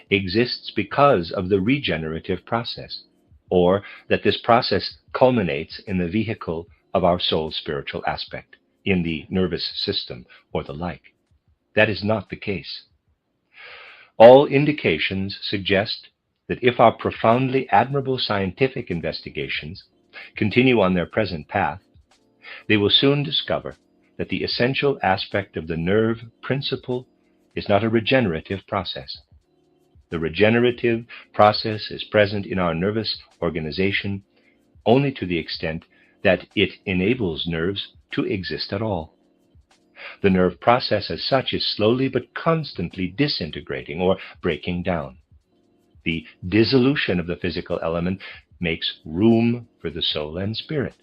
exists because of the regenerative process, or that this process culminates in the vehicle of our soul spiritual aspect, in the nervous system or the like. That is not the case. All indications suggest that if our profoundly admirable scientific investigations continue on their present path, they will soon discover that the essential aspect of the nerve principle is not a regenerative process. The regenerative process is present in our nervous organization only to the extent that it enables nerves to exist at all. The nerve process as such is slowly but constantly disintegrating or breaking down. The dissolution of the physical element makes room for the soul and spirit,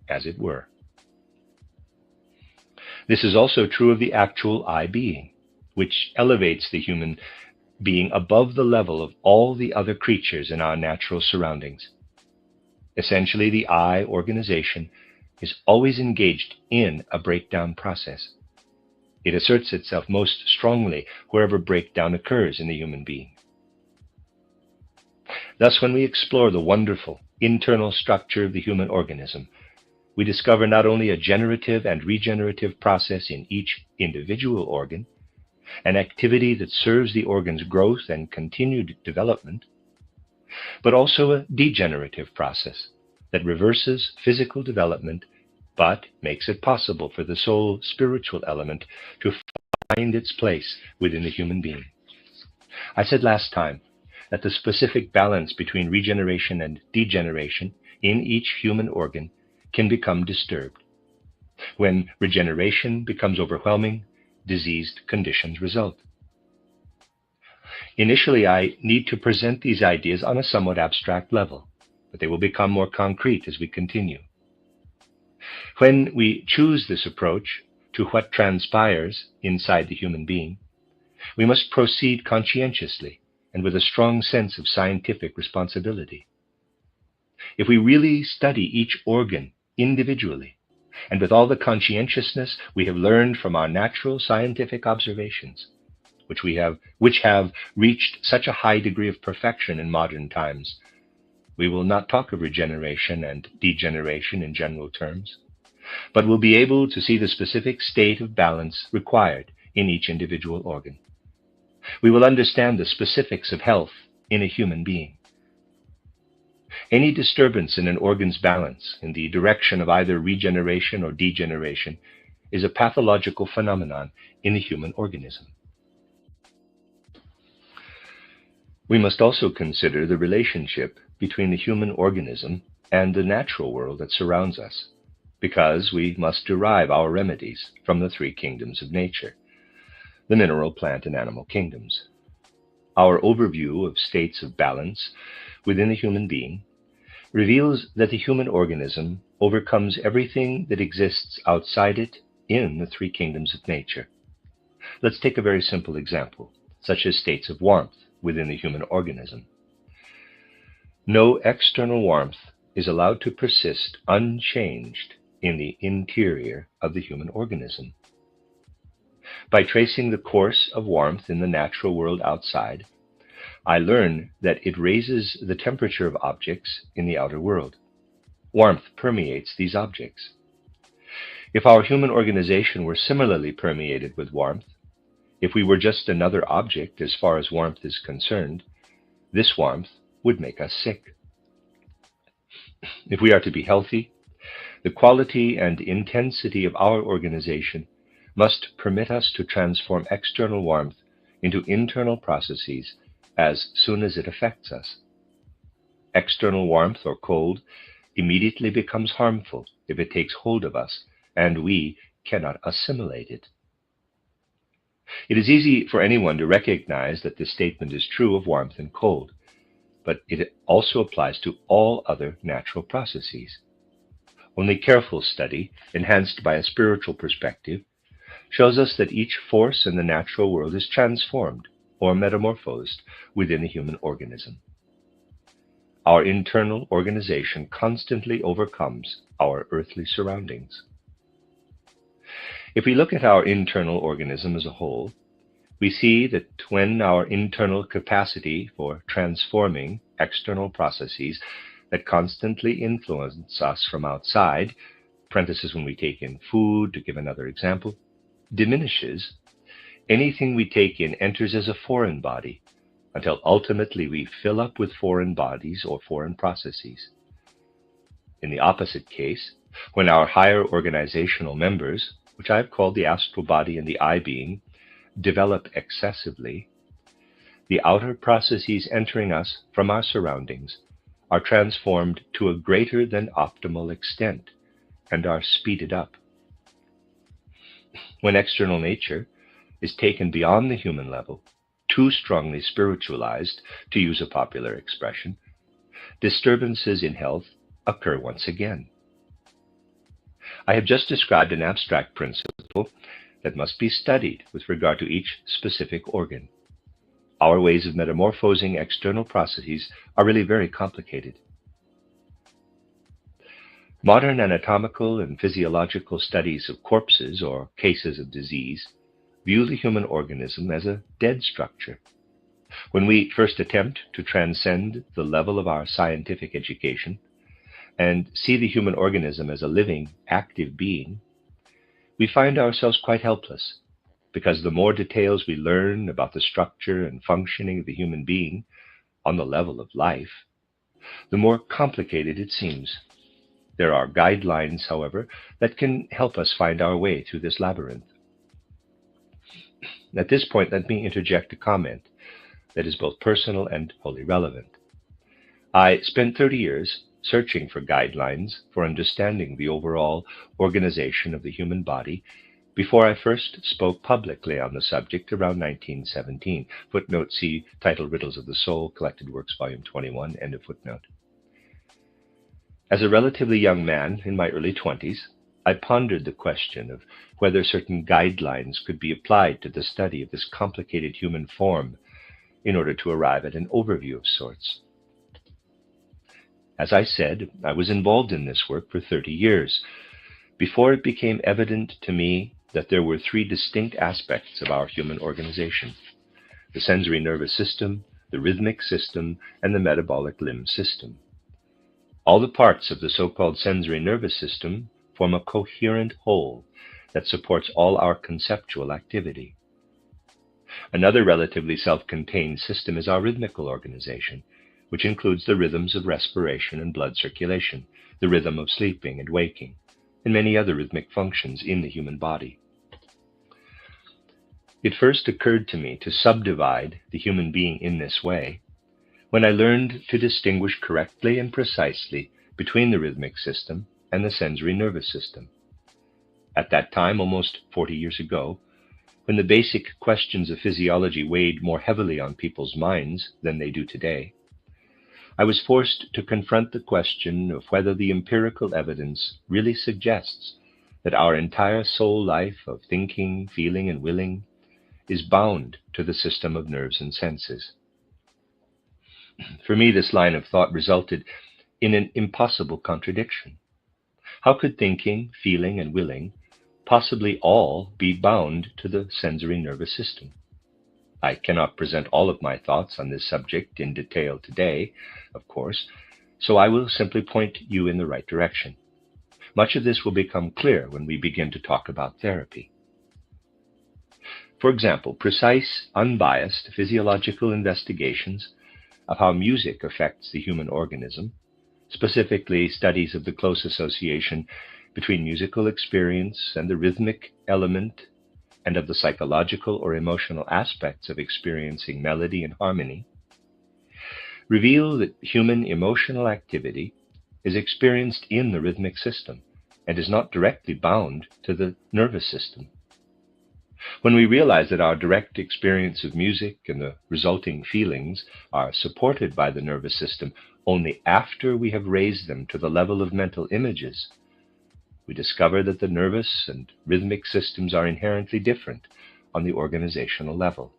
as it were. This is also true of the actual I being, which elevates the human being above the level of all the other creatures in our natural surroundings. Essentially, the I organization is always engaged in a breakdown process. It asserts itself most strongly wherever breakdown occurs in the human being. Thus, when we explore the wonderful internal structure of the human organism, we discover not only a generative and regenerative process in each individual organ, an activity that serves the organ's growth and continued development, but also a degenerative process that reverses physical development but makes it possible for the soul spiritual element to find its place within the human being. I said last time that the specific balance between regeneration and degeneration in each human organ can become disturbed. When regeneration becomes overwhelming, diseased conditions result. Initially, I need to present these ideas on a somewhat abstract level, but they will become more concrete as we continue. When we choose this approach to what transpires inside the human being, we must proceed conscientiously and with a strong sense of scientific responsibility. If we really study each organ individually, and with all the conscientiousness we have learned from our natural scientific observations, which have reached such a high degree of perfection in modern times, we will not talk of regeneration and degeneration in general terms, but will be able to see the specific state of balance required in each individual organ. We will understand the specifics of health in a human being. Any disturbance in an organ's balance in the direction of either regeneration or degeneration is a pathological phenomenon in the human organism. We must also consider the relationship between the human organism and the natural world that surrounds us, because we must derive our remedies from the three kingdoms of nature, the mineral, plant, and animal kingdoms. Our overview of states of balance within the human being reveals that the human organism overcomes everything that exists outside it in the three kingdoms of nature. Let's take a very simple example, such as states of warmth within the human organism. No external warmth is allowed to persist unchanged in the interior of the human organism. By tracing the course of warmth in the natural world outside, I learn that it raises the temperature of objects in the outer world. Warmth permeates these objects. If our human organization were similarly permeated with warmth, if we were just another object as far as warmth is concerned, this warmth would make us sick. If we are to be healthy, the quality and intensity of our organization must permit us to transform external warmth into internal processes as soon as it affects us. External warmth or cold immediately becomes harmful if it takes hold of us and we cannot assimilate it. It is easy for anyone to recognize that this statement is true of warmth and cold, but it also applies to all other natural processes. Only careful study, enhanced by a spiritual perspective, shows us that each force in the natural world is transformed or metamorphosed within a human organism. Our internal organization constantly overcomes our earthly surroundings. If we look at our internal organism as a whole, we see that when our internal capacity for transforming external processes that constantly influence us from outside, parenthesis when we take in food, to give another example, diminishes, anything we take in enters as a foreign body until ultimately we fill up with foreign bodies or foreign processes. In the opposite case, when our higher organizational members, which I have called the astral body and the I being, develop excessively, the outer processes entering us from our surroundings are transformed to a greater than optimal extent and are speeded up. When external nature is taken beyond the human level, too strongly spiritualized, to use a popular expression, disturbances in health occur once again. I have just described an abstract principle that must be studied with regard to each specific organ. Our ways of metamorphosing external processes are really very complicated. Modern anatomical and physiological studies of corpses or cases of disease view the human organism as a dead structure. When we first attempt to transcend the level of our scientific education and see the human organism as a living, active being, we find ourselves quite helpless, because the more details we learn about the structure and functioning of the human being on the level of life, the more complicated it seems. There are guidelines, however, that can help us find our way through this labyrinth. At this point, let me interject a comment that is both personal and wholly relevant. I spent 30 years searching for guidelines for understanding the overall organization of the human body before I first spoke publicly on the subject around 1917. Footnote, see title Riddles of the Soul, Collected Works, Volume 21, end of footnote. As a relatively young man in my early 20s, I pondered the question of whether certain guidelines could be applied to the study of this complicated human form in order to arrive at an overview of sorts. As I said, I was involved in this work for 30 years before it became evident to me that there were three distinct aspects of our human organization: the sensory nervous system, the rhythmic system, and the metabolic limb system. All the parts of the so-called sensory nervous system form a coherent whole that supports all our conceptual activity. Another relatively self-contained system is our rhythmical organization, which includes the rhythms of respiration and blood circulation, the rhythm of sleeping and waking, and many other rhythmic functions in the human body. It first occurred to me to subdivide the human being in this way when I learned to distinguish correctly and precisely between the rhythmic system and the sensory nervous system. At that time, almost 40 years ago, when the basic questions of physiology weighed more heavily on people's minds than they do today, I was forced to confront the question of whether the empirical evidence really suggests that our entire soul life of thinking, feeling, and willing is bound to the system of nerves and senses. For me, this line of thought resulted in an impossible contradiction. How could thinking, feeling, and willing possibly all be bound to the sensory nervous system? I cannot present all of my thoughts on this subject in detail today, of course, so I will simply point you in the right direction. Much of this will become clear when we begin to talk about therapy. For example, precise, unbiased physiological investigations of how music affects the human organism, specifically studies of the close association between musical experience and the rhythmic element and of the psychological or emotional aspects of experiencing melody and harmony, reveal that human emotional activity is experienced in the rhythmic system and is not directly bound to the nervous system. When we realize that our direct experience of music and the resulting feelings are supported by the nervous system only after we have raised them to the level of mental images, we discover that the nervous and rhythmic systems are inherently different on the organizational level.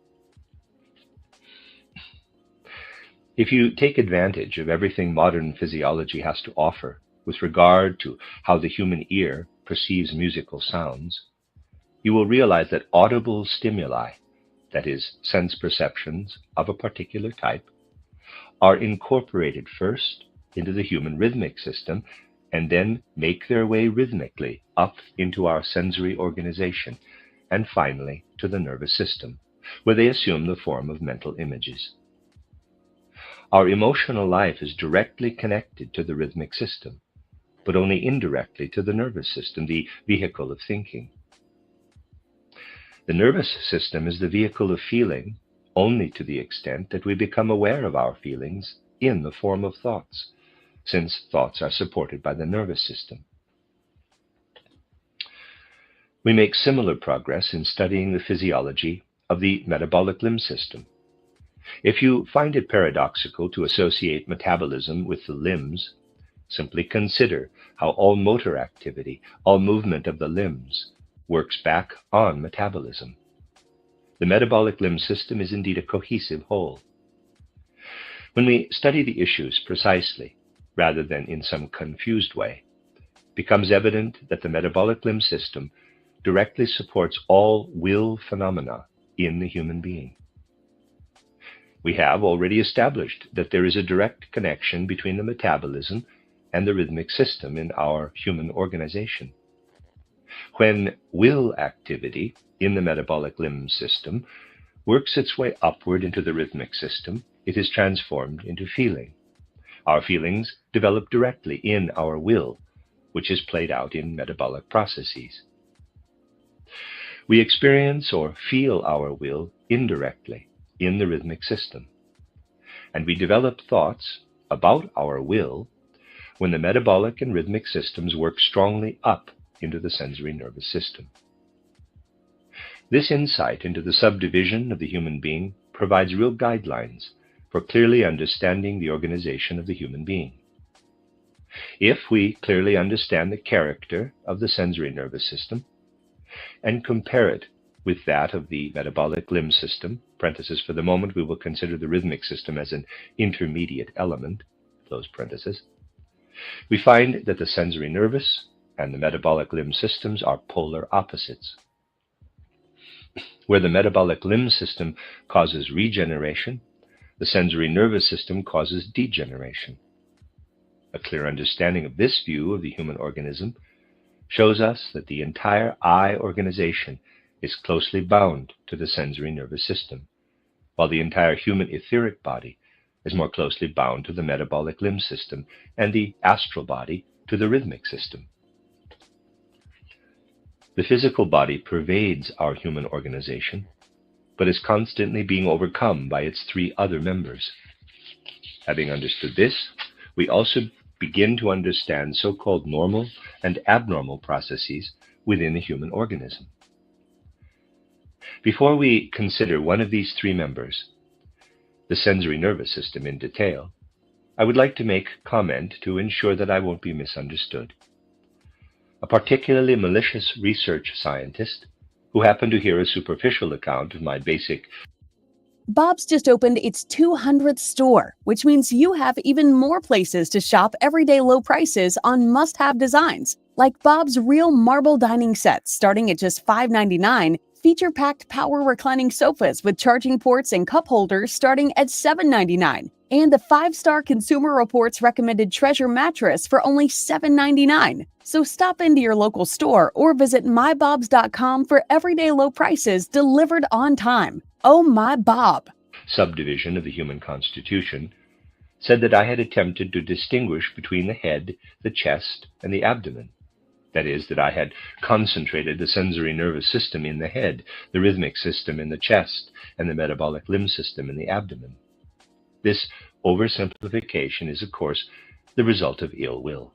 If you take advantage of everything modern physiology has to offer with regard to how the human ear perceives musical sounds, you will realize that audible stimuli, that is, sense perceptions of a particular type, are incorporated first into the human rhythmic system and then make their way rhythmically up into our sensory organization and finally to the nervous system, where they assume the form of mental images. Our emotional life is directly connected to the rhythmic system, but only indirectly to the nervous system, the vehicle of thinking. The nervous system is the vehicle of feeling only to the extent that we become aware of our feelings in the form of thoughts, since thoughts are supported by the nervous system. We make similar progress in studying the physiology of the metabolic limb system. If you find it paradoxical to associate metabolism with the limbs, simply consider how all motor activity, all movement of the limbs, works back on metabolism. The metabolic limb system is indeed a cohesive whole. When we study the issues precisely, rather than in some confused way, it becomes evident that the metabolic limb system directly supports all will phenomena in the human being. We have already established that there is a direct connection between the metabolism and the rhythmic system in our human organization. When will activity in the metabolic limb system works its way upward into the rhythmic system, it is transformed into feeling. Our feelings develop directly in our will, which is played out in metabolic processes. We experience or feel our will indirectly in the rhythmic system, and we develop thoughts about our will when the metabolic and rhythmic systems work strongly up into the sensory nervous system. This insight into the subdivision of the human being provides real guidelines for clearly understanding the organization of the human being. If we clearly understand the character of the sensory nervous system and compare it with that of the metabolic limb system, parenthesis, for the moment we will consider the rhythmic system as an intermediate element, close parenthesis, we find that the sensory nervous and the metabolic limb systems are polar opposites. Where the metabolic limb system causes regeneration, the sensory nervous system causes degeneration. A clear understanding of this view of the human organism shows us that the entire eye organization is closely bound to the sensory nervous system, while the entire human etheric body is more closely bound to the metabolic limb system and the astral body to the rhythmic system. The physical body pervades our human organization, but is constantly being overcome by its three other members. Having understood this, we also begin to understand so-called normal and abnormal processes within the human organism. Before we consider one of these three members, the sensory nervous system, in detail, I would like to make comment to ensure that I won't be misunderstood. A particularly malicious research scientist who happened to hear a superficial account of my basic Bob's just opened its 200th store, which means you have even more places to shop everyday low prices on must-have designs, like Bob's real marble dining sets starting at just $5.99, feature-packed power reclining sofas with charging ports and cup holders starting at $7.99, and the 5-star Consumer Reports recommended Treasure mattress for only $7.99. So stop into your local store or visit mybobs.com for everyday low prices delivered on time. Oh my Bob! Subdivision of the human constitution said that I had attempted to distinguish between the head, the chest, and the abdomen. That is, that I had concentrated the sensory nervous system in the head, the rhythmic system in the chest, and the metabolic limb system in the abdomen. This oversimplification is, of course, the result of ill will.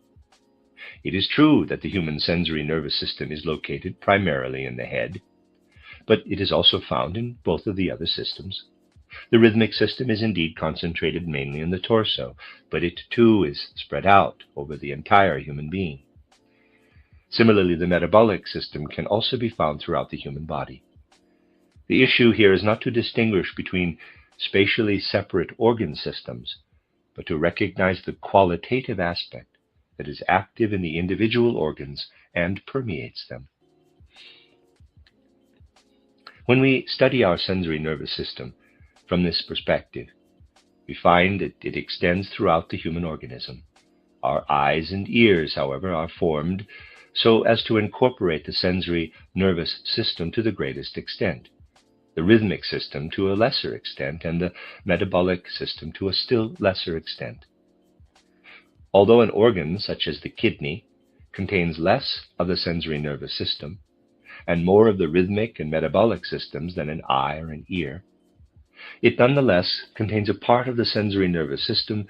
It is true that the human sensory nervous system is located primarily in the head, but it is also found in both of the other systems. The rhythmic system is indeed concentrated mainly in the torso, but it too is spread out over the entire human being. Similarly, the metabolic system can also be found throughout the human body. The issue here is not to distinguish between spatially separate organ systems, but to recognize the qualitative aspect that is active in the individual organs and permeates them. When we study our sensory nervous system from this perspective, we find that it extends throughout the human organism. Our eyes and ears, however, are formed so as to incorporate the sensory nervous system to the greatest extent, the rhythmic system to a lesser extent, and the metabolic system to a still lesser extent. Although an organ such as the kidney contains less of the sensory nervous system and more of the rhythmic and metabolic systems than an eye or an ear, it nonetheless contains a part of the sensory nervous system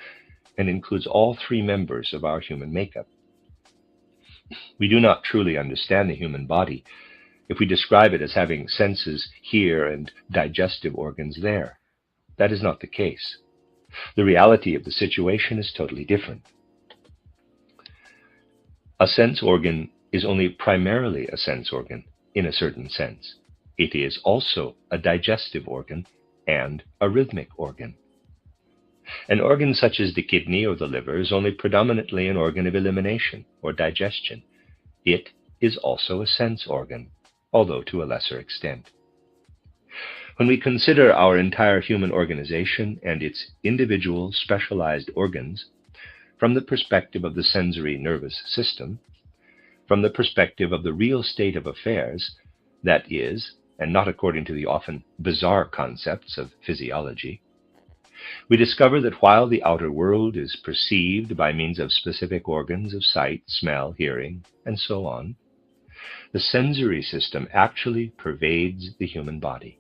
and includes all three members of our human makeup. We do not truly understand the human body if we describe it as having senses here and digestive organs there. That is not the case. The reality of the situation is totally different. A sense organ is only primarily a sense organ in a certain sense. It is also a digestive organ and a rhythmic organ. An organ such as the kidney or the liver is only predominantly an organ of elimination or digestion. It is also a sense organ, although to a lesser extent. When we consider our entire human organization and its individual specialized organs from the perspective of the sensory nervous system, from the perspective of the real state of affairs, that is, and not according to the often bizarre concepts of physiology, we discover that while the outer world is perceived by means of specific organs of sight, smell, hearing, and so on, the sensory system actually pervades the human body.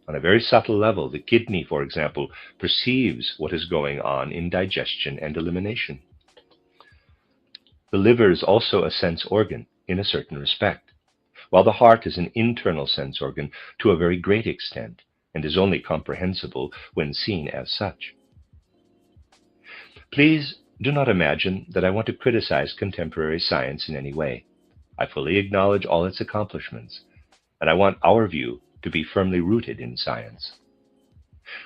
On a very subtle level, the kidney, for example, perceives what is going on in digestion and elimination. The liver is also a sense organ in a certain respect, while the heart is an internal sense organ to a very great extent and is only comprehensible when seen as such. Please do not imagine that I want to criticize contemporary science in any way. I fully acknowledge all its accomplishments, and I want our view to be firmly rooted in science.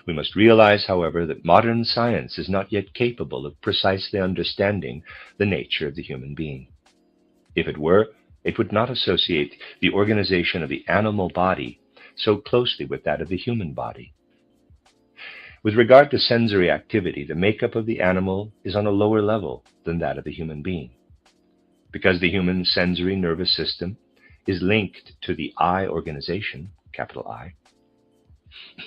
We must realize, however, that modern science is not yet capable of precisely understanding the nature of the human being. If it were, it would not associate the organization of the animal body so closely with that of the human body. With regard to sensory activity, the makeup of the animal is on a lower level than that of the human being. Because the human sensory nervous system is linked to the eye organization, capital I,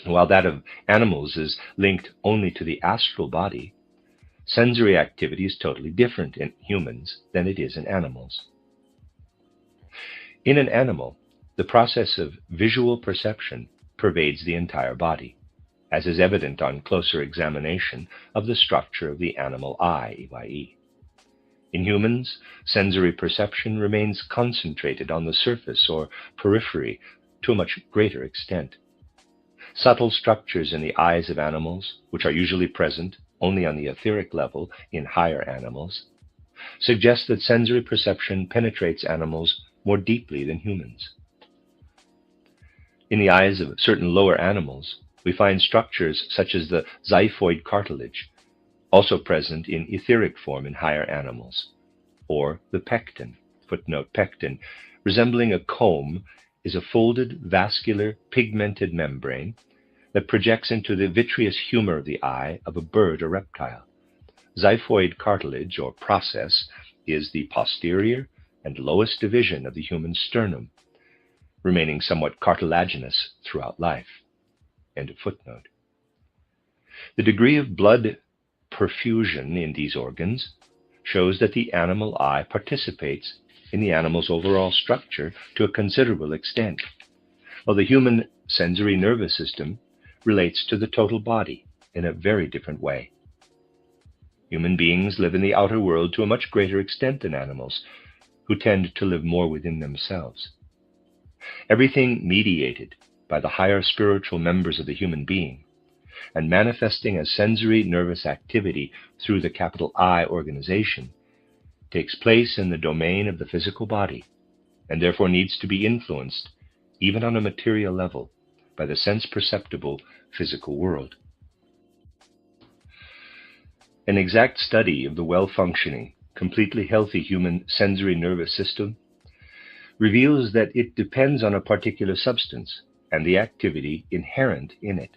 while that of animals is linked only to the astral body, sensory activity is totally different in humans than it is in animals. In an animal, the process of visual perception pervades the entire body, as is evident on closer examination of the structure of the animal eye, EYE. In humans, sensory perception remains concentrated on the surface or periphery to a much greater extent. Subtle structures in the eyes of animals, which are usually present only on the etheric level in higher animals, suggest that sensory perception penetrates animals more deeply than humans. In the eyes of certain lower animals, we find structures such as the xiphoid cartilage, also present in etheric form in higher animals, or the pecten, footnote pecten, resembling a comb, is a folded, vascular, pigmented membrane that projects into the vitreous humor of the eye of a bird or reptile. Xiphoid cartilage, or process, is the posterior and lowest division of the human sternum, remaining somewhat cartilaginous throughout life. End of footnote. The degree of blood perfusion in these organs shows that the animal eye participates in the animal's overall structure to a considerable extent, while the human sensory nervous system relates to the total body in a very different way. Human beings live in the outer world to a much greater extent than animals, who tend to live more within themselves. everything mediated by the higher spiritual members of the human being and manifesting as sensory nervous activity through the capital I organization takes place in the domain of the physical body and therefore needs to be influenced, even on a material level, by the sense-perceptible physical world. An exact study of the well-functioning, completely healthy human sensory nervous system reveals that it depends on a particular substance and the activity inherent in it.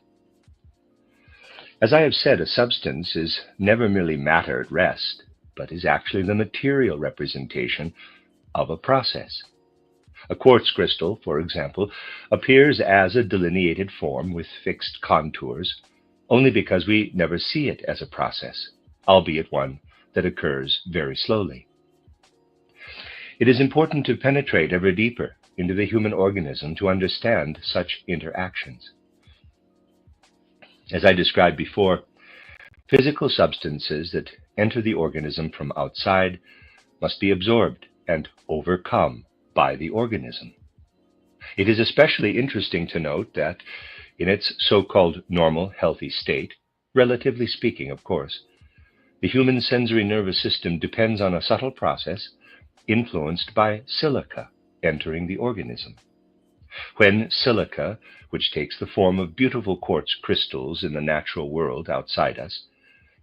As I have said, a substance is never merely matter at rest, but is actually the material representation of a process. A quartz crystal, for example, appears as a delineated form with fixed contours only because we never see it as a process, albeit one that occurs very slowly. It is important to penetrate ever deeper into the human organism to understand such interactions. As I described before, physical substances that enter the organism from outside must be absorbed and overcome by the organism. It is especially interesting to note that in its so-called normal, healthy state, relatively speaking, of course, the human sensory nervous system depends on a subtle process influenced by silica entering the organism. When silica, which takes the form of beautiful quartz crystals in the natural world outside us,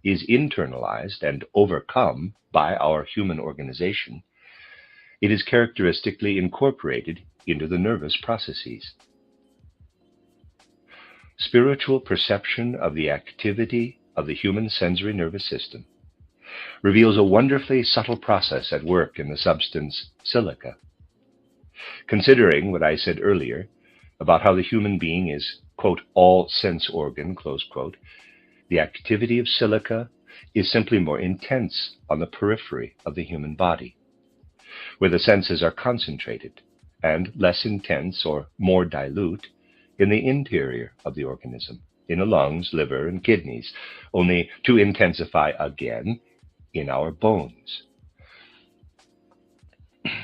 is internalized and overcome by our human organization, it is characteristically incorporated into the nervous processes. Spiritual perception of the activity of the human sensory nervous system reveals a wonderfully subtle process at work in the substance silica. Considering what I said earlier about how the human being is, quote, all sense organ, close quote, the activity of silica is simply more intense on the periphery of the human body, where the senses are concentrated, and less intense or more dilute in the interior of the organism, in the lungs, liver, and kidneys, only to intensify again in our bones.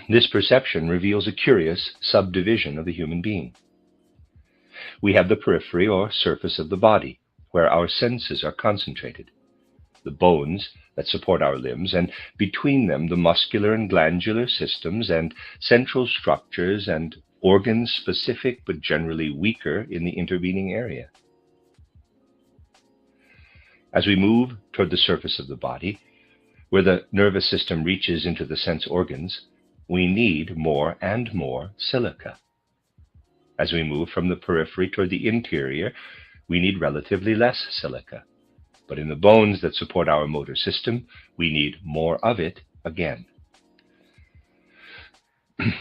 This perception reveals a curious subdivision of the human being. We have the periphery or surface of the body, where our senses are concentrated, the bones that support our limbs, and between them the muscular and glandular systems and central structures and organs specific but generally weaker in the intervening area. As we move toward the surface of the body, where the nervous system reaches into the sense organs, we need more and more silica. As we move from the periphery toward the interior, we need relatively less silica. But in the bones that support our motor system, we need more of it again.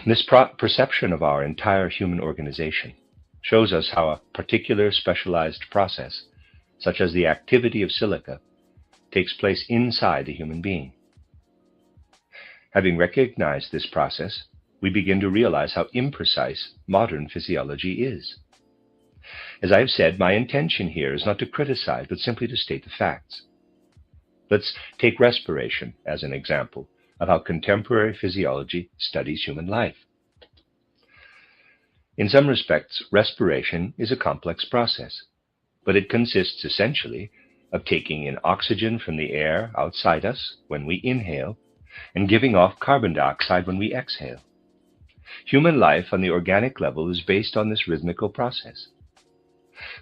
This perception of our entire human organization shows us how a particular specialized process, such as the activity of silica, takes place inside the human being. Having recognized this process, we begin to realize how imprecise modern physiology is. As I have said, my intention here is not to criticize, but simply to state the facts. Let's take respiration as an example of how contemporary physiology studies human life. In some respects, respiration is a complex process, but it consists essentially of taking in oxygen from the air outside us when we inhale and giving off carbon dioxide when we exhale. Human life on the organic level is based on this rhythmical process.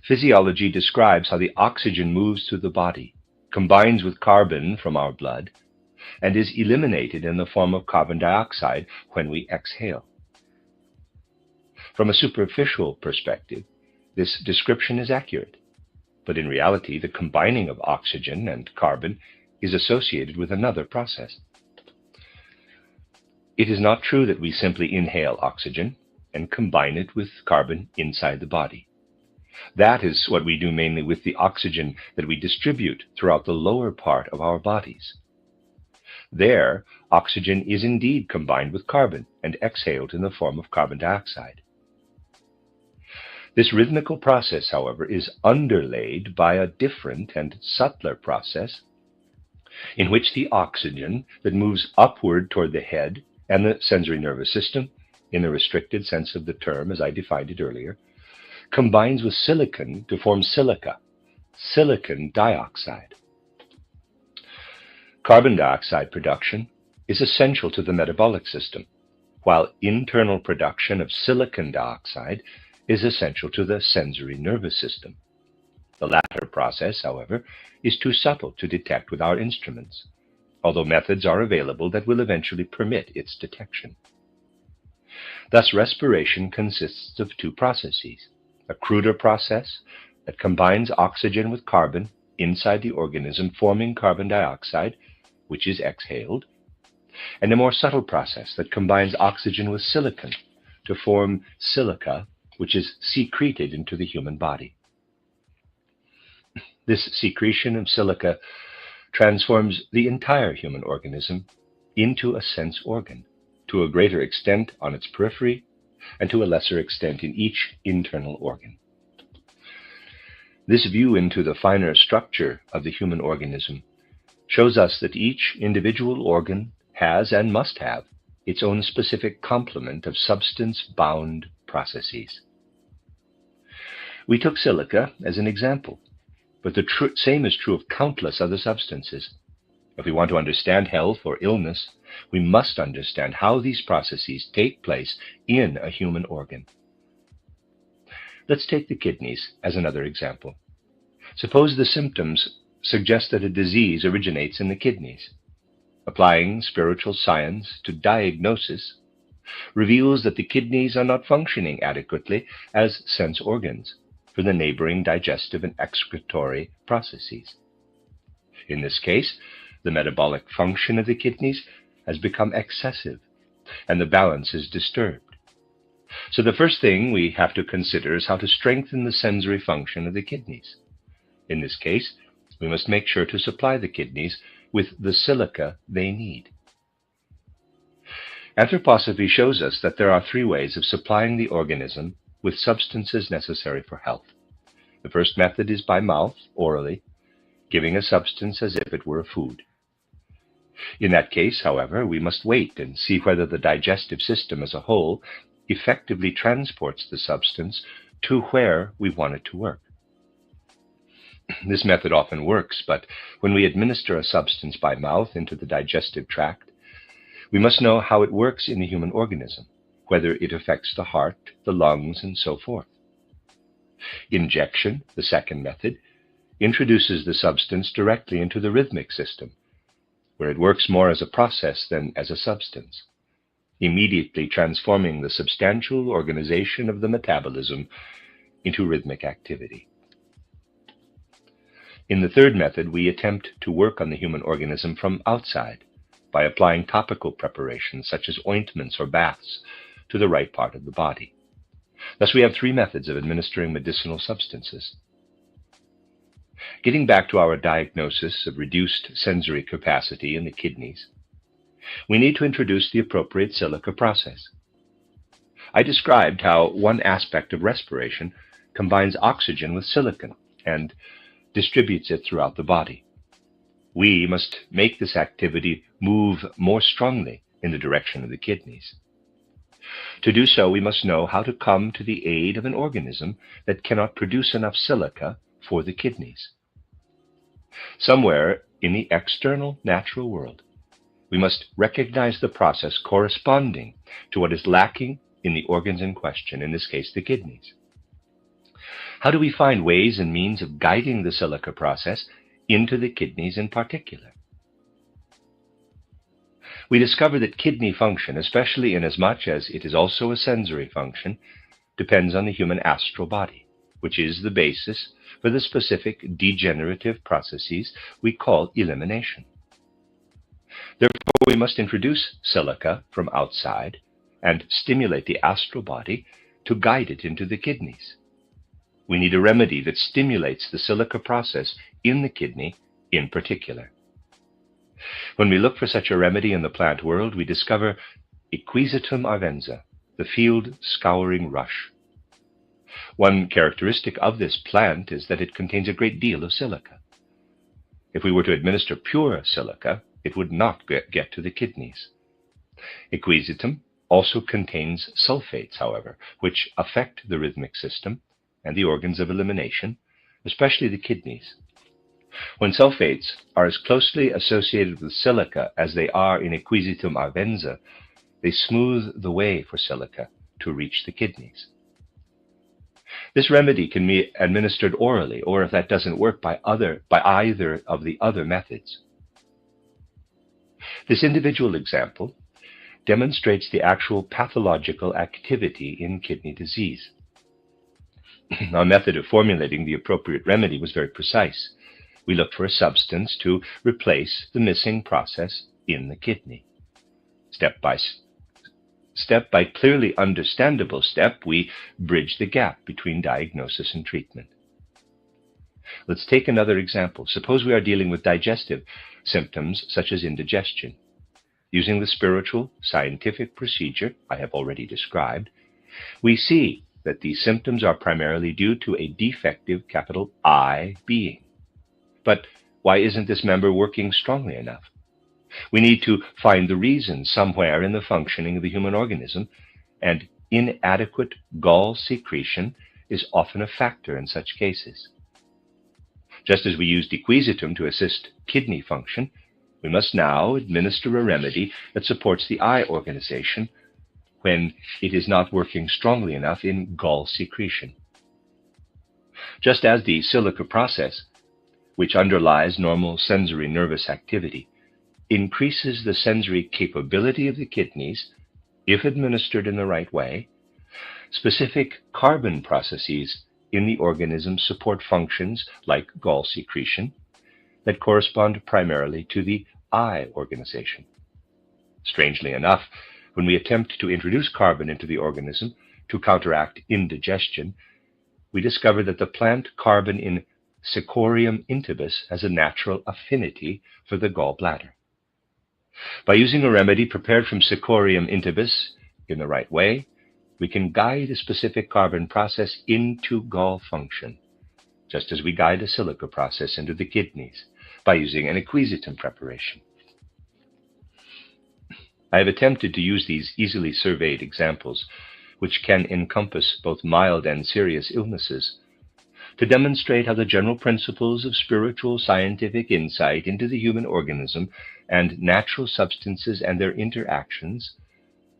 Physiology describes how the oxygen moves through the body, combines with carbon from our blood, and is eliminated in the form of carbon dioxide when we exhale. From a superficial perspective, this description is accurate, but in reality, the combining of oxygen and carbon is associated with another process. It is not true that we simply inhale oxygen and combine it with carbon inside the body. That is what we do mainly with the oxygen that we distribute throughout the lower part of our bodies. There, oxygen is indeed combined with carbon and exhaled in the form of carbon dioxide. This rhythmical process, however, is underlaid by a different and subtler process in which the oxygen that moves upward toward the head and the sensory nervous system in the restricted sense of the term as I defined it earlier, combines with silicon to form silica, silicon dioxide. Carbon dioxide production is essential to the metabolic system, while internal production of silicon dioxide is essential to the sensory nervous system. The latter process, however, is too subtle to detect with our instruments, although methods are available that will eventually permit its detection. Thus, respiration consists of two processes: a cruder process that combines oxygen with carbon inside the organism, forming carbon dioxide, which is exhaled, and a more subtle process that combines oxygen with silicon to form silica, which is secreted into the human body. This secretion of silica transforms the entire human organism into a sense organ, to a greater extent on its periphery and to a lesser extent in each internal organ. This view into the finer structure of the human organism shows us that each individual organ has and must have its own specific complement of substance-bound processes. We took silica as an example, but the same is true of countless other substances. If we want to understand health or illness, we must understand how these processes take place in a human organ. Let's take the kidneys as another example. Suppose the symptoms suggest that a disease originates in the kidneys. Applying spiritual science to diagnosis reveals that the kidneys are not functioning adequately as sense organs for the neighboring digestive and excretory processes. In this case, the metabolic function of the kidneys has become excessive, and the balance is disturbed. So the first thing we have to consider is how to strengthen the sensory function of the kidneys. In this case, we must make sure to supply the kidneys with the silica they need. Anthroposophy shows us that there are three ways of supplying the organism with substances necessary for health. The first method is by mouth, orally, giving a substance as if it were a food. In that case, however, we must wait and see whether the digestive system as a whole effectively transports the substance to where we want it to work. This method often works, but when we administer a substance by mouth into the digestive tract, we must know how it works in the human organism, whether it affects the heart, the lungs, and so forth. Injection, the second method, introduces the substance directly into the rhythmic system, where it works more as a process than as a substance, immediately transforming the substantial organization of the metabolism into rhythmic activity. In the third method, we attempt to work on the human organism from outside by applying topical preparations such as ointments or baths to the right part of the body. Thus, we have three methods of administering medicinal substances. Getting back to our diagnosis of reduced sensory capacity in the kidneys, we need to introduce the appropriate silica process. I described how one aspect of respiration combines oxygen with silicon and distributes it throughout the body. We must make this activity move more strongly in the direction of the kidneys. To do so, we must know how to come to the aid of an organism that cannot produce enough silica for the kidneys. Somewhere in the external natural world, we must recognize the process corresponding to what is lacking in the organs in question, in this case, the kidneys. How do we find ways and means of guiding the silica process into the kidneys in particular? We discover that kidney function, especially inasmuch as it is also a sensory function, depends on the human astral body, which is the basis for the specific degenerative processes we call elimination. Therefore, we must introduce silica from outside and stimulate the astral body to guide it into the kidneys. We need a remedy that stimulates the silica process in the kidney in particular. When we look for such a remedy in the plant world, we discover Equisetum arvenza, the field scouring rush. One characteristic of this plant is that it contains a great deal of silica. If we were to administer pure silica, it would not get to the kidneys. Equisetum also contains sulfates, however, which affect the rhythmic system and the organs of elimination, especially the kidneys. When sulfates are as closely associated with silica as they are in Equisetum arvenza, they smooth the way for silica to reach the kidneys. This remedy can be administered orally, or if that doesn't work, by either of the other methods. This individual example demonstrates the actual pathological activity in kidney disease. Our method of formulating the appropriate remedy was very precise. We looked for a substance to replace the missing process in the kidney. Step by clearly understandable step, we bridge the gap between diagnosis and treatment. Let's take another example. Suppose we are dealing with digestive symptoms such as indigestion. Using the spiritual, scientific procedure I have already described, we see that these symptoms are primarily due to a defective capital I being. But why isn't this member working strongly enough? We need to find the reason somewhere in the functioning of the human organism, and inadequate gall secretion is often a factor in such cases. Just as we used Equisetum to assist kidney function, we must now administer a remedy that supports the eye organization when it is not working strongly enough in gall secretion. Just as the silica process, which underlies normal sensory nervous activity, increases the sensory capability of the kidneys if administered in the right way, specific carbon processes in the organism support functions like gall secretion that correspond primarily to the eye organization. Strangely enough, when we attempt to introduce carbon into the organism to counteract indigestion, we discover that the plant carbon in Cichorium intybus has a natural affinity for the gallbladder. By using a remedy prepared from Cichorium intybus in the right way, we can guide a specific carbon process into gall function, just as we guide a silica process into the kidneys by using an Equisetum preparation. I have attempted to use these easily surveyed examples, which can encompass both mild and serious illnesses, to demonstrate how the general principles of spiritual scientific insight into the human organism and natural substances and their interactions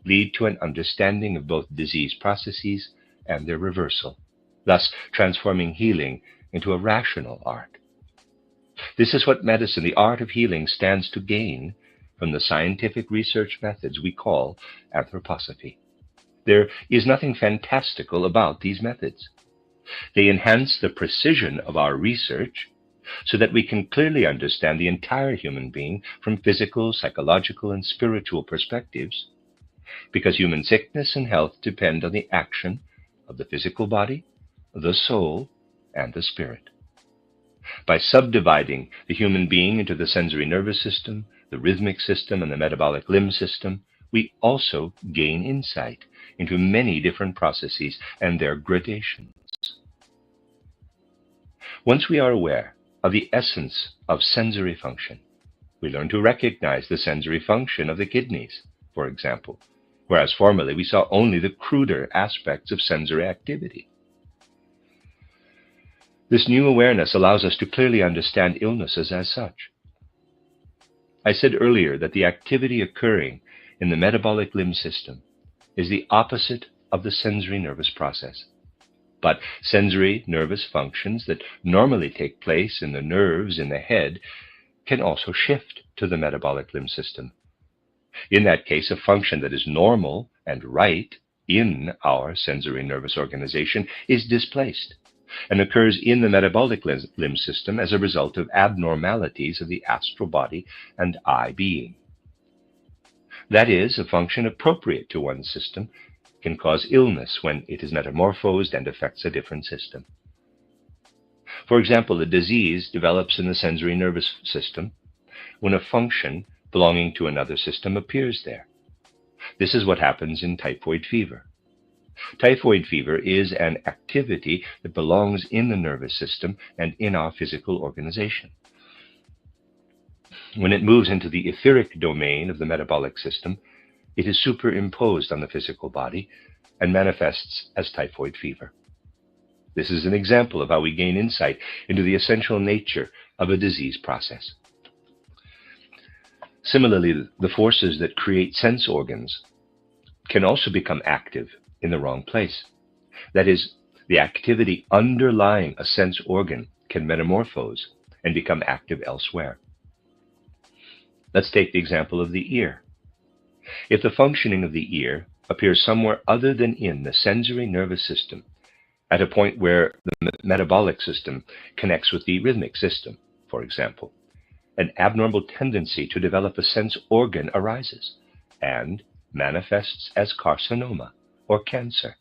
lead to an understanding of both disease processes and their reversal, thus transforming healing into a rational art. This is what medicine, the art of healing, stands to gain from the scientific research methods we call anthroposophy. There is nothing fantastical about these methods. They enhance the precision of our research so that we can clearly understand the entire human being from physical, psychological, and spiritual perspectives, because human sickness and health depend on the action of the physical body, the soul, and the spirit. By subdividing the human being into the sensory nervous system, the rhythmic system, and the metabolic limb system, we also gain insight into many different processes and their gradations. Once we are aware of the essence of sensory function, we learn to recognize the sensory function of the kidneys, for example, whereas formerly we saw only the cruder aspects of sensory activity. This new awareness allows us to clearly understand illnesses as such. I said earlier that the activity occurring in the metabolic limb system is the opposite of the sensory nervous process. But sensory nervous functions that normally take place in the nerves in the head can also shift to the metabolic limb system. In that case, a function that is normal and right in our sensory nervous organization is displaced and occurs in the metabolic limb system as a result of abnormalities of the astral body and I being. That is, a function appropriate to one system can cause illness when it is metamorphosed and affects a different system. For example, a disease develops in the sensory nervous system when a function belonging to another system appears there. This is what happens in typhoid fever. Typhoid fever is an activity that belongs in the nervous system and in our physical organization. When it moves into the etheric domain of the metabolic system, it is superimposed on the physical body and manifests as typhoid fever. This is an example of how we gain insight into the essential nature of a disease process. Similarly, the forces that create sense organs can also become active in the wrong place. That is, the activity underlying a sense organ can metamorphose and become active elsewhere. Let's take the example of the ear. If the functioning of the ear appears somewhere other than in the sensory nervous system, at a point where the metabolic system connects with the rhythmic system, for example, an abnormal tendency to develop a sense organ arises and manifests as carcinoma or cancer.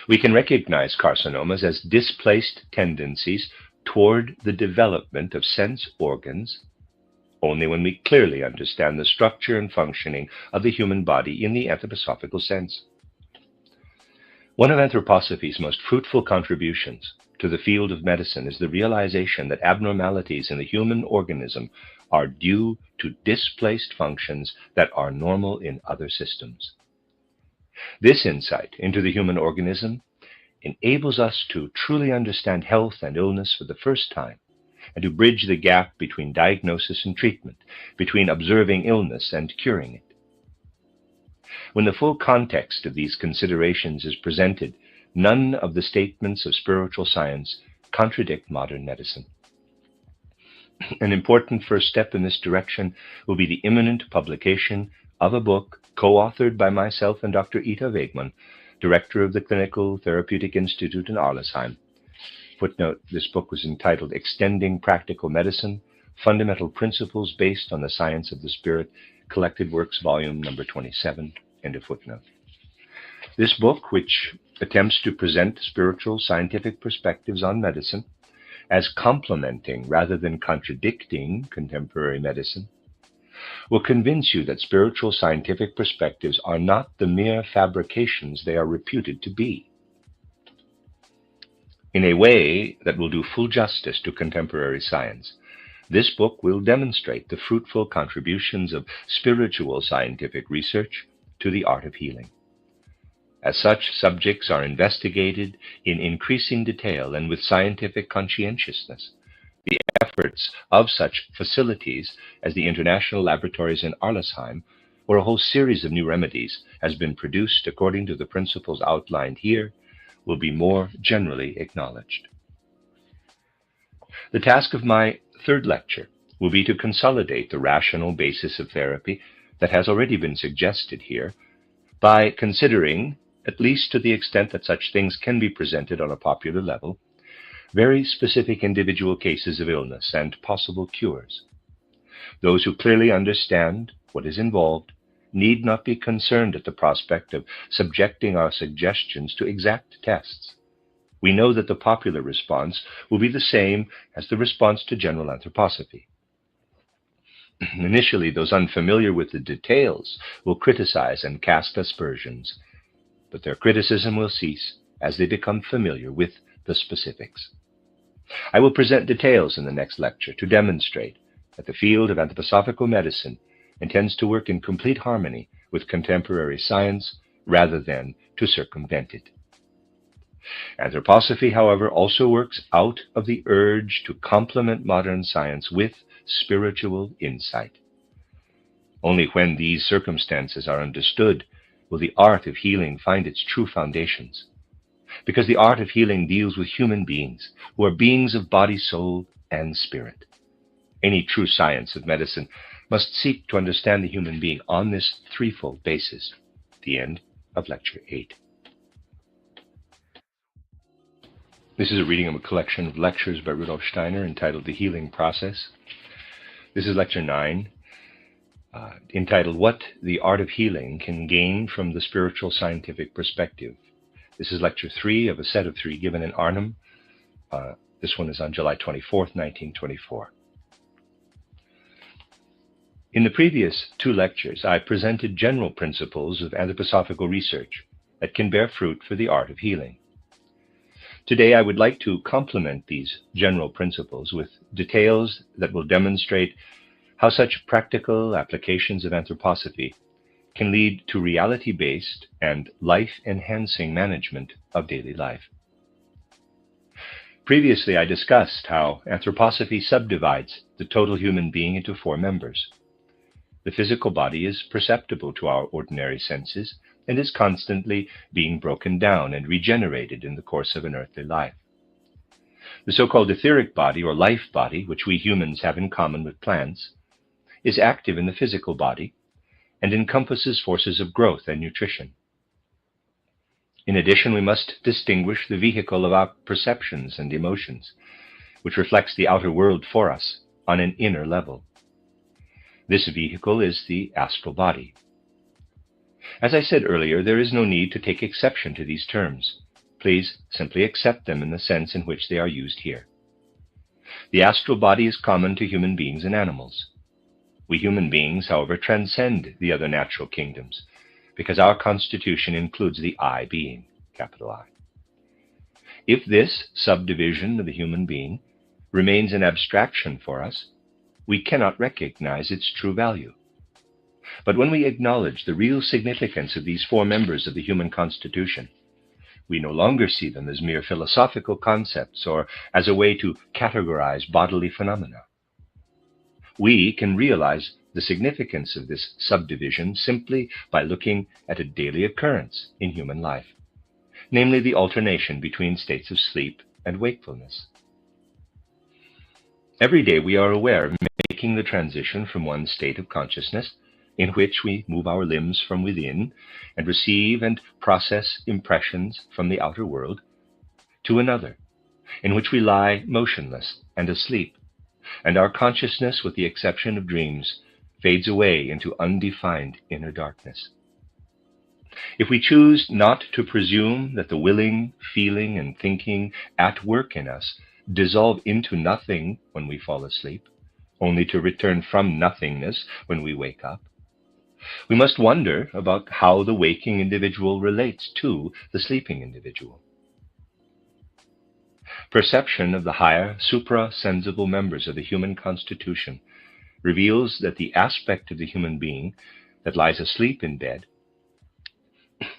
We can recognize carcinomas as displaced tendencies toward the development of sense organs only when we clearly understand the structure and functioning of the human body in the anthroposophical sense. One of anthroposophy's most fruitful contributions to the field of medicine is the realization that abnormalities in the human organism are due to displaced functions that are normal in other systems. This insight into the human organism enables us to truly understand health and illness for the first time, and to bridge the gap between diagnosis and treatment, between observing illness and curing it. When the full context of these considerations is presented, none of the statements of spiritual science contradict modern medicine. An important first step in this direction will be the imminent publication of a book co-authored by myself and Dr. Ita Wegman, director of the Clinical Therapeutic Institute in Arlesheim. Footnote, this book was entitled Extending Practical Medicine, Fundamental Principles Based on the Science of the Spirit, Collected Works, Volume number 27, end of footnote. This book, which attempts to present spiritual scientific perspectives on medicine as complementing rather than contradicting contemporary medicine, will convince you that spiritual scientific perspectives are not the mere fabrications they are reputed to be. In a way that will do full justice to contemporary science, this book will demonstrate the fruitful contributions of spiritual scientific research to the art of healing. As such, subjects are investigated in increasing detail and with scientific conscientiousness. The efforts of such facilities as the International Laboratories in Arlesheim, where a whole series of new remedies has been produced according to the principles outlined here, will be more generally acknowledged. The task of my third lecture will be to consolidate the rational basis of therapy that has already been suggested here by considering, at least to the extent that such things can be presented on a popular level, very specific individual cases of illness and possible cures. Those who clearly understand what is involved need not be concerned at the prospect of subjecting our suggestions to exact tests. We know that the popular response will be the same as the response to general anthroposophy. Initially, those unfamiliar with the details will criticize and cast aspersions, but their criticism will cease as they become familiar with the specifics. I will present details in the next lecture to demonstrate that the field of anthroposophical medicine intends to work in complete harmony with contemporary science rather than to circumvent it. Anthroposophy, however, also works out of the urge to complement modern science with spiritual insight. Only when these circumstances are understood will the art of healing find its true foundations, because the art of healing deals with human beings who are beings of body, soul, and spirit. Any true science of medicine must seek to understand the human being on this threefold basis. The end of Lecture 8. This is a reading of a collection of lectures by Rudolf Steiner entitled The Healing Process. This is Lecture 9, entitled What the Art of Healing Can Gain from the Spiritual Scientific Perspective. This is Lecture 3 of a set of 3 given in Arnhem. This one is on July 24th, 1924. In the previous 2 lectures, I presented general principles of anthroposophical research that can bear fruit for the art of healing. Today, I would like to complement these general principles with details that will demonstrate how such practical applications of anthroposophy can lead to reality-based and life-enhancing management of daily life. Previously, I discussed how anthroposophy subdivides the total human being into 4 members. The physical body is perceptible to our ordinary senses and is constantly being broken down and regenerated in the course of an earthly life. The so-called etheric body or life body, which we humans have in common with plants, is active in the physical body and encompasses forces of growth and nutrition. In addition, we must distinguish the vehicle of our perceptions and emotions, which reflects the outer world for us on an inner level. This vehicle is the astral body. As I said earlier, there is no need to take exception to these terms. Please simply accept them in the sense in which they are used here. The astral body is common to human beings and animals. We human beings, however, transcend the other natural kingdoms, because our constitution includes the I being, capital I. If this subdivision of the human being remains an abstraction for us, we cannot recognize its true value. But when we acknowledge the real significance of these 4 members of the human constitution, we no longer see them as mere philosophical concepts or as a way to categorize bodily phenomena. We can realize the significance of this subdivision simply by looking at a daily occurrence in human life, namely the alternation between states of sleep and wakefulness. Every day we are aware of making the transition from one state of consciousness, in which we move our limbs from within and receive and process impressions from the outer world, to another, in which we lie motionless and asleep, and our consciousness, with the exception of dreams, fades away into undefined inner darkness. If we choose not to presume that the willing, feeling, and thinking at work in us dissolve into nothing when we fall asleep, only to return from nothingness when we wake up, we must wonder about how the waking individual relates to the sleeping individual. Perception of the higher, supra-sensible members of the human constitution reveals that the aspect of the human being that lies asleep in bed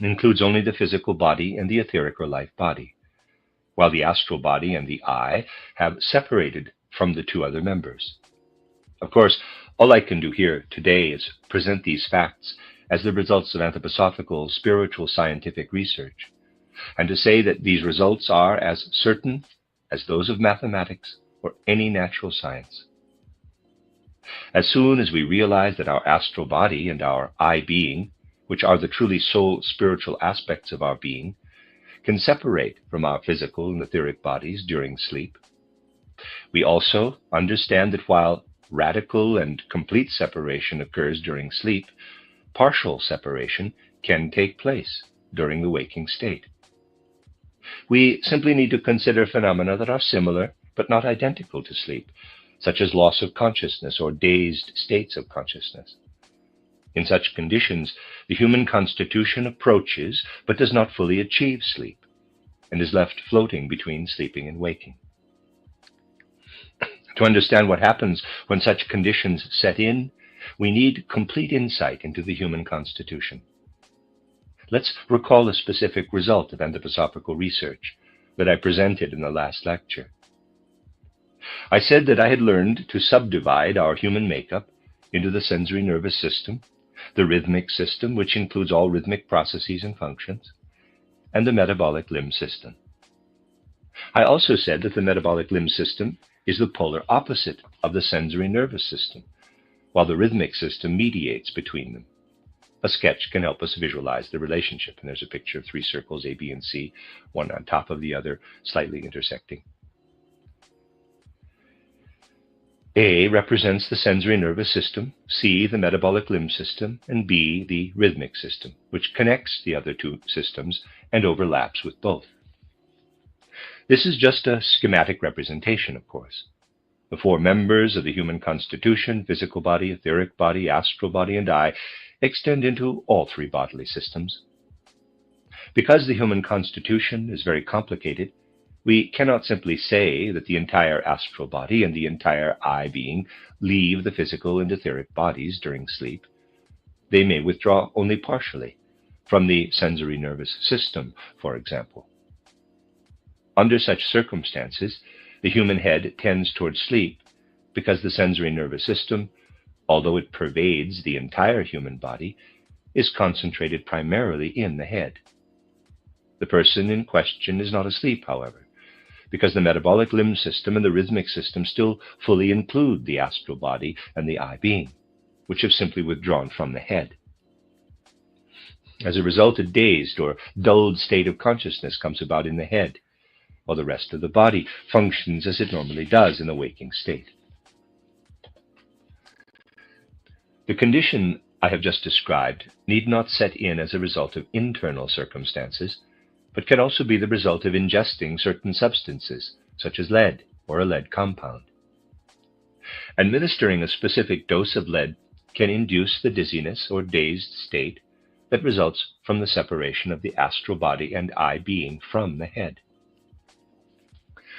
includes only the physical body and the etheric or life body, while the astral body and the I have separated from the 2 other members. Of course, all I can do here today is present these facts as the results of anthroposophical, spiritual, scientific research, and to say that these results are as certain as those of mathematics or any natural science. As soon as we realize that our astral body and our I being, which are the truly soul spiritual aspects of our being, can separate from our physical and etheric bodies during sleep, we also understand that while radical and complete separation occurs during sleep, partial separation can take place during the waking state. We simply need to consider phenomena that are similar but not identical to sleep, such as loss of consciousness or dazed states of consciousness. In such conditions, the human constitution approaches but does not fully achieve sleep, and is left floating between sleeping and waking. To understand what happens when such conditions set in, we need complete insight into the human constitution. Let's recall a specific result of anthroposophical research that I presented in the last lecture. I said that I had learned to subdivide our human makeup into the sensory nervous system, the rhythmic system, which includes all rhythmic processes and functions, and the metabolic limb system. I also said that the metabolic limb system is the polar opposite of the sensory nervous system, while the rhythmic system mediates between them. A sketch can help us visualize the relationship, and there's a picture of 3 circles, A, B, and C, one on top of the other, slightly intersecting. A represents the sensory nervous system, C the metabolic limb system, and B the rhythmic system, which connects the other 2 systems and overlaps with both. This is just a schematic representation, of course. The 4 members of the human constitution, physical body, etheric body, astral body, and I, extend into all 3 bodily systems. Because the human constitution is very complicated, we cannot simply say that the entire astral body and the entire I being leave the physical and etheric bodies during sleep, they may withdraw only partially from the sensory nervous system, for example. Under such circumstances, the human head tends towards sleep because the sensory nervous system, although it pervades the entire human body, is concentrated primarily in the head. The person in question is not asleep, however, because the metabolic limb system and the rhythmic system still fully include the astral body and the I being, which have simply withdrawn from the head. As a result, a dazed or dulled state of consciousness comes about in the head, while the rest of the body functions as it normally does in the waking state. The condition I have just described need not set in as a result of internal circumstances, but can also be the result of ingesting certain substances, such as lead or a lead compound. Administering a specific dose of lead can induce the dizziness or dazed state that results from the separation of the astral body and I being from the head.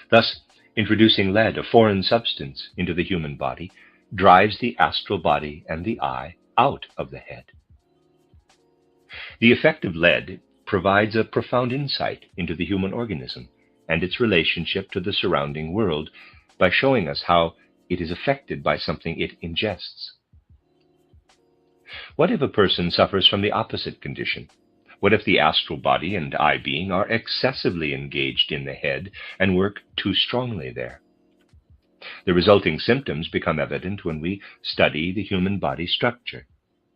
Thus, introducing lead, a foreign substance, into the human body drives the astral body and the I out of the head. The effect of lead provides a profound insight into the human organism and its relationship to the surrounding world by showing us how it is affected by something it ingests. What if a person suffers from the opposite condition? What if the astral body and I being are excessively engaged in the head and work too strongly there? The resulting symptoms become evident when we study the human body structure,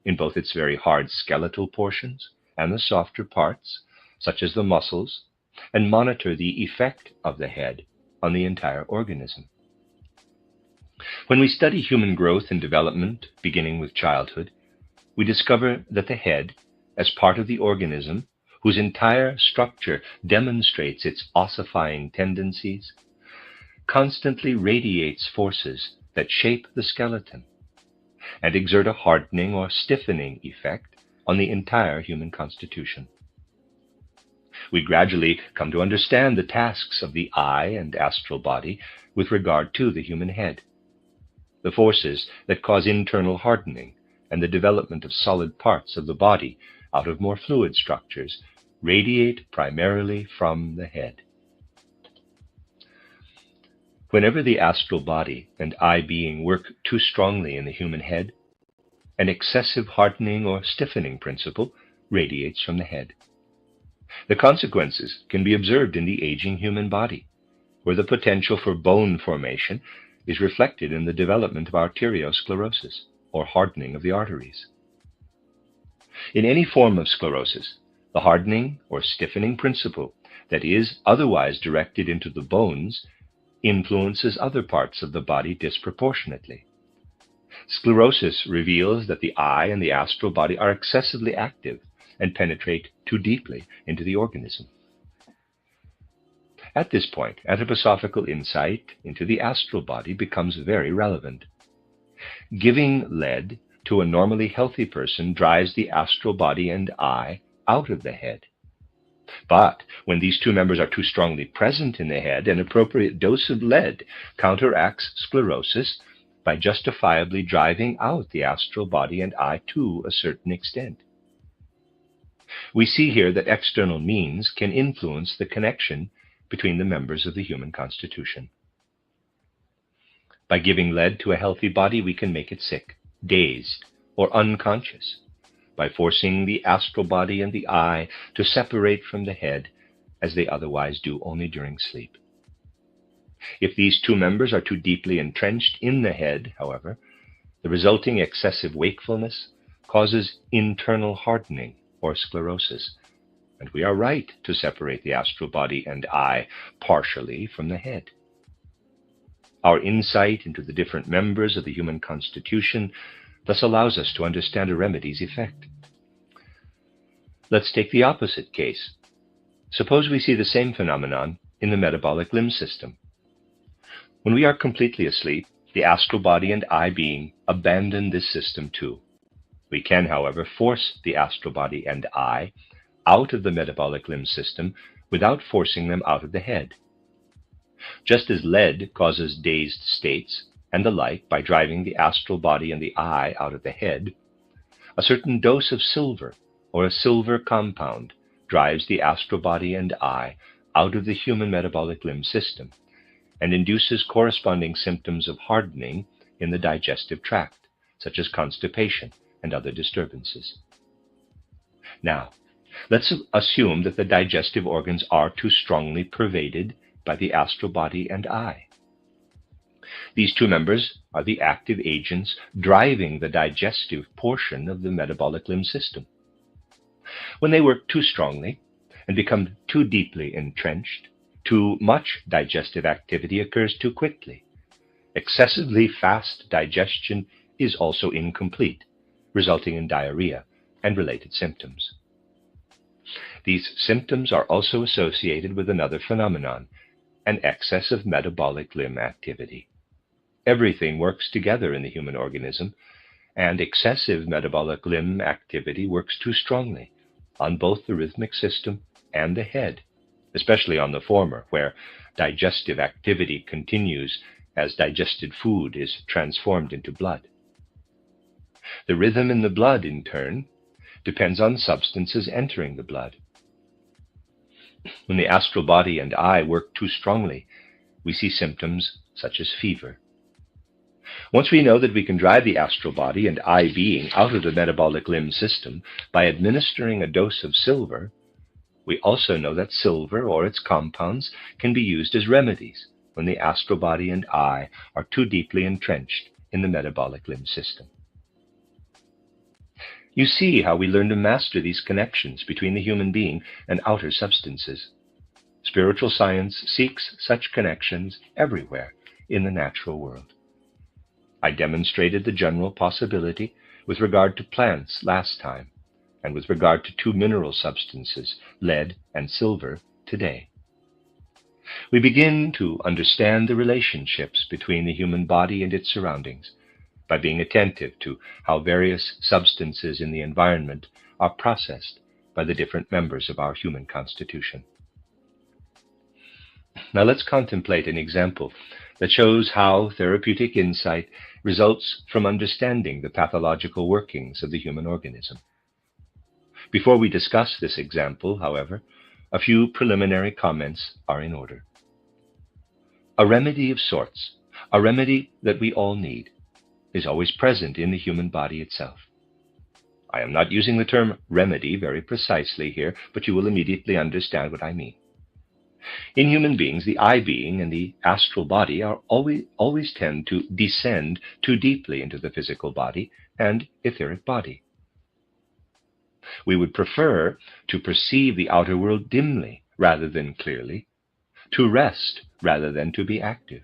in both its very hard skeletal portions and the softer parts, such as the muscles, and monitor the effect of the head on the entire organism. When we study human growth and development, beginning with childhood, we discover that the head, as part of the organism, whose entire structure demonstrates its ossifying tendencies, constantly radiates forces that shape the skeleton and exert a hardening or stiffening effect on the entire human constitution. We gradually come to understand the tasks of the I and astral body with regard to the human head. The forces that cause internal hardening and the development of solid parts of the body out of more fluid structures radiate primarily from the head. Whenever the astral body and I being work too strongly in the human head, an excessive hardening or stiffening principle radiates from the head. The consequences can be observed in the aging human body, where the potential for bone formation is reflected in the development of arteriosclerosis, or hardening of the arteries. In any form of sclerosis, the hardening or stiffening principle that is otherwise directed into the bones influences other parts of the body disproportionately. Sclerosis reveals that the I and the astral body are excessively active and penetrate too deeply into the organism. At this point, anthroposophical insight into the astral body becomes very relevant. Giving lead to a normally healthy person drives the astral body and I out of the head. But when these two members are too strongly present in the head, an appropriate dose of lead counteracts sclerosis by justifiably driving out the astral body and I to a certain extent. We see here that external means can influence the connection between the members of the human constitution. By giving lead to a healthy body, we can make it sick, dazed, or unconscious, by forcing the astral body and the I to separate from the head as they otherwise do only during sleep. If these two members are too deeply entrenched in the head, however, the resulting excessive wakefulness causes internal hardening or sclerosis, and we are right to separate the astral body and I partially from the head. Our insight into the different members of the human constitution thus allows us to understand a remedy's effect. Let's take the opposite case. Suppose we see the same phenomenon in the metabolic limb system. When we are completely asleep, the astral body and I being abandon this system too. We can, however, force the astral body and I out of the metabolic limb system without forcing them out of the head. Just as lead causes dazed states and the like by driving the astral body and the I out of the head, A certain dose of silver or a silver compound drives the astral body and eye out of the human metabolic limb system and induces corresponding symptoms of hardening in the digestive tract, such as constipation and other disturbances. Now, let's assume that the digestive organs are too strongly pervaded by the astral body and eye. These two members are the active agents driving the digestive portion of the metabolic limb system. When they work too strongly and become too deeply entrenched, too much digestive activity occurs too quickly. Excessively fast digestion is also incomplete, resulting in diarrhea and related symptoms. These symptoms are also associated with another phenomenon, an excess of metabolic limb activity. Everything works together in the human organism, and excessive metabolic limb activity works too strongly on both the rhythmic system and the head, especially on the former, where digestive activity continues as digested food is transformed into blood. The rhythm in the blood, in turn, depends on substances entering the blood. When the astral body and eye work too strongly, we see symptoms such as fever. Once we know that we can drive the astral body and eye being out of the metabolic limb system by administering a dose of silver, we also know that silver or its compounds can be used as remedies when the astral body and eye are too deeply entrenched in the metabolic limb system. You see how we learn to master these connections between the human being and outer substances. Spiritual science seeks such connections everywhere in the natural world. I demonstrated the general possibility with regard to plants last time, and with regard to two mineral substances, lead and silver, today. We begin to understand the relationships between the human body and its surroundings by being attentive to how various substances in the environment are processed by the different members of our human constitution. Now let's contemplate an example that shows how therapeutic insight results from understanding the pathological workings of the human organism. Before we discuss this example, however, a few preliminary comments are in order. A remedy of sorts, a remedy that we all need, is always present in the human body itself. I am not using the term remedy very precisely here, but you will immediately understand what I mean. In human beings, the eye being and the astral body are always tend to descend too deeply into the physical body and etheric body. We would prefer to perceive the outer world dimly rather than clearly, to rest rather than to be active.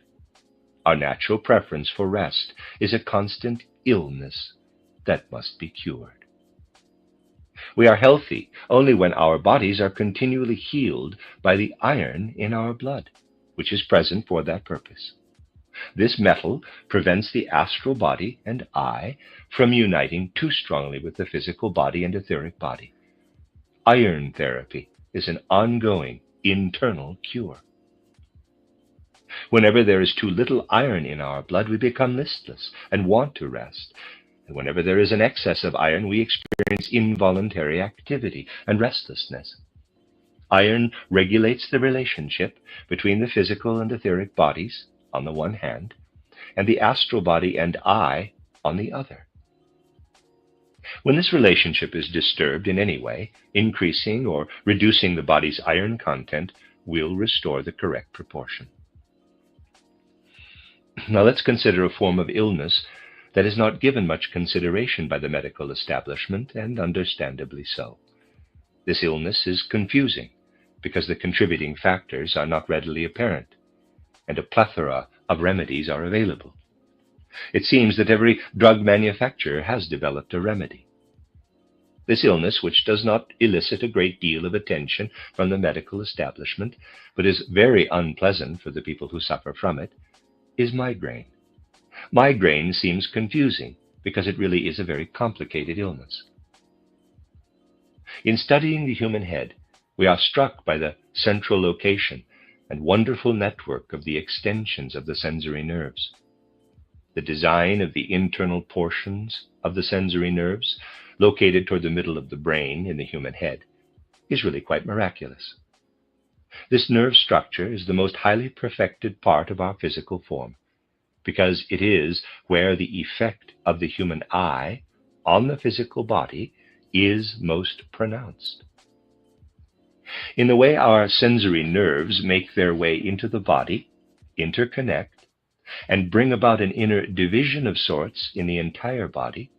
Our natural preference for rest is a constant illness that must be cured. We are healthy only when our bodies are continually healed by the iron in our blood, which is present for that purpose. This metal prevents the astral body and eye from uniting too strongly with the physical body and etheric body. Iron therapy is an ongoing internal cure. Whenever there is too little iron in our blood, we become listless and want to rest. And whenever there is an excess of iron, we experience involuntary activity and restlessness. Iron regulates the relationship between the physical and etheric bodies, on the one hand, and the astral body and eye on the other. When this relationship is disturbed in any way, increasing or reducing the body's iron content will restore the correct proportion. Now let's consider a form of illness that is not given much consideration by the medical establishment, and understandably so. This illness is confusing because the contributing factors are not readily apparent, and a plethora of remedies are available. It seems that every drug manufacturer has developed a remedy. This illness, which does not elicit a great deal of attention from the medical establishment, but is very unpleasant for the people who suffer from it, is migraine. Migraine seems confusing because it really is a very complicated illness. In studying the human head, we are struck by the central location and wonderful network of the extensions of the sensory nerves. the design of the internal portions of the sensory nerves, located toward the middle of the brain in the human head, is really quite miraculous. This nerve structure is the most highly perfected part of our physical form, because it is where the effect of the human eye on the physical body is most pronounced. In the way our sensory nerves make their way into the body, interconnect, and bring about an inner division of sorts in the entire body,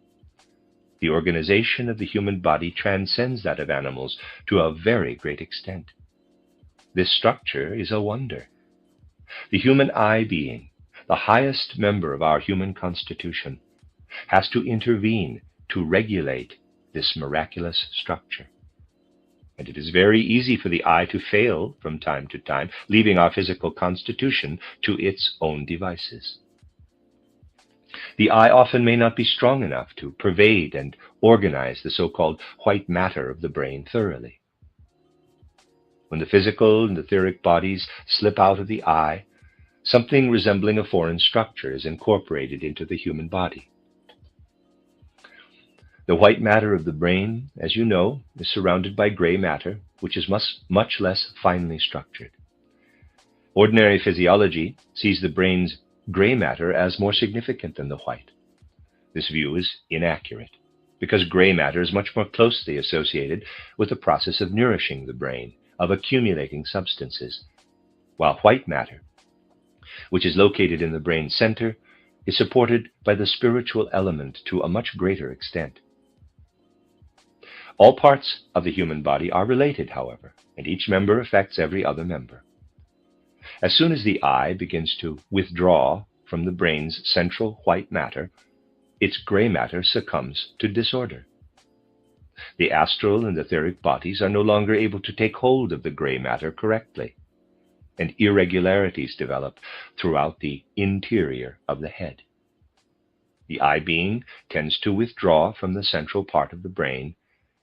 the organization of the human body transcends that of animals to a very great extent. This structure is a wonder. The human eye being, the highest member of our human constitution, has to intervene to regulate this miraculous structure. And it is very easy for the eye to fail from time to time, leaving our physical constitution to its own devices. The eye often may not be strong enough to pervade and organize the so-called white matter of the brain thoroughly. When the physical and etheric bodies slip out of the eye, something resembling a foreign structure is incorporated into the human body. The white matter of the brain, as you know, is surrounded by gray matter, which is much less finely structured. Ordinary physiology sees the brain's gray matter as more significant than the white. This view is inaccurate, because gray matter is much more closely associated with the process of nourishing the brain, of accumulating substances, while white matter, which is located in the brain's center, is supported by the spiritual element to a much greater extent. All parts of the human body are related, however, and each member affects every other member. As soon as the eye begins to withdraw from the brain's central white matter, its gray matter succumbs to disorder. The astral and etheric bodies are no longer able to take hold of the gray matter correctly, and irregularities develop throughout the interior of the head. The eye being tends to withdraw from the central part of the brain,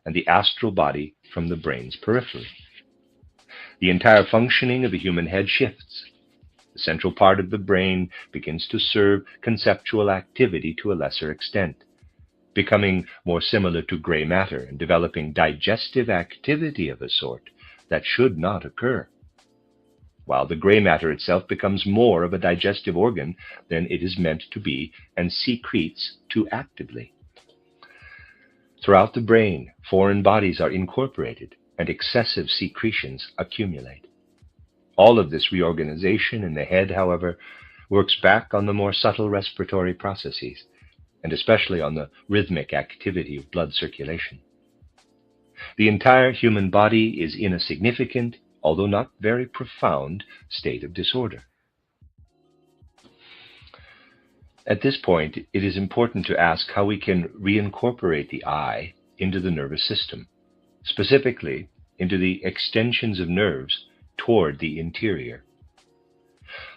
and the astral body from the brain's periphery. The entire functioning of the human head shifts. The central part of the brain begins to serve conceptual activity to a lesser extent, becoming more similar to gray matter and developing digestive activity of a sort that should not occur, while the gray matter itself becomes more of a digestive organ than it is meant to be and secretes too actively. Throughout the brain, foreign bodies are incorporated and excessive secretions accumulate. All of this reorganization in the head, however, works back on the more subtle respiratory processes, and especially on the rhythmic activity of blood circulation. The entire human body is in a significant, although not very profound, state of disorder. At this point, it is important to ask how we can reincorporate the eye into the nervous system, specifically into the extensions of nerves toward the interior.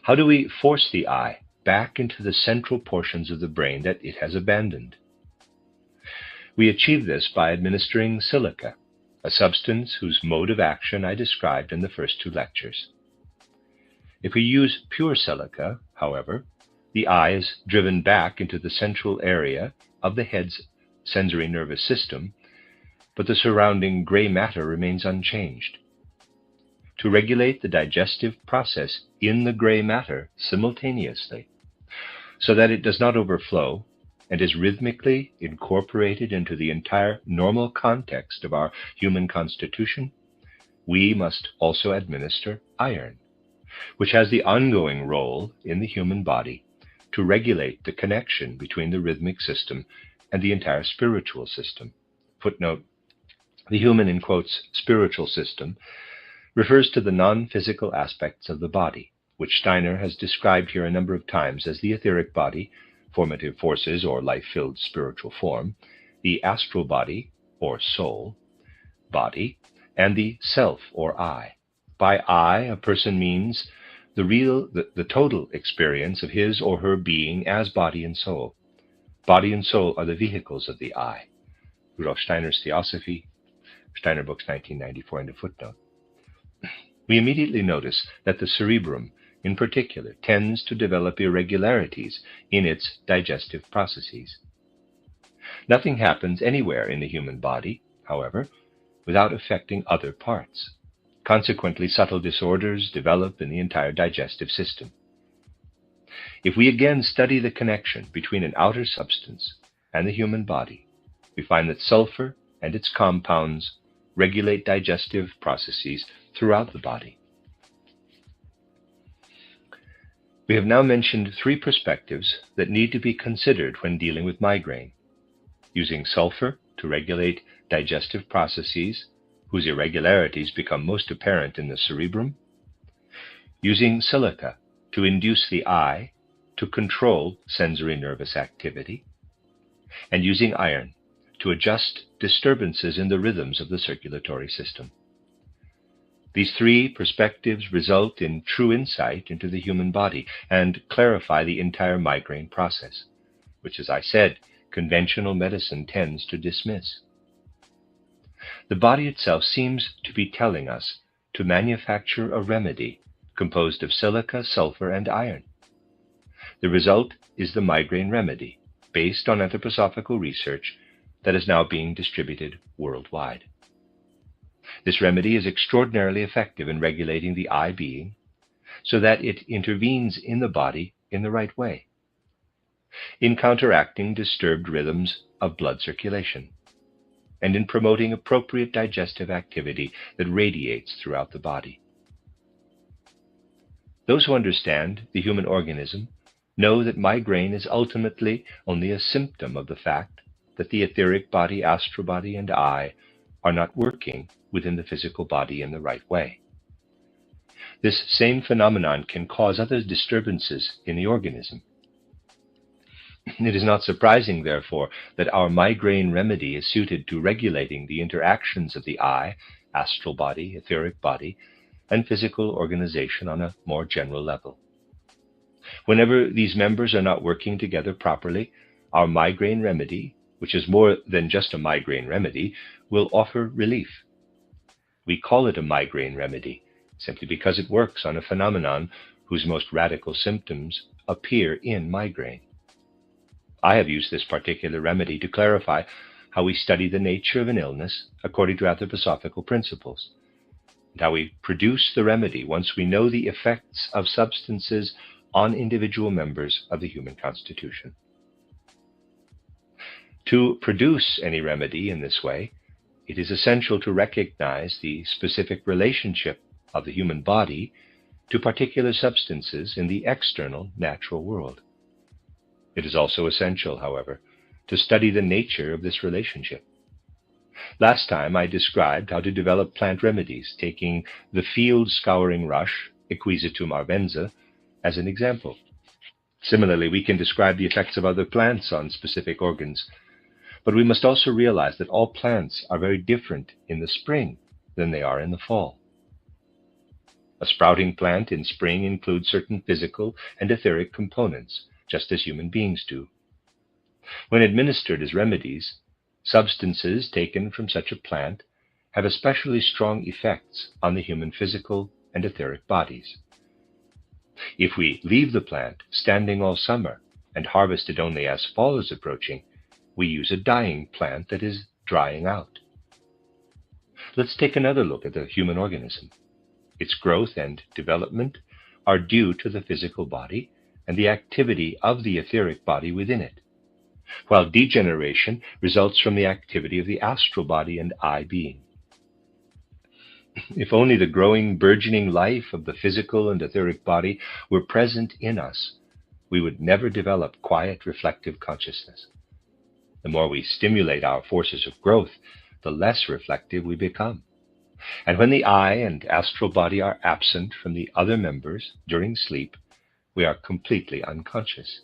How do we force the eye back into the central portions of the brain that it has abandoned? We achieve this by administering silica, a substance whose mode of action I described in the first two lectures. If we use pure silica, however, the eye is driven back into the central area of the head's sensory nervous system, but the surrounding gray matter remains unchanged. To regulate the digestive process in the gray matter simultaneously, so that it does not overflow and is rhythmically incorporated into the entire normal context of our human constitution, we must also administer iron, which has the ongoing role in the human body to regulate the connection between the rhythmic system and the entire spiritual system. Footnote: the human, in quotes, spiritual system refers to the non-physical aspects of the body, which Steiner has described here a number of times as the etheric body, formative forces or life-filled spiritual form, the astral body or soul body, and the self or I. By I, a person means the total experience of his or her being as body and soul. Body and soul are the vehicles of the I. Rudolf Steiner's Theosophy, Steiner Books, 1994, end of footnote. We immediately notice that the cerebrum in particular, tends to develop irregularities in its digestive processes. Nothing happens anywhere in the human body, however, without affecting other parts. Consequently, subtle disorders develop in the entire digestive system. If we again study the connection between an outer substance and the human body, we find that sulfur and its compounds regulate digestive processes throughout the body. We have now mentioned three perspectives that need to be considered when dealing with migraine: using sulfur to regulate digestive processes whose irregularities become most apparent in the cerebrum, using silica to induce the eye to control sensory nervous activity, and using iron to adjust disturbances in the rhythms of the circulatory system. These three perspectives result in true insight into the human body and clarify the entire migraine process, which, as I said, conventional medicine tends to dismiss. The body itself seems to be telling us to manufacture a remedy composed of silica, sulfur, and iron. The result is the migraine remedy, based on anthroposophical research that is now being distributed worldwide. This remedy is extraordinarily effective in regulating the eye being, so that it intervenes in the body in the right way, in counteracting disturbed rhythms of blood circulation, and in promoting appropriate digestive activity that radiates throughout the body. Those who understand the human organism know that migraine is ultimately only a symptom of the fact that the etheric body, astral body, and eye are not working within the physical body in the right way. This same phenomenon can cause other disturbances in the organism. It is not surprising, therefore, that our migraine remedy is suited to regulating the interactions of the eye, astral body, etheric body, and physical organization on a more general level. Whenever these members are not working together properly, our migraine remedy, which is more than just a migraine remedy, will offer relief. We call it a migraine remedy simply because it works on a phenomenon whose most radical symptoms appear in migraine. I have used this particular remedy to clarify how we study the nature of an illness according to anthroposophical principles, and how we produce the remedy once we know the effects of substances on individual members of the human constitution. To produce any remedy in this way, it is essential to recognize the specific relationship of the human body to particular substances in the external natural world. It is also essential, however, to study the nature of this relationship. Last time I described how to develop plant remedies, taking the field scouring rush, Equisetum arvenza, as an example. Similarly, we can describe the effects of other plants on specific organs, but we must also realize that all plants are very different in the spring than they are in the fall. A sprouting plant in spring includes certain physical and etheric components, just as human beings do. When administered as remedies, substances taken from such a plant have especially strong effects on the human physical and etheric bodies. If we leave the plant standing all summer and harvest it only as fall is approaching, we use a dying plant that is drying out. Let's take another look at the human organism. Its growth and development are due to the physical body and the activity of the etheric body within it, while degeneration results from the activity of the astral body and eye being. If only the growing, burgeoning life of the physical and etheric body were present in us, we would never develop quiet, reflective consciousness. The more we stimulate our forces of growth, the less reflective we become. And when the eye and astral body are absent from the other members during sleep, we are completely unconscious.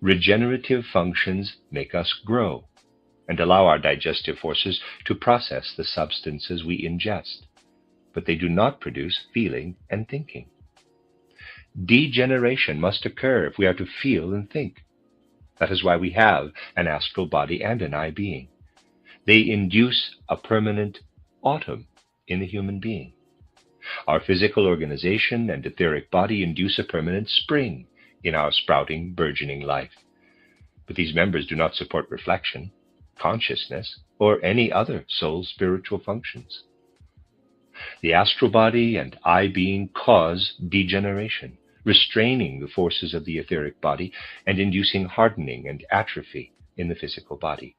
Regenerative functions make us grow and allow our digestive forces to process the substances we ingest, but they do not produce feeling and thinking. Degeneration must occur if we are to feel and think. That is why we have an astral body and an eye being. They induce a permanent autumn in the human being. Our physical organization and etheric body induce a permanent spring in our sprouting, burgeoning life. But these members do not support reflection, consciousness, or any other soul spiritual functions. The astral body and I being cause degeneration, restraining the forces of the etheric body and inducing hardening and atrophy in the physical body.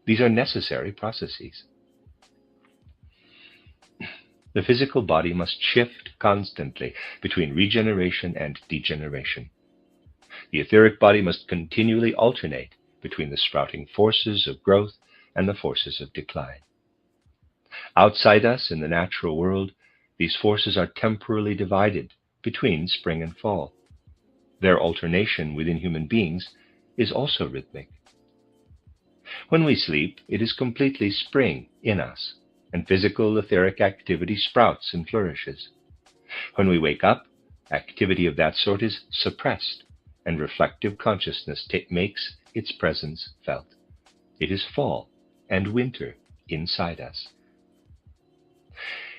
These are necessary processes. The physical body must shift constantly between regeneration and degeneration. The etheric body must continually alternate between the sprouting forces of growth and the forces of decline. Outside us in the natural world, these forces are temporally divided between spring and fall. Their alternation within human beings is also rhythmic. When we sleep, it is completely spring in us, and physical etheric activity sprouts and flourishes. When we wake up, activity of that sort is suppressed, and reflective consciousness makes its presence felt. It is fall and winter inside us.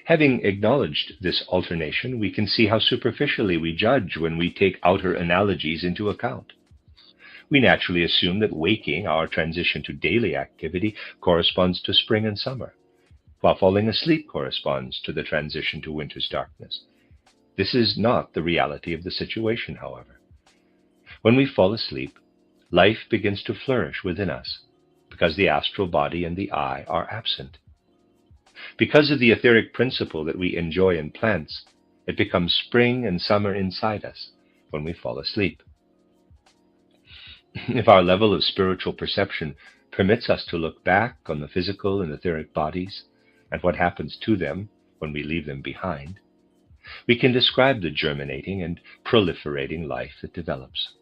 Having acknowledged this alternation, we can see how superficially we judge when we take outer analogies into account. We naturally assume that waking, our transition to daily activity, corresponds to spring and summer, while falling asleep corresponds to the transition to winter's darkness. This is not the reality of the situation, however. When we fall asleep, life begins to flourish within us, because the astral body and the I are absent. Because of the etheric principle that we enjoy in plants, it becomes spring and summer inside us when we fall asleep. If our level of spiritual perception permits us to look back on the physical and etheric bodies and what happens to them when we leave them behind, we can describe the germinating and proliferating life that develops.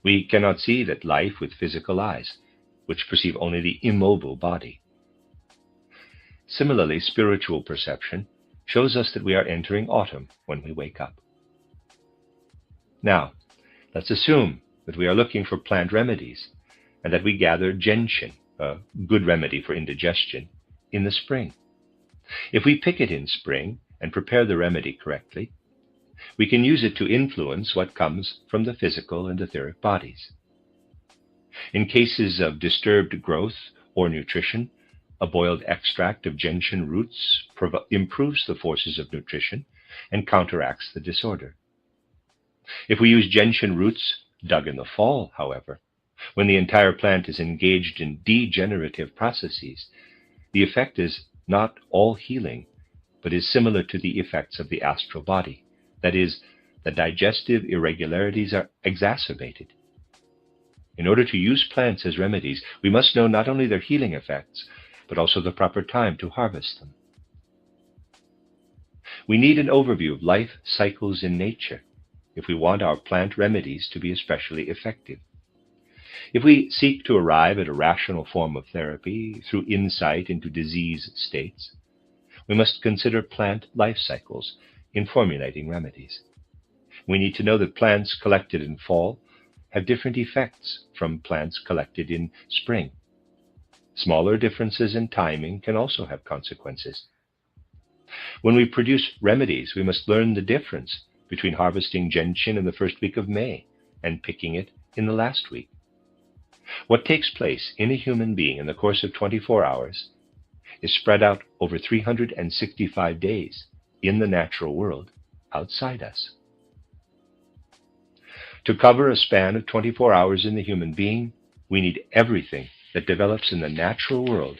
We cannot see that life with physical eyes, which perceive only the immobile body. Similarly, spiritual perception shows us that we are entering autumn when we wake up. Now, let's assume that we are looking for plant remedies and that we gather gentian, a good remedy for indigestion, in the spring. If we pick it in spring and prepare the remedy correctly, we can use it to influence what comes from the physical and etheric bodies. In cases of disturbed growth or nutrition, a boiled extract of gentian roots improves the forces of nutrition and counteracts the disorder. If we use gentian roots dug in the fall, however, when the entire plant is engaged in degenerative processes, the effect is not all healing, but is similar to the effects of the astral body. That is, the digestive irregularities are exacerbated. In order to use plants as remedies, we must know not only their healing effects, but also the proper time to harvest them. We need an overview of life cycles in nature if we want our plant remedies to be especially effective. If we seek to arrive at a rational form of therapy through insight into disease states, we must consider plant life cycles in formulating remedies. We need to know that plants collected in fall have different effects from plants collected in spring. Smaller differences in timing can also have consequences. When we produce remedies, we must learn the difference between harvesting gentian in the first week of May and picking it in the last week. What takes place in a human being in the course of 24 hours is spread out over 365 days in the natural world outside us. To cover a span of 24 hours in the human being, we need everything that develops in the natural world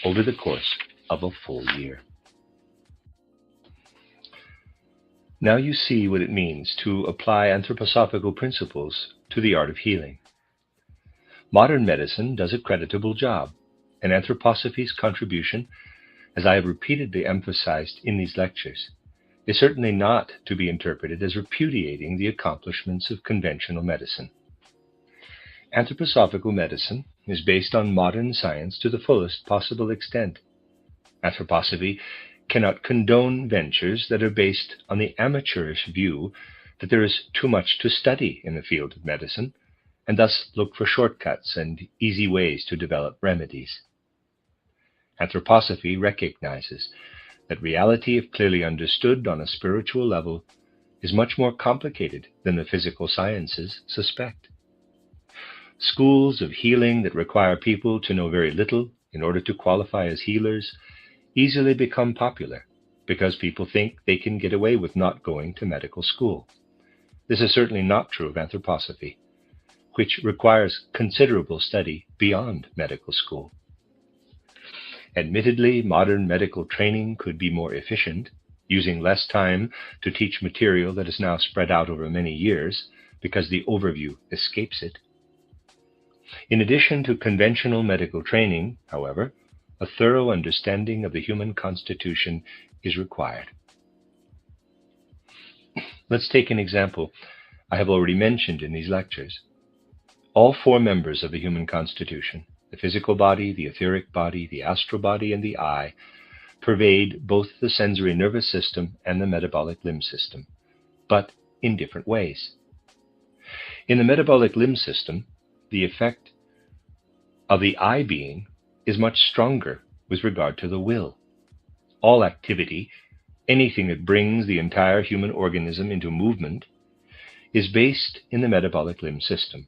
over the course of a full year. Now you see what it means to apply anthroposophical principles to the art of healing. Modern medicine does a creditable job, and anthroposophy's contribution, as I have repeatedly emphasized in these lectures, is certainly not to be interpreted as repudiating the accomplishments of conventional medicine. Anthroposophical medicine is based on modern science to the fullest possible extent. Anthroposophy cannot condone ventures that are based on the amateurish view that there is too much to study in the field of medicine, and thus look for shortcuts and easy ways to develop remedies. Anthroposophy recognizes that reality, if clearly understood on a spiritual level, is much more complicated than the physical sciences suspect. Schools of healing that require people to know very little in order to qualify as healers easily become popular because people think they can get away with not going to medical school. This is certainly not true of anthroposophy, which requires considerable study beyond medical school. Admittedly, modern medical training could be more efficient, using less time to teach material that is now spread out over many years because the overview escapes it. In addition to conventional medical training, however, a thorough understanding of the human constitution is required. Let's take an example I have already mentioned in these lectures. All four members of the human constitution, the physical body, the etheric body, the astral body, and the eye, pervade both the sensory nervous system and the metabolic limb system, but in different ways. In the metabolic limb system, the effect of the I being is much stronger with regard to the will. All activity, anything that brings the entire human organism into movement, is based in the metabolic limb system,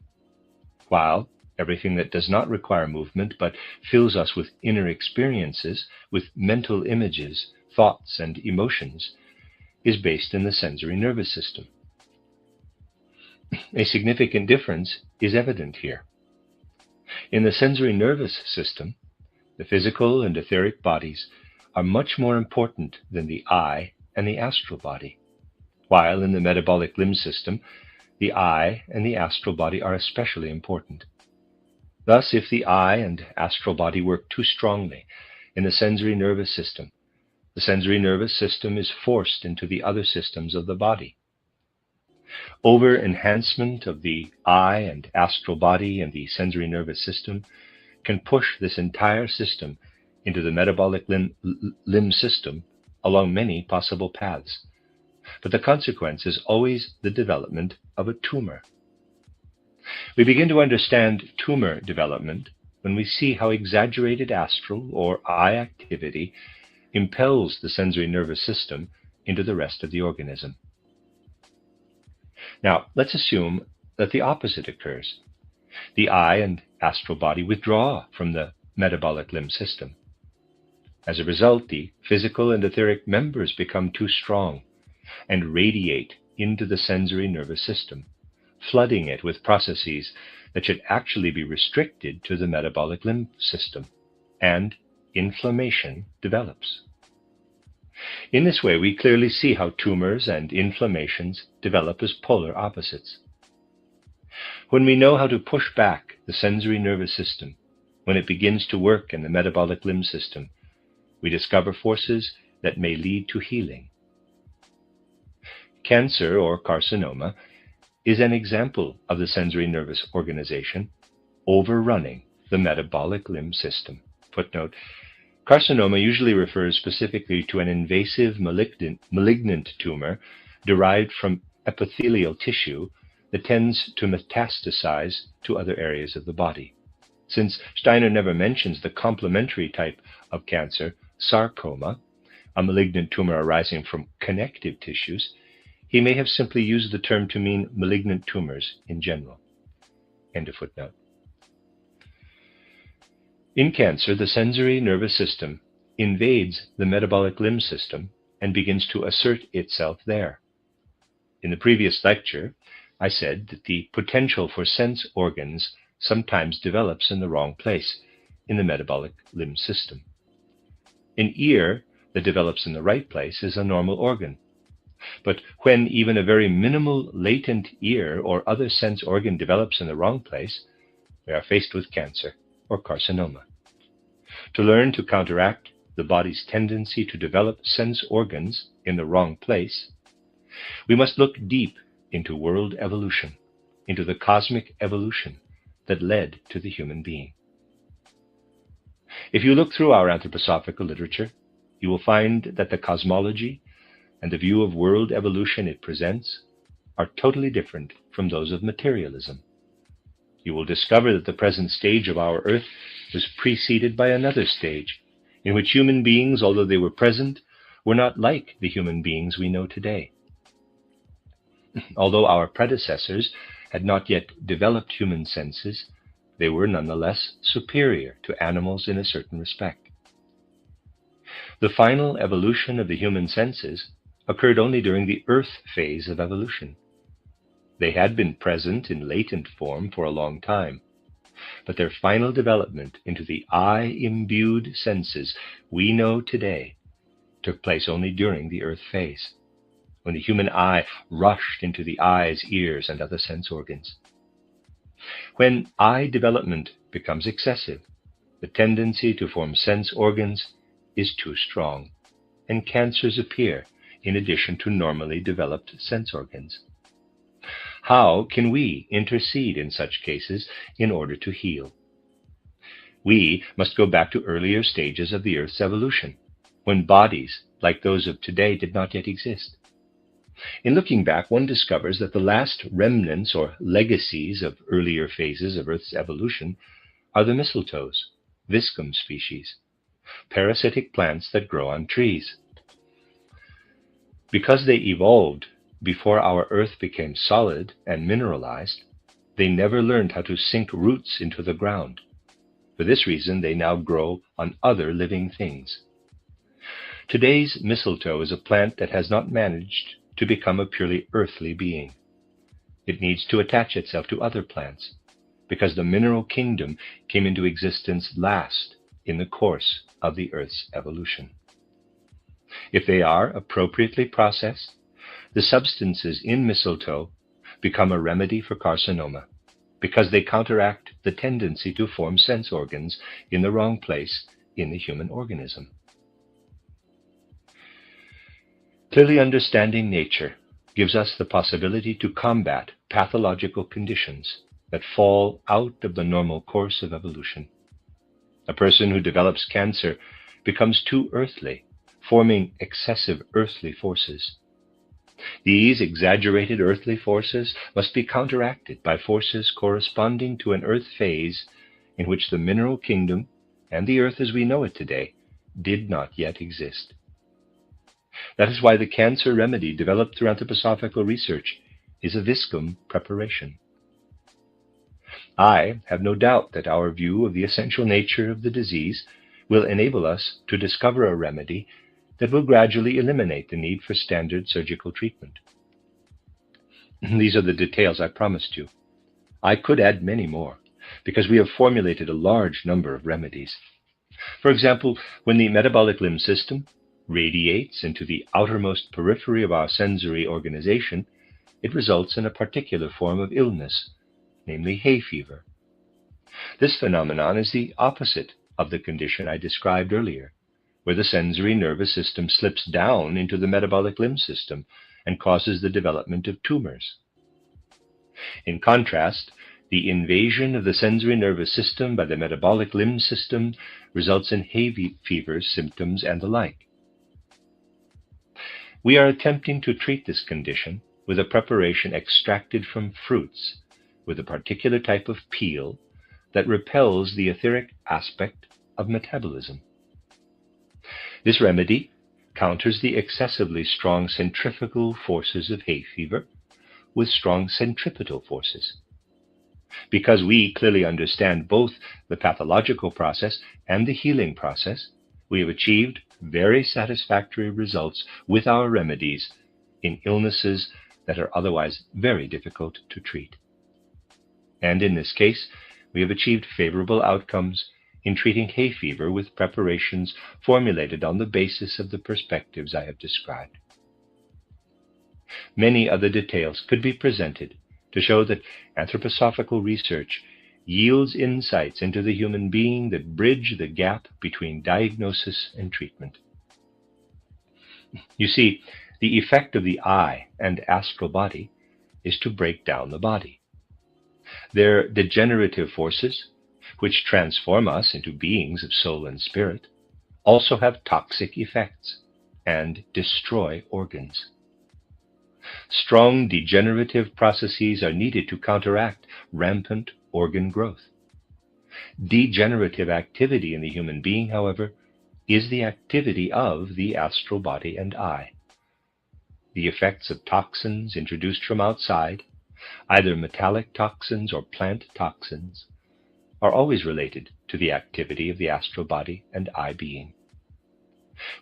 while everything that does not require movement but fills us with inner experiences, with mental images, thoughts, and emotions, is based in the sensory nervous system. A significant difference is evident here. In the sensory nervous system, the physical and etheric bodies are much more important than the I and the astral body, while in the metabolic limb system, the I and the astral body are especially important. Thus, if the I and astral body work too strongly in the sensory nervous system, the sensory nervous system is forced into the other systems of the body. Over-enhancement of the I and astral body and the sensory nervous system can push this entire system into the metabolic limb system along many possible paths. But the consequence is always the development of a tumor. We begin to understand tumor development when we see how exaggerated astral or eye activity impels the sensory nervous system into the rest of the organism. Now, let's assume that the opposite occurs. The eye and astral body withdraw from the metabolic limb system. As a result, the physical and etheric members become too strong and radiate into the sensory nervous system, flooding it with processes that should actually be restricted to the metabolic limb system, and inflammation develops. In this way, we clearly see how tumors and inflammations develop as polar opposites. When we know how to push back the sensory nervous system, when it begins to work in the metabolic limb system, we discover forces that may lead to healing. Cancer or carcinoma is an example of the sensory nervous organization overrunning the metabolic limb system. Footnote: carcinoma usually refers specifically to an invasive malignant tumor derived from epithelial tissue that tends to metastasize to other areas of the body. Since Steiner never mentions the complementary type of cancer, sarcoma, a malignant tumor arising from connective tissues, he may have simply used the term to mean malignant tumors in general. End of footnote. In cancer, the sensory nervous system invades the metabolic limb system and begins to assert itself there. In the previous lecture, I said that the potential for sense organs sometimes develops in the wrong place in the metabolic limb system. An ear that develops in the right place is a normal organ. But when even a very minimal latent ear or other sense organ develops in the wrong place, we are faced with cancer or carcinoma. To learn to counteract the body's tendency to develop sense organs in the wrong place, we must look deep into world evolution, into the cosmic evolution that led to the human being. If you look through our anthroposophical literature, you will find that the cosmology and the view of world evolution it presents are totally different from those of materialism. You will discover that the present stage of our Earth was preceded by another stage, in which human beings, although they were present, were not like the human beings we know today. Although our predecessors had not yet developed human senses, they were nonetheless superior to animals in a certain respect. The final evolution of the human senses occurred only during the earth phase of evolution. They had been present in latent form for a long time, but their final development into the eye-imbued senses we know today took place only during the earth phase, when the human eye rushed into the eyes, ears, and other sense organs. When eye development becomes excessive, the tendency to form sense organs is too strong, and cancers appear in addition to normally developed sense organs. How can we intercede in such cases in order to heal? We must go back to earlier stages of the Earth's evolution, when bodies like those of today did not yet exist. In looking back, one discovers that the last remnants or legacies of earlier phases of Earth's evolution are the mistletoes, viscum species, parasitic plants that grow on trees. Because they evolved before our Earth became solid and mineralized, they never learned how to sink roots into the ground. For this reason, they now grow on other living things. Today's mistletoe is a plant that has not managed to become a purely earthly being. It needs to attach itself to other plants, because the mineral kingdom came into existence last in the course of the Earth's evolution. If they are appropriately processed, the substances in mistletoe become a remedy for carcinoma, because they counteract the tendency to form sense organs in the wrong place in the human organism. Clearly understanding nature gives us the possibility to combat pathological conditions that fall out of the normal course of evolution. A person who develops cancer becomes too earthly, forming excessive earthly forces. These exaggerated earthly forces must be counteracted by forces corresponding to an earth phase in which the mineral kingdom and the earth as we know it today did not yet exist. That is why the cancer remedy developed through anthroposophical research is a viscum preparation. I have no doubt that our view of the essential nature of the disease will enable us to discover a remedy that will gradually eliminate the need for standard surgical treatment. These are the details I promised you. I could add many more, because we have formulated a large number of remedies. For example, when the metabolic limb system radiates into the outermost periphery of our sensory organization, it results in a particular form of illness, namely hay fever. This phenomenon is the opposite of the condition I described earlier, where the sensory nervous system slips down into the metabolic limb system and causes the development of tumors. In contrast, the invasion of the sensory nervous system by the metabolic limb system results in hay fever symptoms and the like. We are attempting to treat this condition with a preparation extracted from fruits with a particular type of peel that repels the etheric aspect of metabolism. This remedy counters the excessively strong centrifugal forces of hay fever with strong centripetal forces. Because we clearly understand both the pathological process and the healing process, we have achieved very satisfactory results with our remedies in illnesses that are otherwise very difficult to treat. And in this case, we have achieved favorable outcomes in treating hay fever with preparations formulated on the basis of the perspectives I have described. Many other details could be presented to show that anthroposophical research yields insights into the human being that bridge the gap between diagnosis and treatment. You see, the effect of the eye and astral body is to break down the body. Their degenerative forces, which transform us into beings of soul and spirit, also have toxic effects and destroy organs. Strong degenerative processes are needed to counteract rampant organ growth. Degenerative activity in the human being, however, is the activity of the astral body and I. The effects of toxins introduced from outside, either metallic toxins or plant toxins, are always related to the activity of the astral body and I being.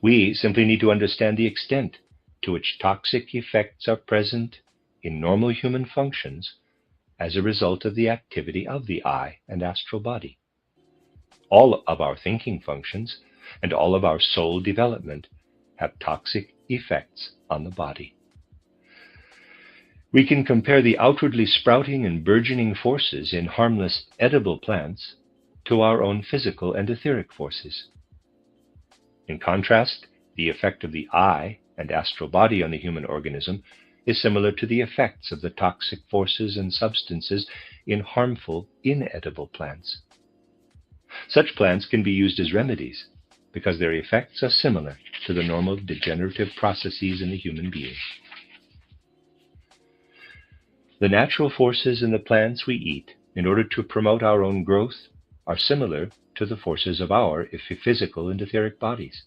We simply need to understand the extent to which toxic effects are present in normal human functions as a result of the activity of the I and astral body. All of our thinking functions and all of our soul development have toxic effects on the body. We can compare the outwardly sprouting and burgeoning forces in harmless edible plants to our own physical and etheric forces. In contrast, the effect of the I and astral body on the human organism is similar to the effects of the toxic forces and substances in harmful inedible plants. Such plants can be used as remedies because their effects are similar to the normal degenerative processes in the human being. The natural forces in the plants we eat in order to promote our own growth are similar to the forces of our physical and etheric bodies.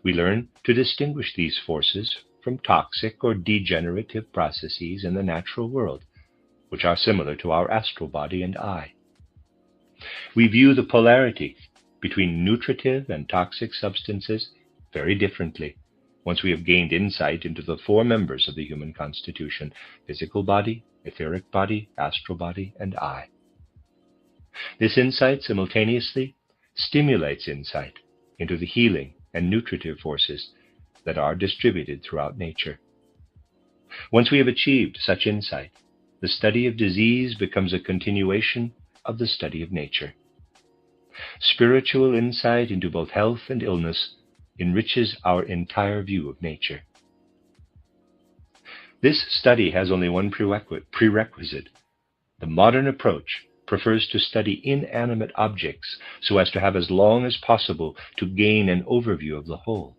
We learn to distinguish these forces from toxic or degenerative processes in the natural world, which are similar to our astral body and I. We view the polarity between nutritive and toxic substances very differently once we have gained insight into the four members of the human constitution: physical body, etheric body, astral body, and I. This insight simultaneously stimulates insight into the healing and nutritive forces that are distributed throughout nature. Once we have achieved such insight, the study of disease becomes a continuation of the study of nature. Spiritual insight into both health and illness enriches our entire view of nature. This study has only one prerequisite. The modern approach prefers to study inanimate objects so as to have as long as possible to gain an overview of the whole.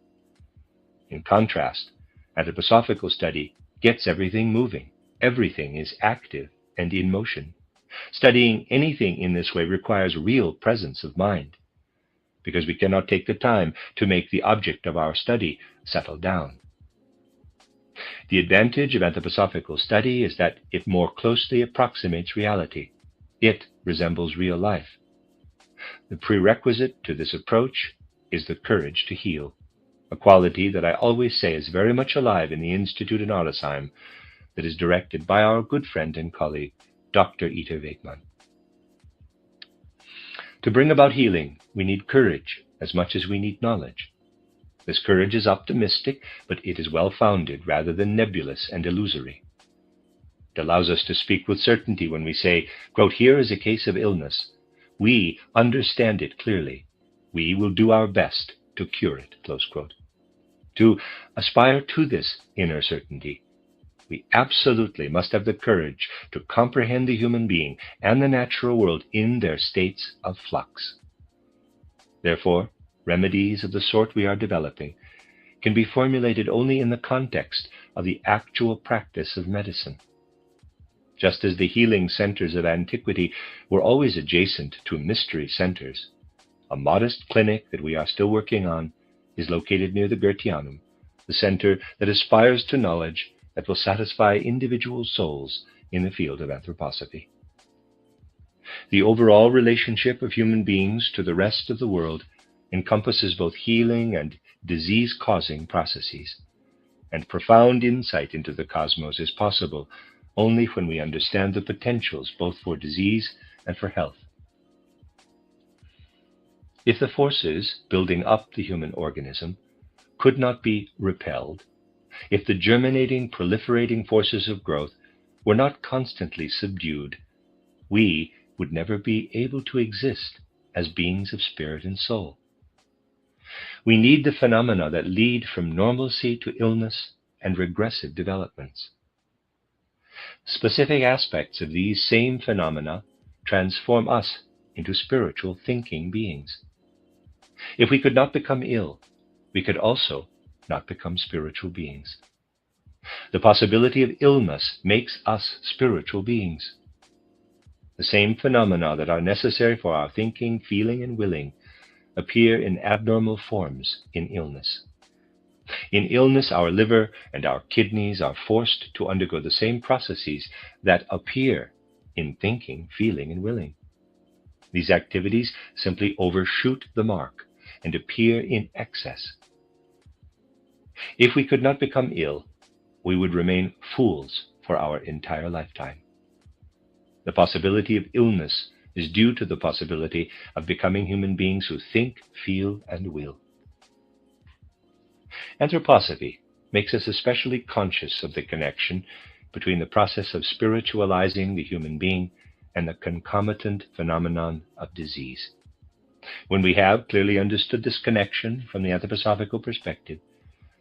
In contrast, anthroposophical study gets everything moving. Everything is active and in motion. Studying anything in this way requires real presence of mind, because we cannot take the time to make the object of our study settle down. The advantage of anthroposophical study is that it more closely approximates reality. It resembles real life. The prerequisite to this approach is the courage to heal, a quality that I always say is very much alive in the Institute in Ottersheim, that is directed by our good friend and colleague, Dr. Ita Wegmann. To bring about healing, we need courage as much as we need knowledge. This courage is optimistic, but it is well-founded rather than nebulous and illusory. It allows us to speak with certainty when we say, quote, "Here is a case of illness. We understand it clearly. We will do our best to cure it," close quote. To aspire to this inner certainty, we absolutely must have the courage to comprehend the human being and the natural world in their states of flux. Therefore, remedies of the sort we are developing can be formulated only in the context of the actual practice of medicine. Just as the healing centers of antiquity were always adjacent to mystery centers, a modest clinic that we are still working on is located near the Goetheanum, the center that aspires to knowledge that will satisfy individual souls in the field of anthroposophy. The overall relationship of human beings to the rest of the world encompasses both healing and disease-causing processes, and profound insight into the cosmos is possible only when we understand the potentials both for disease and for health. If the forces building up the human organism could not be repelled, if the germinating, proliferating forces of growth were not constantly subdued, we would never be able to exist as beings of spirit and soul. We need the phenomena that lead from normalcy to illness and regressive developments. Specific aspects of these same phenomena transform us into spiritual thinking beings. If we could not become ill, we could also not become spiritual beings. The possibility of illness makes us spiritual beings. The same phenomena that are necessary for our thinking, feeling, and willing appear in abnormal forms in illness. In illness, our liver and our kidneys are forced to undergo the same processes that appear in thinking, feeling, and willing. These activities simply overshoot the mark and appear in excess. If we could not become ill, we would remain fools for our entire lifetime. The possibility of illness is due to the possibility of becoming human beings who think, feel, and will. Anthroposophy makes us especially conscious of the connection between the process of spiritualizing the human being and the concomitant phenomenon of disease. When we have clearly understood this connection from the anthroposophical perspective,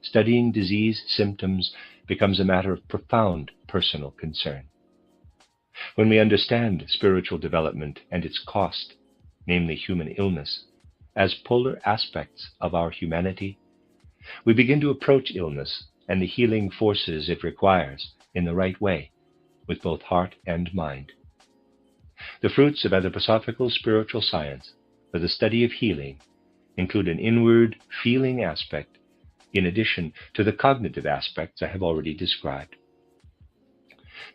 studying disease symptoms becomes a matter of profound personal concern. When we understand spiritual development and its cost, namely human illness, as polar aspects of our humanity, we begin to approach illness and the healing forces it requires in the right way, with both heart and mind. The fruits of anthroposophical spiritual science for the study of healing include an inward feeling aspect in addition to the cognitive aspects I have already described.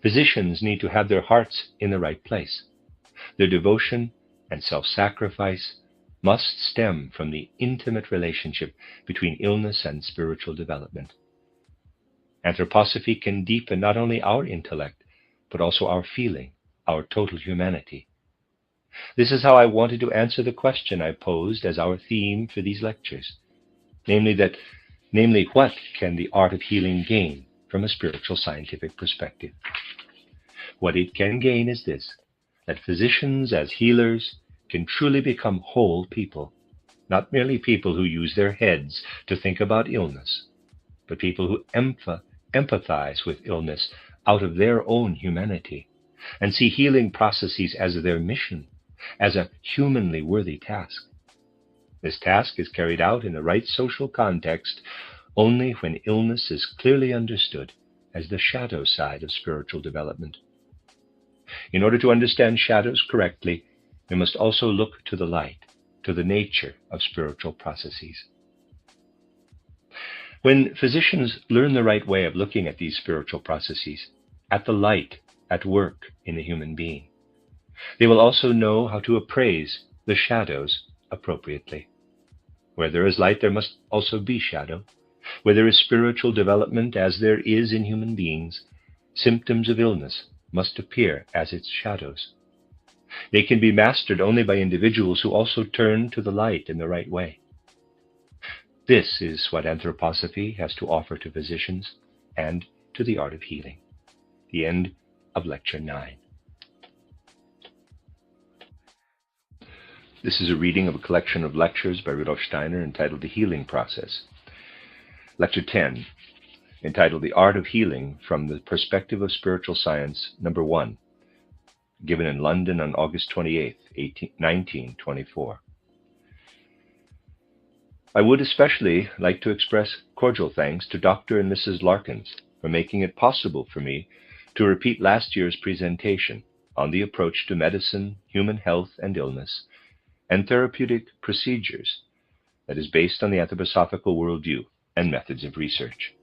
Physicians need to have their hearts in the right place. Their devotion and self-sacrifice must stem from the intimate relationship between illness and spiritual development. Anthroposophy can deepen not only our intellect, but also our feeling, our total humanity. This is how I wanted to answer the question I posed as our theme for these lectures, namely, what can the art of healing gain from a spiritual scientific perspective? What it can gain is this, that physicians as healers can truly become whole people, not merely people who use their heads to think about illness, but people who empathize with illness out of their own humanity and see healing processes as their mission, as a humanly worthy task. This task is carried out in the right social context only when illness is clearly understood as the shadow side of spiritual development. In order to understand shadows correctly, we must also look to the light, to the nature of spiritual processes. When physicians learn the right way of looking at these spiritual processes, at the light at work in the human being, they will also know how to appraise the shadows appropriately. Where there is light, there must also be shadow. Where there is spiritual development, as there is in human beings, symptoms of illness must appear as its shadows. They can be mastered only by individuals who also turn to the light in the right way. This is what anthroposophy has to offer to physicians and to the art of healing. The end of Lecture 9. This is a reading of a collection of lectures by Rudolf Steiner entitled The Healing Process. Lecture 10, entitled The Art of Healing from the Perspective of Spiritual Science, Number 1, given in London on August 28, 1924. I would especially like to express cordial thanks to Dr. and Mrs. Larkins for making it possible for me to repeat last year's presentation on the approach to medicine, human health and illness, and therapeutic procedures that is based on the anthroposophical worldview and methods of research.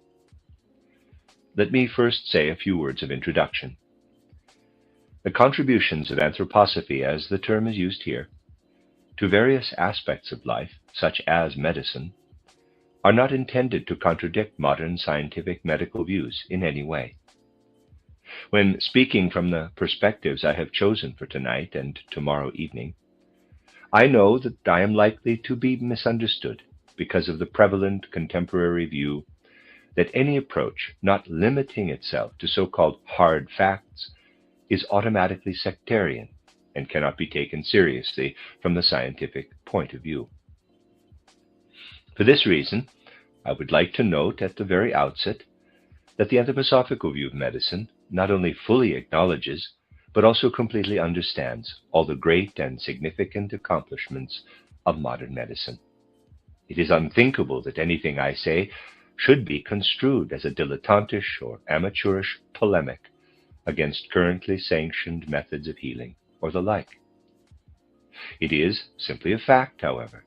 Let me first say a few words of introduction. The contributions of anthroposophy, as the term is used here, to various aspects of life, such as medicine, are not intended to contradict modern scientific medical views in any way. When speaking from the perspectives I have chosen for tonight and tomorrow evening, I know that I am likely to be misunderstood because of the prevalent contemporary view that any approach not limiting itself to so-called hard facts is automatically sectarian and cannot be taken seriously from the scientific point of view. For this reason, I would like to note at the very outset that the anthroposophical view of medicine not only fully acknowledges but also completely understands all the great and significant accomplishments of modern medicine. It is unthinkable that anything I say should be construed as a dilettantish or amateurish polemic against currently sanctioned methods of healing or the like. It is simply a fact, however,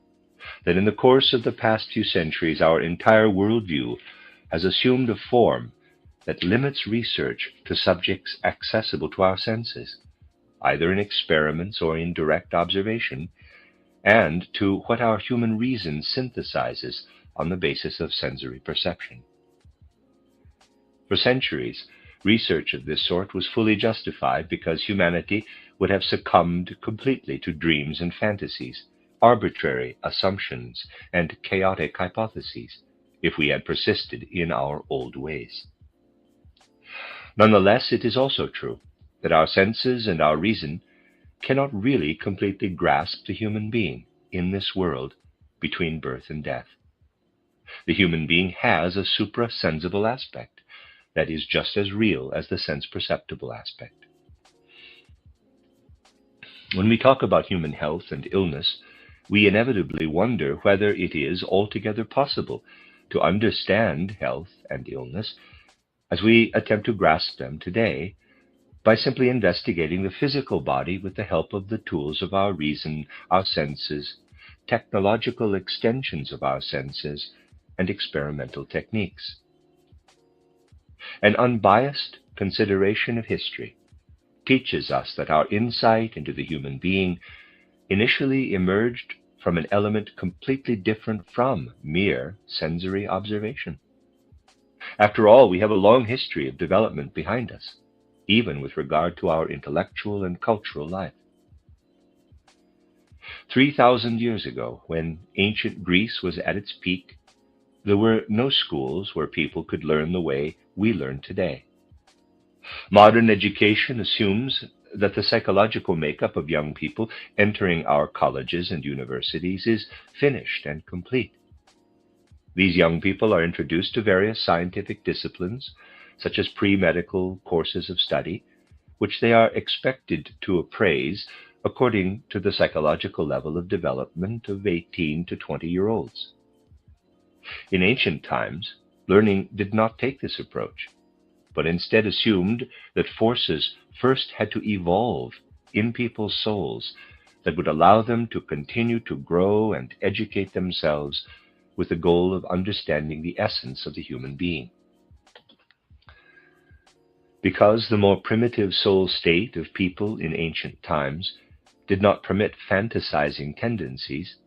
that in the course of the past few centuries, our entire worldview has assumed a form that limits research to subjects accessible to our senses, either in experiments or in direct observation, and to what our human reason synthesizes on the basis of sensory perception. For centuries, research of this sort was fully justified because humanity would have succumbed completely to dreams and fantasies, arbitrary assumptions, and chaotic hypotheses if we had persisted in our old ways. Nonetheless, it is also true that our senses and our reason cannot really completely grasp the human being in this world between birth and death. The human being has a suprasensible aspect that is just as real as the sense-perceptible aspect. When we talk about human health and illness, we inevitably wonder whether it is altogether possible to understand health and illness as we attempt to grasp them today by simply investigating the physical body with the help of the tools of our reason, our senses, technological extensions of our senses, and experimental techniques. An unbiased consideration of history teaches us that our insight into the human being initially emerged from an element completely different from mere sensory observation. After all, we have a long history of development behind us, even with regard to our intellectual and cultural life. 3,000 years ago, when ancient Greece was at its peak, there were no schools where people could learn the way we learn today. Modern education assumes that the psychological makeup of young people entering our colleges and universities is finished and complete. These young people are introduced to various scientific disciplines, such as pre-medical courses of study, which they are expected to appraise according to the psychological level of development of 18 to 20-year-olds. In ancient times, learning did not take this approach, but instead assumed that forces first had to evolve in people's souls that would allow them to continue to grow and educate themselves with the goal of understanding the essence of the human being. Because the more primitive soul state of people in ancient times did not permit fantasizing tendencies,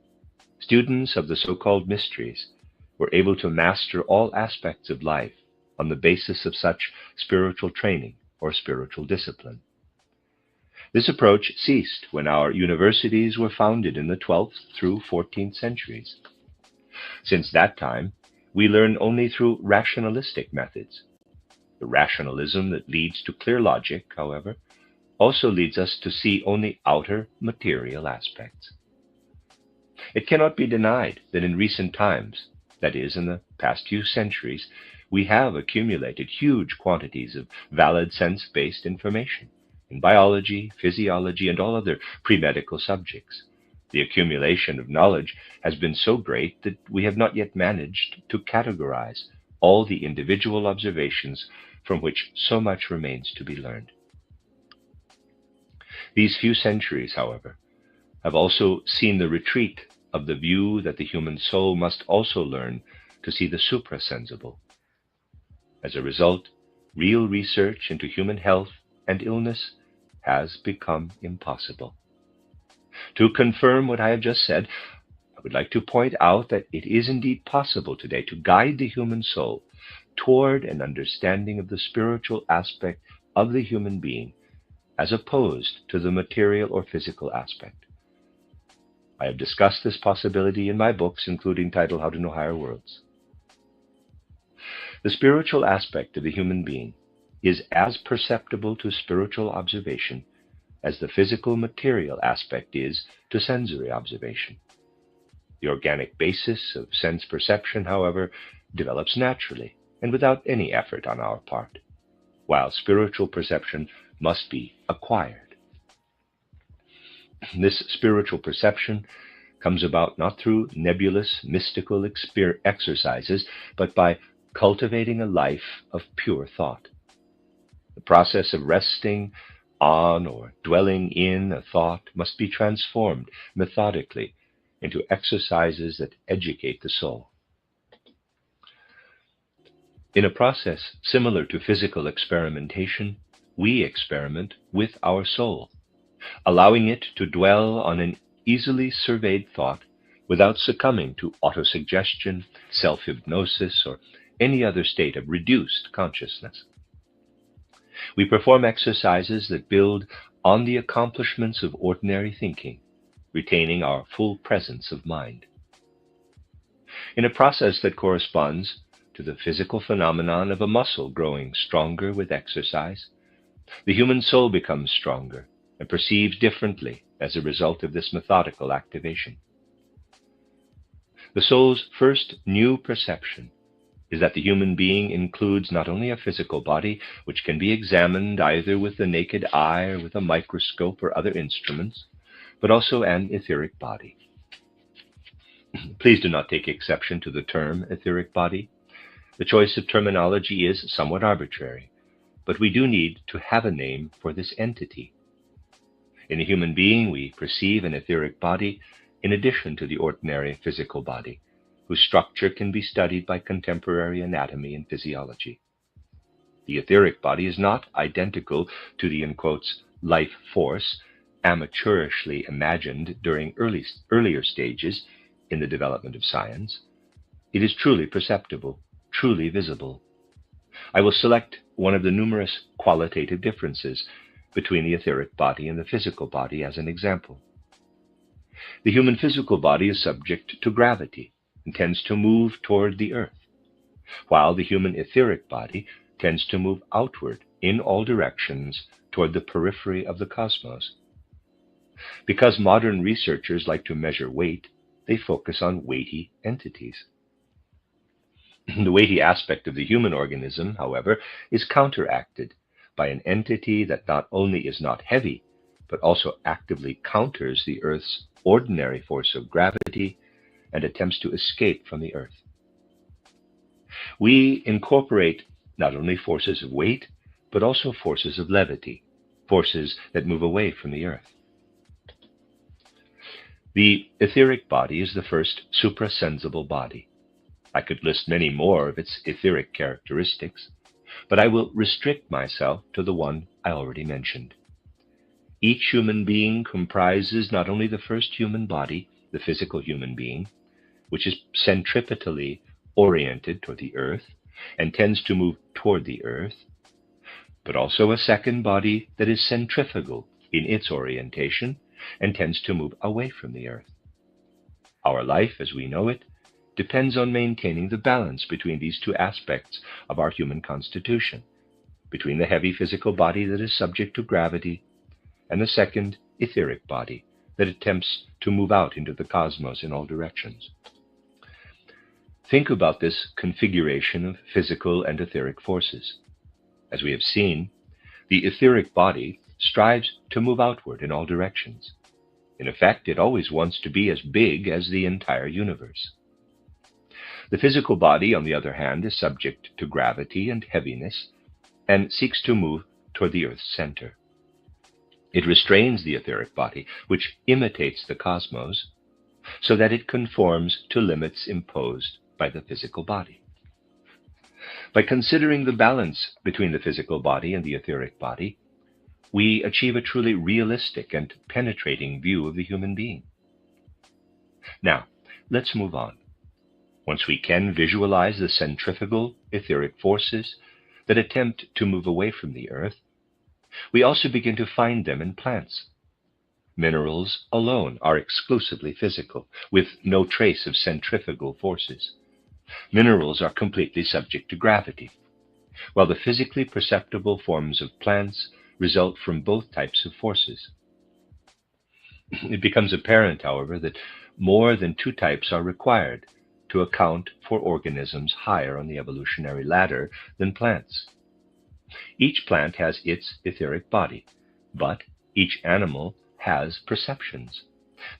students of the so-called mysteries were able to master all aspects of life on the basis of such spiritual training or spiritual discipline. This approach ceased when our universities were founded in the 12th through 14th centuries. Since that time, we learn only through rationalistic methods. The rationalism that leads to clear logic, however, also leads us to see only outer material aspects. It cannot be denied that in recent times, that is, in the past few centuries, we have accumulated huge quantities of valid sense-based information in biology, physiology, and all other pre-medical subjects. The accumulation of knowledge has been so great that we have not yet managed to categorize all the individual observations from which so much remains to be learned. These few centuries, however, have also seen the retreat of the view that the human soul must also learn to see the suprasensible. As a result, real research into human health and illness has become impossible. To confirm what I have just said, I would like to point out that it is indeed possible today to guide the human soul toward an understanding of the spiritual aspect of the human being as opposed to the material or physical aspect. I have discussed this possibility in my books, including titled How to Know Higher Worlds. The spiritual aspect of the human being is as perceptible to spiritual observation as the physical material aspect is to sensory observation. The organic basis of sense perception, however, develops naturally and without any effort on our part, while spiritual perception must be acquired. This spiritual perception comes about not through nebulous mystical exercises, but by cultivating a life of pure thought. The process of resting on or dwelling in a thought must be transformed methodically into exercises that educate the soul. In a process similar to physical experimentation, we experiment with our soul, allowing it to dwell on an easily surveyed thought without succumbing to autosuggestion, self-hypnosis, or any other state of reduced consciousness. We perform exercises that build on the accomplishments of ordinary thinking, retaining our full presence of mind. In a process that corresponds to the physical phenomenon of a muscle growing stronger with exercise, the human soul becomes stronger and perceives differently as a result of this methodical activation. The soul's first new perception is that the human being includes not only a physical body, which can be examined either with the naked eye or with a microscope or other instruments, but also an etheric body. Please do not take exception to the term etheric body. The choice of terminology is somewhat arbitrary, but we do need to have a name for this entity. In a human being, we perceive an etheric body in addition to the ordinary physical body, whose structure can be studied by contemporary anatomy and physiology. The etheric body is not identical to the, in quotes, life force amateurishly imagined during earlier stages in the development of science. It is truly perceptible, truly visible. I will select one of the numerous qualitative differences between the etheric body and the physical body as an example. The human physical body is subject to gravity and tends to move toward the earth, while the human etheric body tends to move outward in all directions toward the periphery of the cosmos. Because modern researchers like to measure weight, they focus on weighty entities. The weighty aspect of the human organism, however, is counteracted by an entity that not only is not heavy, but also actively counters the Earth's ordinary force of gravity and attempts to escape from the Earth. We incorporate not only forces of weight, but also forces of levity, forces that move away from the Earth. The etheric body is the first suprasensible body. I could list many more of its etheric characteristics, but I will restrict myself to the one I already mentioned. Each human being comprises not only the first human body, the physical human being, which is centripetally oriented toward the Earth and tends to move toward the Earth, but also a second body that is centrifugal in its orientation and tends to move away from the Earth. Our life, as we know it, depends on maintaining the balance between these two aspects of our human constitution, between the heavy physical body that is subject to gravity and the second etheric body that attempts to move out into the cosmos in all directions. Think about this configuration of physical and etheric forces. As we have seen, the etheric body strives to move outward in all directions. In effect, it always wants to be as big as the entire universe. The physical body, on the other hand, is subject to gravity and heaviness and seeks to move toward the Earth's center. It restrains the etheric body, which imitates the cosmos, so that it conforms to limits imposed by the physical body. By considering the balance between the physical body and the etheric body, we achieve a truly realistic and penetrating view of the human being. Now, let's move on. Once we can visualize the centrifugal etheric forces that attempt to move away from the Earth, we also begin to find them in plants. Minerals alone are exclusively physical, with no trace of centrifugal forces. Minerals are completely subject to gravity, while the physically perceptible forms of plants result from both types of forces. It becomes apparent, however, that more than two types are required to account for organisms higher on the evolutionary ladder than plants. Each plant has its etheric body, but each animal has perceptions.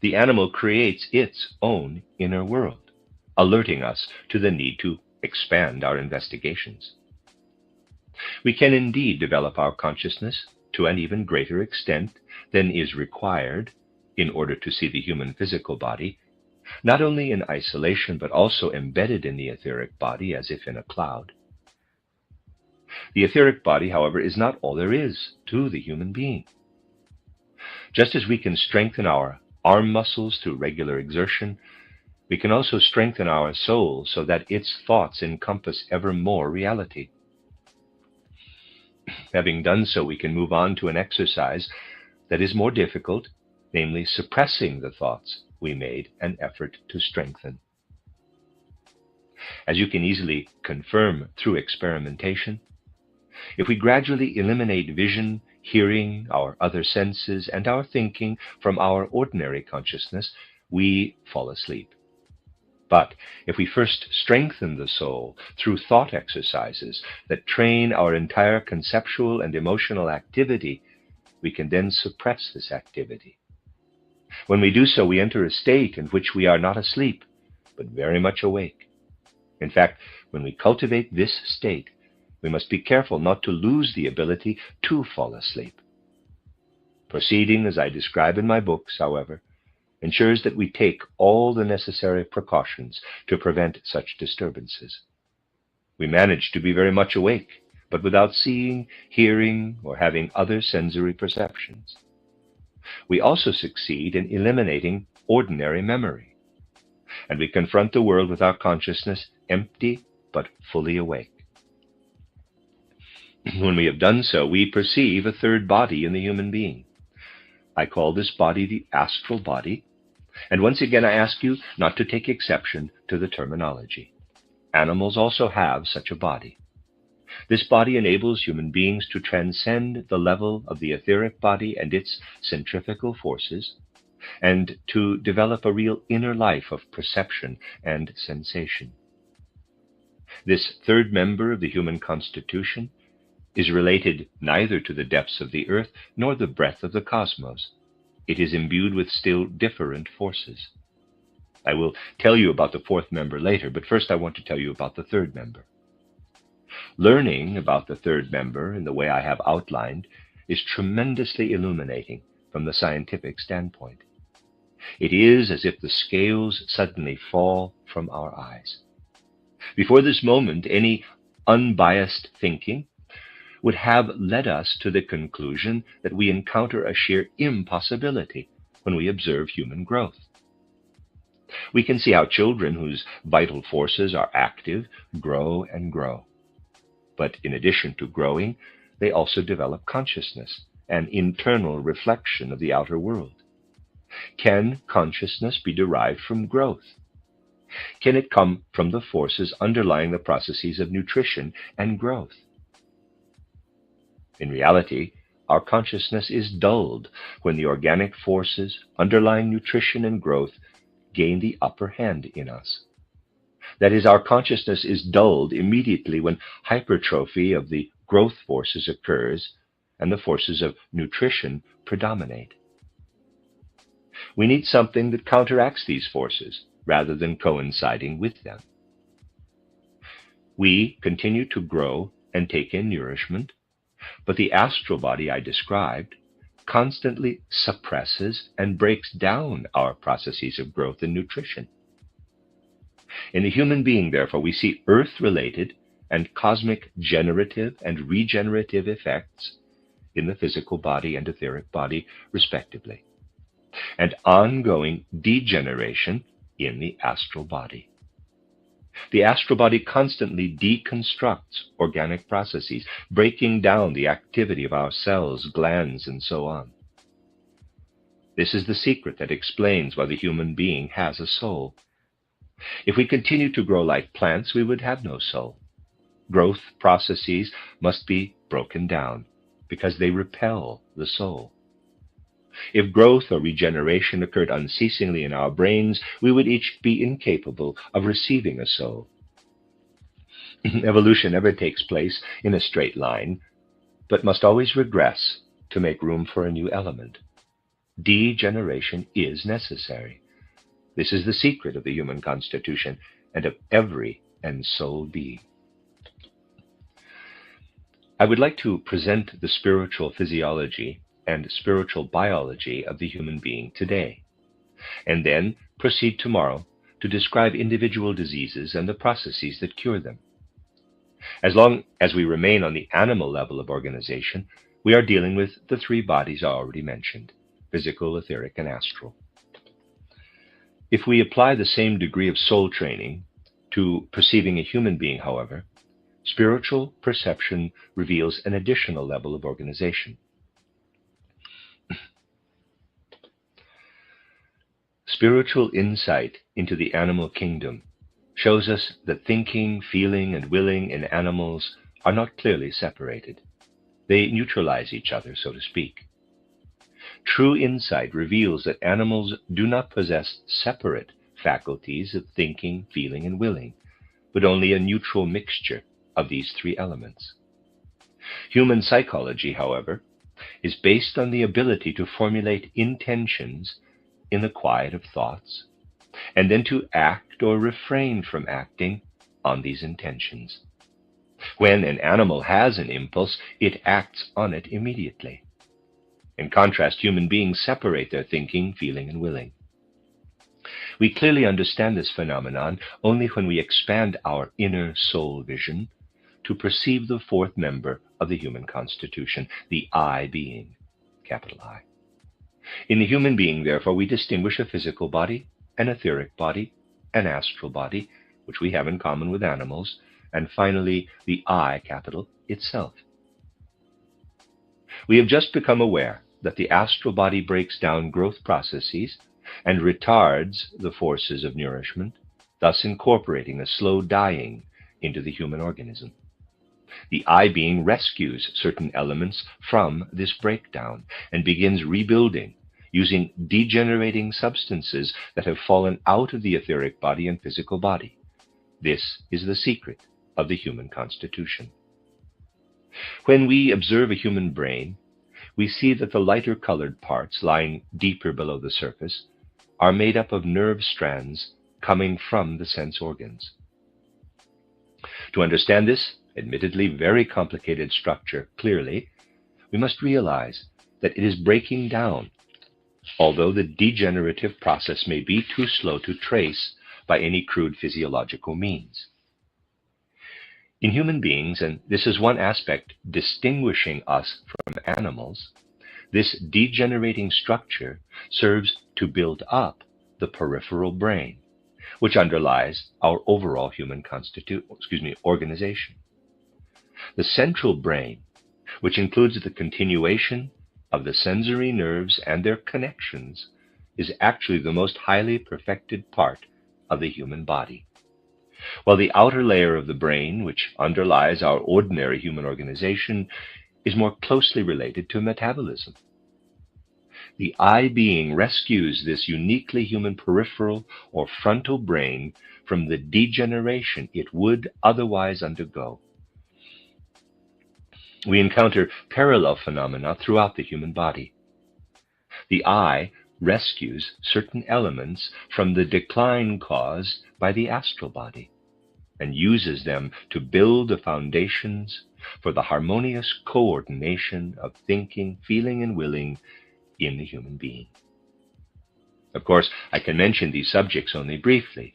The animal creates its own inner world, alerting us to the need to expand our investigations. We can indeed develop our consciousness to an even greater extent than is required in order to see the human physical body not only in isolation, but also embedded in the etheric body as if in a cloud. The etheric body, however, is not all there is to the human being. Just as we can strengthen our arm muscles through regular exertion, we can also strengthen our soul so that its thoughts encompass ever more reality. Having done so, we can move on to an exercise that is more difficult, namely suppressing the thoughts we made an effort to strengthen. As you can easily confirm through experimentation, if we gradually eliminate vision, hearing, our other senses, and our thinking from our ordinary consciousness, we fall asleep. But if we first strengthen the soul through thought exercises that train our entire conceptual and emotional activity, we can then suppress this activity. When we do so, we enter a state in which we are not asleep, but very much awake. In fact, when we cultivate this state, we must be careful not to lose the ability to fall asleep. Proceeding as I describe in my books, however, ensures that we take all the necessary precautions to prevent such disturbances. We manage to be very much awake, but without seeing, hearing, or having other sensory perceptions. We also succeed in eliminating ordinary memory, and we confront the world with our consciousness empty but fully awake. When we have done so, we perceive a third body in the human being. I call this body the astral body, and once again I ask you not to take exception to the terminology. Animals also have such a body. This body enables human beings to transcend the level of the etheric body and its centrifugal forces, and to develop a real inner life of perception and sensation. This third member of the human constitution is related neither to the depths of the earth nor the breadth of the cosmos. It is imbued with still different forces. I will tell you about the fourth member later, but first I want to tell you about the third member. Learning about the third member in the way I have outlined is tremendously illuminating from the scientific standpoint. It is as if the scales suddenly fall from our eyes. Before this moment, any unbiased thinking would have led us to the conclusion that we encounter a sheer impossibility when we observe human growth. We can see how children whose vital forces are active grow and grow. But in addition to growing, they also develop consciousness, an internal reflection of the outer world. Can consciousness be derived from growth? Can it come from the forces underlying the processes of nutrition and growth? In reality, our consciousness is dulled when the organic forces underlying nutrition and growth gain the upper hand in us. That is, our consciousness is dulled immediately when hypertrophy of the growth forces occurs and the forces of nutrition predominate. We need something that counteracts these forces rather than coinciding with them. We continue to grow and take in nourishment, but the astral body I described constantly suppresses and breaks down our processes of growth and nutrition. In the human being, therefore, we see earth-related and cosmic generative and regenerative effects in the physical body and etheric body, respectively, and ongoing degeneration in the astral body. The astral body constantly deconstructs organic processes, breaking down the activity of our cells, glands, and so on. This is the secret that explains why the human being has a soul. If we continue to grow like plants, we would have no soul. Growth processes must be broken down because they repel the soul. If growth or regeneration occurred unceasingly in our brains, we would each be incapable of receiving a soul. Evolution never takes place in a straight line, but must always regress to make room for a new element. Degeneration is necessary. This is the secret of the human constitution and of every ensouled being. I would like to present the spiritual physiology and spiritual biology of the human being today, and then proceed tomorrow to describe individual diseases and the processes that cure them. As long as we remain on the animal level of organization, we are dealing with the three bodies I already mentioned: physical, etheric, and astral. If we apply the same degree of soul training to perceiving a human being, however, spiritual perception reveals an additional level of organization. Spiritual insight into the animal kingdom shows us that thinking, feeling, and willing in animals are not clearly separated. They neutralize each other, so to speak. True insight reveals that animals do not possess separate faculties of thinking, feeling, and willing, but only a neutral mixture of these three elements. Human psychology, however, is based on the ability to formulate intentions in the quiet of thoughts, and then to act or refrain from acting on these intentions. When an animal has an impulse, it acts on it immediately. In contrast, human beings separate their thinking, feeling, and willing. We clearly understand this phenomenon only when we expand our inner soul vision to perceive the fourth member of the human constitution, the I being, capital I. In the human being, therefore, we distinguish a physical body, an etheric body, an astral body, which we have in common with animals, and finally, the I, capital, itself. We have just become aware that the astral body breaks down growth processes and retards the forces of nourishment, thus incorporating a slow dying into the human organism. The I being rescues certain elements from this breakdown and begins rebuilding using degenerating substances that have fallen out of the etheric body and physical body. This is the secret of the human constitution. When we observe a human brain, we see that the lighter colored parts lying deeper below the surface are made up of nerve strands coming from the sense organs. To understand this, admittedly very complicated structure clearly, we must realize that it is breaking down, although the degenerative process may be too slow to trace by any crude physiological means. In human beings, and this is one aspect distinguishing us from animals, this degenerating structure serves to build up the peripheral brain, which underlies our overall human organization. The central brain, which includes the continuation of the sensory nerves and their connections, is actually the most highly perfected part of the human body. While the outer layer of the brain, which underlies our ordinary human organization, is more closely related to metabolism. The I being rescues this uniquely human peripheral or frontal brain from the degeneration it would otherwise undergo. We encounter parallel phenomena throughout the human body. The I rescues certain elements from the decline caused by the astral body and uses them to build the foundations for the harmonious coordination of thinking, feeling, and willing in the human being. Of course, I can mention these subjects only briefly,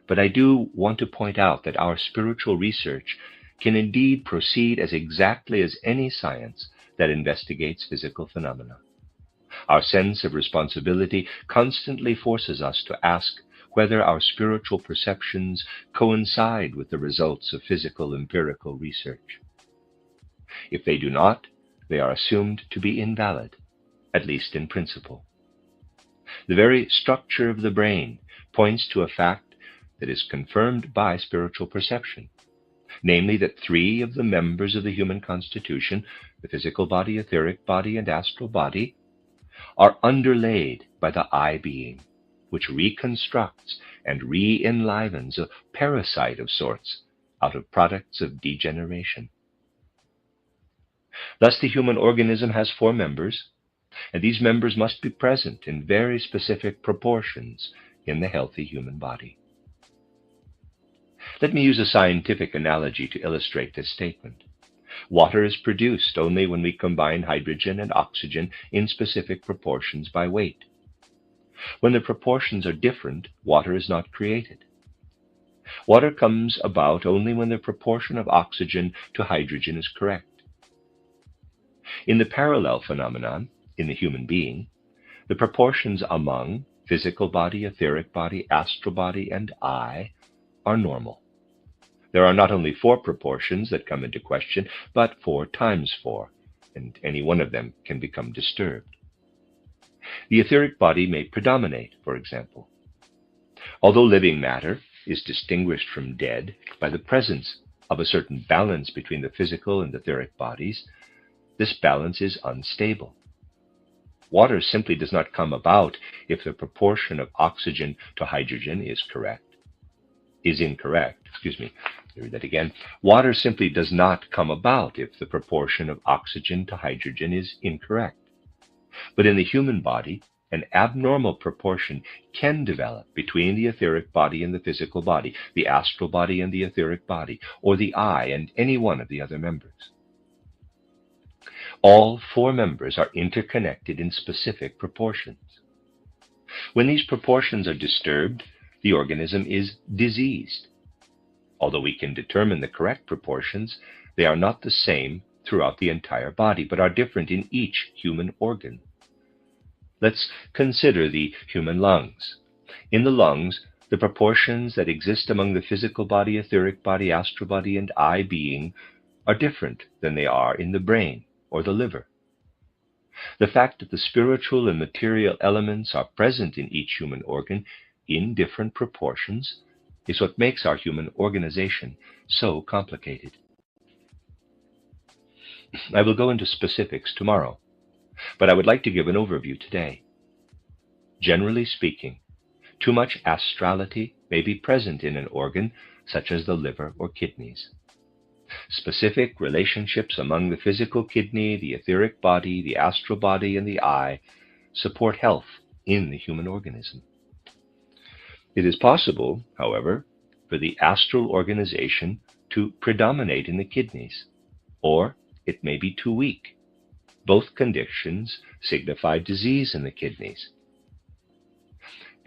but I do want to point out that our spiritual research can indeed proceed as exactly as any science that investigates physical phenomena. Our sense of responsibility constantly forces us to ask whether our spiritual perceptions coincide with the results of physical empirical research. If they do not, they are assumed to be invalid, at least in principle. The very structure of the brain points to a fact that is confirmed by spiritual perception, namely that three of the members of the human constitution, the physical body, etheric body, and astral body, are underlaid by the I being, which reconstructs and re-enlivens a parasite of sorts out of products of degeneration. Thus, the human organism has four members, and these members must be present in very specific proportions in the healthy human body. Let me use a scientific analogy to illustrate this statement. Water is produced only when we combine hydrogen and oxygen in specific proportions by weight. When the proportions are different, water is not created. Water comes about only when the proportion of oxygen to hydrogen is correct. In the parallel phenomenon, in the human being, the proportions among physical body, etheric body, astral body, and I are normal. There are not only 4 proportions that come into question, but 4 times 4, and any one of them can become disturbed. The etheric body may predominate, for example. Although living matter is distinguished from dead by the presence of a certain balance between the physical and etheric bodies, this balance is unstable. Water simply does not come about if the proportion of oxygen to hydrogen is incorrect. Read that again. Water simply does not come about if the proportion of oxygen to hydrogen is incorrect. But in the human body, an abnormal proportion can develop between the etheric body and the physical body, the astral body and the etheric body, or the I and any one of the other members. All 4 members are interconnected in specific proportions. When these proportions are disturbed, the organism is diseased. Although we can determine the correct proportions, they are not the same throughout the entire body, but are different in each human organ. Let's consider the human lungs. In the lungs, the proportions that exist among the physical body, etheric body, astral body, and I being are different than they are in the brain or the liver. The fact that the spiritual and material elements are present in each human organ in different proportions is what makes our human organization so complicated. I will go into specifics tomorrow, but I would like to give an overview today. Generally speaking, too much astrality may be present in an organ such as the liver or kidneys. Specific relationships among the physical kidney, the etheric body, the astral body, and the I support health in the human organism. It is possible, however, for the astral organization to predominate in the kidneys, or it may be too weak. Both conditions signify disease in the kidneys.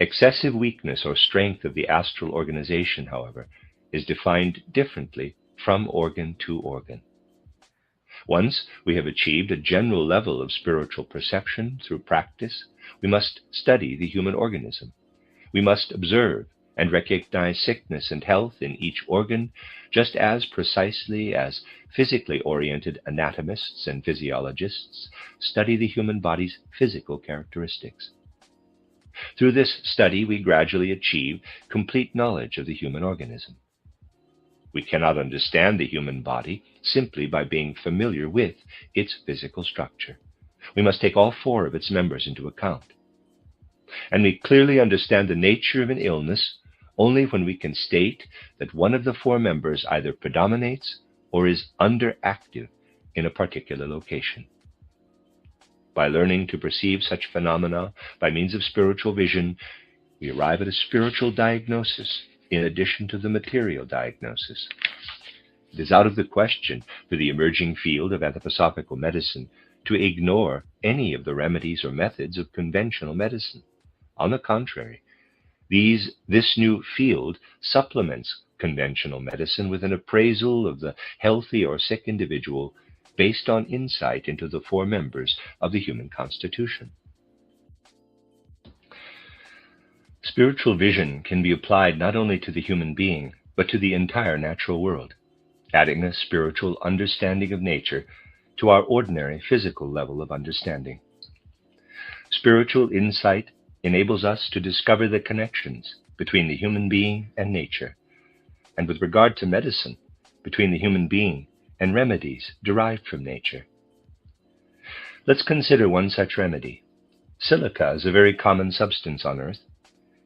Excessive weakness or strength of the astral organization, however, is defined differently from organ to organ. Once we have achieved a general level of spiritual perception through practice, we must study the human organism. We must observe and recognize sickness and health in each organ just as precisely as physically oriented anatomists and physiologists study the human body's physical characteristics. Through this study, we gradually achieve complete knowledge of the human organism. We cannot understand the human body simply by being familiar with its physical structure. We must take all 4 of its members into account. And we clearly understand the nature of an illness only when we can state that one of the 4 members either predominates or is underactive in a particular location. By learning to perceive such phenomena by means of spiritual vision, we arrive at a spiritual diagnosis in addition to the material diagnosis. It is out of the question for the emerging field of anthroposophical medicine to ignore any of the remedies or methods of conventional medicine. On the contrary, this new field supplements conventional medicine with an appraisal of the healthy or sick individual based on insight into the 4 members of the human constitution. Spiritual vision can be applied not only to the human being, but to the entire natural world, adding a spiritual understanding of nature to our ordinary physical level of understanding. Spiritual insight enables us to discover the connections between the human being and nature, and with regard to medicine, between the human being and remedies derived from nature. Let's consider one such remedy. Silica is a very common substance on Earth.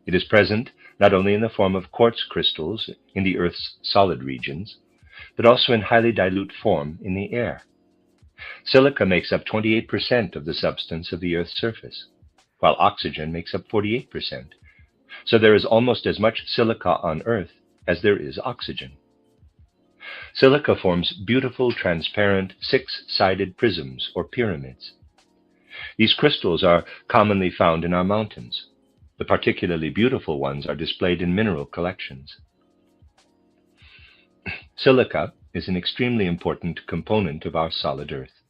It is present not only in the form of quartz crystals in the Earth's solid regions, but also in highly dilute form in the air. Silica makes up 28% of the substance of the Earth's surface, while oxygen makes up 48%. So there is almost as much silica on Earth as there is oxygen. Silica forms beautiful, transparent, 6-sided prisms or pyramids. These crystals are commonly found in our mountains. The particularly beautiful ones are displayed in mineral collections. Silica is an extremely important component of our solid earth.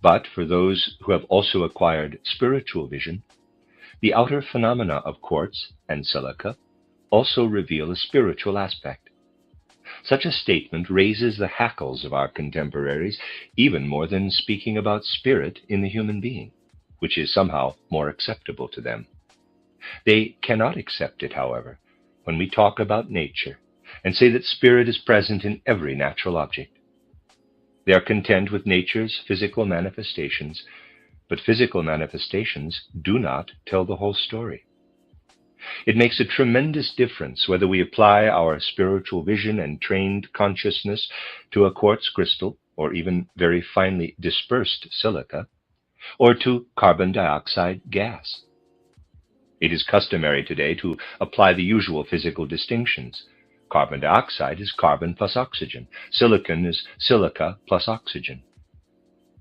But for those who have also acquired spiritual vision, the outer phenomena of quartz and silica also reveal a spiritual aspect. Such a statement raises the hackles of our contemporaries even more than speaking about spirit in the human being, which is somehow more acceptable to them. They cannot accept it, however, when we talk about nature and say that spirit is present in every natural object. They are content with nature's physical manifestations, but physical manifestations do not tell the whole story. It makes a tremendous difference whether we apply our spiritual vision and trained consciousness to a quartz crystal, or even very finely dispersed silica, or to carbon dioxide gas. It is customary today to apply the usual physical distinctions. Carbon dioxide is carbon plus oxygen. Silicon is silica plus oxygen.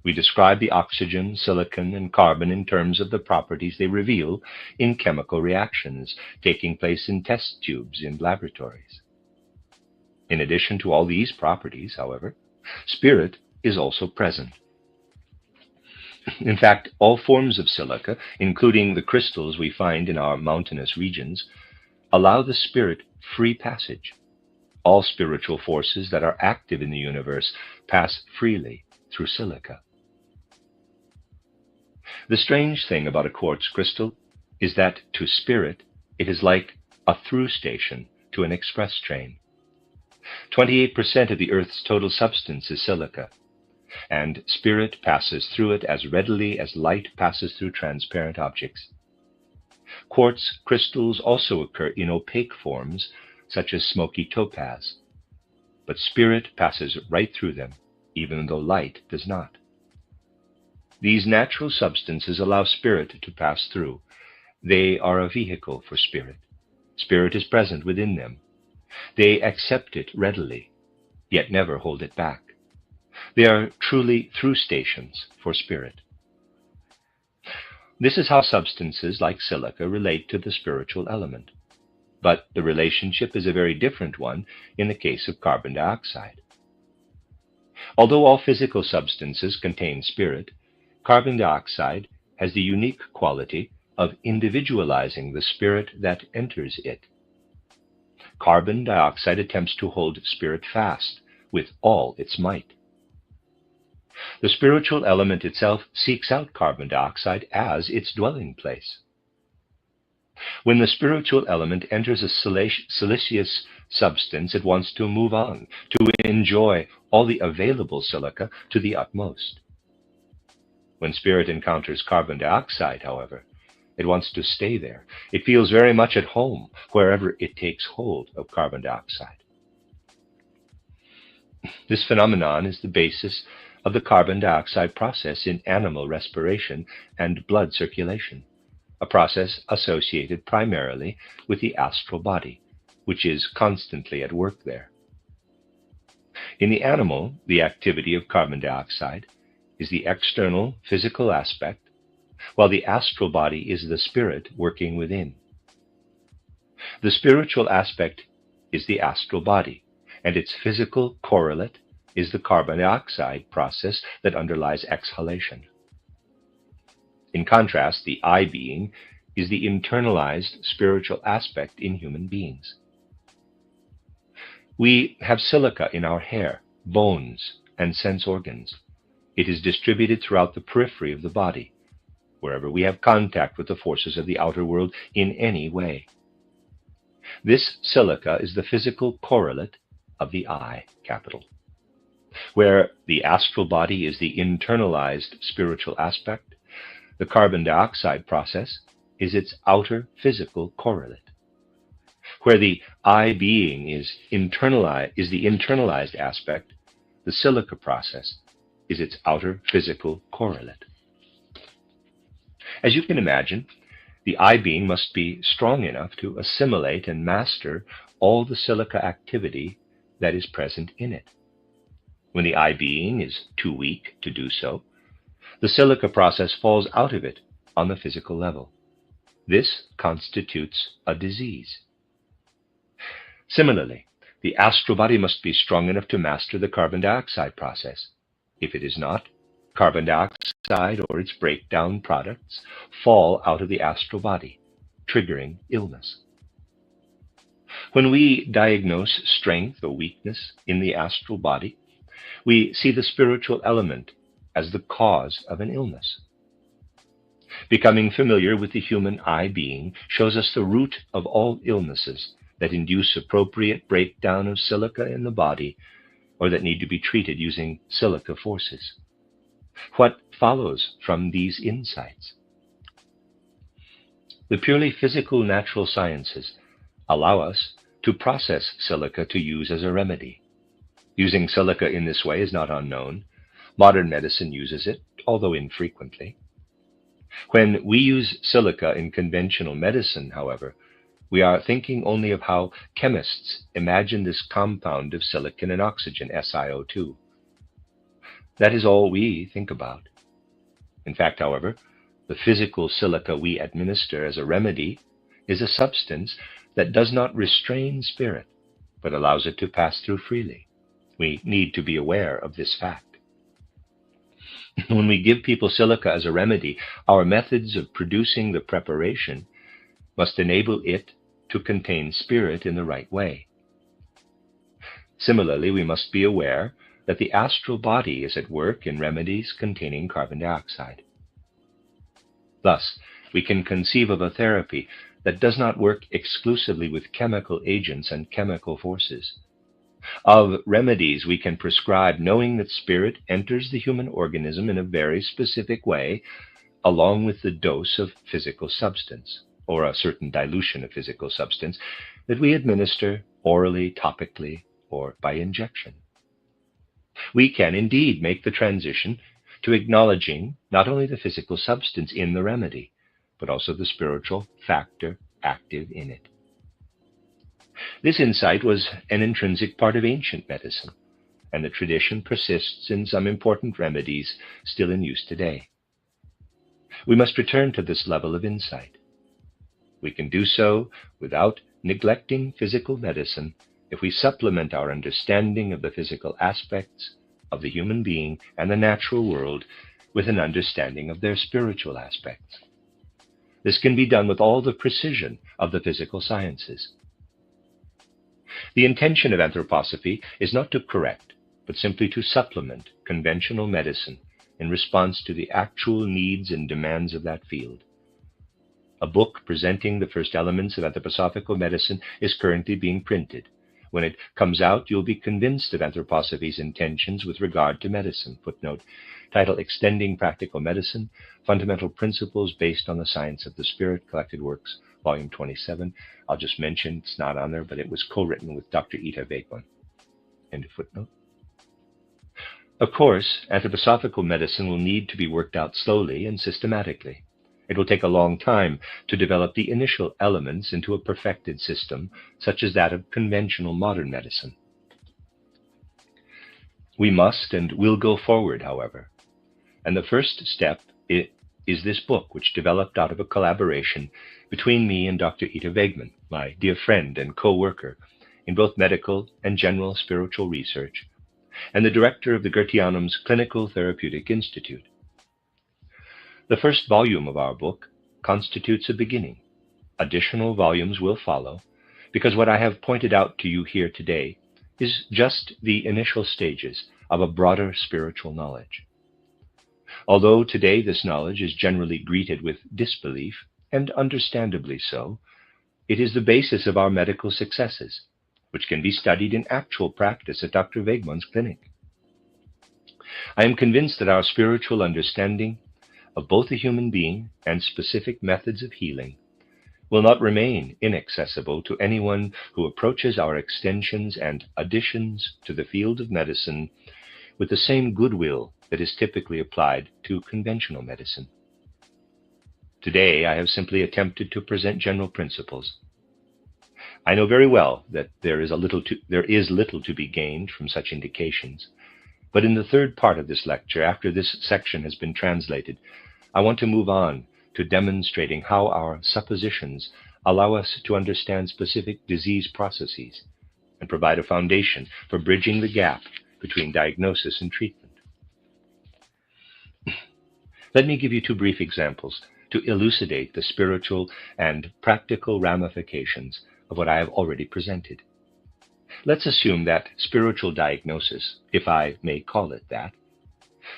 We describe the oxygen, silicon, and carbon in terms of the properties they reveal in chemical reactions taking place in test tubes in laboratories. In addition to all these properties, however, spirit is also present. In fact, all forms of silica, including the crystals we find in our mountainous regions, allow the spirit free passage. All spiritual forces that are active in the universe pass freely through silica. The strange thing about a quartz crystal is that to spirit it is like a through station to an express train. 28% of the Earth's total substance is silica, and spirit passes through it as readily as light passes through transparent objects. Quartz crystals also occur in opaque forms, such as smoky topaz, but spirit passes right through them, even though light does not. These natural substances allow spirit to pass through. They are a vehicle for spirit. Spirit is present within them. They accept it readily, yet never hold it back. They are truly through stations for spirit. This is how substances like silica relate to the spiritual element. But the relationship is a very different one in the case of carbon dioxide. Although all physical substances contain spirit, carbon dioxide has the unique quality of individualizing the spirit that enters it. Carbon dioxide attempts to hold spirit fast with all its might. The spiritual element itself seeks out carbon dioxide as its dwelling place. When the spiritual element enters a siliceous substance, it wants to move on, to enjoy all the available silica to the utmost. When spirit encounters carbon dioxide, however, it wants to stay there. It feels very much at home wherever it takes hold of carbon dioxide. This phenomenon is the basis of the carbon dioxide process in animal respiration and blood circulation, a process associated primarily with the astral body, which is constantly at work there. In the animal, the activity of carbon dioxide is the external physical aspect, while the astral body is the spirit working within. The spiritual aspect is the astral body, and its physical correlate is the carbon dioxide process that underlies exhalation. In contrast, the I being is the internalized spiritual aspect in human beings. We have silica in our hair, bones, and sense organs. It is distributed throughout the periphery of the body, wherever we have contact with the forces of the outer world in any way. This silica is the physical correlate of the I, capital. Where the astral body is the internalized spiritual aspect, the carbon dioxide process is its outer physical correlate. Where the I being is the internalized aspect, the silica process is its outer physical correlate. As you can imagine, the I being must be strong enough to assimilate and master all the silica activity that is present in it. When the I being is too weak to do so, the silica process falls out of it on the physical level. This constitutes a disease. Similarly, the astral body must be strong enough to master the carbon dioxide process. If it is not, carbon dioxide or its breakdown products fall out of the astral body, triggering illness. When we diagnose strength or weakness in the astral body, we see the spiritual element as the cause of an illness. Becoming familiar with the human I being shows us the root of all illnesses that induce appropriate breakdown of silica in the body or that need to be treated using silica forces. What follows from these insights? The purely physical natural sciences allow us to process silica to use as a remedy. Using silica in this way is not unknown. Modern medicine uses it, although infrequently. When we use silica in conventional medicine, however, we are thinking only of how chemists imagine this compound of silicon and oxygen, SiO2. That is all we think about. In fact, however, the physical silica we administer as a remedy is a substance that does not restrain spirit, but allows it to pass through freely. We need to be aware of this fact. When we give people silica as a remedy, our methods of producing the preparation must enable it to contain spirit in the right way. Similarly, we must be aware that the astral body is at work in remedies containing carbon dioxide. Thus, we can conceive of a therapy that does not work exclusively with chemical agents and chemical forces. Of remedies we can prescribe knowing that spirit enters the human organism in a very specific way, along with the dose of physical substance, or a certain dilution of physical substance, that we administer orally, topically, or by injection. We can indeed make the transition to acknowledging not only the physical substance in the remedy, but also the spiritual factor active in it. This insight was an intrinsic part of ancient medicine, and the tradition persists in some important remedies still in use today. We must return to this level of insight. We can do so without neglecting physical medicine if we supplement our understanding of the physical aspects of the human being and the natural world with an understanding of their spiritual aspects. This can be done with all the precision of the physical sciences. The intention of anthroposophy is not to correct, but simply to supplement conventional medicine in response to the actual needs and demands of that field. A book presenting the first elements of anthroposophical medicine is currently being printed. When it comes out, you'll be convinced of anthroposophy's intentions with regard to medicine. Footnote, title Extending Practical Medicine, Fundamental Principles Based on the Science of the Spirit, Collected Works, Volume 27. I'll just mention, it's not on there, but it was co-written with Dr. Ita Wegman. End of footnote. Of course, anthroposophical medicine will need to be worked out slowly and systematically. It will take a long time to develop the initial elements into a perfected system, such as that of conventional modern medicine. We must and will go forward, however. And the first step is this book, which developed out of a collaboration between me and Dr. Ita Wegman, my dear friend and co-worker in both medical and general spiritual research, and the director of the Goetheanum's Clinical Therapeutic Institute. The first volume of our book constitutes a beginning. Additional volumes will follow, because what I have pointed out to you here today is just the initial stages of a broader spiritual knowledge. Although today this knowledge is generally greeted with disbelief, and understandably so, it is the basis of our medical successes, which can be studied in actual practice at Dr. Wegman's clinic. I am convinced that our spiritual understanding of both the human being and specific methods of healing will not remain inaccessible to anyone who approaches our extensions and additions to the field of medicine with the same goodwill that is typically applied to conventional medicine. Today, I have simply attempted to present general principles. I know very well that there is little to be gained from such indications, but in the third part of this lecture, after this section has been translated, I want to move on to demonstrating how our suppositions allow us to understand specific disease processes and provide a foundation for bridging the gap between diagnosis and treatment. Let me give you two brief examples to elucidate the spiritual and practical ramifications of what I have already presented. Let's assume that spiritual diagnosis, if I may call it that,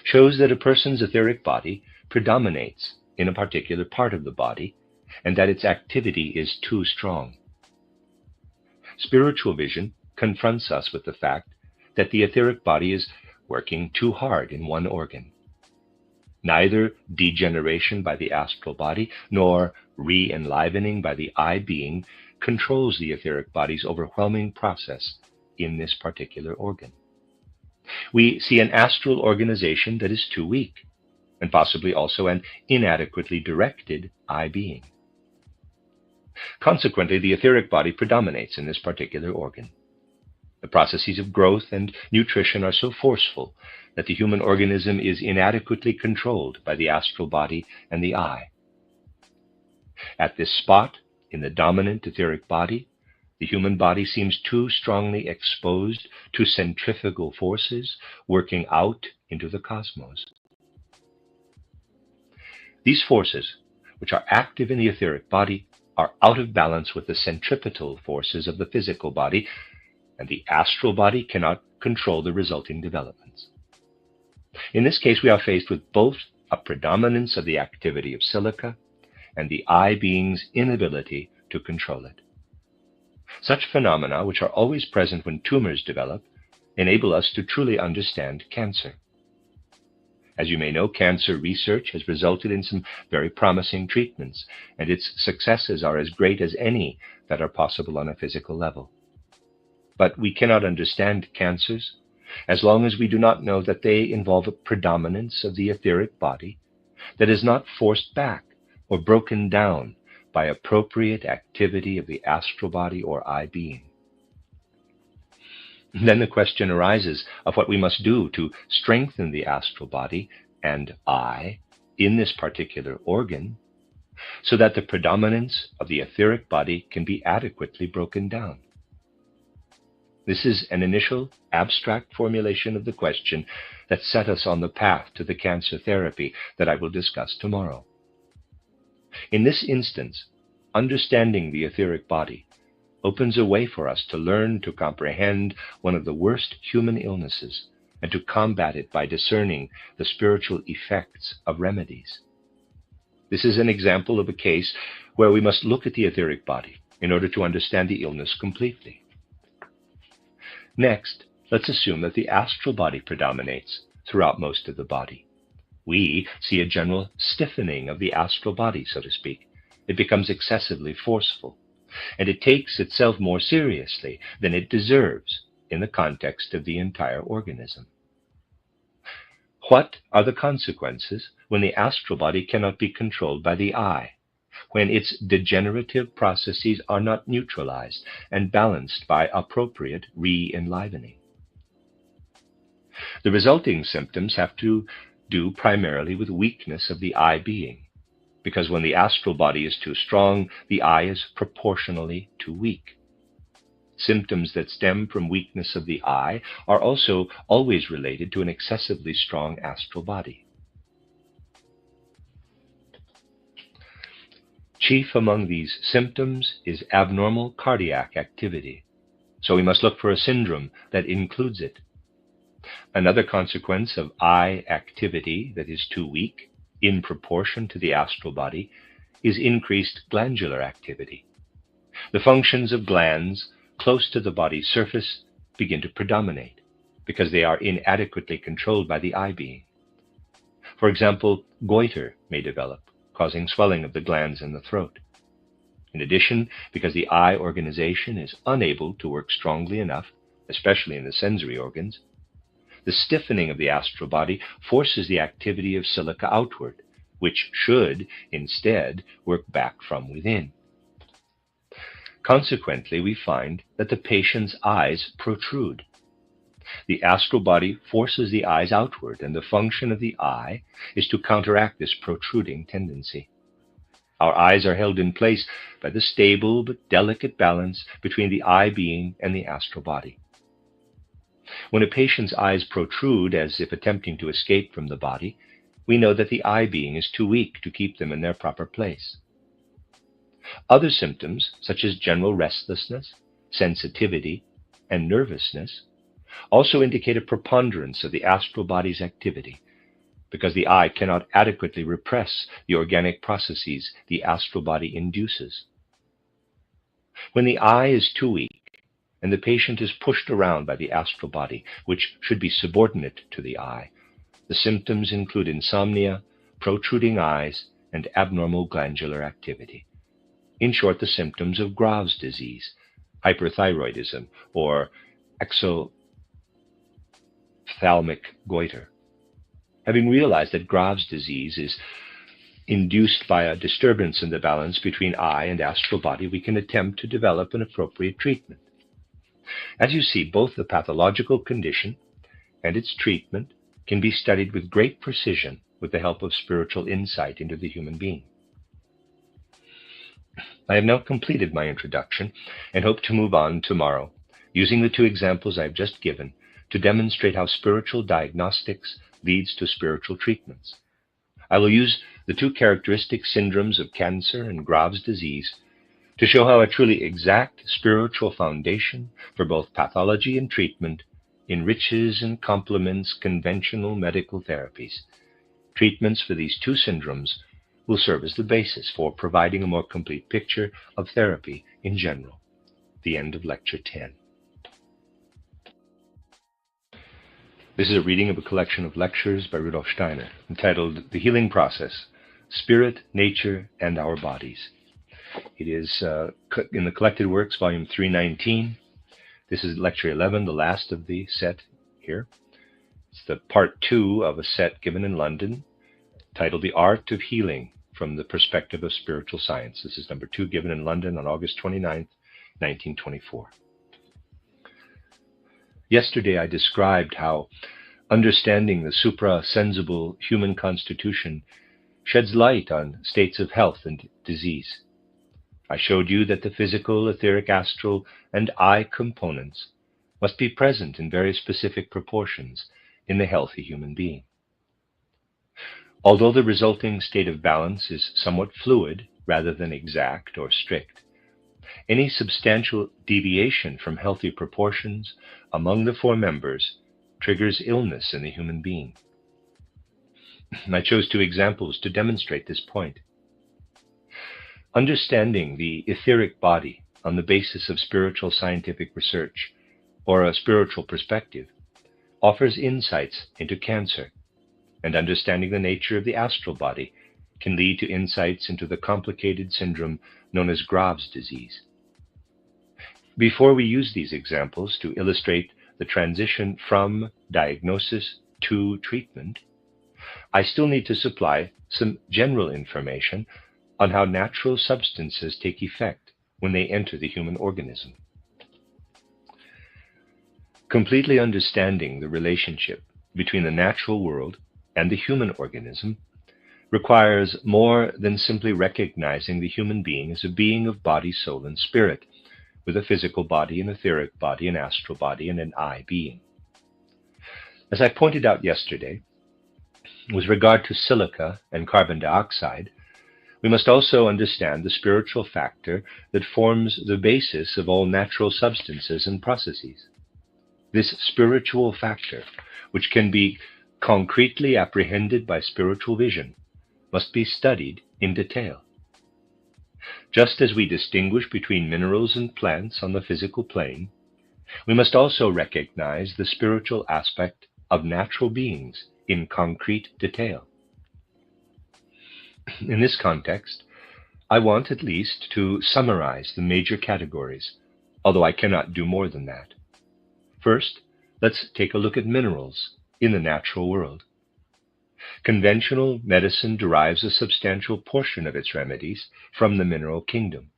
shows that a person's etheric body predominates in a particular part of the body and that its activity is too strong. Spiritual vision confronts us with the fact that the etheric body is working too hard in one organ. Neither degeneration by the astral body nor re-enlivening by the I being controls the etheric body's overwhelming process in this particular organ. We see an astral organization that is too weak, and possibly also an inadequately directed I being. Consequently, the etheric body predominates in this particular organ. The processes of growth and nutrition are so forceful that the human organism is inadequately controlled by the astral body and the I. At this spot in the dominant etheric body, the human body seems too strongly exposed to centrifugal forces working out into the cosmos. These forces, which are active in the etheric body, are out of balance with the centripetal forces of the physical body, and the astral body cannot control the resulting developments. In this case, we are faced with both a predominance of the activity of silica and the I being's inability to control it. Such phenomena, which are always present when tumors develop, enable us to truly understand cancer. As you may know, cancer research has resulted in some very promising treatments, and its successes are as great as any that are possible on a physical level. But we cannot understand cancers as long as we do not know that they involve a predominance of the etheric body that is not forced back or broken down by appropriate activity of the astral body or I being. Then the question arises of what we must do to strengthen the astral body and I in this particular organ so that the predominance of the etheric body can be adequately broken down. This is an initial abstract formulation of the question that set us on the path to the cancer therapy that I will discuss tomorrow. In this instance, understanding the etheric body opens a way for us to learn to comprehend one of the worst human illnesses and to combat it by discerning the spiritual effects of remedies. This is an example of a case where we must look at the etheric body in order to understand the illness completely. Next, let's assume that the astral body predominates throughout most of the body. We see a general stiffening of the astral body, so to speak. It becomes excessively forceful, and it takes itself more seriously than it deserves in the context of the entire organism. What are the consequences when the astral body cannot be controlled by the I, when its degenerative processes are not neutralized and balanced by appropriate re-enlivening? The resulting symptoms have to do primarily with weakness of the I being, because when the astral body is too strong, the I is proportionally too weak. Symptoms that stem from weakness of the I are also always related to an excessively strong astral body. Chief among these symptoms is abnormal cardiac activity, so we must look for a syndrome that includes it. Another consequence of I activity that is too weak in proportion to the astral body is increased glandular activity. The functions of glands close to the body's surface begin to predominate because they are inadequately controlled by the I being. For example, goiter may develop, causing swelling of the glands in the throat. In addition, because the I organization is unable to work strongly enough, especially in the sensory organs, the stiffening of the astral body forces the activity of silica outward, which should, instead, work back from within. Consequently, we find that the patient's eyes protrude. The astral body forces the eyes outward, and the function of the eye is to counteract this protruding tendency. Our eyes are held in place by the stable but delicate balance between the I being and the astral body. When a patient's eyes protrude as if attempting to escape from the body, we know that the I being is too weak to keep them in their proper place. Other symptoms, such as general restlessness, sensitivity, and nervousness, also indicate a preponderance of the astral body's activity, because the I cannot adequately repress the organic processes the astral body induces. When the I is too weak, and the patient is pushed around by the astral body, which should be subordinate to the I, the symptoms include insomnia, protruding eyes, and abnormal glandular activity. In short, the symptoms of Graves' disease, hyperthyroidism, or exophthalmic goiter. Having realized that Graves' disease is induced by a disturbance in the balance between I and astral body, we can attempt to develop an appropriate treatment. As you see, both the pathological condition and its treatment can be studied with great precision with the help of spiritual insight into the human being. I have now completed my introduction and hope to move on tomorrow, using the two examples I have just given to demonstrate how spiritual diagnostics leads to spiritual treatments. I will use the two characteristic syndromes of cancer and Graves' disease to show how a truly exact spiritual foundation for both pathology and treatment enriches and complements conventional medical therapies. Treatments for these two syndromes will serve as the basis for providing a more complete picture of therapy in general. The end of Lecture 10. This is a reading of a collection of lectures by Rudolf Steiner entitled The Healing Process, Spirit, Nature, and Our Bodies. It is in the Collected Works, Volume 319. This is Lecture 11, the last of the set here. It's the part 2 of a set given in London titled The Art of Healing from the Perspective of Spiritual Science. This is number 2, given in London on August 29th, 1924. Yesterday I described how understanding the supra-sensible human constitution sheds light on states of health and disease. I showed you that the physical, etheric, astral, and I components must be present in very specific proportions in the healthy human being. Although the resulting state of balance is somewhat fluid rather than exact or strict, any substantial deviation from healthy proportions among the four members triggers illness in the human being. I chose two examples to demonstrate this point. Understanding the etheric body on the basis of spiritual scientific research, or a spiritual perspective, offers insights into cancer, and understanding the nature of the astral body can lead to insights into the complicated syndrome known as Graves' disease. Before we use these examples to illustrate the transition from diagnosis to treatment, I still need to supply some general information on how natural substances take effect when they enter the human organism. Completely understanding the relationship between the natural world and the human organism requires more than simply recognizing the human being as a being of body, soul, and spirit, with a physical body, an etheric body, an astral body, and an I being. As I pointed out yesterday, with regard to silica and carbon dioxide, we must also understand the spiritual factor that forms the basis of all natural substances and processes. This spiritual factor, which can be concretely apprehended by spiritual vision, must be studied in detail. Just as we distinguish between minerals and plants on the physical plane, we must also recognize the spiritual aspect of natural beings in concrete detail. In this context, I want at least to summarize the major categories, although I cannot do more than that. First, let's take a look at minerals in the natural world. Conventional medicine derives a substantial portion of its remedies from the mineral kingdom,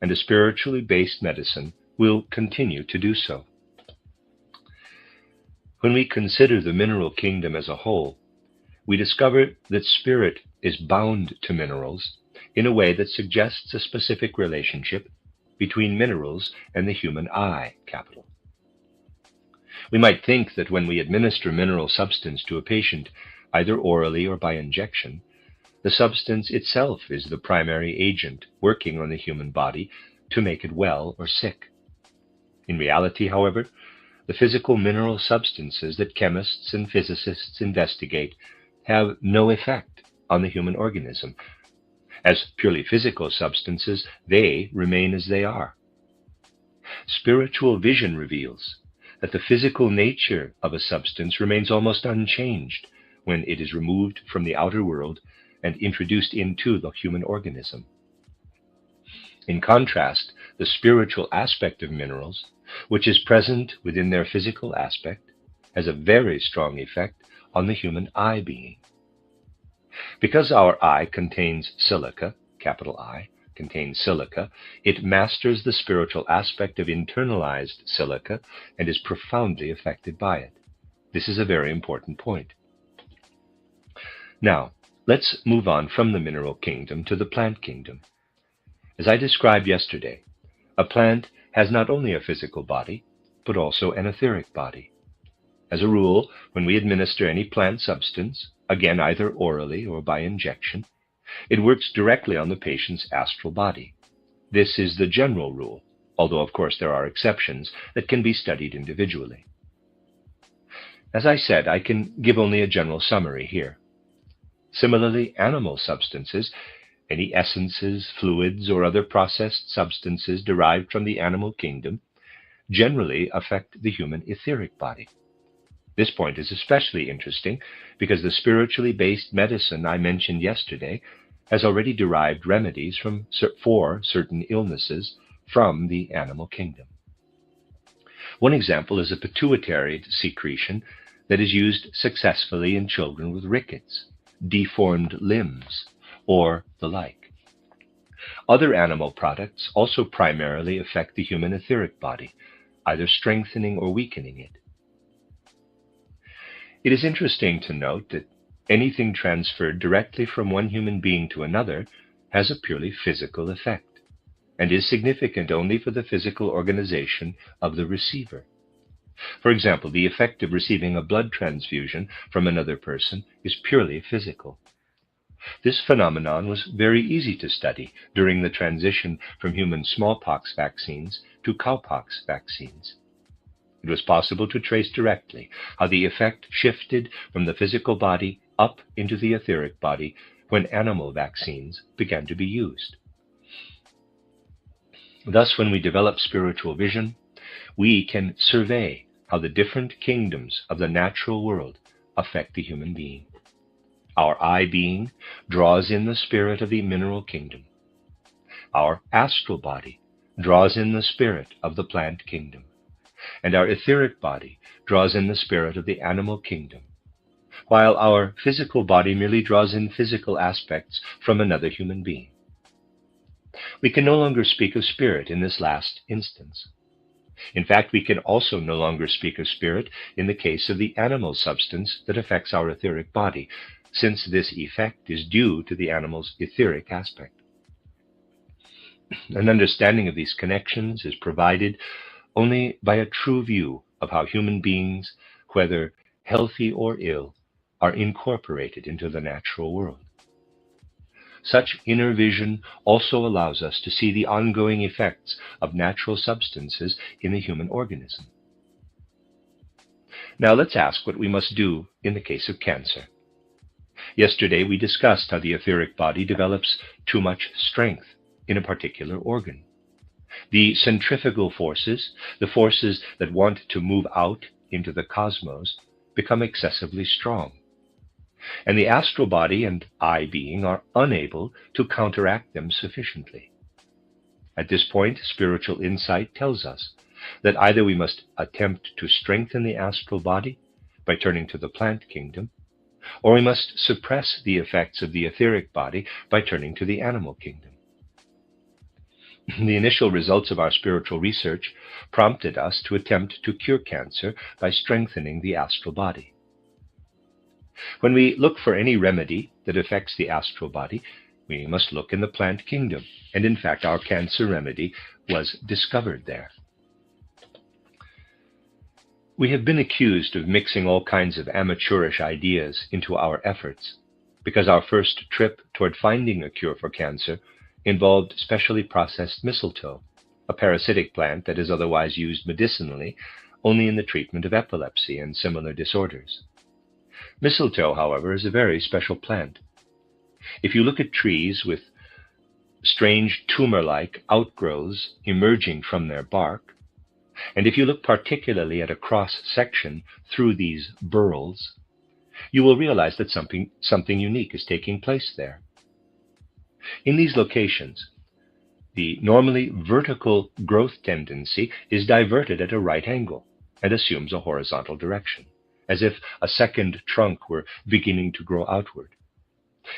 and a spiritually based medicine will continue to do so. When we consider the mineral kingdom as a whole, we discover that spirit is bound to minerals in a way that suggests a specific relationship between minerals and the human eye, capital. We might think that when we administer mineral substance to a patient, either orally or by injection, the substance itself is the primary agent working on the human body to make it well or sick. In reality, however, the physical mineral substances that chemists and physicists investigate have no effect on the human organism. As purely physical substances, they remain as they are. Spiritual vision reveals that the physical nature of a substance remains almost unchanged when it is removed from the outer world and introduced into the human organism. In contrast, the spiritual aspect of minerals, which is present within their physical aspect, has a very strong effect on the human eye being. Because our eye contains silica, capital I, contains silica, it masters the spiritual aspect of internalized silica and is profoundly affected by it. This is a very important point. Now, let's move on from the mineral kingdom to the plant kingdom. As I described yesterday, a plant has not only a physical body, but also an etheric body. As a rule, when we administer any plant substance, again either orally or by injection, it works directly on the patient's astral body. This is the general rule, although of course there are exceptions that can be studied individually. As I said, I can give only a general summary here. Similarly, animal substances, any essences, fluids, or other processed substances derived from the animal kingdom, generally affect the human etheric body. This point is especially interesting because the spiritually based medicine I mentioned yesterday has already derived remedies for certain illnesses from the animal kingdom. One example is a pituitary secretion that is used successfully in children with rickets, deformed limbs, or the like. Other animal products also primarily affect the human etheric body, either strengthening or weakening it. It is interesting to note that anything transferred directly from one human being to another has a purely physical effect, and is significant only for the physical organization of the receiver. For example, the effect of receiving a blood transfusion from another person is purely physical. This phenomenon was very easy to study during the transition from human smallpox vaccines to cowpox vaccines. It was possible to trace directly how the effect shifted from the physical body up into the etheric body when animal vaccines began to be used. Thus, when we develop spiritual vision, we can survey how the different kingdoms of the natural world affect the human being. Our eye being draws in the spirit of the mineral kingdom. Our astral body draws in the spirit of the plant kingdom. And our etheric body draws in the spirit of the animal kingdom, while our physical body merely draws in physical aspects from another human being. We can no longer speak of spirit in this last instance. In fact, we can also no longer speak of spirit in the case of the animal substance that affects our etheric body, since this effect is due to the animal's etheric aspect. An understanding of these connections is provided only by a true view of how human beings, whether healthy or ill, are incorporated into the natural world. Such inner vision also allows us to see the ongoing effects of natural substances in the human organism. Now let's ask what we must do in the case of cancer. Yesterday we discussed how the etheric body develops too much strength in a particular organ. The centrifugal forces, the forces that want to move out into the cosmos, become excessively strong. And the astral body and eye being are unable to counteract them sufficiently. At this point, spiritual insight tells us that either we must attempt to strengthen the astral body by turning to the plant kingdom, or we must suppress the effects of the etheric body by turning to the animal kingdom. The initial results of our spiritual research prompted us to attempt to cure cancer by strengthening the astral body. When we look for any remedy that affects the astral body, we must look in the plant kingdom, and in fact our cancer remedy was discovered there. We have been accused of mixing all kinds of amateurish ideas into our efforts, because our first trip toward finding a cure for cancer involved specially processed mistletoe, a parasitic plant that is otherwise used medicinally only in the treatment of epilepsy and similar disorders. Mistletoe, however, is a very special plant. If you look at trees with strange tumor-like outgrowths emerging from their bark, and if you look particularly at a cross-section through these burls, you will realize that something unique is taking place there. In these locations, the normally vertical growth tendency is diverted at a right angle and assumes a horizontal direction, as if a second trunk were beginning to grow outward.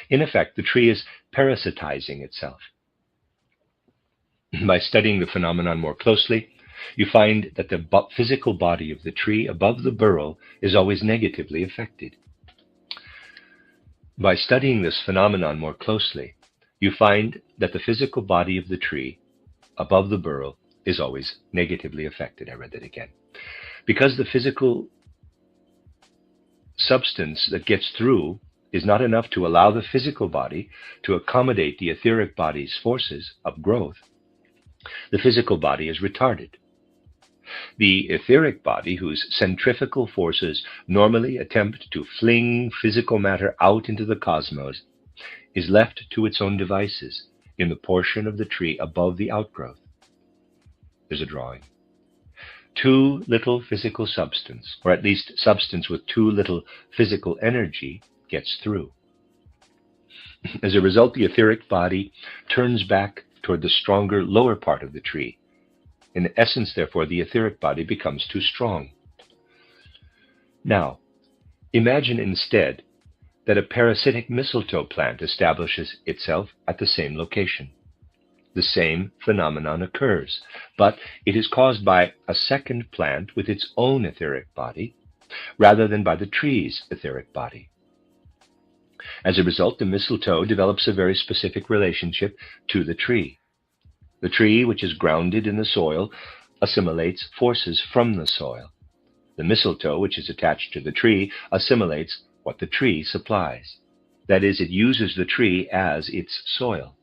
In effect, the tree is parasitizing itself. By studying the phenomenon more closely, you find that the physical body of the tree above the burl is always negatively affected. By studying this phenomenon more closely, you find that the physical body of the tree above the burl is always negatively affected. I read that again. Because the physical substance that gets through is not enough to allow the physical body to accommodate the etheric body's forces of growth, the physical body is retarded. The etheric body, whose centrifugal forces normally attempt to fling physical matter out into the cosmos, is left to its own devices in the portion of the tree above the outgrowth. There's a drawing. Too little physical substance, or at least substance with too little physical energy, gets through. As a result, the etheric body turns back toward the stronger lower part of the tree. In essence, therefore, the etheric body becomes too strong. Now, imagine instead that a parasitic mistletoe plant establishes itself at the same location. The same phenomenon occurs, but it is caused by a second plant with its own etheric body, rather than by the tree's etheric body. As a result, the mistletoe develops a very specific relationship to the tree. The tree, which is grounded in the soil, assimilates forces from the soil. The mistletoe, which is attached to the tree, assimilates what the tree supplies. That is, it uses the tree as its soil.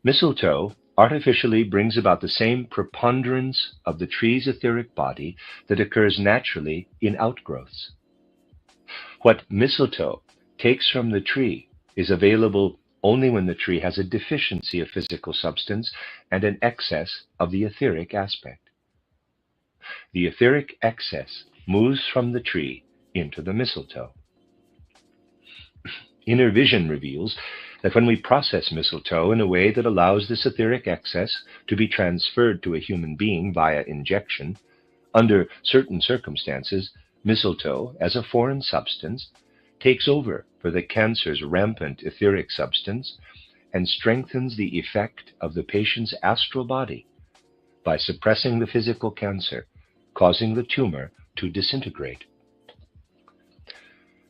Mistletoe artificially brings about the same preponderance of the tree's etheric body that occurs naturally in outgrowths. What mistletoe takes from the tree is available only when the tree has a deficiency of physical substance and an excess of the etheric aspect. The etheric excess moves from the tree into the mistletoe. Inner vision reveals that when we process mistletoe in a way that allows this etheric excess to be transferred to a human being via injection, under certain circumstances, mistletoe, as a foreign substance, takes over for the cancer's rampant etheric substance and strengthens the effect of the patient's astral body by suppressing the physical cancer, causing the tumor to disintegrate.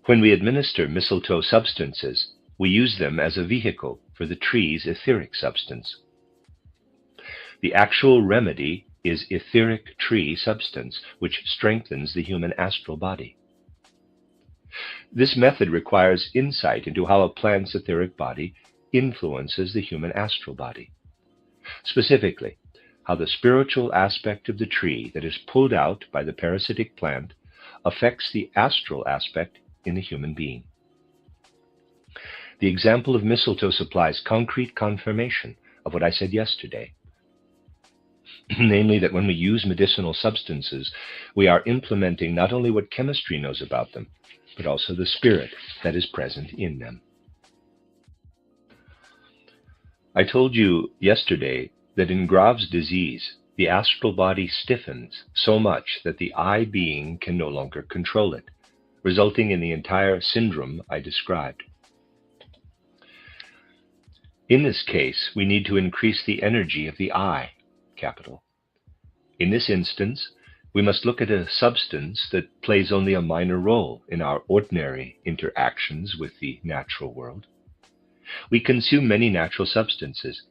When we administer mistletoe substances, we use them as a vehicle for the tree's etheric substance. The actual remedy is etheric tree substance, which strengthens the human astral body. This method requires insight into how a plant's etheric body influences the human astral body. Specifically, how the spiritual aspect of the tree that is pulled out by the parasitic plant affects the astral aspect in the human being. The example of mistletoe supplies concrete confirmation of what I said yesterday, namely that when we use medicinal substances, we are implementing not only what chemistry knows about them, but also the spirit that is present in them. I told you yesterday that in Graves' disease, the astral body stiffens so much that the I being can no longer control it, resulting in the entire syndrome I described. In this case, we need to increase the energy of the I, capital. In this instance, we must look at a substance that plays only a minor role in our ordinary interactions with the natural world. We consume many natural substances,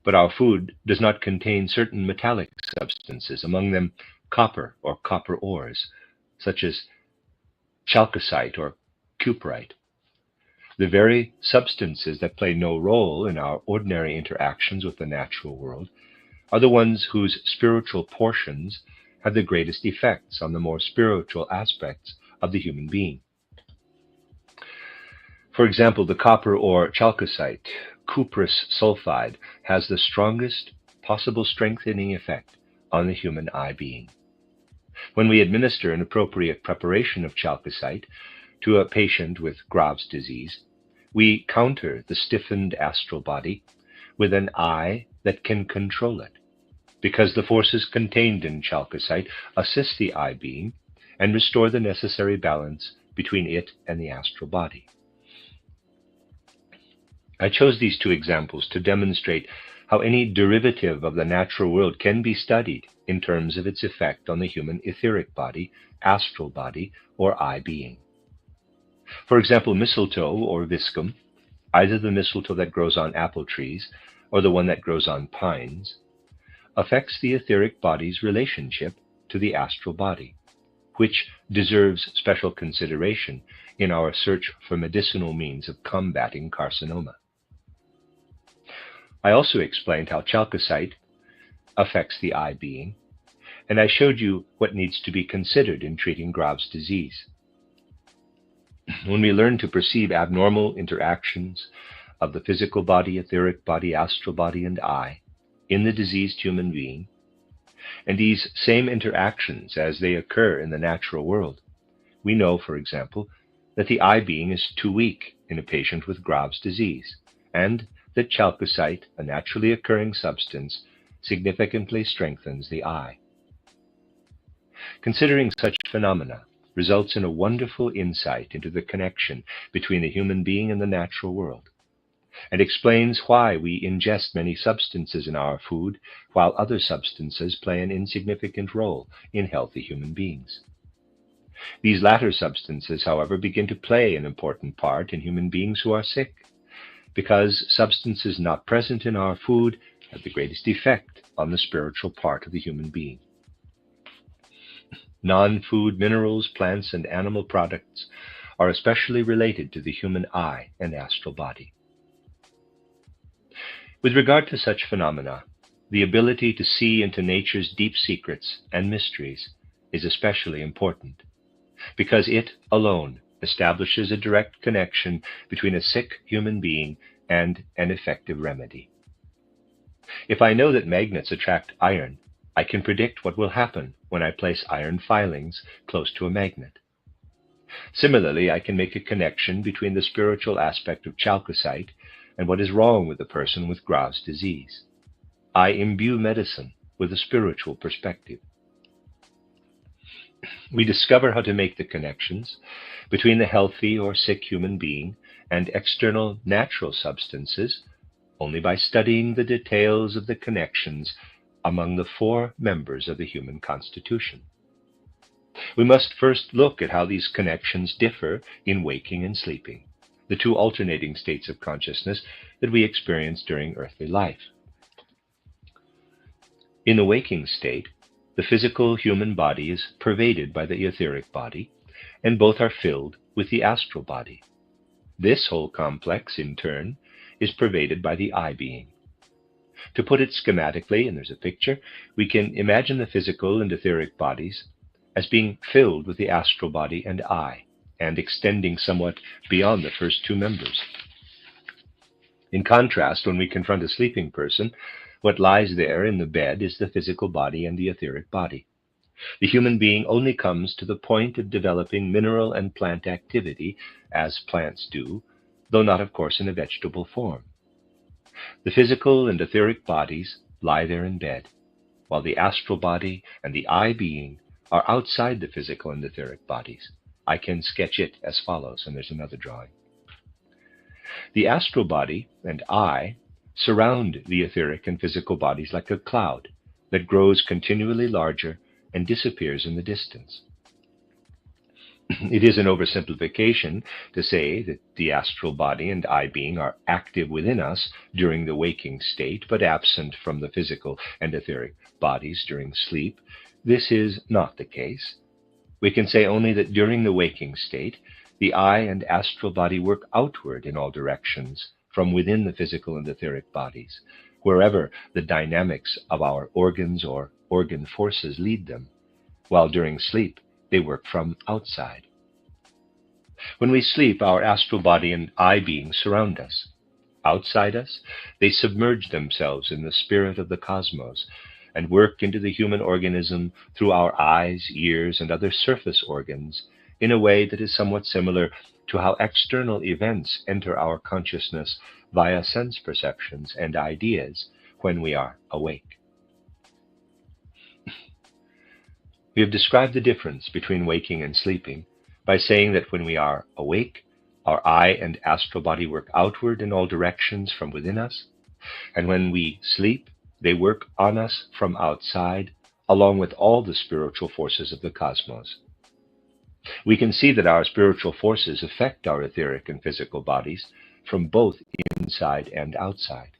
but our food does not contain certain metallic substances, among them copper or copper ores, such as chalcocite or cuprite. The very substances that play no role in our ordinary interactions with the natural world are the ones whose spiritual portions have the greatest effects on the more spiritual aspects of the human being. For example, the copper or chalcocite, cuprous sulfide, has the strongest possible strengthening effect on the human eye being. When we administer an appropriate preparation of chalcocite to a patient with Graves' disease, we counter the stiffened astral body with an eye that can control it, because the forces contained in chalcocite assist the eye being and restore the necessary balance between it and the astral body. I chose these two examples to demonstrate how any derivative of the natural world can be studied in terms of its effect on the human etheric body, astral body, or eye being. For example, mistletoe or viscum, either the mistletoe that grows on apple trees or the one that grows on pines, affects the etheric body's relationship to the astral body, which deserves special consideration in our search for medicinal means of combating carcinoma. I also explained how chalcocite affects the eye being, and I showed you what needs to be considered in treating Graves' disease. When we learn to perceive abnormal interactions of the physical body, etheric body, astral body, and eye in the diseased human being, and these same interactions as they occur in the natural world, we know, for example, that the eye being is too weak in a patient with Graves' disease, and that chalcocite, a naturally occurring substance, significantly strengthens the eye. Considering such phenomena results in a wonderful insight into the connection between the human being and the natural world, and explains why we ingest many substances in our food while other substances play an insignificant role in healthy human beings. These latter substances, however, begin to play an important part in human beings who are sick, because substances not present in our food have the greatest effect on the spiritual part of the human being. Non-food minerals, plants, and animal products are especially related to the human eye and astral body. With regard to such phenomena, the ability to see into nature's deep secrets and mysteries is especially important, because it alone establishes a direct connection between a sick human being and an effective remedy. If I know that magnets attract iron, I can predict what will happen when I place iron filings close to a magnet. Similarly, I can make a connection between the spiritual aspect of chalcocite and what is wrong with the person with Graves' disease. I imbue medicine with a spiritual perspective. We discover how to make the connections between the healthy or sick human being and external natural substances only by studying the details of the connections among the four members of the human constitution. We must first look at how these connections differ in waking and sleeping, the two alternating states of consciousness that we experience during earthly life. In the waking state, the physical human body is pervaded by the etheric body, and both are filled with the astral body. This whole complex, in turn, is pervaded by the eye being. To put it schematically, and there's a picture, we can imagine the physical and etheric bodies as being filled with the astral body and eye, and extending somewhat beyond the first two members. In contrast, when we confront a sleeping person, what lies there in the bed is the physical body and the etheric body. The human being only comes to the point of developing mineral and plant activity, as plants do, though not, of course, in a vegetable form. The physical and etheric bodies lie there in bed, while the astral body and the eye being are outside the physical and etheric bodies. I can sketch it as follows, and there's another drawing. The astral body and eye surround the etheric and physical bodies like a cloud that grows continually larger and disappears in the distance. It is an oversimplification to say that the astral body and I being are active within us during the waking state, but absent from the physical and etheric bodies during sleep. This is not the case. We can say only that during the waking state, the I and astral body work outward in all directions from within the physical and etheric bodies, wherever the dynamics of our organs or organ forces lead them, while during sleep they work from outside. When we sleep, our astral body and I being surround us. Outside us, they submerge themselves in the spirit of the cosmos and work into the human organism through our eyes, ears, and other surface organs in a way that is somewhat similar to how external events enter our consciousness via sense perceptions and ideas when we are awake. We have described the difference between waking and sleeping by saying that when we are awake, our I and astral body work outward in all directions from within us, and when we sleep, they work on us from outside, along with all the spiritual forces of the cosmos. We can see that our spiritual forces affect our etheric and physical bodies from both inside and outside.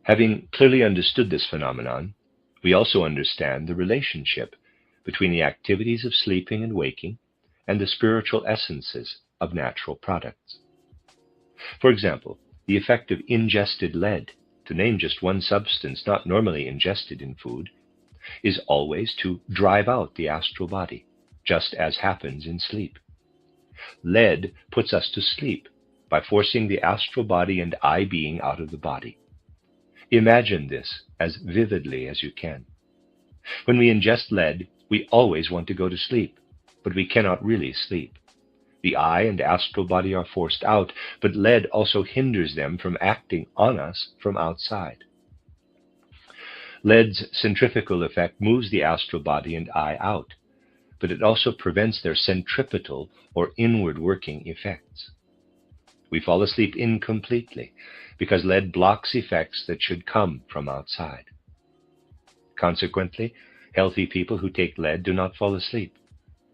Having clearly understood this phenomenon, we also understand the relationship between the activities of sleeping and waking and the spiritual essences of natural products. For example, the effect of ingested lead, to name just one substance not normally ingested in food, is always to drive out the astral body, just as happens in sleep. Lead puts us to sleep by forcing the astral body and I being out of the body. Imagine this as vividly as you can. When we ingest lead, we always want to go to sleep, but we cannot really sleep. The I and astral body are forced out, but lead also hinders them from acting on us from outside. Lead's centrifugal effect moves the astral body and I out, but it also prevents their centripetal or inward working effects. We fall asleep incompletely because lead blocks effects that should come from outside. Consequently, healthy people who take lead do not fall asleep.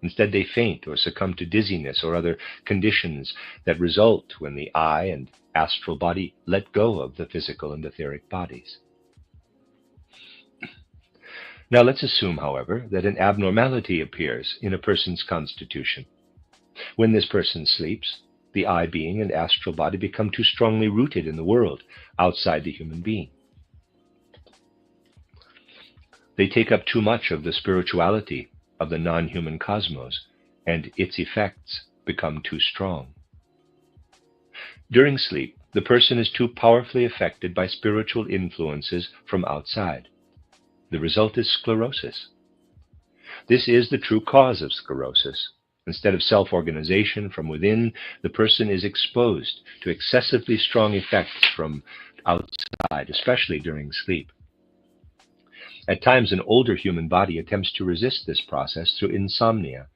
Instead, they faint or succumb to dizziness or other conditions that result when the I and astral body let go of the physical and etheric bodies. Now let's assume, however, that an abnormality appears in a person's constitution. When this person sleeps, the I being and astral body become too strongly rooted in the world outside the human being. They take up too much of the spirituality of the non-human cosmos, and its effects become too strong. During sleep, the person is too powerfully affected by spiritual influences from outside. The result is sclerosis. This is the true cause of sclerosis. Instead of self-organization from within, the person is exposed to excessively strong effects from outside, especially during sleep. At times, an older human body attempts to resist this process through insomnia,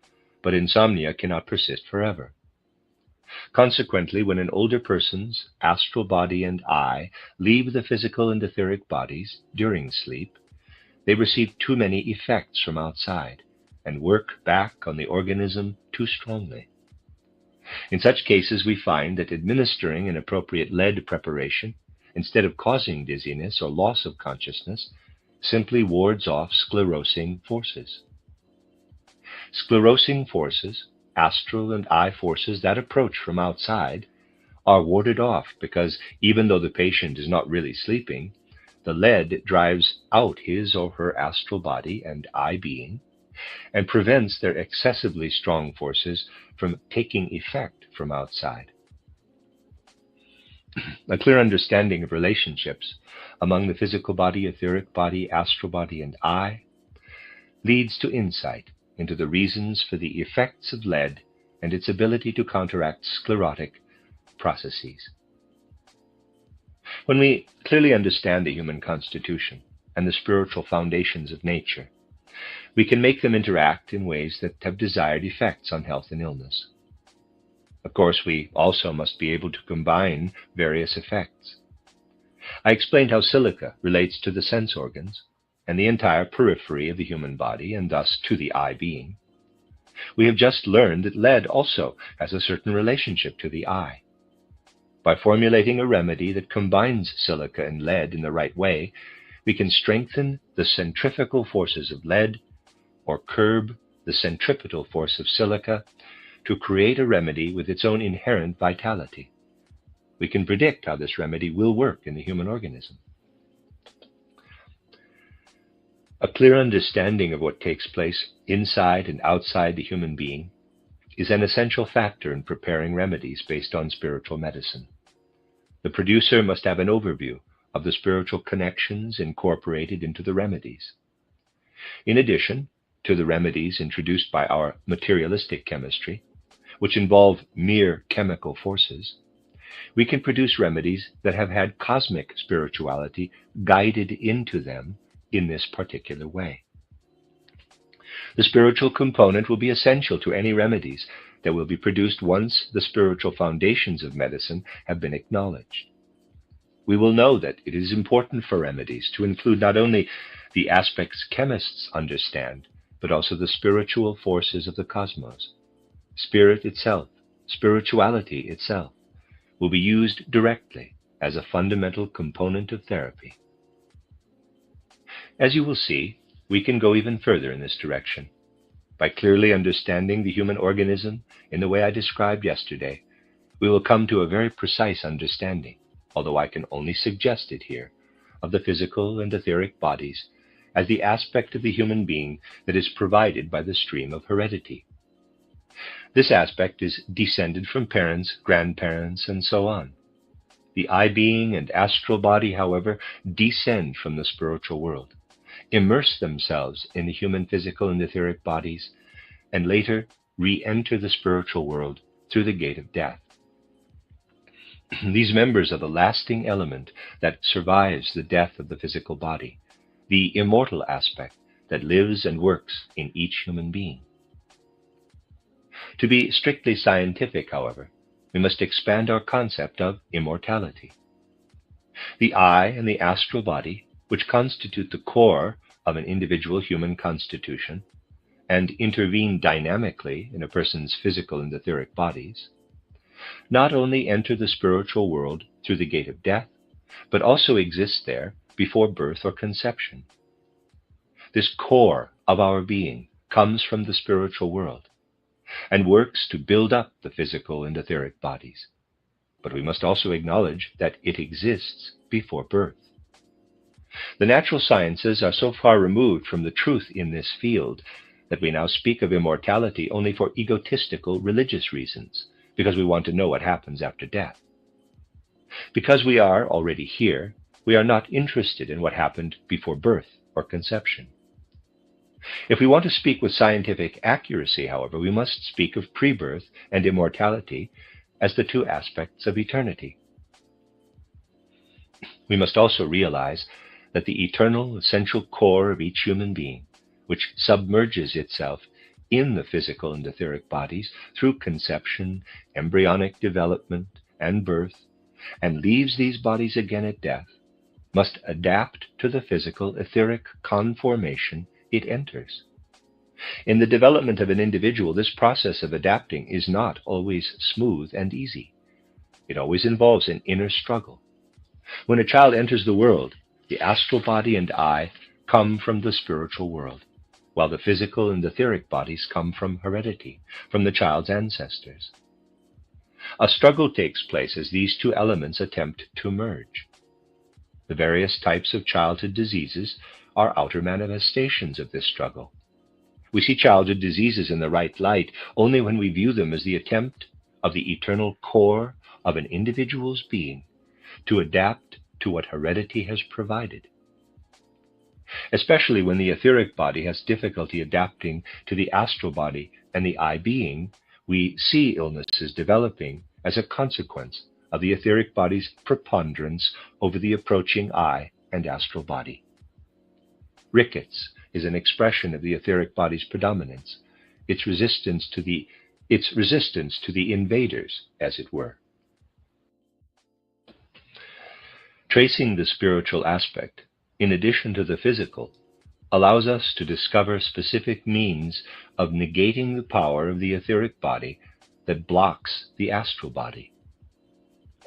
but insomnia cannot persist forever. Consequently, when an older person's astral body and I leave the physical and etheric bodies during sleep, they receive too many effects from outside and work back on the organism too strongly. In such cases, we find that administering an appropriate lead preparation, instead of causing dizziness or loss of consciousness, simply wards off sclerosing forces. Sclerosing forces, astral and I forces that approach from outside, are warded off because even though the patient is not really sleeping, the lead drives out his or her astral body and I being and prevents their excessively strong forces from taking effect from outside. A clear understanding of relationships among the physical body, etheric body, astral body, and I leads to insight into the reasons for the effects of lead and its ability to counteract sclerotic processes. When we clearly understand the human constitution and the spiritual foundations of nature, we can make them interact in ways that have desired effects on health and illness. Of course, we also must be able to combine various effects. I explained how silica relates to the sense organs and the entire periphery of the human body, and thus to the I being. We have just learned that lead also has a certain relationship to the eye. By formulating a remedy that combines silica and lead in the right way, we can strengthen the centrifugal forces of lead or curb the centripetal force of silica to create a remedy with its own inherent vitality. We can predict how this remedy will work in the human organism. A clear understanding of what takes place inside and outside the human being is an essential factor in preparing remedies based on spiritual medicine. The producer must have an overview of the spiritual connections incorporated into the remedies. In addition to the remedies introduced by our materialistic chemistry, which involve mere chemical forces, we can produce remedies that have had cosmic spirituality guided into them in this particular way. The spiritual component will be essential to any remedies that will be produced once the spiritual foundations of medicine have been acknowledged. We will know that it is important for remedies to include not only the aspects chemists understand, but also the spiritual forces of the cosmos. Spirit itself, spirituality itself, will be used directly as a fundamental component of therapy. As you will see, we can go even further in this direction. By clearly understanding the human organism in the way I described yesterday, we will come to a very precise understanding, although I can only suggest it here, of the physical and etheric bodies as the aspect of the human being that is provided by the stream of heredity. This aspect is descended from parents, grandparents, and so on. The I-being and astral body, however, descend from the spiritual world, immerse themselves in the human physical and etheric bodies, and later re-enter the spiritual world through the gate of death. These members are the lasting element that survives the death of the physical body, the immortal aspect that lives and works in each human being. To be strictly scientific, however, we must expand our concept of immortality. The I and the astral body, which constitute the core of an individual human constitution and intervene dynamically in a person's physical and etheric bodies, not only enter the spiritual world through the gate of death, but also exist there before birth or conception. This core of our being comes from the spiritual world and works to build up the physical and etheric bodies. But we must also acknowledge that it exists before birth. The natural sciences are so far removed from the truth in this field that we now speak of immortality only for egotistical religious reasons, because we want to know what happens after death. Because we are already here, we are not interested in what happened before birth or conception. If we want to speak with scientific accuracy, however, we must speak of pre-birth and immortality as the two aspects of eternity. We must also realize that the eternal, essential core of each human being, which submerges itself in the physical and etheric bodies through conception, embryonic development, and birth, and leaves these bodies again at death, must adapt to the physical etheric conformation it enters. In the development of an individual, this process of adapting is not always smooth and easy. It always involves an inner struggle. When a child enters the world, the astral body and I come from the spiritual world, while the physical and etheric bodies come from heredity, from the child's ancestors. A struggle takes place as these two elements attempt to merge. The various types of childhood diseases are outer manifestations of this struggle. We see childhood diseases in the right light only when we view them as the attempt of the eternal core of an individual's being to adapt to what heredity has provided. Especially when the etheric body has difficulty adapting to the astral body and the I-being, we see illnesses developing as a consequence of the etheric body's preponderance over the approaching I and astral body. Rickets is an expression of the etheric body's predominance, its resistance to the invaders, as it were. Tracing the spiritual aspect, in addition to the physical, allows us to discover specific means of negating the power of the etheric body that blocks the astral body.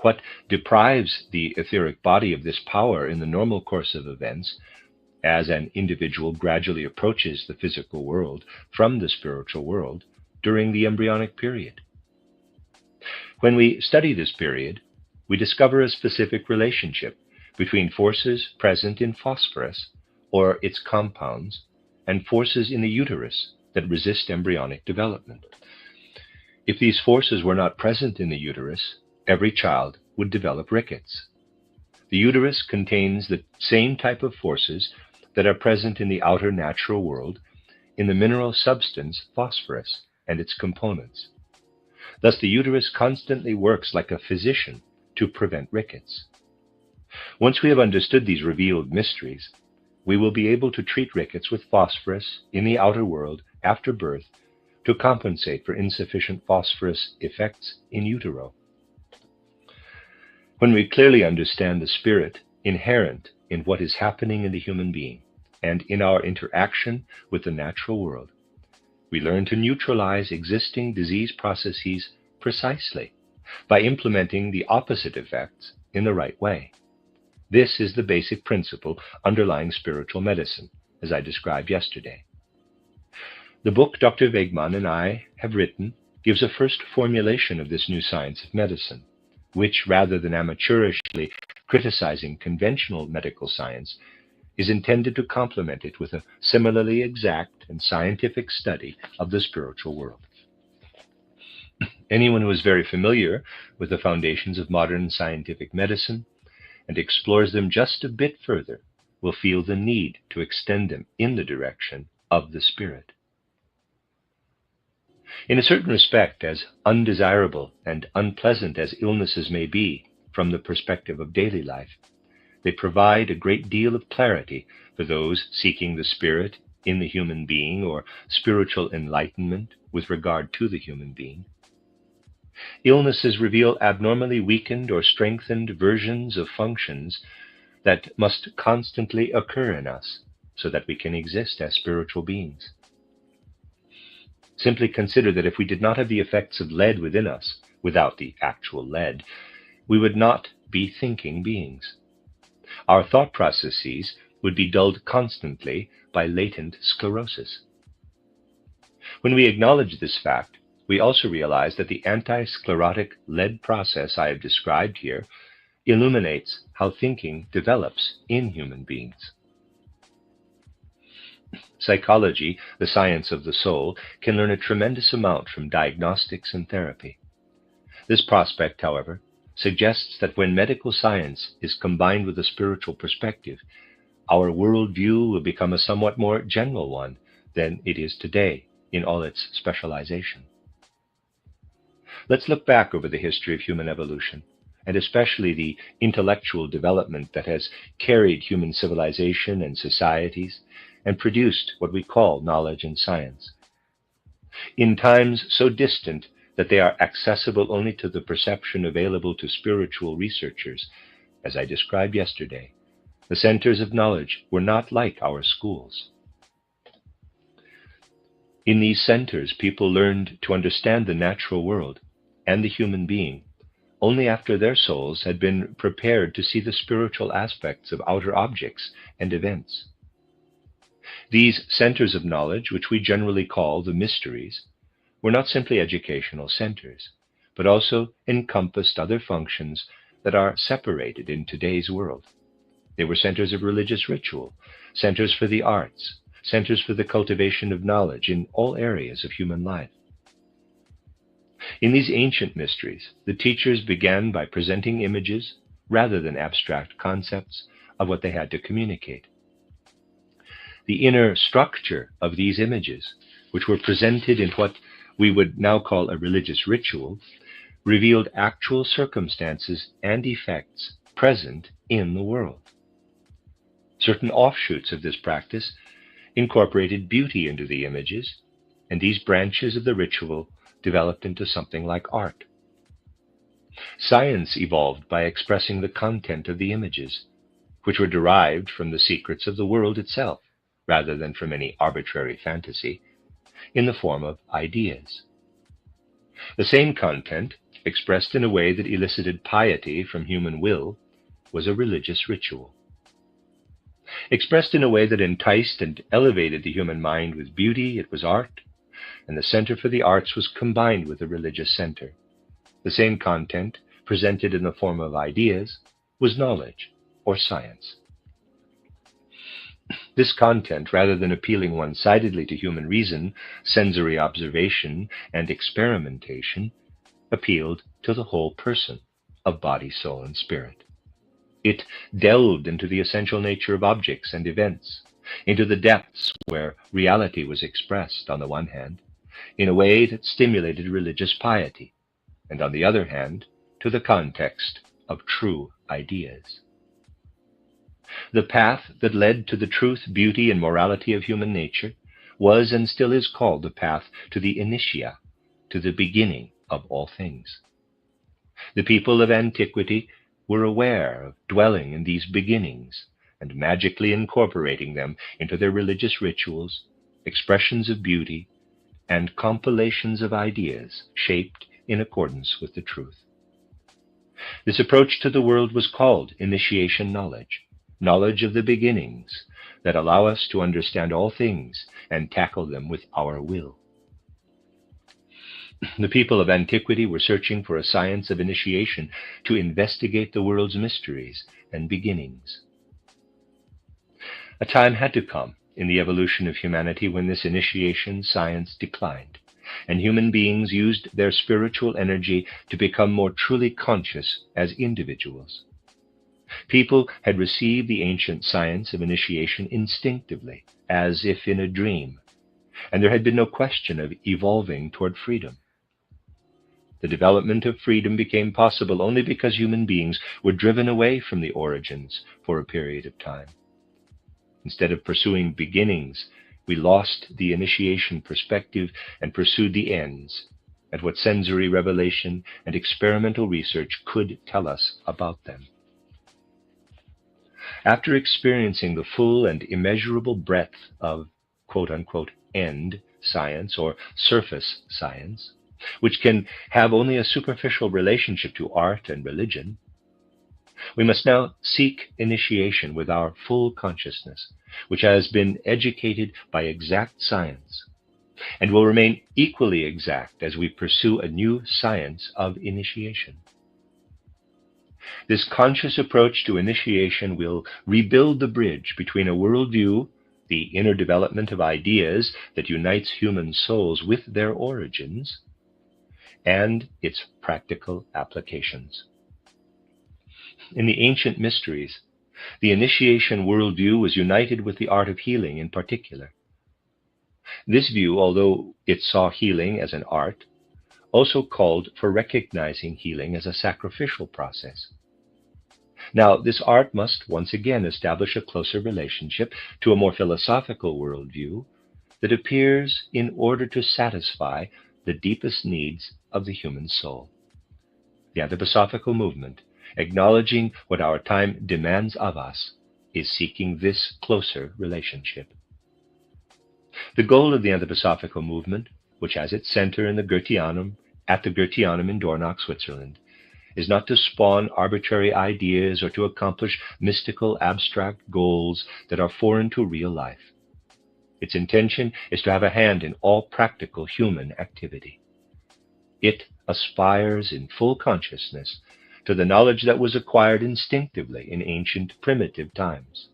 What deprives the etheric body of this power in the normal course of events, as an individual gradually approaches the physical world from the spiritual world during the embryonic period? When we study this period, we discover a specific relationship between forces present in phosphorus, or its compounds, and forces in the uterus that resist embryonic development. If these forces were not present in the uterus, every child would develop rickets. The uterus contains the same type of forces that are present in the outer natural world in the mineral substance phosphorus and its components. Thus, the uterus constantly works like a physician to prevent rickets. Once we have understood these revealed mysteries, we will be able to treat rickets with phosphorus in the outer world after birth to compensate for insufficient phosphorus effects in utero. When we clearly understand the spirit inherent in what is happening in the human being and in our interaction with the natural world, we learn to neutralize existing disease processes precisely by implementing the opposite effects in the right way. This is the basic principle underlying spiritual medicine, as I described yesterday. The book Dr. Wegmann and I have written gives a first formulation of this new science of medicine, which, rather than amateurishly criticizing conventional medical science, is intended to complement it with a similarly exact and scientific study of the spiritual world. Anyone who is very familiar with the foundations of modern scientific medicine and explores them just a bit further will feel the need to extend them in the direction of the spirit. In a certain respect, as undesirable and unpleasant as illnesses may be from the perspective of daily life, they provide a great deal of clarity for those seeking the spirit in the human being or spiritual enlightenment with regard to the human being. Illnesses reveal abnormally weakened or strengthened versions of functions that must constantly occur in us so that we can exist as spiritual beings. Simply consider that if we did not have the effects of lead within us, without the actual lead, we would not be thinking beings. Our thought processes would be dulled constantly by latent sclerosis. When we acknowledge this fact, we also realize that the anti-sclerotic lead process I have described here illuminates how thinking develops in human beings. Psychology, the science of the soul, can learn a tremendous amount from diagnostics and therapy. This prospect, however, suggests that when medical science is combined with a spiritual perspective, our worldview will become a somewhat more general one than it is today in all its specialization. Let's look back over the history of human evolution, and especially the intellectual development that has carried human civilization and societies and produced what we call knowledge and science. In times so distant that they are accessible only to the perception available to spiritual researchers, as I described yesterday, the centers of knowledge were not like our schools. In these centers, people learned to understand the natural world and the human being only after their souls had been prepared to see the spiritual aspects of outer objects and events. These centers of knowledge, which we generally call the mysteries, were not simply educational centers, but also encompassed other functions that are separated in today's world. They were centers of religious ritual, centers for the arts, centers for the cultivation of knowledge in all areas of human life. In these ancient mysteries, the teachers began by presenting images rather than abstract concepts of what they had to communicate. The inner structure of these images, which were presented in what we would now call a religious ritual, revealed actual circumstances and effects present in the world. Certain offshoots of this practice incorporated beauty into the images, and these branches of the ritual developed into something like art. Science evolved by expressing the content of the images, which were derived from the secrets of the world itself, rather than from any arbitrary fantasy, in the form of ideas. The same content, expressed in a way that elicited piety from human will, was a religious ritual. Expressed in a way that enticed and elevated the human mind with beauty, it was art, and the center for the arts was combined with the religious center. The same content, presented in the form of ideas, was knowledge or science. This content, rather than appealing one-sidedly to human reason, sensory observation, and experimentation, appealed to the whole person of body, soul, and spirit. It delved into the essential nature of objects and events, into the depths where reality was expressed, on the one hand, in a way that stimulated religious piety, and on the other hand, to the context of true ideas. The path that led to the truth, beauty, and morality of human nature was and still is called the path to the initia, to the beginning of all things. The people of antiquity were aware of dwelling in these beginnings and magically incorporating them into their religious rituals, expressions of beauty, and compilations of ideas shaped in accordance with the truth. This approach to the world was called initiation knowledge, knowledge of the beginnings that allow us to understand all things and tackle them with our will. The people of antiquity were searching for a science of initiation to investigate the world's mysteries and beginnings. A time had to come in the evolution of humanity when this initiation science declined, and human beings used their spiritual energy to become more truly conscious as individuals. People had received the ancient science of initiation instinctively, as if in a dream, and there had been no question of evolving toward freedom. The development of freedom became possible only because human beings were driven away from the origins for a period of time. Instead of pursuing beginnings, we lost the initiation perspective and pursued the ends, and what sensory revelation and experimental research could tell us about them. After experiencing the full and immeasurable breadth of quote-unquote end science or surface science, which can have only a superficial relationship to art and religion, we must now seek initiation with our full consciousness, which has been educated by exact science, and will remain equally exact as we pursue a new science of initiation. This conscious approach to initiation will rebuild the bridge between a worldview, the inner development of ideas that unites human souls with their origins, and its practical applications. In the ancient mysteries, the initiation worldview was united with the art of healing in particular. This view, although it saw healing as an art, also called for recognizing healing as a sacrificial process. Now, this art must once again establish a closer relationship to a more philosophical worldview that appears in order to satisfy the deepest needs of the human soul. The anthroposophical movement, acknowledging what our time demands of us, is seeking this closer relationship. The goal of the anthroposophical movement, which has its center in the Goetheanum, at the Goetheanum in Dornach, Switzerland, is not to spawn arbitrary ideas or to accomplish mystical abstract goals that are foreign to real life. Its intention is to have a hand in all practical human activity. It aspires in full consciousness to the knowledge that was acquired instinctively in ancient primitive times.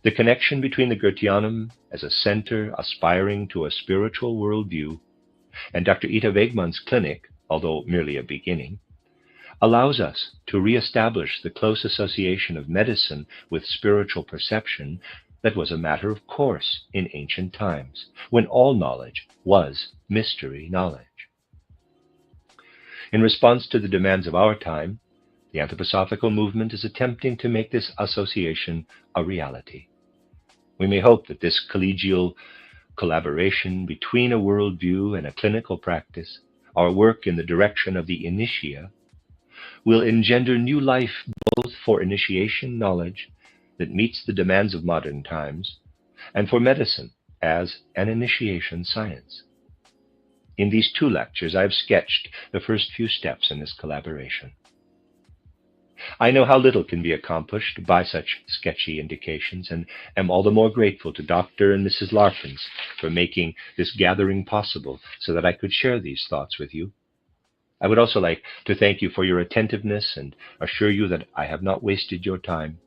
The connection between the Goetheanum as a center aspiring to a spiritual worldview and Dr. Ita Wegmann's clinic, although merely a beginning, allows us to reestablish the close association of medicine with spiritual perception that was a matter of course in ancient times, when all knowledge was mystery knowledge. In response to the demands of our time, the anthroposophical movement is attempting to make this association a reality. We may hope that this collegial collaboration between a worldview and a clinical practice, our work in the direction of the initia, will engender new life both for initiation knowledge that meets the demands of modern times, and for medicine as an initiation science. In these 2 lectures, I have sketched the first few steps in this collaboration. I know how little can be accomplished by such sketchy indications, and am all the more grateful to Dr. and Mrs. Larkins for making this gathering possible so that I could share these thoughts with you. I would also like to thank you for your attentiveness and assure you that I have not wasted your time,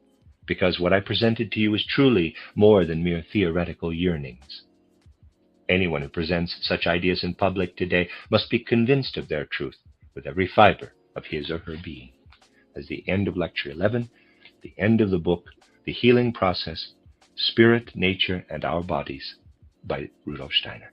because what I presented to you is truly more than mere theoretical yearnings. Anyone who presents such ideas in public today must be convinced of their truth with every fiber of his or her being. As the end of Lecture 11, the end of the book, The Healing Process, Spirit, Nature, and Our Bodies by Rudolf Steiner.